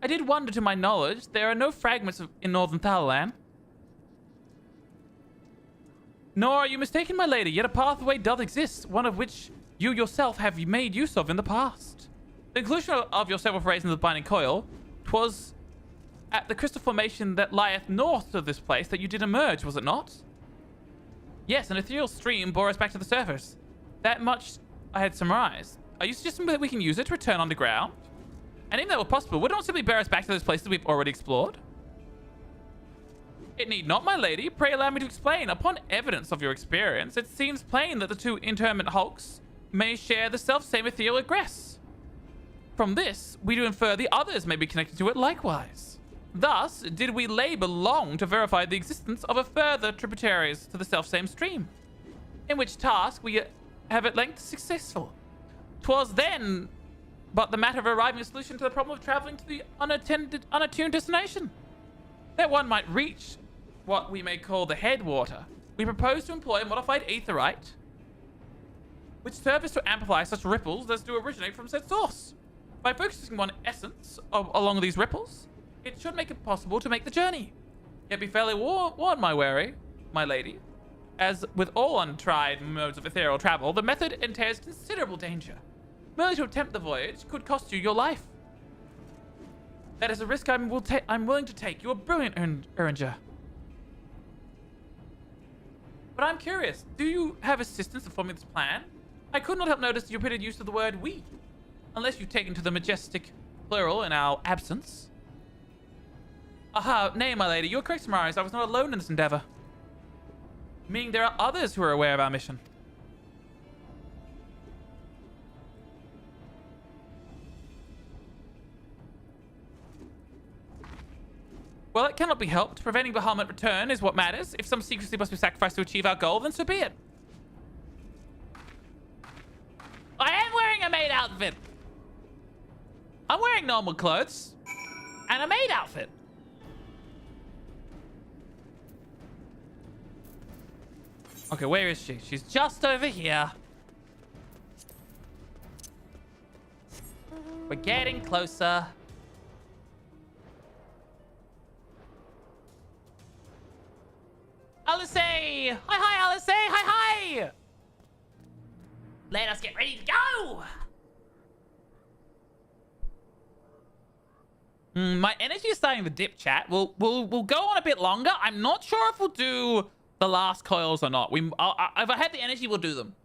I did wonder, to my knowledge, there are no fragments in Northern Thalalan. Nor are you mistaken, my lady, yet a pathway doth exist, one of which you yourself have made use of in the past. The inclusion of your several rays in the binding coil, 'twas at the crystal formation that lieth north of this place that you did emerge, was it not? Yes, an ethereal stream bore us back to the surface. That much I had surmised. Are you suggesting that we can use it to return underground? And if that were possible, would it not simply bear us back to those places we've already explored? It need not, my lady. Pray allow me to explain. Upon evidence of your experience, it seems plain that the two interment hulks may share the self-same ethereal egress. From this, we do infer the others may be connected to it likewise. Thus, did we labor long to verify the existence of a further tributaries to the self-same stream, in which task we have at length successful. 'Twas then but the matter of arriving at a solution to the problem of traveling to the unattuned destination. That one might reach what we may call the headwater. We propose to employ a modified aetherite, which serves to amplify such ripples as to originate from said source. By focusing one essence along these ripples, it should make it possible to make the journey. Yet be fairly warned, my lady. As with all untried modes of ethereal travel, the method entails considerable danger. Merely to attempt the voyage could cost you your life. That is a risk I'm willing to take. You are brilliant, Urnja. But I'm curious, do you have assistance in forming this plan? I could not help notice the repeated use of the word we, unless you've taken to the majestic plural in our absence. Aha, nay, my lady, you're correct, Samaris. I was not alone in this endeavor. Meaning there are others who are aware of our mission. Well, it cannot be helped. Preventing Bahamut return is what matters. If some secrecy must be sacrificed to achieve our goal, then so be it. I am wearing a maid outfit. I'm wearing normal clothes. And a maid outfit. Okay, where is she? She's just over here. We're getting closer. Alice! Hi, Alice! Hi! Let us get ready to go! My energy is starting to dip, chat. We'll go on a bit longer. I'm not sure if we'll do the last coils or not. If I have the energy, we'll do them.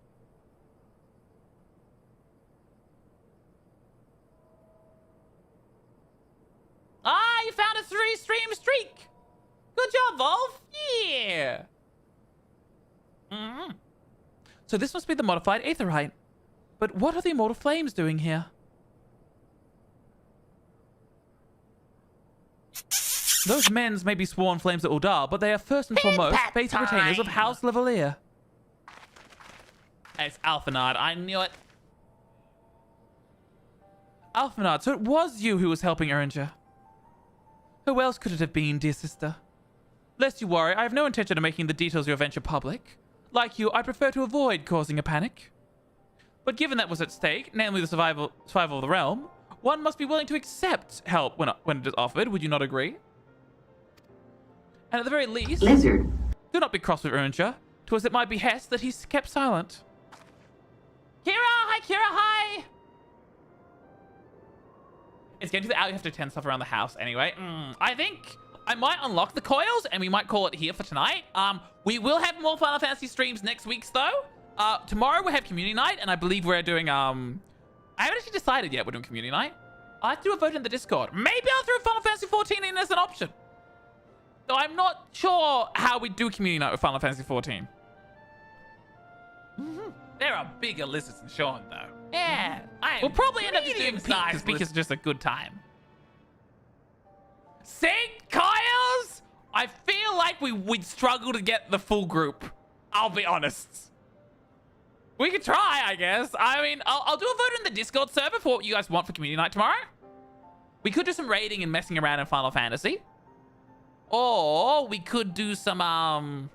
Ah, you found a 3-stream streak. Good job, Volv. Yeah. So this must be the modified aetherite. But what are the immortal flames doing here? Those men's may be sworn flames at Uldar, but they are first and foremost beta retainers of House Lavalier. It's Alphanard. I knew it. Alphanard, so it was you who was helping Erringer. Who else could it have been, dear sister? Lest you worry, I have no intention of making the details of your venture public. Like you, I prefer to avoid causing a panic. But given that was at stake, namely the survival of the realm, one must be willing to accept help when it is offered. Would you not agree? And at the very least, Lizard. Do not be cross with Erringer. 'Twas at my behest that he kept silent. Kira! Hi, Kira! Hi! It's getting to the hour you have to attend stuff around the house anyway. I think I might unlock the coils and we might call it here for tonight. We will have more Final Fantasy streams next week though. Tomorrow we have community night and I believe we're doing I haven't actually decided yet we're doing community night. I have to do a vote in the Discord. Maybe I'll throw Final Fantasy 14 in as an option. Though I'm not sure how we do community night with Final Fantasy 14. There are bigger lizards than Shawn though. Yeah, we'll probably end up just doing size because it's just a good time. Sync coils? I feel like we'd struggle to get the full group. I'll be honest. We could try, I guess. I mean, I'll do a vote in the Discord server for what you guys want for community night tomorrow. We could do some raiding and messing around in Final Fantasy. Or we could do some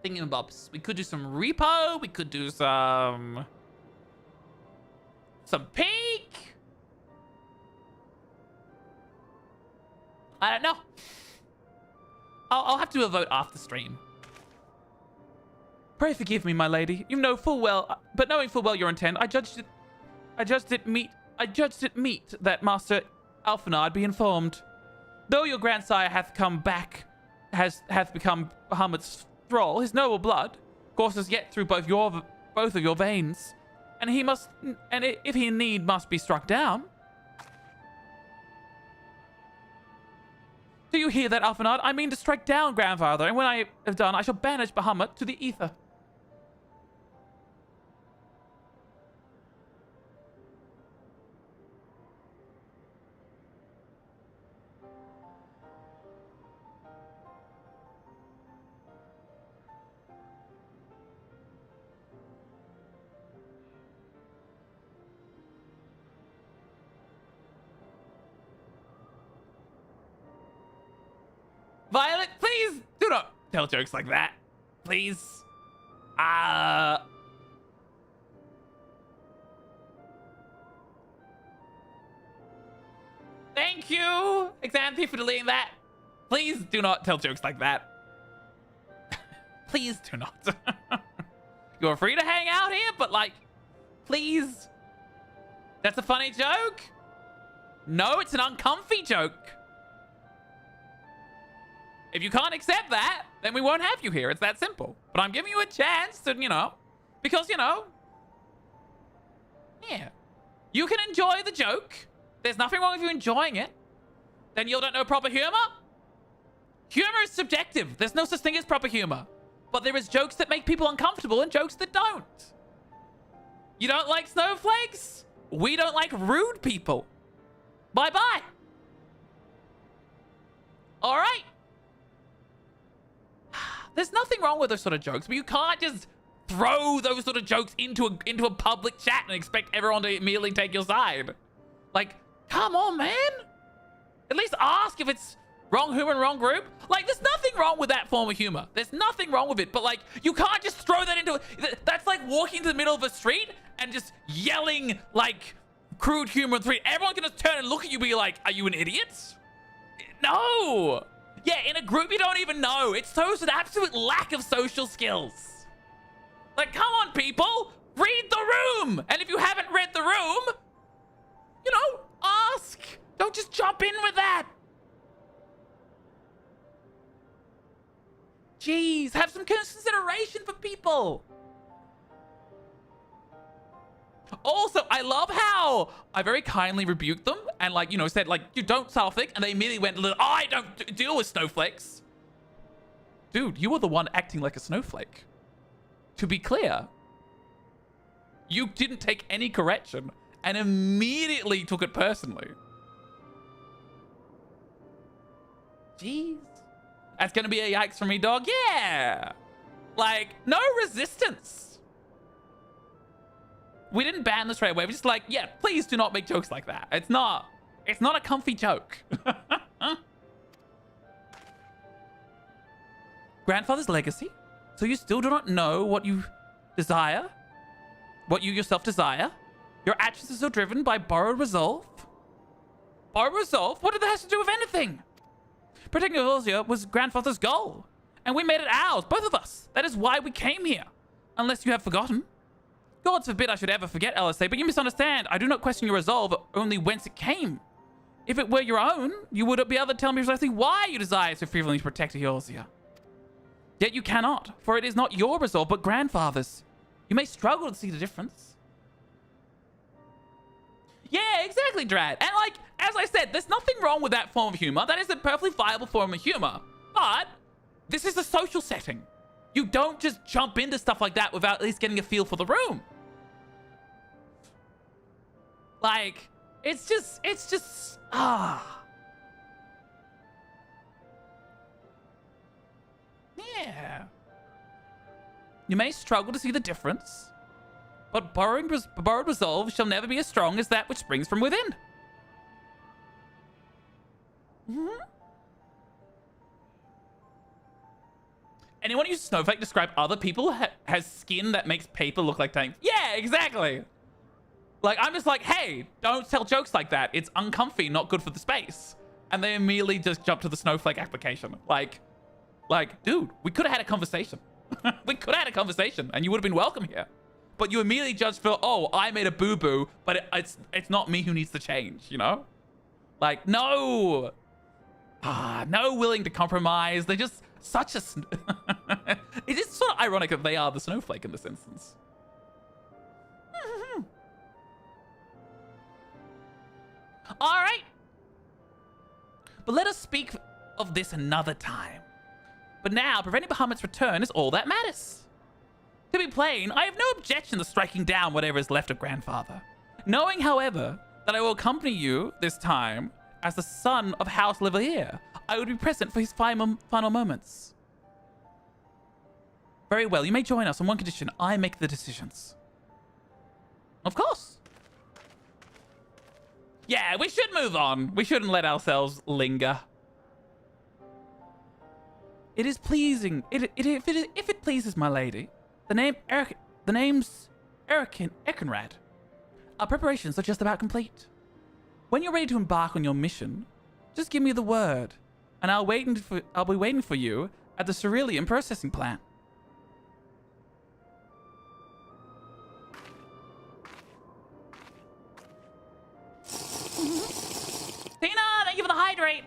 thingamabobs. We could do some repo. We could do some peak. I don't know. I'll have to do a vote after stream. Pray forgive me, my lady. You know full well, but knowing full well your intent, I judged it meet that Master Alphanard be informed. Though your grandsire hath become Bahamut's thrall, his noble blood courses yet through both of your veins, and if he in need must be struck down. Do you hear that, Alphanard? I mean to strike down, grandfather, and when I have done, I shall banish Bahamut to the ether. Violet, please do not tell jokes like that. Please. Thank you, Xanthi, for deleting that. Please do not tell jokes like that. Please do not. You're free to hang out here, but like, please. That's a funny joke? No, it's an uncomfy joke. If you can't accept that, then we won't have you here. It's that simple. But I'm giving you a chance to, because, yeah. You can enjoy the joke. There's nothing wrong with you enjoying it. Then you don't know proper humor? Humor is subjective. There's no such thing as proper humor. But there is jokes that make people uncomfortable and jokes that don't. You don't like snowflakes? We don't like rude people. Bye-bye. All right. There's nothing wrong with those sort of jokes, but you can't just throw those sort of jokes into a public chat and expect everyone to immediately take your side. Like, come on, man. At least ask if it's wrong human, wrong group. Like, there's nothing wrong with that form of humor. There's nothing wrong with it. But, like, you can't just throw that into it. That's like walking to the middle of a street and just yelling, like, crude humor. Everyone can just turn and look at you and be like, are you an idiot? No. Yeah, in a group you don't even know. It shows an absolute lack of social skills. Like, come on, people. Read the room. And if you haven't read the room, you know, ask. Don't just jump in with that. Jeez, have some consideration for people. Also, I love how I very kindly rebuked them and, like, you know, said, like, you don't self-think, and they immediately went, oh, I don't deal with snowflakes. Dude, you were the one acting like a snowflake. To be clear, you didn't take any correction and immediately took it personally. Jeez. That's gonna be a yikes for me, dog. Yeah. Like, no resistance. We didn't ban this straight away. We're just like, yeah, please do not make jokes like that. It's not a comfy joke. Grandfather's legacy? So you still do not know what you desire? What you yourself desire? Your actions are still driven by borrowed resolve? Borrowed resolve? What did that have to do with anything? Protecting Eorzea was grandfather's goal. And we made it ours, both of us. That is why we came here. Unless you have forgotten. God forbid I should ever forget, LSA, but you misunderstand. I do not question your resolve, only whence it came. If it were your own, you would be able to tell me precisely why you desire so fervently to protect Eorzea. Yet you cannot, for it is not your resolve, but grandfather's. You may struggle to see the difference. Yeah, exactly, Drad. And, like, as I said, there's nothing wrong with that form of humor. That is a perfectly viable form of humor. But this is a social setting. You don't just jump into stuff like that without at least getting a feel for the room. Like, it's just, Yeah. You may struggle to see the difference, but borrowed resolve shall never be as strong as that which springs from within. Anyone use snowflake to describe other people has skin that makes paper look like tank? Yeah, exactly. Like, I'm just like, hey, don't tell jokes like that. It's uncomfy, not good for the space. And they immediately just jump to the snowflake application. Like, dude, we could have had a conversation. We could have had a conversation and you would have been welcome here. But you immediately judge for, oh, I made a boo-boo, but it's not me who needs to change, you know? Like, no. No willing to compromise. They're just such a... It is sort of ironic that they are the snowflake in this instance. All right. But let us speak of this another time. But now, preventing Bahamut's return is all that matters. To be plain, I have no objection to striking down whatever is left of grandfather. Knowing, however, that I will accompany you this time as the son of House Livier, I would be present for his final moments. Very well, you may join us on one condition. I make the decisions. Of course. Yeah, we should move on. We shouldn't let ourselves linger. It is pleasing. If it pleases my lady, the name's Ekenrad. Our preparations are just about complete. When you're ready to embark on your mission, just give me the word, and I'll be waiting for you at the Cerulean processing plant. Tina, thank you for the hydrate.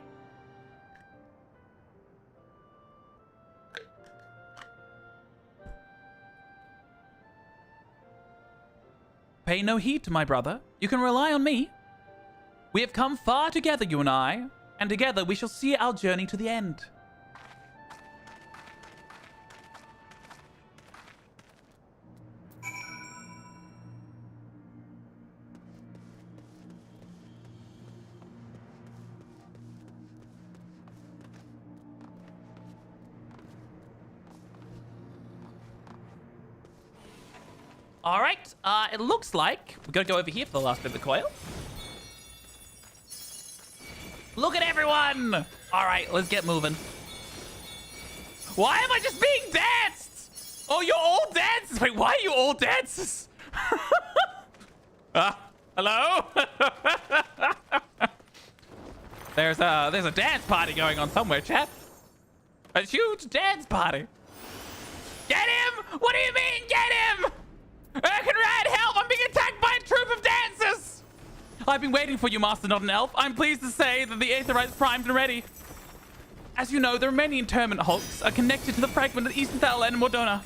Pay no heed to my brother. You can rely on me. We have come far together, you and I, and together we shall see our journey to the end. All right. It looks like we've got to go over here for the last bit of the coil. Look at everyone. All right, let's get moving. Why am I just being danced? Oh, you're all dancers. Wait, why are you all dancers? Hello? There's a dance party going on somewhere, chat. A huge dance party. Get him! What do you mean, get him? Conrad, help! I'm being attacked by a troop of dancers! I've been waiting for you, Master Not an Elf. I'm pleased to say that the Aetherite's primed and ready. As you know, the remaining interment hulks are connected to the fragment of Easthenthal and Mordona.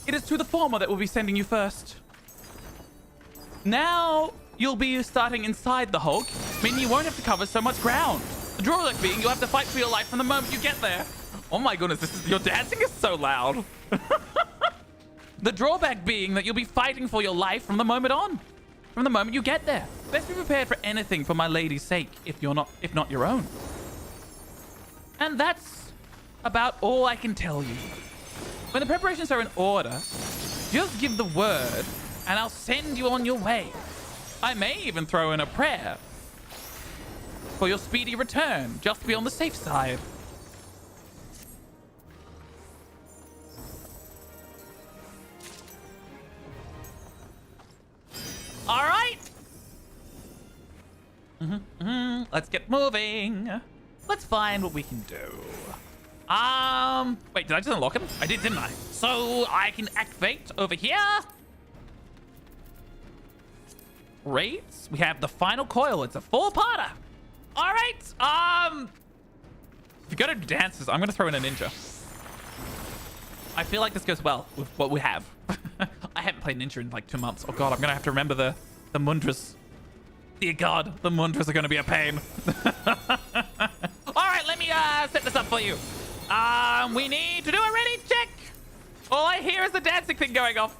It is to the former that we'll be sending you first. Now, you'll be starting inside the hulk, meaning you won't have to cover so much ground. The drawback being you'll have to fight for your life from the moment you get there. Oh my goodness, your dancing is so loud. The drawback being that you'll be fighting for your life from the moment you get there. Best be prepared for anything for my lady's sake, if not your own. And that's about all I can tell you. When the preparations are in order, just give the word, and I'll send you on your way. I may even throw in a prayer for your speedy return, just to be on the safe side. All right. Let's get moving. Let's find what we can do. Wait, did I just unlock him? I did, didn't I? So I can activate over here. Great. We have the final coil. It's a 4-parter. All right. If you go to dances, I'm going to throw in a ninja. I feel like this goes well with what we have. I haven't played ninja in like 2 months. Oh god, I'm going to have to remember the mundras. Dear god, the mundras are going to be a pain. All right, let me set this up for you. We need to do a ready check. All I hear is the dancing thing going off.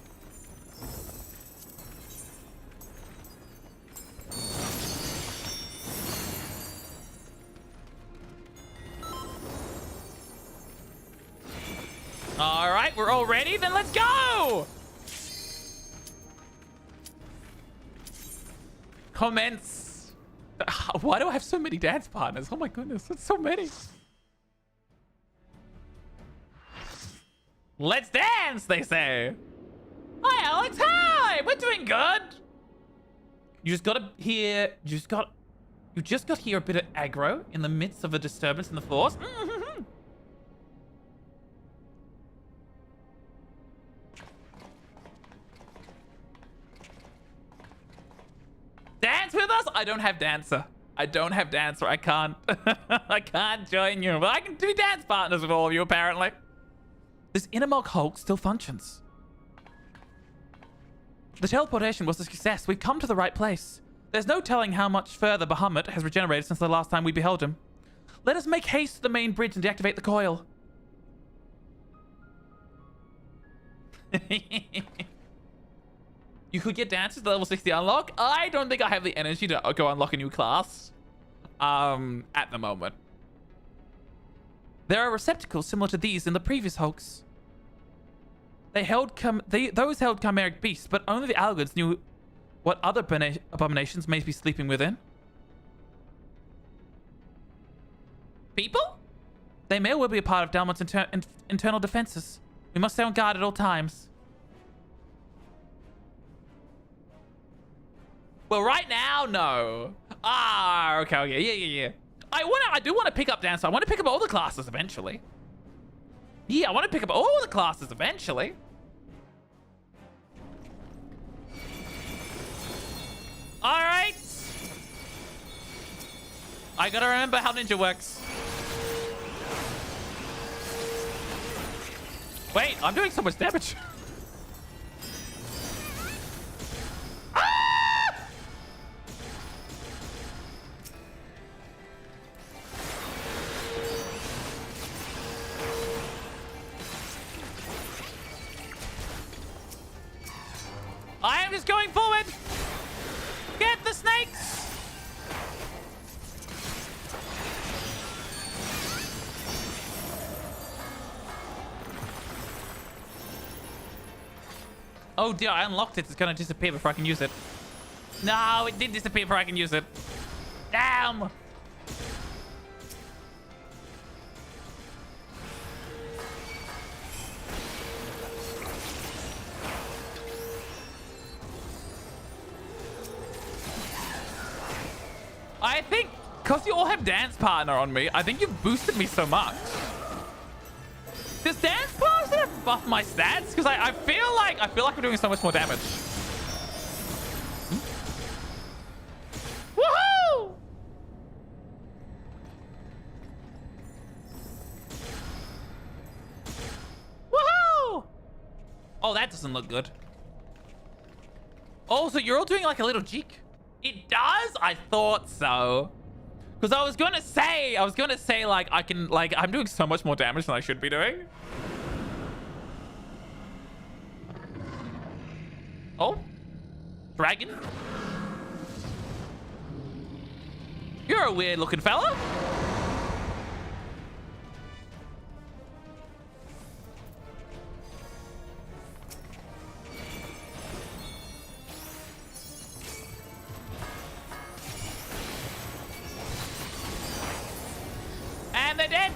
All right, we're all ready. Then let's go. Commence. Why do I have so many dance partners? Oh my goodness, that's so many. Let's dance, they say. Hi, Alex. Hi. We're doing good. You just got to hear. You just got to hear a bit of aggro in the midst of a disturbance in the force. Dance with us? I don't have dancer. I don't have dancer. I can't. I can't join you. But I can do dance partners with all of you, apparently. This Innermog Hulk still functions. The teleportation was a success. We've come to the right place. There's no telling how much further Bahamut has regenerated since the last time we beheld him. Let us make haste to the main bridge and deactivate the coil. You could get dancers to level 60 unlock. I don't think I have the energy to go unlock a new class at the moment. There are receptacles similar to these in the previous hulks. Those held chimeric beasts, but only the Algords knew what other abominations may be sleeping within. People? They may well be a part of Dalmut's internal defenses. We must stay on guard at all times. Well, right now, no. Okay, yeah. I do want to pick up dancer. I want to pick up all the classes eventually. Yeah, I want to pick up all the classes eventually. All right. I gotta remember how ninja works. Wait, I'm doing so much damage. I am just going forward. Get the snakes. Oh dear, I unlocked it. It's gonna disappear before I can use it. No, it did disappear before I can use it. Damn! I think, because you all have Dance Partner on me, I think you've boosted me so much. Does Dance Partner buff my stats? Because I feel like I'm doing so much more damage. Woohoo! Woohoo! Oh, that doesn't look good. Oh, so you're all doing like a little jig. It does? I thought so. Because I was gonna say like I'm doing so much more damage than I should be doing. Oh, dragon. You're a weird looking fella. And they're dead.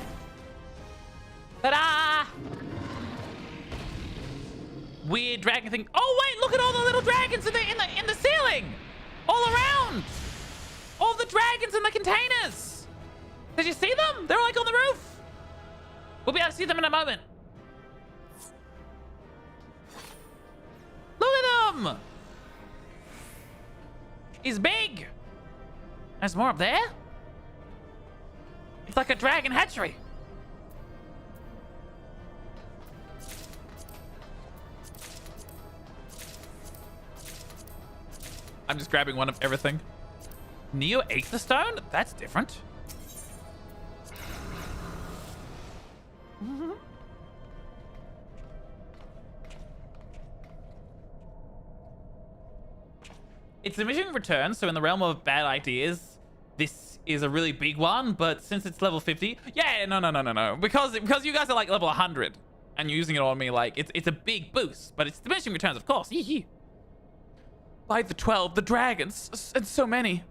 Ta-da! Weird dragon thing. Oh wait, look at all the little dragons in the ceiling, all around. All the dragons in the containers. Did you see them? They're like on the roof. We'll be able to see them in a moment. Look at them. He's big. There's more up there. It's like a dragon hatchery. I'm just grabbing one of everything. Neo Aether Stone? That's different. It's diminishing returns, so in the realm of bad ideas, this is a really big one, but since it's level 50, yeah, no. Because you guys are like level 100 and you're using it on me, like it's a big boost, but it's diminishing returns, of course. By the 12, the dragons, and so many.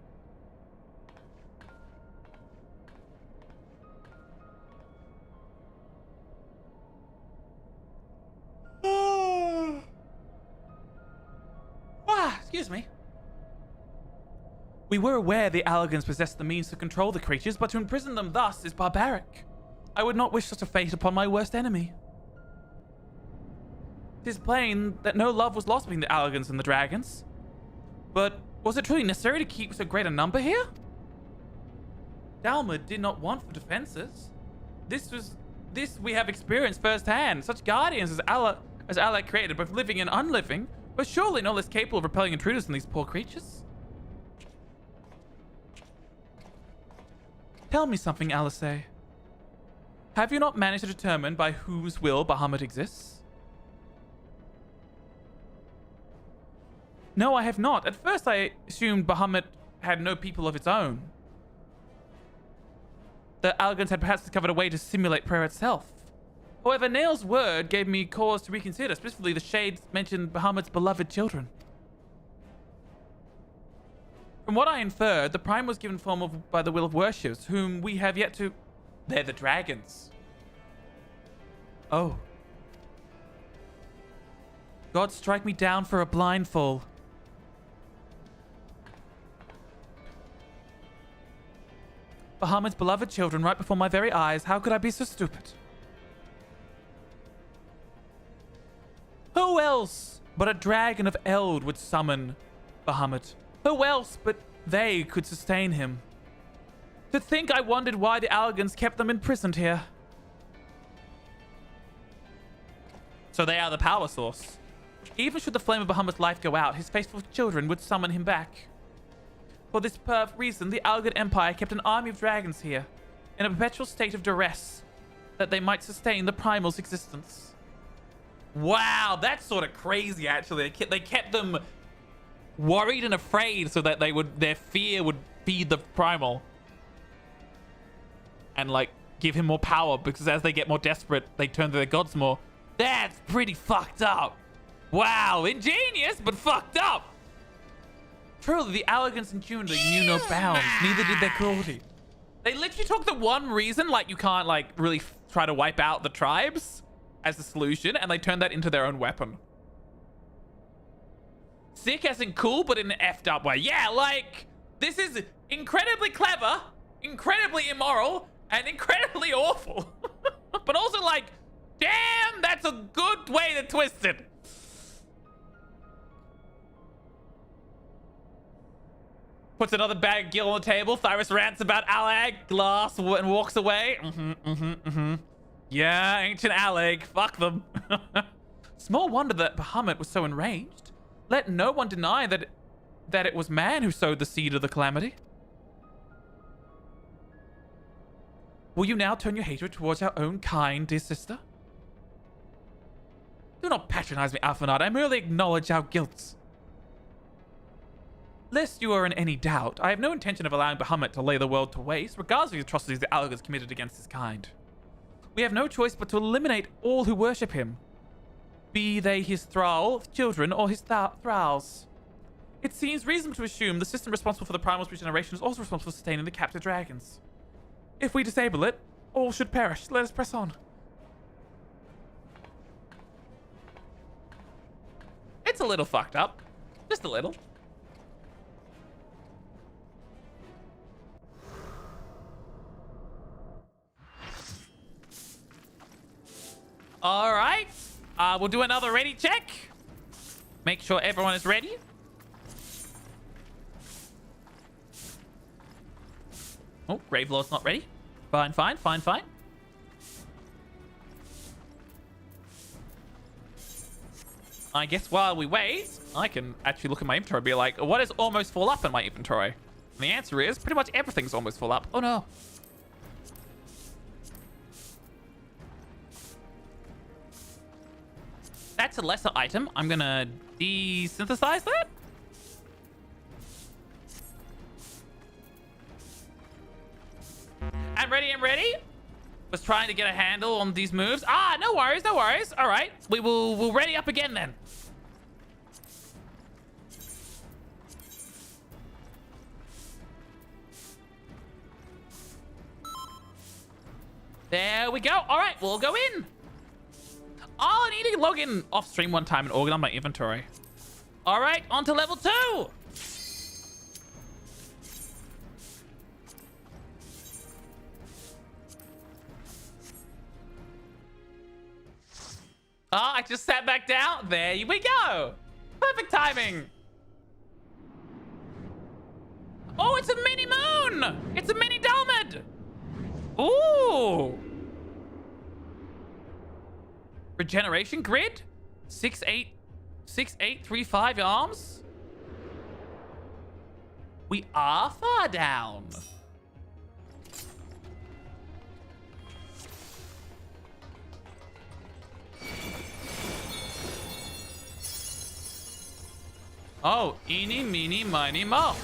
Excuse me. We were aware the Allagans possessed the means to control the creatures, but to imprison them thus is barbaric. I would not wish such a fate upon my worst enemy. It is plain that no love was lost between the Allagans and the dragons. But was it truly necessary to keep so great a number here? Dalma did not want for defenses. This we have experienced firsthand. Such guardians as Allah created, both living and unliving, but surely no less capable of repelling intruders than these poor creatures. Tell me something, Alice. Have you not managed to determine by whose will Bahamut exists? No, I have not. At first I assumed Bahamut had no people of its own. The Allagans had perhaps discovered a way to simulate prayer itself. However, Nail's word gave me cause to reconsider. Specifically, the Shades mentioned Bahamut's beloved children. From what I inferred, the Prime was given form of by the will of worshippers, whom we have yet to... They're the dragons. Oh. God, strike me down for a blindfold. Bahamut's beloved children right before my very eyes. How could I be so stupid? Who else but a dragon of Eld would summon Bahamut? Who else but they could sustain him? To think I wondered why the Allagans kept them imprisoned here. So they are the power source. Even should the flame of Bahamut's life go out, his faithful children would summon him back. For this reason, the Allagan Empire kept an army of dragons here, in a perpetual state of duress, that they might sustain the Primal's existence. Wow, that's sort of crazy, actually. They kept them worried and afraid so that their fear would feed the Primal. And, like, give him more power, because as they get more desperate, they turn to their gods more. That's pretty fucked up. Wow, ingenious, but fucked up. Truly, the arrogance and impunity knew no bounds. Neither did their cruelty. They literally took the one reason, like, you can't, like, really try to wipe out the tribes as a solution, and they turned that into their own weapon. Sick as in cool, but in an effed up way. Yeah, like, this is incredibly clever, incredibly immoral, and incredibly awful. But also, like, damn, that's a good way to twist it. Puts another bag of gill on the table. Thyrus rants about Allag, glass, and walks away. Yeah, ancient Allag. Fuck them. Small wonder that Bahamut was so enraged. Let no one deny that it was man who sowed the seed of the calamity. Will you now turn your hatred towards our own kind, dear sister? Do not patronize me, Alphanard. I merely acknowledge our guilt. Lest you are in any doubt, I have no intention of allowing Bahamut to lay the world to waste, regardless of the atrocities the Allag has committed against his kind. We have no choice but to eliminate all who worship him, be they his thrall, children, or his thralls. It seems reasonable to assume the system responsible for the primal's regeneration is also responsible for sustaining the captive dragons. If we disable it, all should perish. Let us press on. It's a little fucked up. Just a little. All right. We'll do another ready check. Make sure everyone is ready. Oh, Gravelord's not ready. Fine. I guess while we wait, I can actually look at my inventory and be like, what is almost full up in my inventory? And the answer is pretty much everything's almost full up. Oh no. That's a lesser item. I'm gonna desynthesize that. I'm ready. Was trying to get a handle on these moves. Ah, no worries. All right, we'll ready up again then. There we go. All right, we'll go in. Oh, I need to log in off stream one time and organize my inventory. All right, on to level 2. Oh, I just sat back down. There we go. Perfect timing. Oh, it's a mini moon. It's a mini Dalmid. Ooh. Regeneration grid? 6835 arms? We are far down. Oh, eeny, meeny, miny, mo.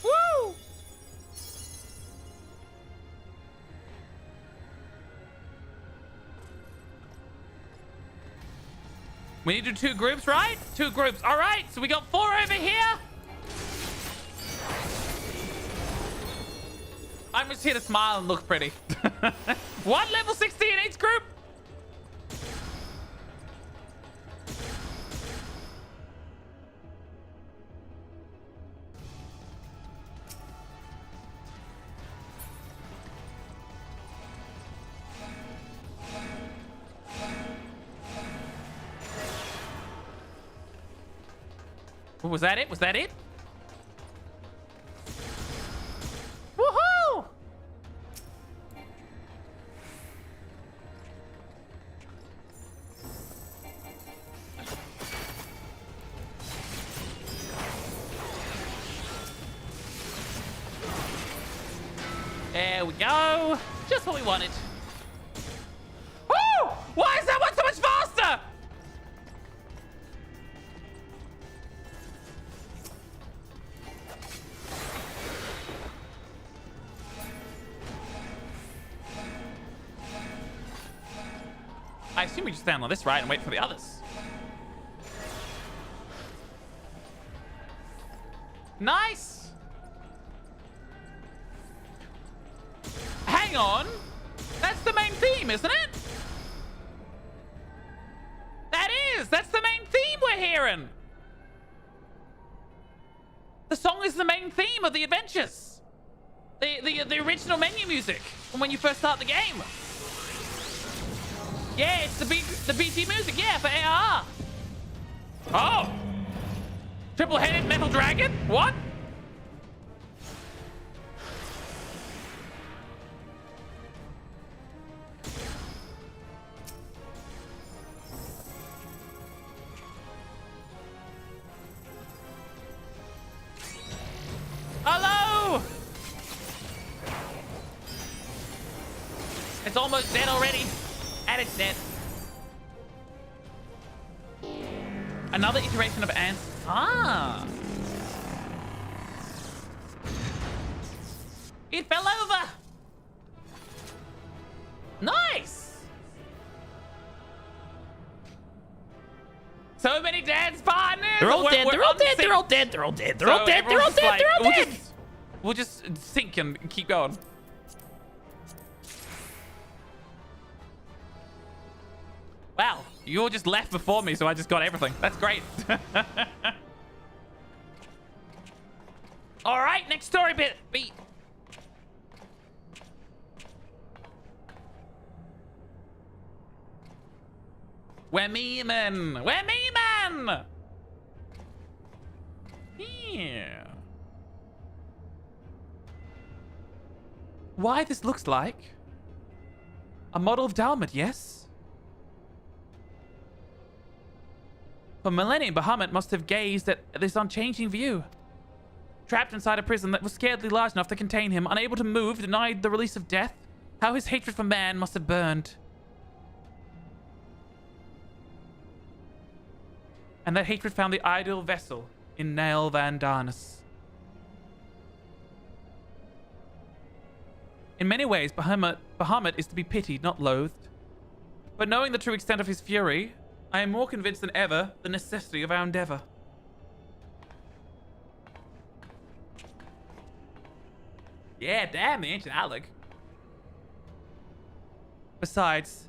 Woo! We need to do 2 groups, right? 2 groups. All right, so we got 4 over here. I'm just here to smile and look pretty. What? Level 60 in each group? Was that it? Was that it? Woohoo! There we go. Just what we wanted. Woo! Why is that one so much faster? I assume we just stand on this, right, and wait for the others. Nice. Hang on. That's the main theme, isn't it? That is. That's the main theme we're hearing. The song is the main theme of the adventures. The original menu music from when you first start the game. Yeah, it's the BT music, yeah, for AR. Oh! Triple-headed metal dragon? What? Hello! It's almost dead already. And it's dead. Another iteration of ants. Ah. It fell over. Nice. So many dance partners. They're all dead. They're all dead. They're all dead. They're all dead. They're all dead. They're all dead. They're all dead. We'll just sink and keep going. Wow, you all just left before me, so I just got everything. That's great. All right, next story beat. We're memeing. We're memeing. Yeah. Why this looks like a model of Dalmat, yes? For millennia, Bahamut must have gazed at this unchanging view. Trapped inside a prison that was scarcely large enough to contain him, unable to move, denied the release of death, how his hatred for man must have burned. And that hatred found the ideal vessel in Nail Van Darnus. In many ways, Bahamut is to be pitied, not loathed. But knowing the true extent of his fury, I am more convinced than ever the necessity of our endeavor. Yeah, damn the ancient Alec. Besides,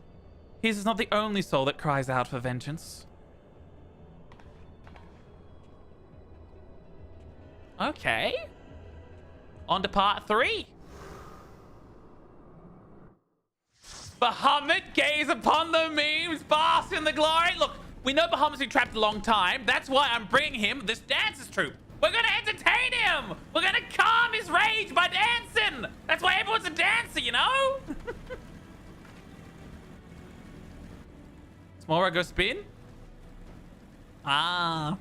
his is not the only soul that cries out for vengeance. Okay. On to part 3. Bahamut, gaze upon the memes, bask in the glory. Look, we know Bahamut's been trapped a long time. That's why I'm bringing him this dancers troupe. We're gonna entertain him. We're gonna calm his rage by dancing. That's why everyone's a dancer, you know? Tomorrow go spin? Ah.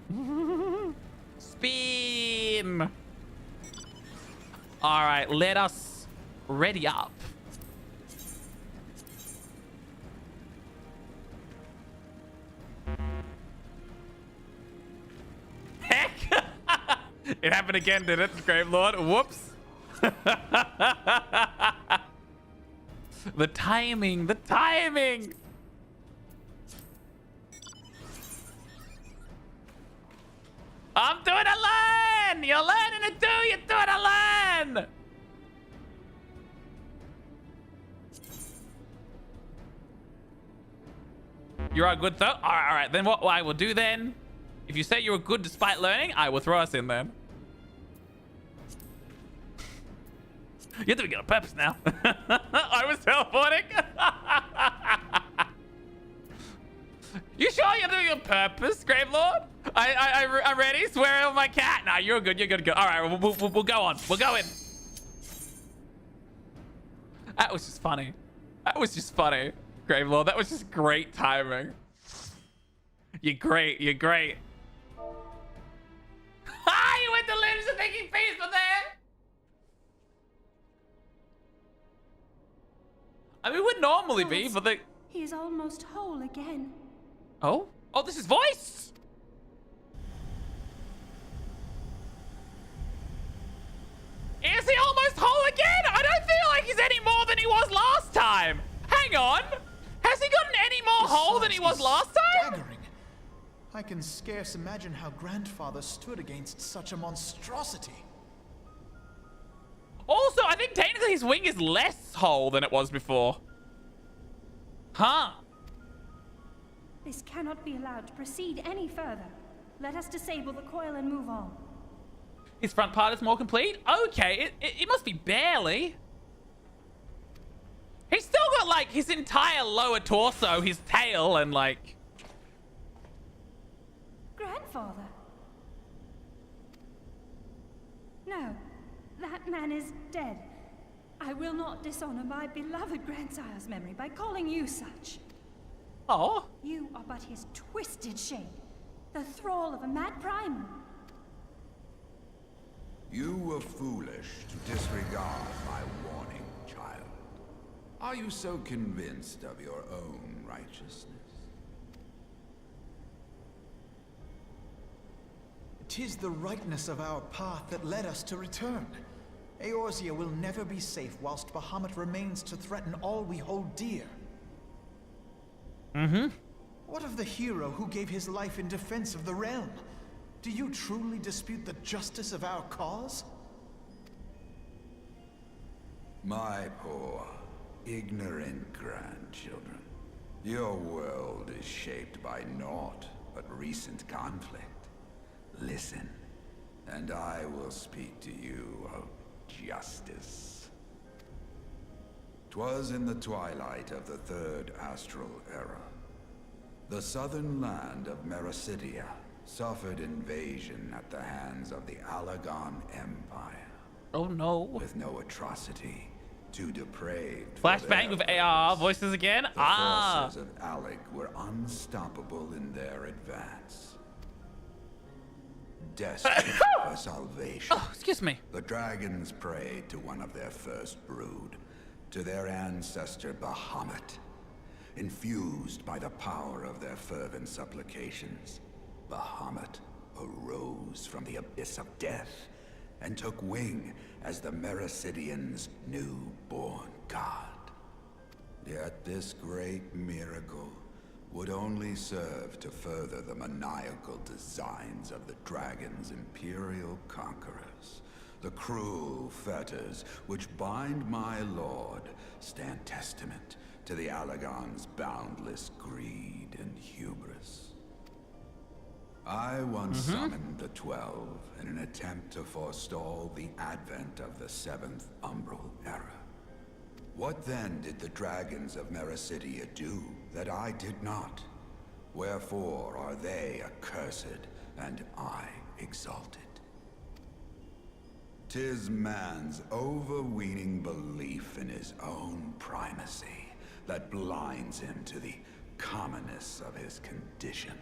Spin. All right, let us ready up. Heck! It happened again, did it, Gravelord? Whoops. The timing, the timing. I'm doing a learn. You're learning to do. You're doing a learn. You are good though. All right. Then what I will do then? If you say you were good despite learning, I will throw us in then. You're doing it on purpose now. I was teleporting. You sure you're doing it on purpose, Gravelord? I'm ready. Swear it on my cat. Nah, you're good. You're good. All right, we'll go on. We'll go in. That was just funny. That was just funny, Gravelord. That was just great timing. You're great. You're great. Ah, you went to limbs and making face for there. I mean, would normally be, but they... He is almost whole again. Oh? Oh, this is voice! Is he almost whole again? I don't feel like he's any more than he was last time. Hang on. Has he gotten any more whole than he was last time? Staggering. I can scarce imagine how Grandfather stood against such a monstrosity. Also, I think technically his wing is less whole than it was before. Huh. This cannot be allowed to proceed any further. Let us disable the coil and move on. His front part is more complete? Okay, it must be barely. He's still got, like, his entire lower torso, his tail, and, like... Grandfather? No, that man is dead. I will not dishonor my beloved grandsire's memory by calling you such. Oh. You are but his twisted shape, the thrall of a mad primal. You were foolish to disregard my warning, child. Are you so convinced of your own righteousness? 'Tis the rightness of our path that led us to return. Eorzea will never be safe whilst Bahamut remains to threaten all we hold dear. What of the hero who gave his life in defense of the realm? Do you truly dispute the justice of our cause? My poor, ignorant grandchildren. Your world is shaped by naught but recent conflict. Listen, and I will speak to you of justice. 'Twas in the twilight of the Third Astral Era. The southern land of Mericidia suffered invasion at the hands of the Alagon Empire. Oh no. With no atrocity too depraved. Flashbang with AR voices again? The forces of Alec were unstoppable in their advance. Destined for salvation. Oh, excuse me. The dragons prayed to one of their first brood, to their ancestor Bahamut. Infused by the power of their fervent supplications, Bahamut arose from the abyss of death and took wing as the Mericidians' newborn god. Yet this great miracle would only serve to further the maniacal designs of the dragon's imperial conquerors. The cruel fetters which bind my lord stand testament to the Alagon's boundless greed and hubris. I once summoned the 12 in an attempt to forestall the advent of the 7th Umbral Era. What then did the dragons of Mericidia do that I did not? Wherefore are they accursed and I exalted? 'Tis man's overweening belief in his own primacy that blinds him to the commonness of his condition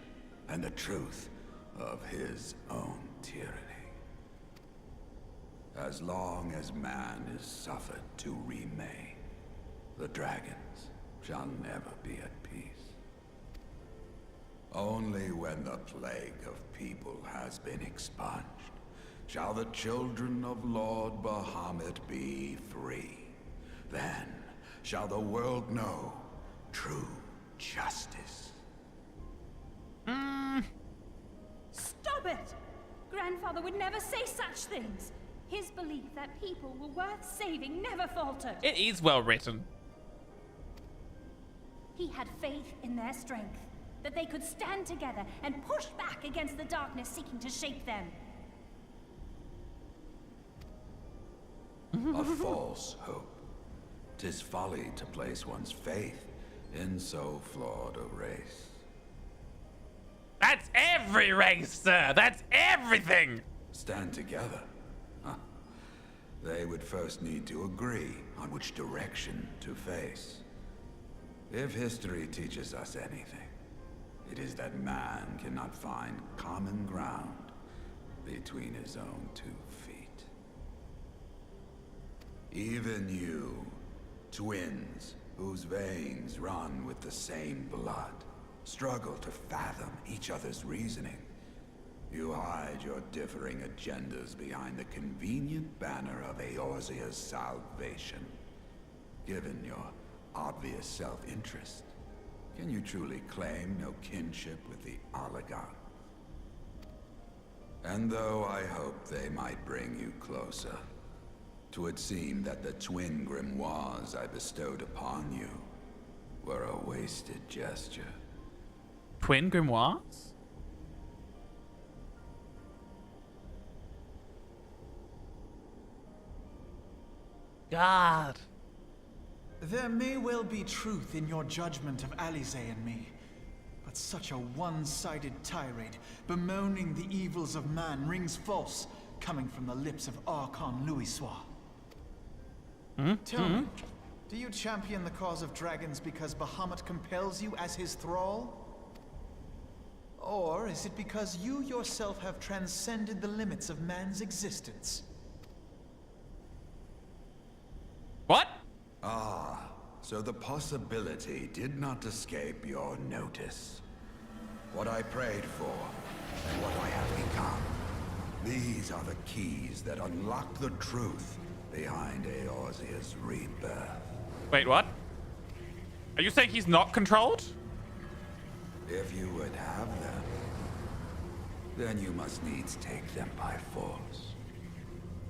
and the truth of his own tyranny. As long as man is suffered to remain, the dragons shall never be at peace. Only when the plague of people has been expunged shall the children of Lord Bahamut be free. Then shall the world know true justice. Stop it! Grandfather would never say such things. His belief that people were worth saving never faltered. It is well written. He had faith in their strength, that they could stand together and push back against the darkness seeking to shape them. A false hope. 'Tis folly to place one's faith in so flawed a race. That's every race, sir. That's everything. Stand together? Huh. They would first need to agree on which direction to face. If history teaches us anything, it is that man cannot find common ground between his own 2 feet. Even you, twins whose veins run with the same blood, struggle to fathom each other's reasoning. You hide your differing agendas behind the convenient banner of Can you truly claim no kinship with the oligarch? And though I hope they might bring you closer, 'twould seem that the twin grimoires I bestowed upon you were a wasted gesture. Twin grimoires? God. There may well be truth in your judgment of Alize and me, but such a one-sided tirade bemoaning the evils of man rings false, coming from the lips of Archon Louisoix. Tell me, do you champion the cause of dragons because Bahamut compels you as his thrall? Or is it because you yourself have transcended the limits of man's existence? What? Ah, so the possibility did not escape your notice. What I prayed for, and what I have become. These are the keys that unlock the truth behind Eorzea's rebirth. Wait, what? Are you saying he's not controlled? If you would have them, then you must needs take them by force.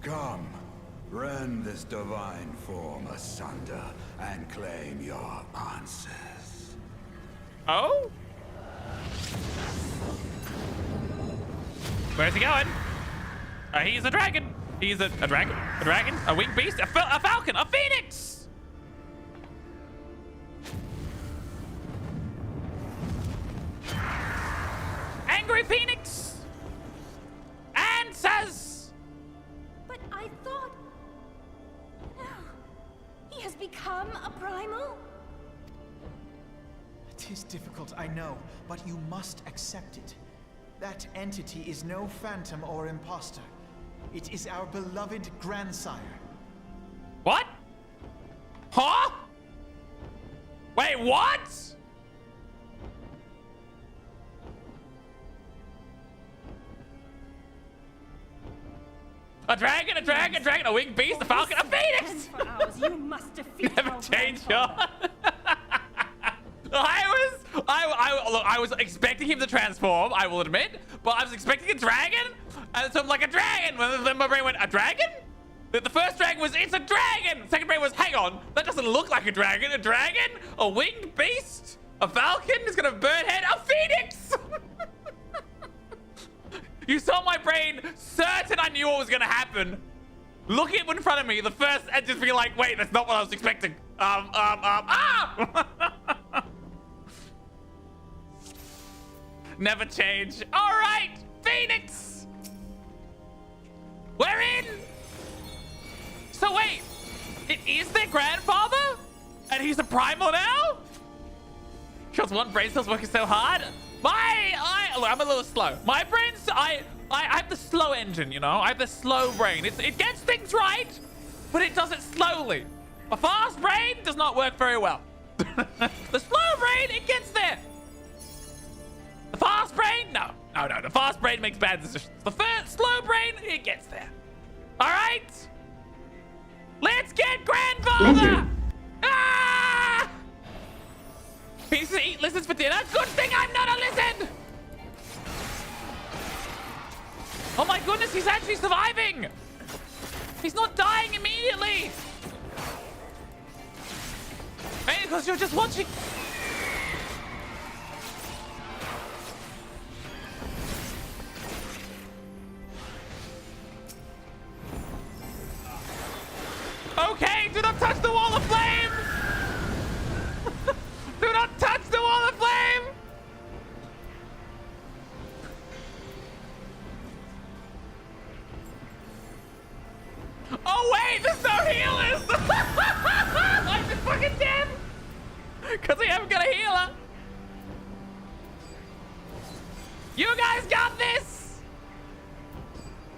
Come, rend this divine form asunder and claim your answers. Oh? Where's he going? He's a dragon. He's a dragon. A dragon. A winged beast. A falcon. A phoenix. Angry phoenix. Answers. But I thought... No. He has become a primal? It is difficult, I know, but you must accept it. That entity is no phantom or imposter. It is our beloved grandsire. What? Huh? Wait, what? A dragon, a dragon, a dragon, a winged beast, a falcon, a phoenix! For hours, you must defeat Never our change grandfather. your... I was expecting him to transform, I will admit, but I was expecting a dragon, and so I'm like, a dragon! Then my brain went, a dragon? The first dragon was, it's a dragon! Second brain was, hang on, that doesn't look like a dragon. A dragon? A winged beast? A falcon? It's got a bird head? A phoenix! You saw my brain certain I knew what was gonna happen. Looking at it in front of me, the first, and just being like, wait, that's not what I was expecting. Never change. All right, Phoenix. We're in. So wait, it is their grandfather? And he's a primal now? Because one brain cell's working so hard. Look, I'm a little slow. My brain's, I have the slow engine, you know? I have the slow brain. It gets things right, but it does it slowly. A fast brain does not work very well. The slow brain, it gets there. The fast brain, no. The fast brain makes bad decisions. The slow brain, it gets there. All right? Let's get grandfather! Ah! Pieces eat lizards for dinner? Good thing I'm not a lizard! Oh my goodness, he's actually surviving! He's not dying immediately! Maybe because you're just watching... Okay, do not touch the wall of flame! Do not touch the wall of flame! Oh wait, there's no healers! I'm just fucking dead! Because I haven't got a healer! You guys got this!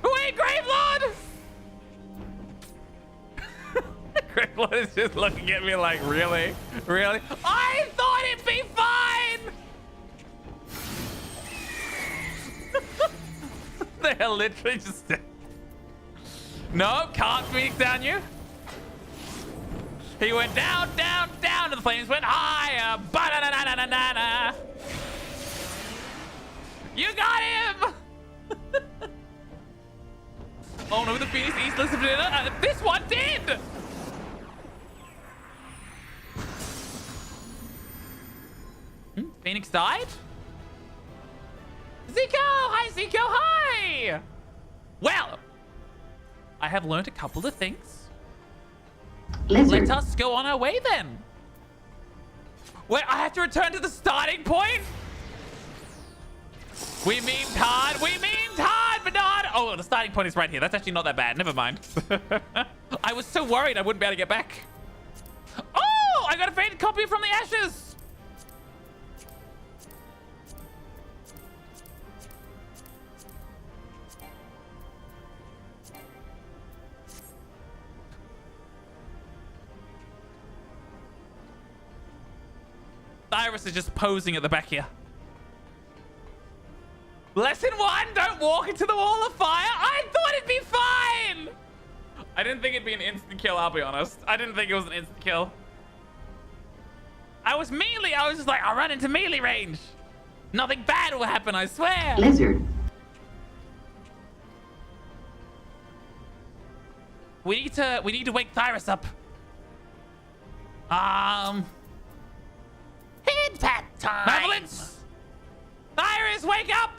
Wait, Gravelord! Gravelord is just looking at me like, really? Really? I thought it'd be fine! They're literally just... No, can't Phoenix down you. He went down, down, down, and the flames went higher. Ba-da-da-da-da-da-da. You got him! Oh no, the Phoenix East listed for dinner. This one did! Phoenix died? Zico! Hi, Zico! Hi! Well, I have learned a couple of things. Lizard. Let us go on our way then. Wait, I have to return to the starting point? We memed hard, but not. Oh, the starting point is right here. That's actually not that bad. Never mind. I was so worried I wouldn't be able to get back. Oh, I got a faded copy from the ashes. Iris is just posing at the back here. Lesson 1, don't walk into the wall of fire. I thought it'd be fine. I didn't think it'd be an instant kill, I'll be honest. I didn't think it was an instant kill. I was just like, I'll run into melee range. Nothing bad will happen, I swear. Lizard. We need to wake Thyris up. Head pat time. Malevolence! Thyris, wake up!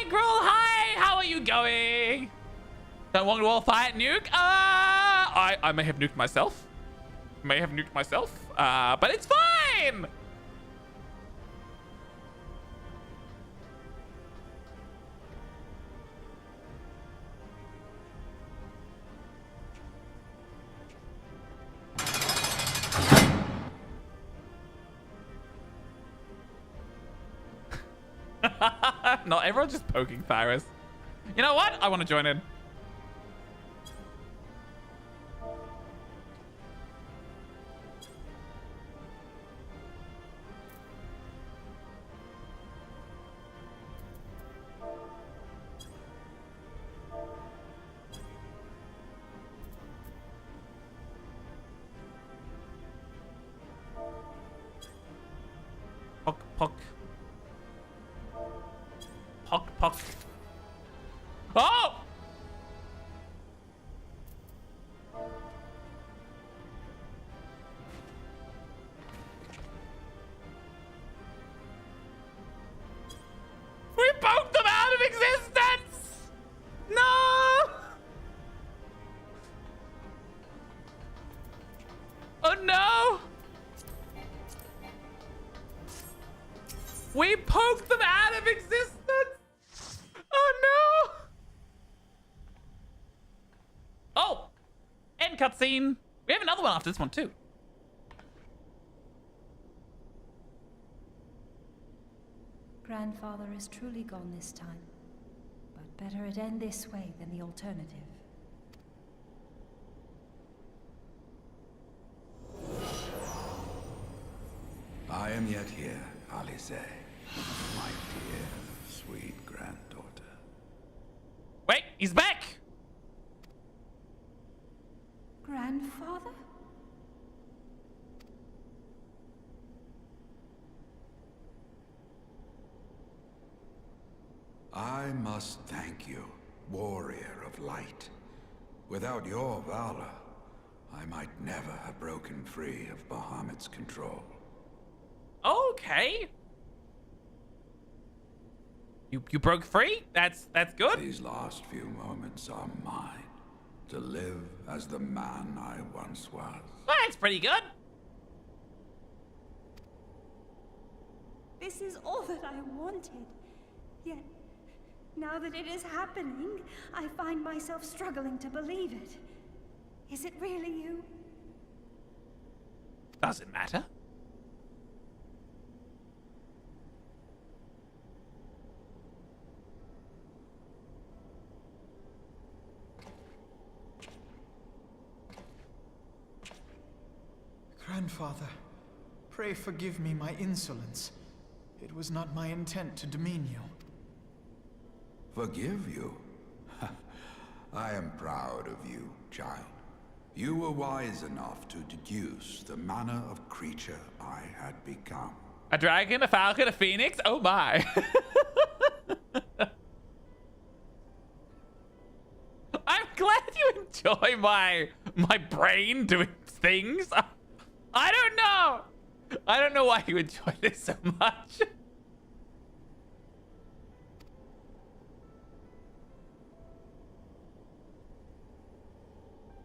Gruul, hi! How are you going? Don't want to all fight nuke? I may have nuked myself. But it's fine! Not everyone's just poking Thyris. You know what? I want to join in. Pock, pock. Pock, pock. Oh! We poked them out of existence! No! Oh no! We poked them out of existence! Oh no! Oh! End cutscene. We have another one after this one too. Grandfather is truly gone this time. But better it end this way than the alternative. I am yet here, Alice, my dear, sweet granddaughter. Wait, he's back! Grandfather? I must thank you, warrior of light. Without your valor, I might never have broken free of Bahamut's control. Okay. You broke free? That's good. These last few moments are mine, to live as the man I once was. That's pretty good. This is all that I wanted. Yet, now that it is happening, I find myself struggling to believe it. Is it really you? Doesn't matter. Grandfather, pray forgive me my insolence. It was not my intent to demean you. Forgive you? I am proud of you, child. You were wise enough to deduce the manner of creature I had become. A dragon, a falcon, a phoenix? Oh my. I'm glad you enjoy my brain doing things. I don't know. I don't know why you enjoy this so much.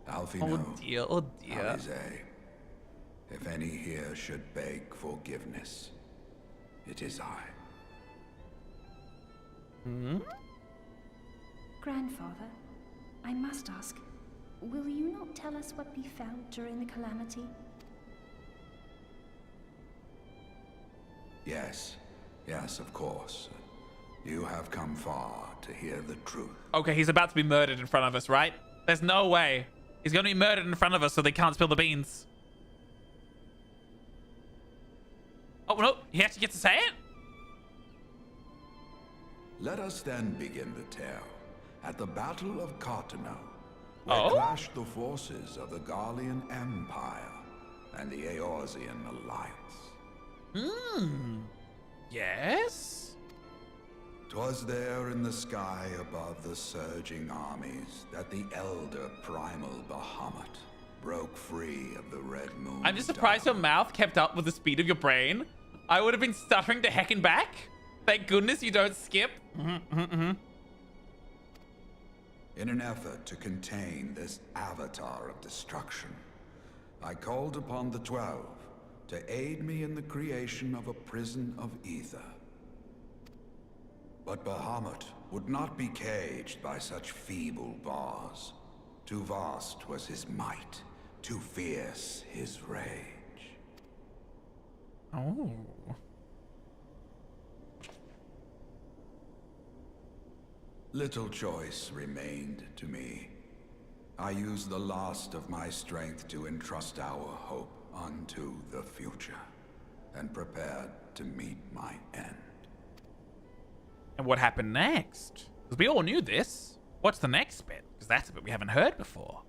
Alfino, Oh dear, oh dear. Alize, if any here should beg forgiveness, it is I. Grandfather, I must ask, will you not tell us what we found during the calamity? Yes, yes, of course. You have come far to hear the truth. Okay, he's about to be murdered in front of us, right? There's no way. He's going to be murdered in front of us so they can't spill the beans. Oh, no. He actually gets to say it? Let us then begin the tale at the Battle of Cartano, where Oh? clashed the forces of the Garlean Empire and the Eorzean Alliance. Yes? 'Twas there in the sky above the surging armies that the elder primal Bahamut broke free of the Red Moon. I'm just surprised your mouth kept up with the speed of your brain. I would have been stuttering to heck and back. Thank goodness you don't skip. In an effort to contain this avatar of destruction, I called upon the 12 to aid me in the creation of a prison of ether. But Bahamut would not be caged by such feeble bars. Too vast was his might, too fierce his rage. Oh. Little choice remained to me. I used the last of my strength to entrust our hope unto the future, and prepared to meet my end. And what happened next? Because we all knew this. What's the next bit? Because that's a bit we haven't heard before.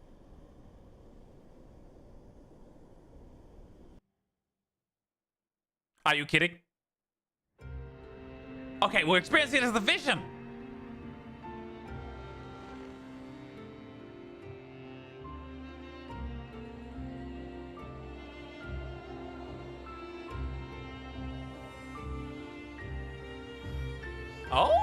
Are you kidding? Okay, we're experiencing it as the vision. Oh?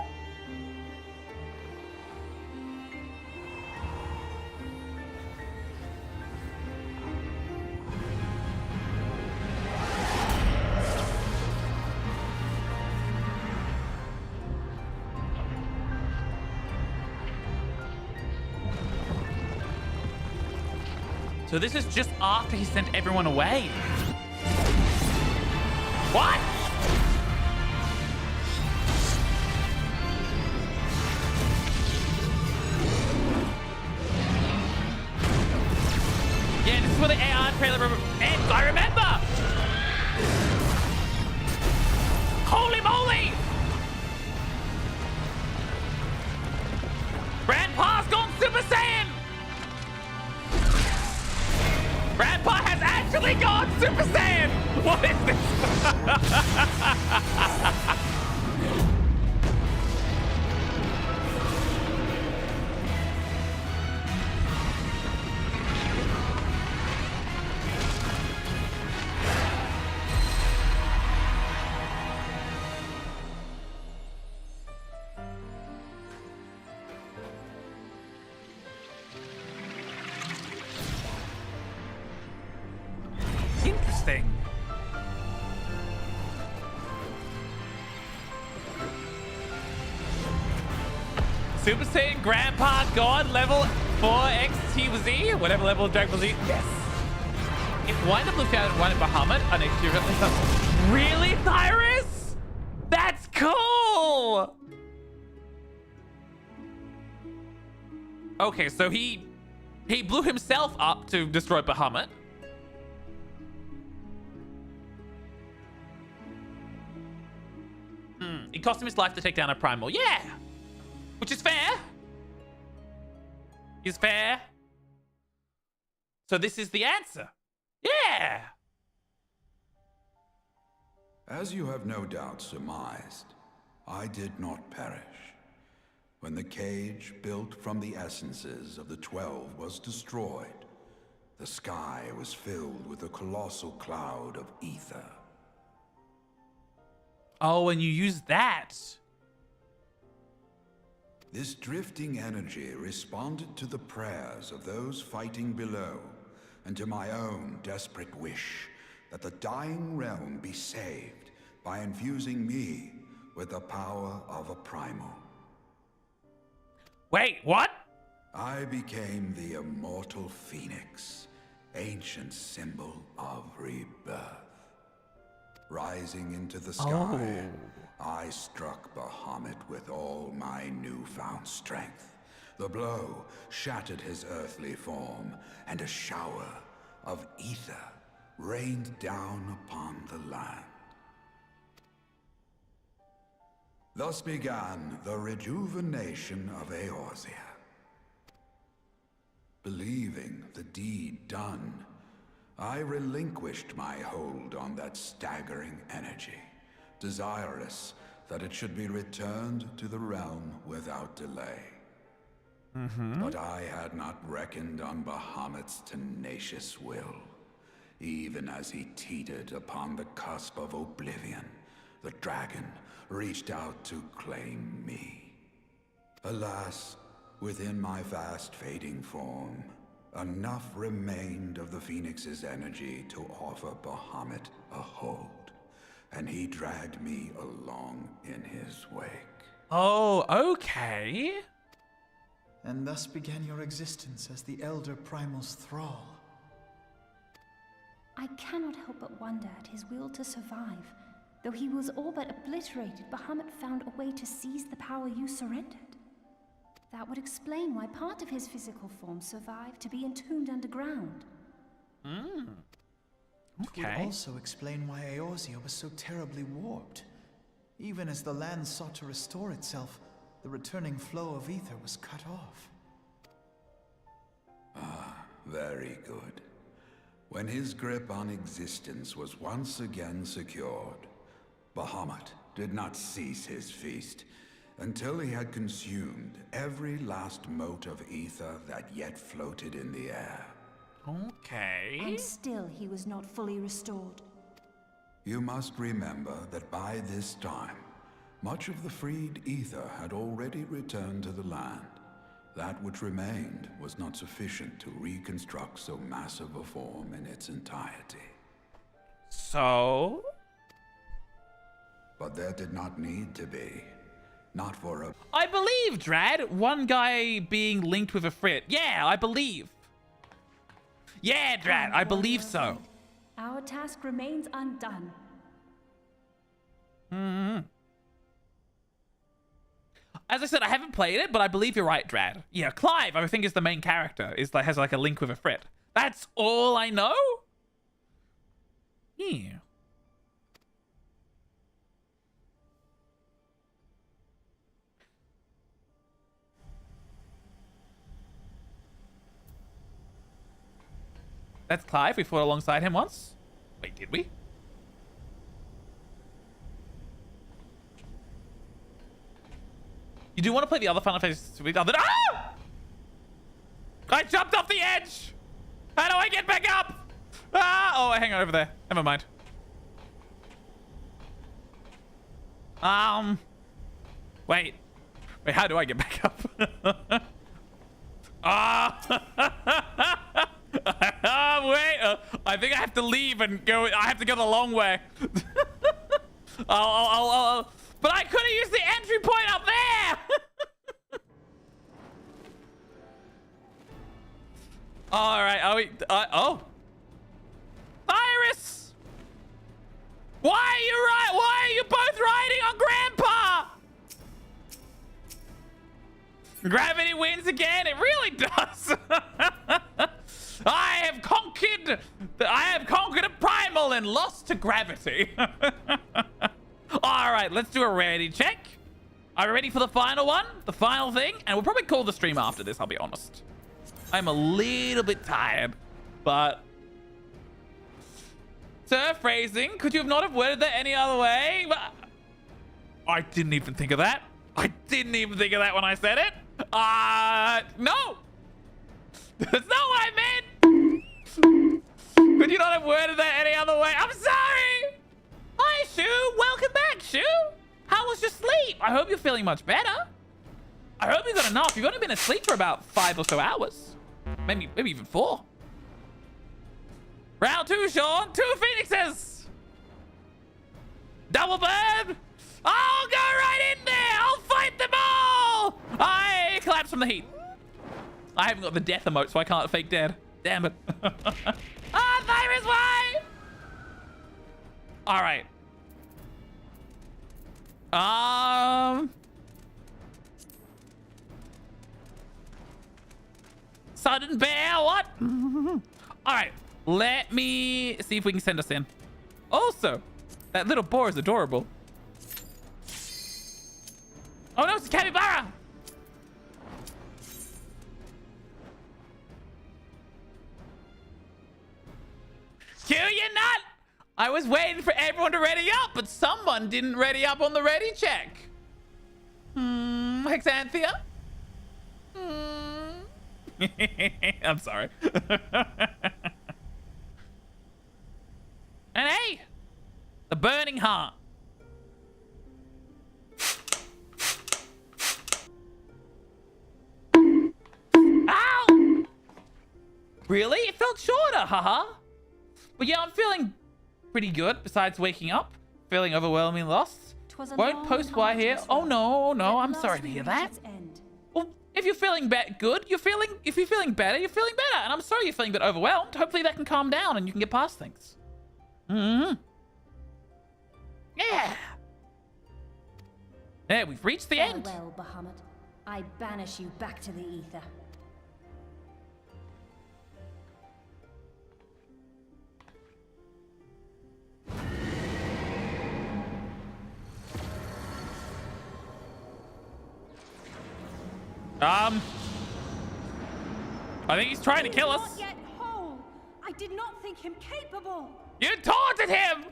So this is just after he sent everyone away. What? Yeah, this is where the AR trailer ends. I remember. Holy moly! Grandpa's gone Super Saiyan! Grandpa has actually gone Super Saiyan! What is this? Interesting. Super Saiyan Grandpa God level 4XTZ, whatever level of Dragon Ball Z. Yes. If wind up looked out and wind up Bahamut, an extra. Really, Tyrus? That's cool. Okay, so he blew himself up to destroy Bahamut. It cost him his life to take down a primal. Yeah. Which is fair. is fair. So this is the answer. Yeah. As you have no doubt surmised, I did not perish. When the cage built from the essences of the 12 was destroyed, the sky was filled with a colossal cloud of ether. Oh, and you use that. This drifting energy responded to the prayers of those fighting below, and to my own desperate wish that the dying realm be saved by infusing me with the power of a primal. Wait, what? I became the immortal phoenix, ancient symbol of rebirth. Rising into the sky, I struck Bahamut with all my newfound strength. The blow shattered his earthly form, and a shower of ether rained down upon the land. Thus began the rejuvenation of Eorzea. Believing the deed done, I relinquished my hold on that staggering energy, desirous that it should be returned to the realm without delay. But I had not reckoned on Bahamut's tenacious will. Even as he teetered upon the cusp of oblivion, the dragon reached out to claim me. Alas, within my fast fading form, enough remained of the Phoenix's energy to offer Bahamut a hold, and he dragged me along in his wake. Oh, okay. And thus began your existence as the Elder Primal's thrall. I cannot help but wonder at his will to survive. Though he was all but obliterated, Bahamut found a way to seize the power you surrendered. That would explain why part of his physical form survived to be entombed underground. It would also explain why Eorzea was so terribly warped. Even as the land sought to restore itself, the returning flow of ether was cut off. Ah, very good. When his grip on existence was once again secured, Bahamut did not cease his feast until he had consumed every last mote of ether that yet floated in the air. Okay. And still he was not fully restored. You must remember that by this time, much of the freed ether had already returned to the land. That which remained was not sufficient to reconstruct so massive a form in its entirety. So? But there did not need to be. Not for a... I believe, Drad. One guy being linked with a Frit. Yeah, I believe. Yeah, Drad, I believe so. Our task remains undone. As I said, I haven't played it, but I believe you're right, Drad. Yeah, Clive, I think, is the main character. Has like a link with a Frit. That's all I know? Yeah. That's Clive. We fought alongside him once. Wait, did we? You do want to play the other Final Fantasy with other... Ah! I jumped off the edge! How do I get back up? Ah! Oh, hang on over there. Never mind. Wait. Wait, how do I get back up? Ah! Wait. I think I have to leave and go. I have to go the long way. But I could have used the entry point up there. All right. Are we? Oh. Iris. Why are you both riding on Grandpa? Gravity wins again. It really does. I have conquered a primal and lost to gravity. All right, let's do a rarity check. Are we ready for the final one? The final thing? And we'll probably call the stream after this, I'll be honest. I'm a little bit tired, but... Sir, phrasing, could you have not have worded that any other way? I didn't even think of that. I didn't even think of that when I said it. No! That's not what I meant! Could you not have worded that any other way? I'm sorry! Hi, Shu! Welcome back, Shu! How was your sleep? I hope you're feeling much better. I hope you got enough. You've only been asleep for about 5 or so hours. Maybe even 4. Round 2, Shawn. 2 Phoenixes. Double bird. I'll go right in there. I'll fight them all. I collapse from the heat. I haven't got the death emote, so I can't fake dead. Damn it. Virus way. All right. Sudden bear, what? All right, let me see if we can send us in. Also, that little boar is adorable. Oh no, it's a capybara. You nut! I was waiting for everyone to ready up, but someone didn't ready up on the ready check. Hexanthia? I'm sorry. And hey, the burning heart. Ow! Really? It felt shorter, haha. But yeah, I'm feeling pretty good, besides waking up, feeling overwhelmingly lost. Won't post why here. Oh no, I'm sorry to hear that. Well, if you're feeling good, if you're feeling better, you're feeling better. And I'm sorry you're feeling a bit overwhelmed. Hopefully that can calm down and you can get past things. Yeah. Yeah, we've reached the end. Farewell, Bahamut. I banish you back to the ether. I think he's trying to kill us. Not yet whole. I did not think him capable. You taunted him.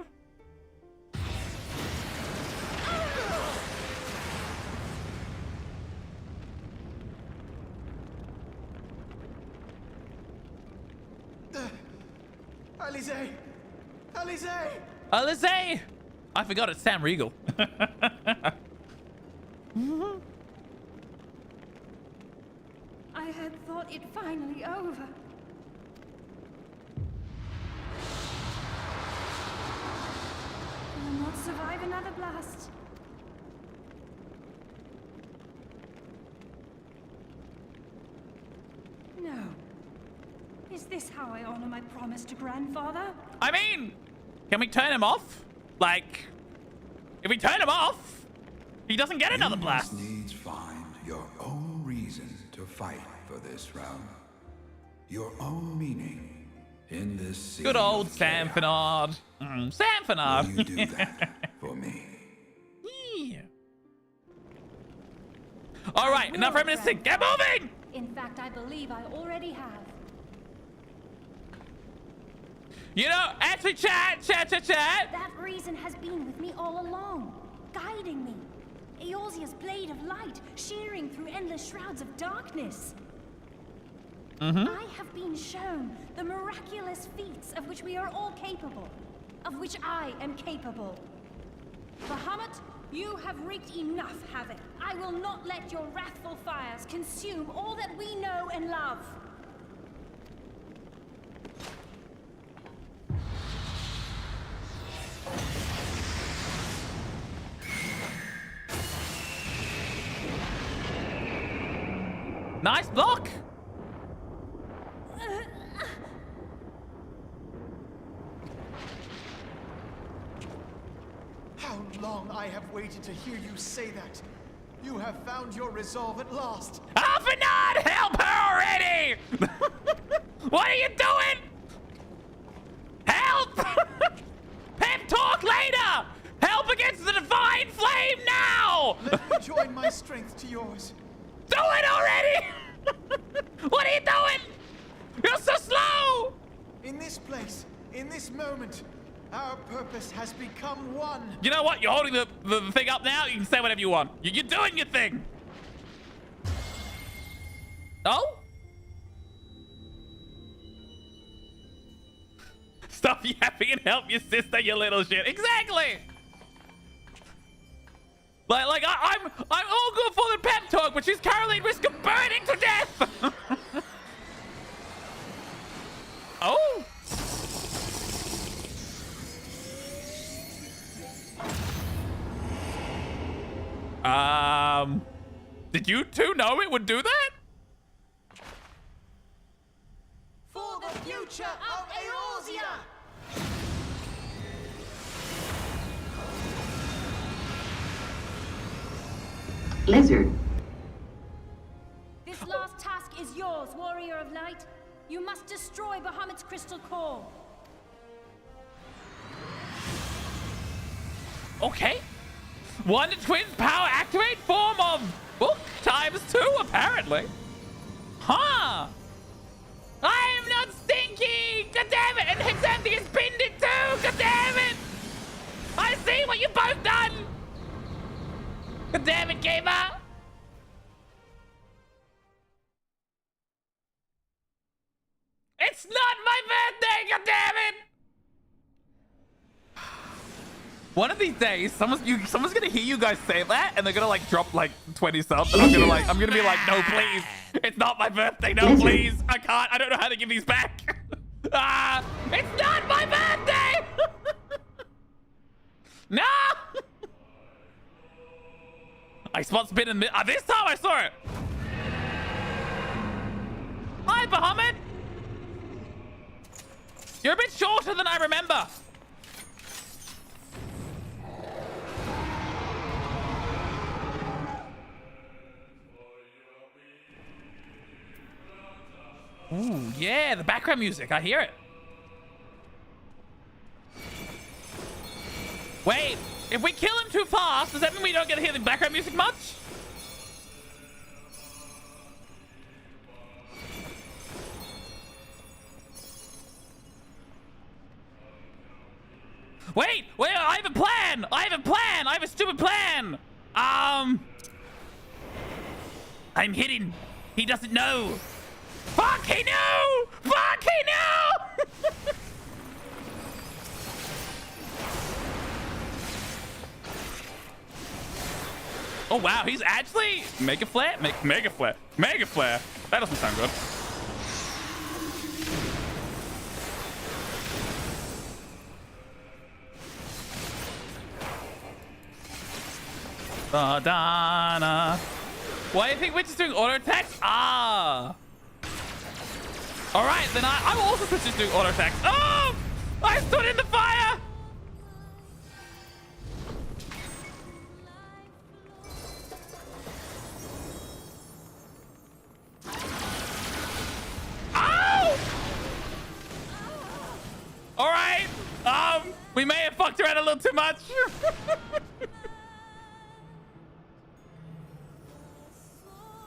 Alize! Alize! Alize! I forgot it's Sam Riegel. I had thought it finally over. I will not survive another blast. No. Is this how I honor my promise to grandfather? I mean, can we turn him off? Like, if we turn him off, he doesn't get another blast. You must needs find your own reason to fight for this realm. Your own meaning in this sea. Good old Sam Fennard. Sam Fennard. Will you do that for me? Yeah. All right, enough reminiscing. Get moving! In fact, I believe I already have. You know, actually, chat. That reason has been with me all along, guiding me. Eorzea's blade of light, shearing through endless shrouds of darkness. I have been shown the miraculous feats of which we are all capable, of which I am capable. Bahamut, you have wreaked enough havoc. I will not let your wrathful fires consume all that we know and love. Nice block. How long I have waited to hear you say that. You have found your resolve at last. Fennard, help her already! What are you doing? Help! Pep talk later! Help against the divine flame now! Let me join my strength to yours. Do it already! What are you doing? You're so slow! In this place, in this moment, our purpose has become one. You know what? You're holding the thing up now. You can say whatever you want. You're doing your thing. Oh? Stop yapping and help your sister, you little shit. Exactly. Like I'm all good for the pep talk, but she's currently at risk of burning to death. Oh. Did you two know it would do that? For the future of Eorzea! Lizard. This last task is yours, Warrior of Light. You must destroy Bahamut's crystal core. Okay. Wonder Twins power activate form of book ×2, apparently. Huh. I am not stinky! God damn it! And Hexanthe is pinned it too! God damn it! I see what you both done! God damn it, gamer! It's not my birthday! God damn it! One of these days, someone's gonna hear you guys say that, and they're gonna like drop like 20 subs, and I'm gonna be like, no, please, it's not my birthday, no, please, I can't, I don't know how to give these back. It's not my birthday. No. I spot spin in this time I saw it. Hi, Bahamut. You're a bit shorter than I remember. Ooh, yeah, the background music. I hear it. Wait, if we kill him too fast, does that mean we don't get to hear the background music much? Wait, I have a plan. I have a stupid plan. I'm hidden. He doesn't know. Fuck, he knew! Fuck, he knew! Oh, wow, he's actually... Mega Flare? Mega Flare. Mega Flare. That doesn't sound good. Donna. Why do you think we're just doing auto attacks? Ah. All right, then I'm also just doing auto attacks. Oh! I stood in the fire! Ow! All right. We may have fucked around a little too much.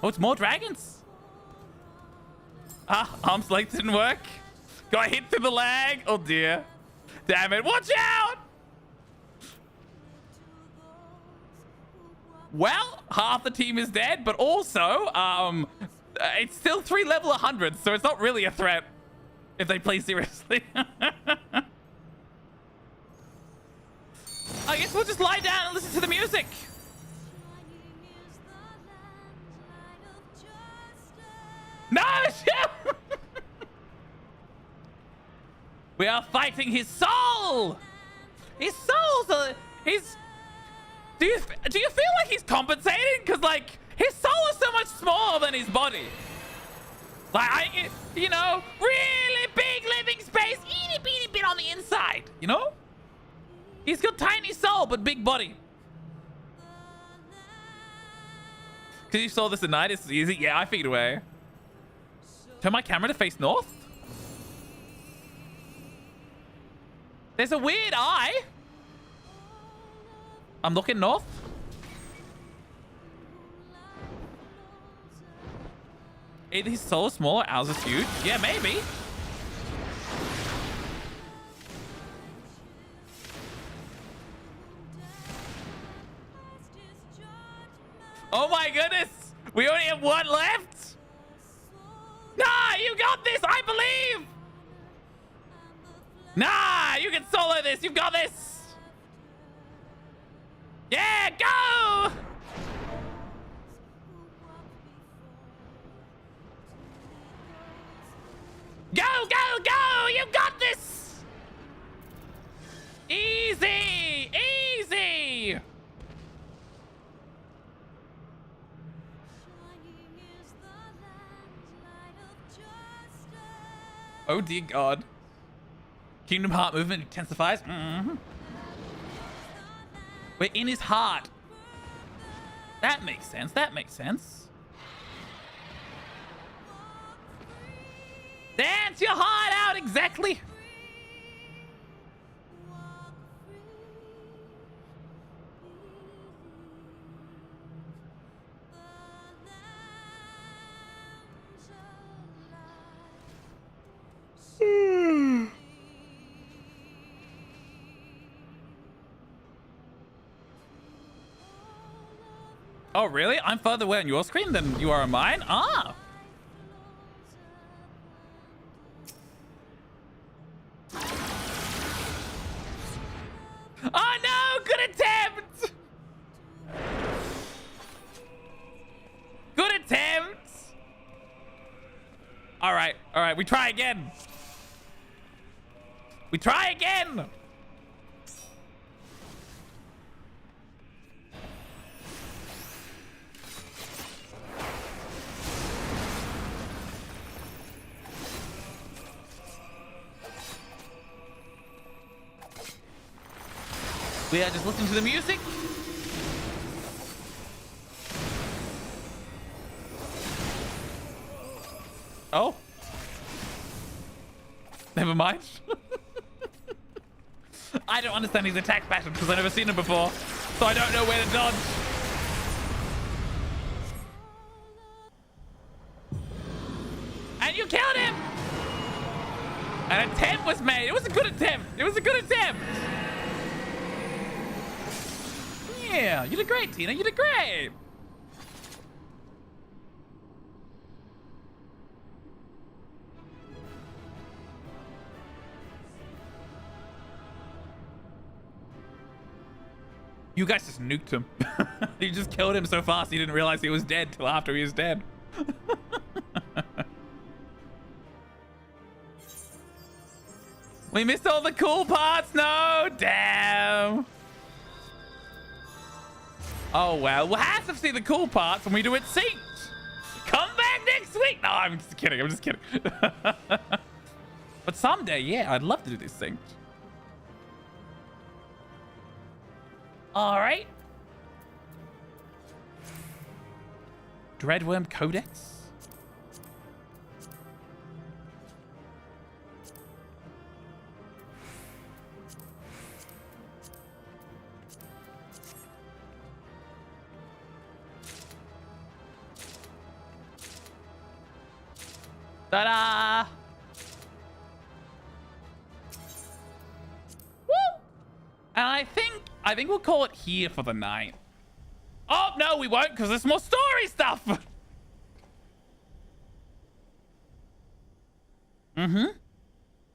Oh, it's more dragons. Arm's length didn't work. Got hit through the lag. Oh dear. Damn it. Watch out. Well, half the team is dead, but also, it's still 3 level 100s, so it's not really a threat if they play seriously. I guess we'll just lie down and listen to the music. No! We are fighting his soul! His soul's Do you feel like he's compensating? Because, like, his soul is so much smaller than his body. Like, you know, really big living space, itty bitty bit on the inside, you know? He's got tiny soul, but big body. Because you saw this at night, it's easy. Yeah, I figured away. Turn my camera to face north. There's a weird eye. I'm looking north. Either his soul is small or ours is huge. Yeah, maybe. Oh my goodness! We only have one left! Nah, you got this! I believe! Nah, you can solo this! You've got this! Yeah, go! Go, go, go! You got this! Easy! Easy! Oh dear God. Kingdom Heart movement intensifies. We're in his heart. That makes sense. That makes sense. Dance your heart out, exactly. Oh, really? I'm further away on your screen than you are on mine? Ah. Oh, no! Good attempt! Good attempt! All right. All right. We try again. We try again! We are just listening to the music. Oh. Never mind. I don't understand his attack pattern because I've never seen him before. So I don't know where to dodge. And you killed him! An attempt was made. It was a good attempt. It was a good attempt. Yeah, you did great, Tina. You did great. You guys just nuked him. You just killed him so fast you didn't realize he was dead till after he was dead. We missed all the cool parts. No, damn. Oh, well, we'll have to see the cool parts when we do it synced. Come back next week. No, I'm just kidding. I'm just kidding. But someday, yeah, I'd love to do this synced. All right. Dreadworm Codex. Ta-da! Woo! And I think we'll call it here for the night. Oh, no, we won't, because there's more story stuff. Mm-hmm.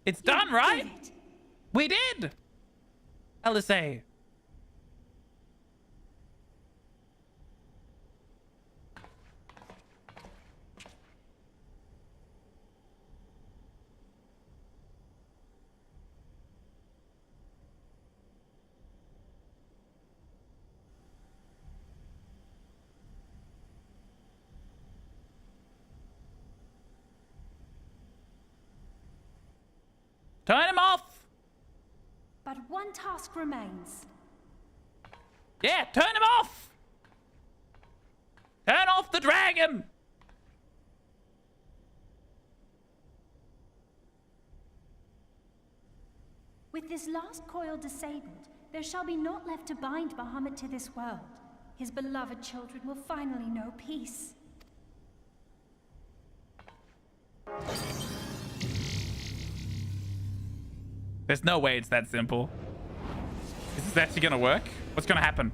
It's done, right? We did. LSA. Turn him off! But one task remains. Yeah, turn him off! Turn off the dragon! With this last coil disabled, there shall be naught left to bind Bahamut to this world. His beloved children will finally know peace. There's no way it's that simple. Is this actually gonna work? What's gonna happen?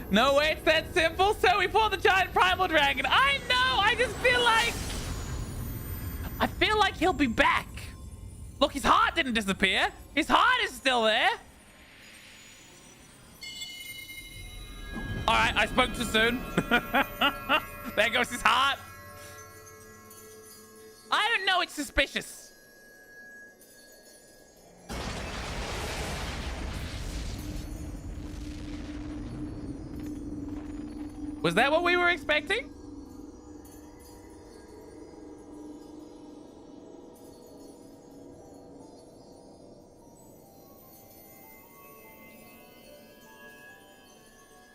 No way it's that simple. So we fought the giant primal dragon. I know. I just feel like he'll be back. Look, his heart didn't disappear. His heart is still there. All right, I spoke too soon. There goes his heart. I don't know. It's suspicious. Was that what we were expecting?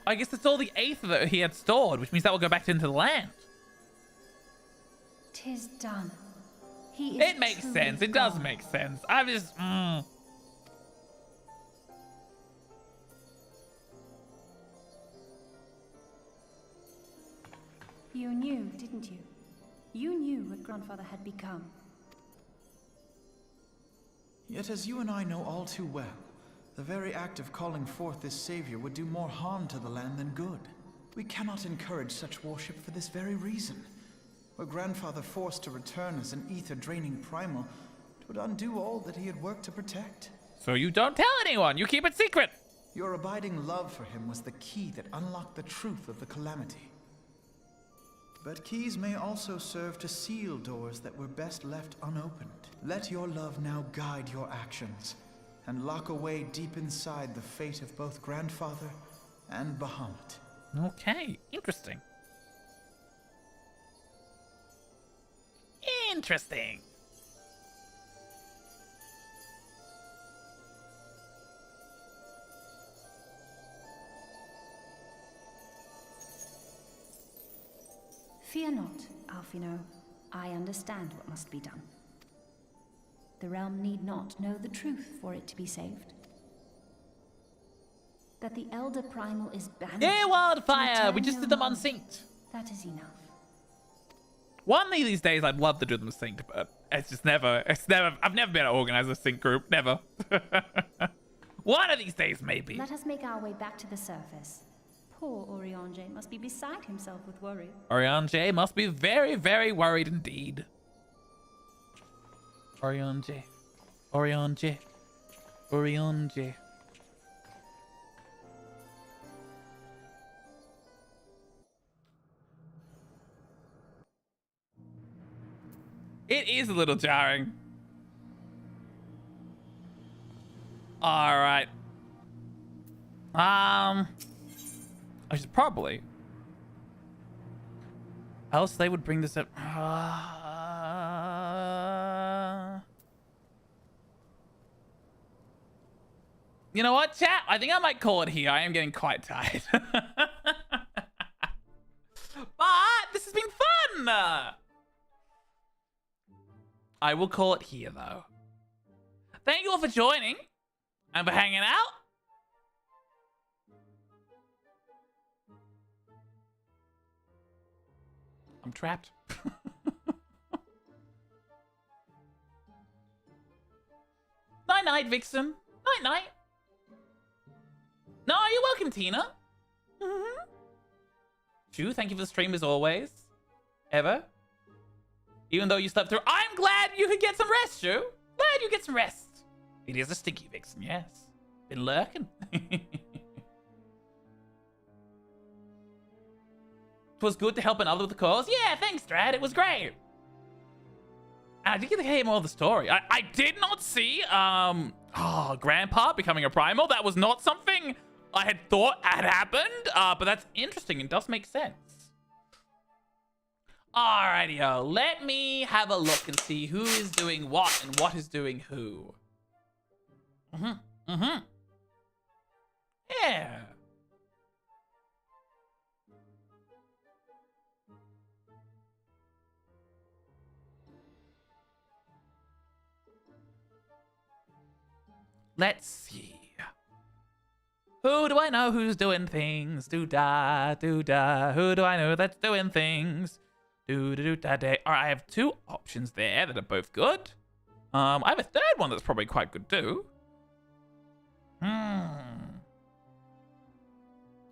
I guess it's all the aether that he had stored, which means that will go back into the land. 'Tis done. He is It makes sense. It does make sense. I'm just... You knew, didn't you? You knew what Grandfather had become. Yet as you and I know all too well, the very act of calling forth this savior would do more harm to the land than good. We cannot encourage such worship for this very reason. Were Grandfather forced to return as an ether-draining primal, it would undo all that he had worked to protect. So you don't tell anyone. You keep it secret. Your abiding love for him was the key that unlocked the truth of the calamity. But keys may also serve to seal doors that were best left unopened. Let your love now guide your actions, and lock away deep inside the fate of both Grandfather and Bahamut. Okay, interesting. Interesting. Fear not, Alphino. I understand what must be done. The realm need not know the truth for it to be saved. That the Elder Primal is banished. Yeah, Wildfire! We return just no did them more. unsynced. That is enough. One of these days, I'd love to do them synced, but it's just never, I've never been able to organize a sync group. Never. One of these days, maybe. Let us make our way back to the surface. Poor Oriange must be beside himself with worry. Oriange must be very, very worried indeed. Oriange. Oriange. Oriange. It is a little jarring. All right. I should probably. Else they would bring this up. You know what, chat? I think I might call it here. I am getting quite tired. But this has been fun. I will call it here, though. Thank you all for joining and for hanging out. I'm trapped. Night-night, Vixen. Night-night. No, you're welcome, Tina. Chu, thank you for the stream as always. Ever. Even though you slept through. I'm glad you could get some rest, Chu. Glad you get some rest. It is a sticky Vixen, yes. Been lurking. It was good to help another with the cause. Yeah, thanks, Drad. It was great. And I did get to hear more of the story. I did not see Grandpa becoming a primal. That was not something I had thought had happened. But that's interesting. It does make sense. Alrighty-o. Let me have a look and see who is doing what and what is doing who. Yeah. Let's see. Who do I know who's doing things? Do-da, do-da. Who do I know that's doing things? Do-da-do-da-day. Alright, I have two options there that are both good. I have a third one that's probably quite good too.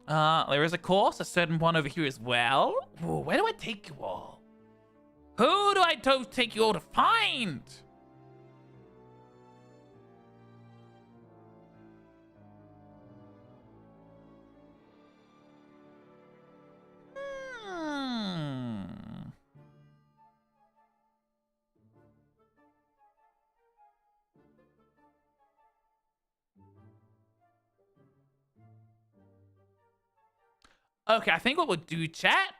There is, of course, a certain one over here as well. Ooh, where do I take you all? Who do I take you all to find? Okay, I think what we'll do, chat.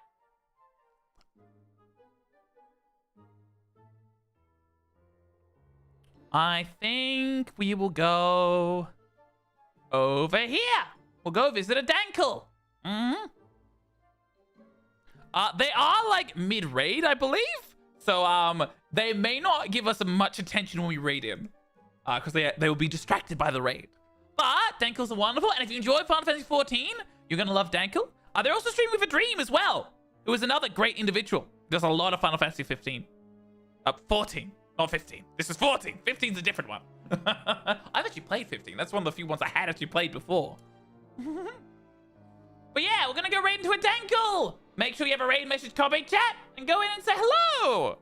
I think we will go over here. We'll go visit a Dankle. They are like mid-raid, I believe. So they may not give us much attention when we raid in. Because they will be distracted by the raid. But Dankles are wonderful, and if you enjoy Final Fantasy 14, you're gonna love Dankle. They're also streaming with a Dream as well, who is another great individual. Does a lot of Final Fantasy 15. 14, not 15. This is 14. 15's a different one. I've actually played 15. That's one of the few ones I had actually played before. But yeah, we're gonna go raid into a Dankle. Make sure you have a raid message copy, chat, and go in and say hello.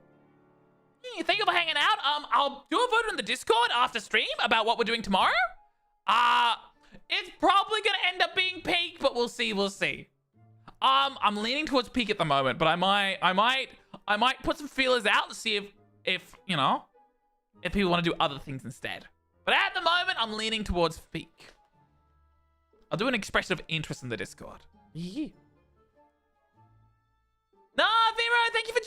Thank you for hanging out. I'll do a vote in the Discord after stream about what we're doing tomorrow. It's probably gonna end up being Peak, but we'll see. We'll see. I'm leaning towards Peak at the moment, but I might put some feelers out to see if you know, if people want to do other things instead. But at the moment, I'm leaning towards Peak. I'll do an expression of interest in the Discord. Yeah. No, Vero, thank you for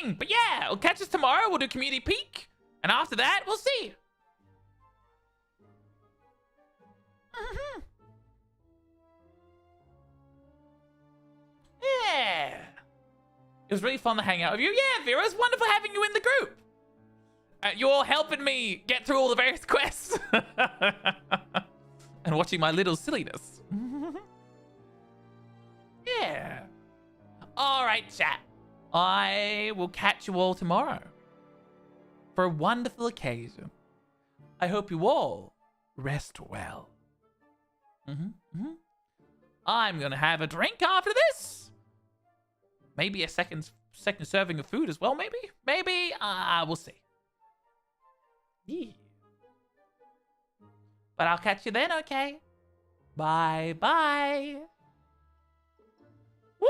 joining. But yeah, we'll catch us tomorrow. We'll do Community Peak, and after that, we'll see. Yeah. It was really fun to hang out with you. Yeah, Vera, it's wonderful having you in the group. You're helping me get through all the various quests. And watching my little silliness. Yeah. All right, chat. I will catch you all tomorrow for a wonderful occasion. I hope you all rest well. I'm gonna have a drink after this. Maybe a second serving of food as well, maybe? Maybe, we'll see. Yeah. But I'll catch you then, okay? Bye-bye. Woo!